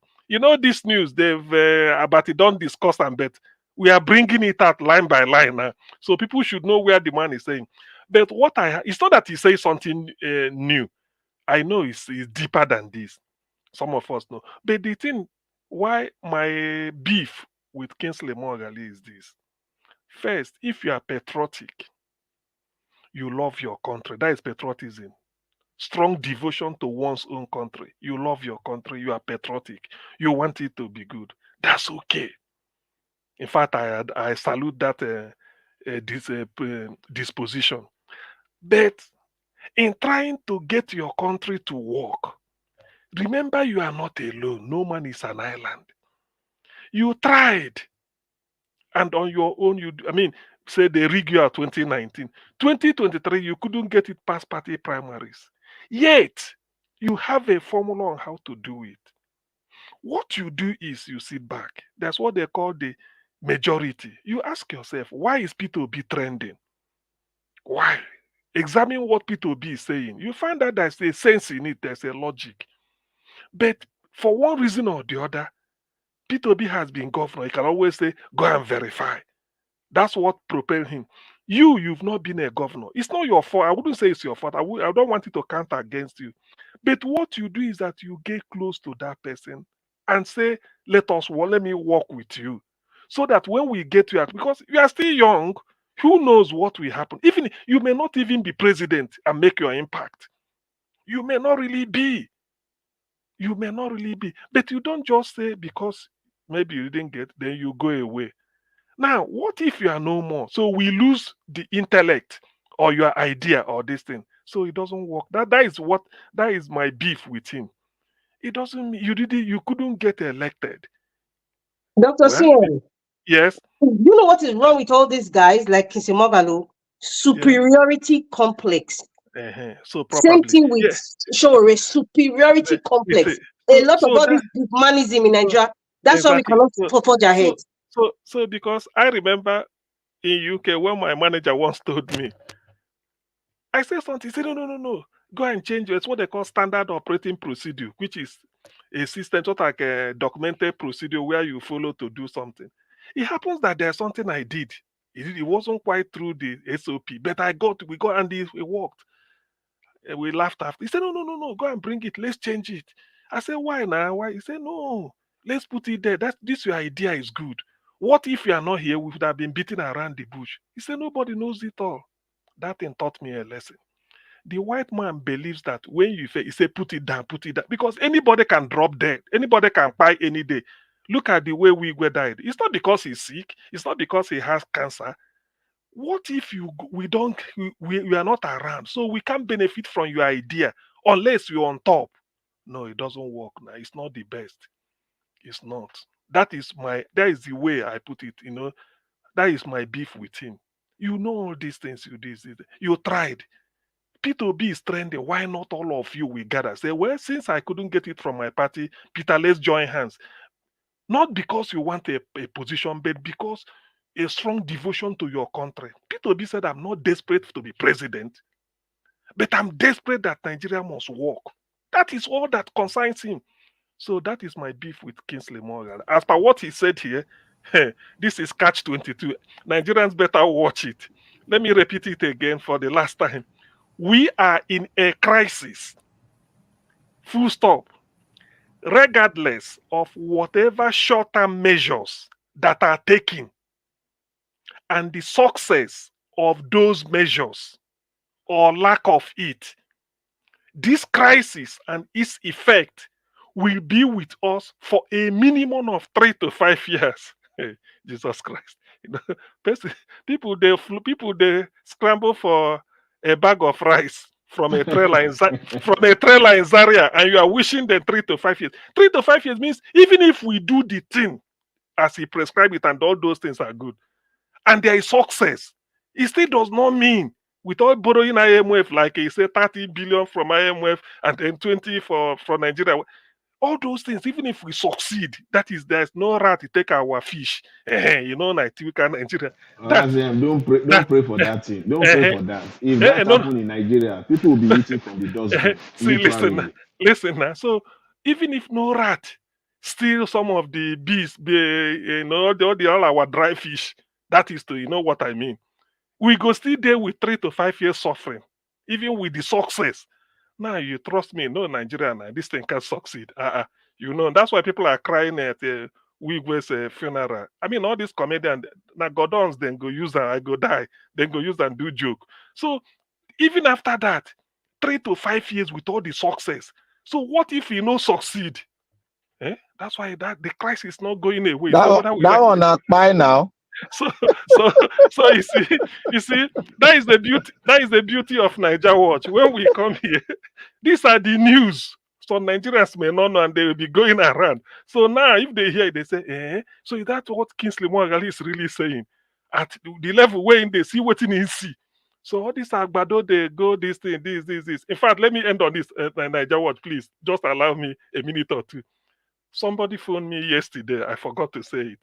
Speaker 5: This news they've about it don't discuss and bet. We are bringing it out line by line now, so people should know where the man is saying. But it's not that he says something new. I know it's deeper than this. Some of us know. But the thing, why my beef with Kingsley Moghalu is this. First, if you are patriotic, you love your country. That is patriotism. Strong devotion to one's own country. You love your country. You are patriotic. You want it to be good. That's okay. In fact, I salute that disposition. But in trying to get your country to work, remember you are not alone. No man is an island. You tried, and on your own, say they rig you out 2019. 2023, you couldn't get it past party primaries. Yet, you have a formula on how to do it. What you do is you sit back. That's what they call the majority. You ask yourself, why is P2B trending? Why? Examine what P2B is saying. You find out there's a sense in it, there's a logic. But for one reason or the other, P2B has been governor. You can always say, go and verify. That's what propelled him. You've not been a governor. It's not your fault. I wouldn't say it's your fault. I don't want it to counter against you. But what you do is that you get close to that person and say, let me work with you. So that when we get to it, because you are still young, who knows what will happen? Even you may not even be president and make your impact. You may not really be. You may not really be. But you don't just say because maybe you didn't get, then you go away. Now, what if you are no more? So we lose the intellect or your idea or this thing. So it doesn't work. That is my beef with him. It doesn't mean you couldn't get elected.
Speaker 8: Dr. Sien,
Speaker 5: Yes.
Speaker 8: you know what is wrong with all these guys like Kingsley Moghalu? Superiority complex.
Speaker 5: So
Speaker 8: same thing with Shore, superiority complex. A lot of all this humanism in Nigeria. That's why we cannot forge ahead.
Speaker 5: So because I remember in UK when my manager once told me, I said something. He said, no. Go and change it. It's what they call standard operating procedure, which is a system, sort of like a documented procedure where you follow to do something. It happens that there's something I did. It wasn't quite through the SOP, but we got and it worked. We laughed after. He said, no, go and bring it. Let's change it. I said, why now? Why? He said, no, let's put it there. This your idea is good. What if you are not here? We would have been beating around the bush. He said, nobody knows it all. That thing taught me a lesson. The white man believes that when you say put it down, because anybody can drop dead. Anybody can die any day. Look at the way Wigwe died. It's not because he's sick. It's not because he has cancer. What if we are not around? So we can't benefit from your idea unless you're on top. No, it doesn't work now. It's not the best. It's not. That is the way I put it, That is my beef with him. You know all these things you did. You tried. P2B is trending. Why not all of you will gather? Say, well, since I couldn't get it from my party, Peter, let's join hands. Not because you want a position, but because a strong devotion to your country. P2B said, I'm not desperate to be president, but I'm desperate that Nigeria must work. That is all that concerns him. So that is my beef with Kingsley Morgan. As per what he said here, this is catch-22. Nigerians better watch it. Let me repeat it again for the last time. We are in a crisis. Full stop. Regardless of whatever short-term measures that are taken and the success of those measures or lack of it, this crisis and its effect will be with us for a minimum of 3 to 5 years. Jesus Christ. People they scramble for a bag of rice from a trailer in Zaria, and you are wishing them 3 to 5 years. 3 to 5 years means even if we do the thing as he prescribed it and all those things are good, and there is success, it still does not mean without borrowing IMF, like he said, 30 billion from IMF and then 20 from Nigeria. All those things, even if we succeed, that is, there's no rat to take our fish. Nigeria.
Speaker 11: Don't pray for that thing. Don't pray for that. If that happen in Nigeria, people will be eating from the dustbin.
Speaker 5: See, listen now. So even if no rat steal some of the bees, all our dry fish, that is to, you know what I mean. We go still there with 3 to 5 years suffering, even with the success. Now you trust me, no Nigeria, now this thing can succeed. You know, that's why people are crying at Wigwe's funeral. I mean, all these comedians, now Godons, then go use and I go die, then go use and do joke. So even after that, 3 to 5 years with all the success. So what if you no succeed? That's why that the crisis is not going away. So whether we
Speaker 11: That
Speaker 5: like
Speaker 11: one not fine now.
Speaker 5: so so you see that is the beauty, that is the beauty of Niger Watch. When we come here, these are the news. Some Nigerians may not know and they will be going around. So now if they hear it, they say, so is that what Kingsley Mogali is really saying? At the level where they see what in see. So all this Agbado, they go this thing, this. In fact, let me end on this Niger Watch, please. Just allow me a minute or two. Somebody phoned me yesterday. I forgot to say it.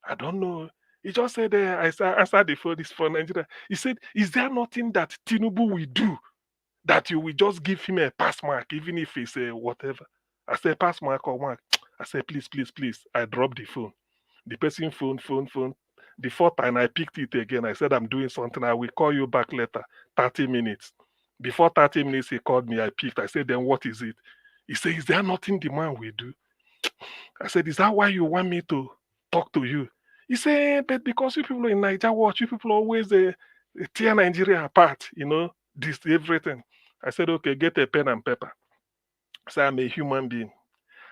Speaker 5: I don't know. He just said, I answered the phone, this for Nigeria. He said, is there nothing that Tinubu will do that you will just give him a pass mark, even if it's a whatever? I said, pass mark or mark? I said, please. I dropped the phone. The person phone. The fourth time I picked it again. I said, I'm doing something. I will call you back later. 30 minutes. Before 30 minutes, he called me. I picked. I said, then what is it? He said, is there nothing the man will do? I said, is that why you want me to talk to you? He said, but because you people in Niger Watch, you people always tear Nigeria apart, you know, this, everything. I said, okay, get a pen and paper. I said, I'm a human being.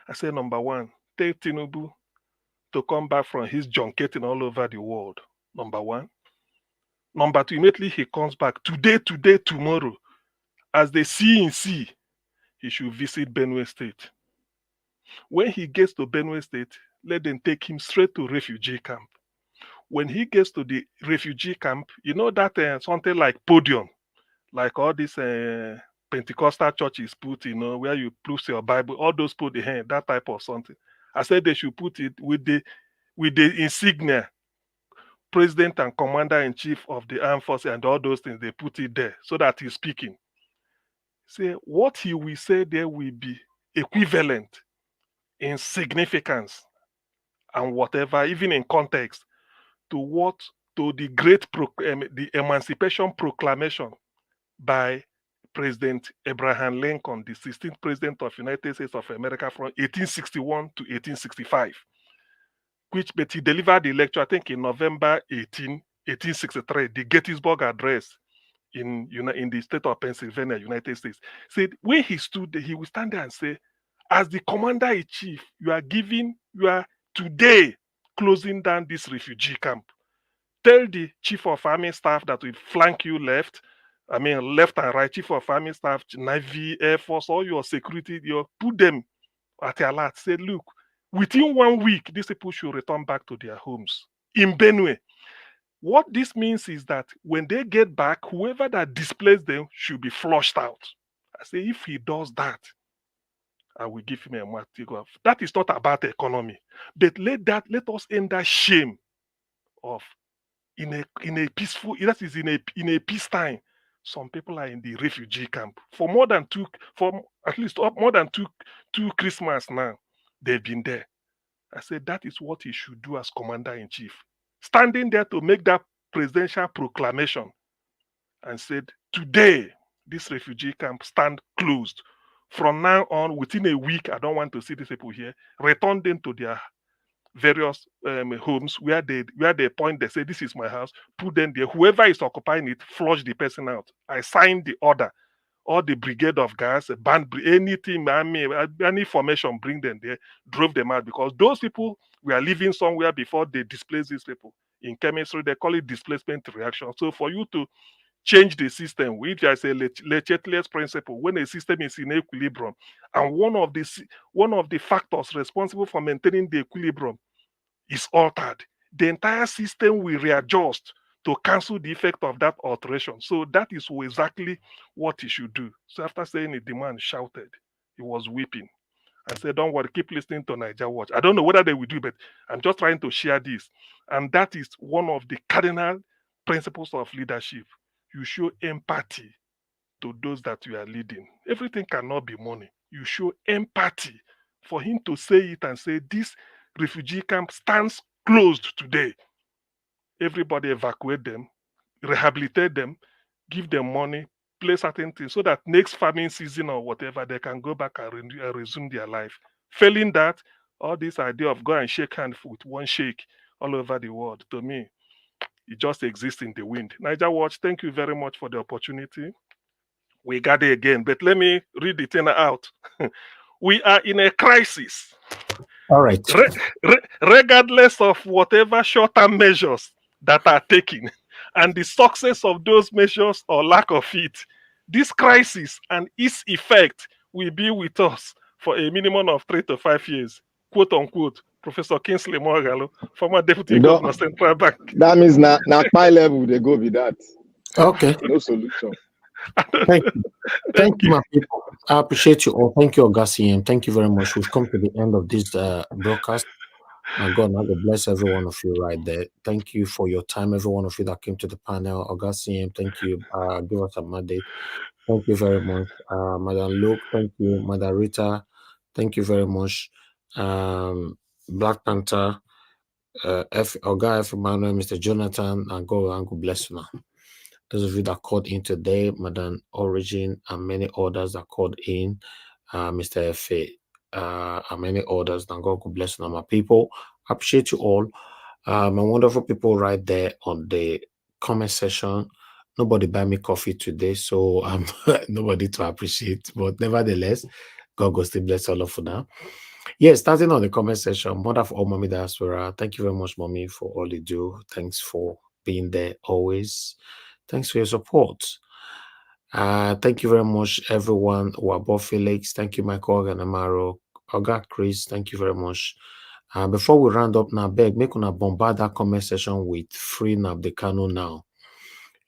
Speaker 5: I said, number one, tell Tinubu to come back from his junketing all over the world. Number one. Number two, immediately he comes back today, tomorrow, as they see in sea, he should visit Benue State. When he gets to Benue State, let them take him straight to refugee camp. When he gets to the refugee camp, you know that something like podium, like all these Pentecostal churches put, you know, where you place your Bible, all those put the hand, that type of something. I said they should put it with the insignia, President and Commander-in-Chief of the Armed Forces and all those things, they put it there so that he's speaking. Say what he will say there will be equivalent in significance and whatever, even in context, to the great the Emancipation Proclamation by President Abraham Lincoln, the 16th President of the United States of America from 1861 to 1865, but he delivered the lecture, I think, in November 1863, the Gettysburg Address in the state of Pennsylvania, United States. Said when he stood there, he would stand there and say, as the commander-in-chief, you are today closing down this refugee camp. Tell the chief of army staff that will flank you left and right, chief of army staff, Navy, Air Force, all your security, you put them at alert. Say, look, within 1 week, these people should return back to their homes in Benue. What this means is that when they get back, whoever that displaced them should be flushed out. I say, if he does that, I will give him a mark. That is not about the economy, but let us end that shame of in a peaceful, that is in a peacetime. Some people are in the refugee camp for at least more than two Christmas now. They've been there. I said that is what he should do as commander-in-chief, standing there to make that presidential proclamation and said, today this refugee camp stand closed. From now on, within a week, I don't want to see these people here. Return them to their various homes where they point, they say, this is my house, put them there. Whoever is occupying it, flush the person out. I signed the order. All the brigade of guards, band, anything, any formation, bring them there, drove them out, because those people were living somewhere before they displaced these people. In chemistry, they call it displacement reaction. So for you to change the system, which I say Lechetless principle, when a system is in equilibrium, and one of the factors responsible for maintaining the equilibrium is altered, the entire system will readjust to cancel the effect of that alteration. So that is exactly what he should do. So after saying it, the man shouted. He was weeping. I said, don't worry, keep listening to Niger Watch. I don't know whether they will do, but I'm just trying to share this. And that is one of the cardinal principles of leadership. You show empathy to those that you are leading. Everything cannot be money. You show empathy for him to say it and say, this refugee camp stands closed today. Everybody evacuate them, rehabilitate them, give them money, play certain things so that next farming season or whatever, they can go back and resume their life. Failing that, all this idea of go and shake hands with one shake all over the world, to me, it just exists in the wind. Niger Watch, thank you very much for the opportunity. We got it again, but let me read the thing out. We are in a crisis.
Speaker 13: All right.
Speaker 5: Regardless of whatever short-term measures that are taken and the success of those measures or lack of it, this crisis and its effect will be with us for a minimum of 3 to 5 years, quote unquote. Professor Kingsley Mogalo, former Deputy Governor, Central Bank.
Speaker 11: That means na high level they go with that.
Speaker 9: Okay.
Speaker 11: No solution.
Speaker 9: Thank you. Thank you, my people. I appreciate you all. Thank you, Augustine. Thank you very much. We've come to the end of this broadcast. And God, now God bless every one of you right there. Thank you for your time, every one of you that came to the panel. Augustine, thank you. Give us a mandate. Thank you very much. Madam Luke, thank you. Madam Rita, thank you very much. Black Panther, Oga F. Emmanuel, Mr. Jonathan, and God bless you now. Those of you that called in today, Madam Origin, and many others that called in, Mr. F.A., and many others, and God bless you now, my people. I appreciate you all. My wonderful people right there on the comment section. Nobody buy me coffee today, so I'm nobody to appreciate. But nevertheless, God will still bless all of you now. Yes, starting on the comment section, Mother of all Mommy Diaspora, thank you very much, Mommy, for all you do. Thanks for being there always. Thanks for your support. Thank you very much, everyone. Wabo Felix, thank you, Michael and Amaro. Oga Chris, thank you very much. Before we round up now, beg, make una bombard that comment section with free Nnamdi Kanu now.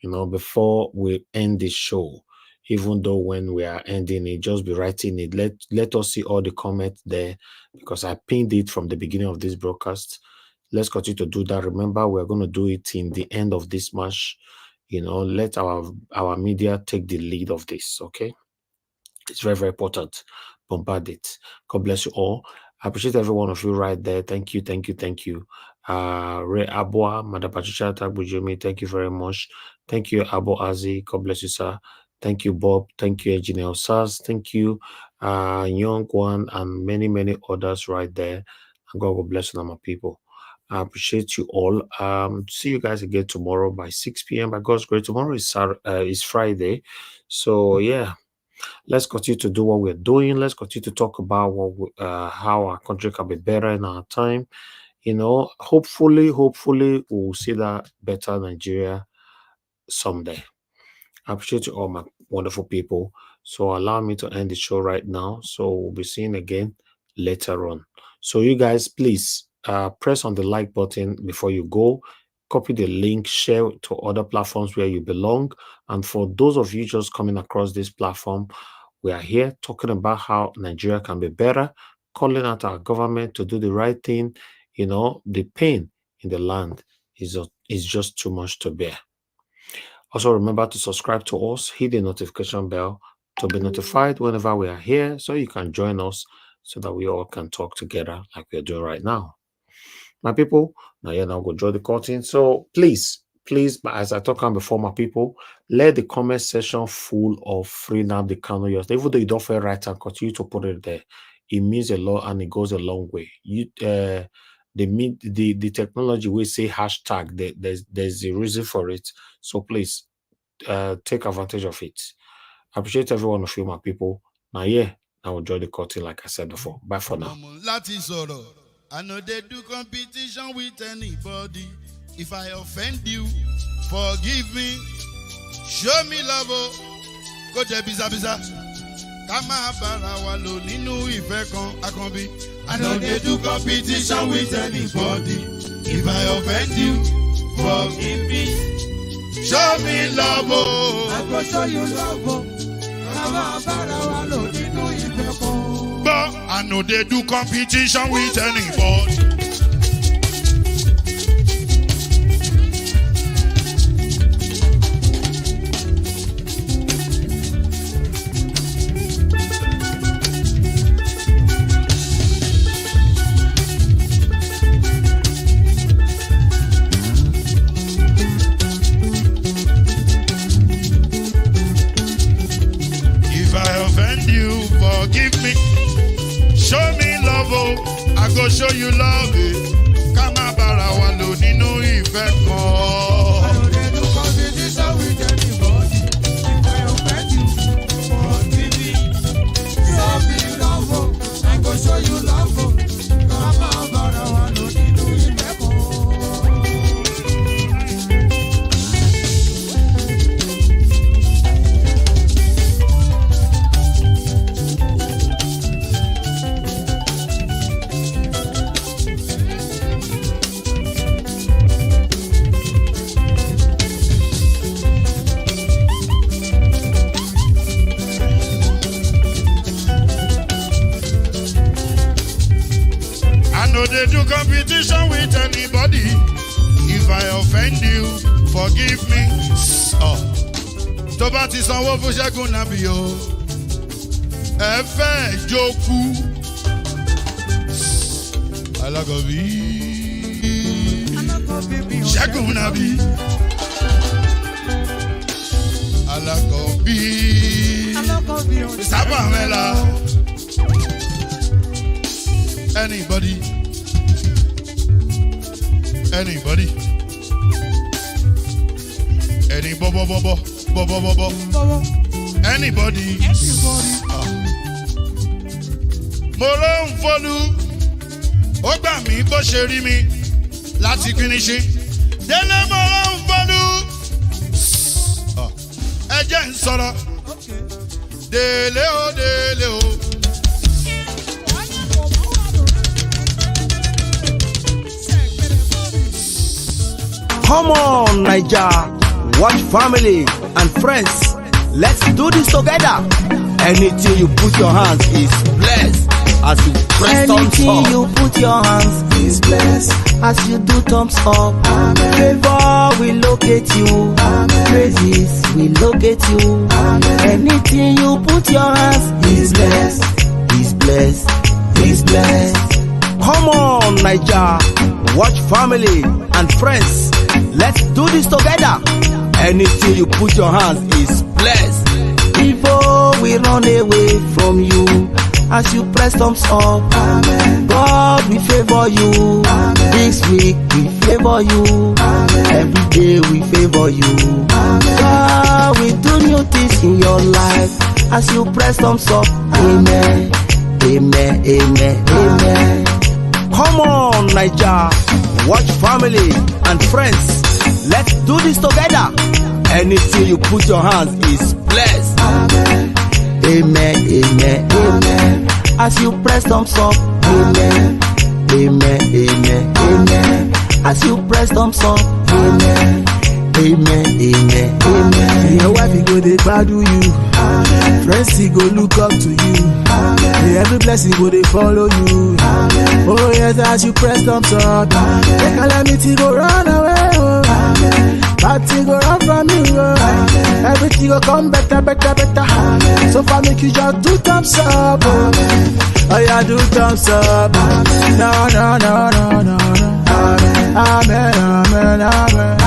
Speaker 9: You know, before we end the show, even though when we are ending it, just be writing it. Let us see all the comments there, because I pinned it from the beginning of this broadcast. Let's continue to do that. Remember, we're going to do it in the end of this March. You know, let our media take the lead of this, okay? It's very, very important. Bombard it. God bless you all. I appreciate every one of you right there. Thank you, thank you, thank you. Ray Abua, Madam Patricia Tagbujumi, thank you very much. Thank you, Abo Azi. God bless you, sir. Thank you, Bob. Thank you, Engineer Sars. Thank you, Young One, and many, many others right there. And God will bless you, my people. I appreciate you all. See you guys again tomorrow by 6 p.m. By God's grace. Tomorrow is Friday. So, yeah, let's continue to do what we're doing. Let's continue to talk about how our country can be better in our time. You know, hopefully, we'll see that better Nigeria someday. I appreciate you all, my wonderful people. So allow me to end the show right now. So we'll be seeing again later on. So you guys, please press on the like button before you go. Copy the link, share to other platforms where you belong. And for those of you just coming across this platform, we are here talking about how Nigeria can be better, calling out our government to do the right thing. You know, the pain in the land is just too much to bear. Also, remember to subscribe to us, hit the notification bell to be notified whenever we are here, so you can join us so that we all can talk together like we're doing right now. My people, now you're now going to draw the curtain. So please, as I talked about before, my people, let the comment section full of free Nnamdi Kanu. Even though you don't feel right, and continue to put it there. It means a lot and it goes a long way. The technology we say hashtag, there's a reason for it. So please take advantage of it. I appreciate every one of you, my people. Now, yeah, I will join the curtain like I said before. Bye for now.
Speaker 15: I know they do competition with anybody. If I offend you, forgive me. Show me love. Go to Biza. Kama bara walo ninu ife kan akanbi. I know they do competition with anybody. If I offend you, forgive me. Show me love. I go show you love. Kama bara walo ninu ife kan. But I know they do competition with anybody. go show you love it. Come on, Barawa, no need no effect. I know they do competition with anybody. If I offend you, forgive me. Show me love, I go show you love. Come on, Barawa, no need no effect. No, they do competition with anybody. If I offend you, forgive me. Oh, tó bá ti sanwó fún Ṣẹ́gun nàbí o. Ẹ fẹ́ jókòó. Alákọ̀bí. Ṣẹ́gun nàbí. Alákọ̀bí. Sábà mẹ́la. Anybody? Anybody? Any bo. Anybody? Mo ló ń fọlú, ó gbà mí bó ṣe rí mi láti kíníṣí. Délé mo ló ń fọlú, ẹ jẹ́ ń sọ̀rọ̀. Délé o.
Speaker 13: Come on, Naija, watch family and friends. Let's do this together. Anything you put your hands is blessed. As you press thumbs up.
Speaker 16: Anything you put your hands is blessed. As you do thumbs up. Amen. Favor will locate you. Amen. Praises will locate you. Amen. Anything you put your hands is blessed. Is blessed. Is blessed.
Speaker 13: Come on, Naija, watch family and friends. Let's do this together. Anything you put your hands is blessed.
Speaker 16: Before we run away from you, as you press thumbs up, amen. God will favor you. Amen. This week we favor you. Amen. Every day we favor you. Amen. God will do new things in your life as you press thumbs up. Amen. Amen. Amen. Amen.
Speaker 13: Come on, Naija, watch family and friends. Let's do this together. Anything you put your hands is blessed.
Speaker 16: Amen. Amen. Amen. Amen. As you press thumbs up. Amen. Amen. Amen. Amen. As you press thumbs up. Amen. Amen. Amen. Amen.
Speaker 23: Your wife go dey gbadu you. Amen. Friends go look up to you. Amen. Every blessing go dey follow you. Amen. Oh yes, as you press thumbs up. The calamity go run away. Oh. Amen. Bad thing go run from you. Oh. Amen. Everything go come better. Amen. So far make you just do thumbs up. Oh, oh yeah, do thumbs up. Amen. No. Amen. Amen. Amen. Amen.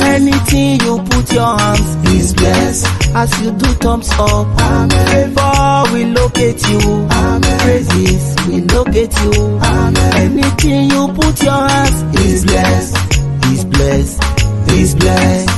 Speaker 16: Anything you put your hands is blessed. As you do thumbs up, amen. Favor will locate you. Amen. Praises will locate you. Amen. Anything you put your hands is blessed. Is blessed. Is blessed.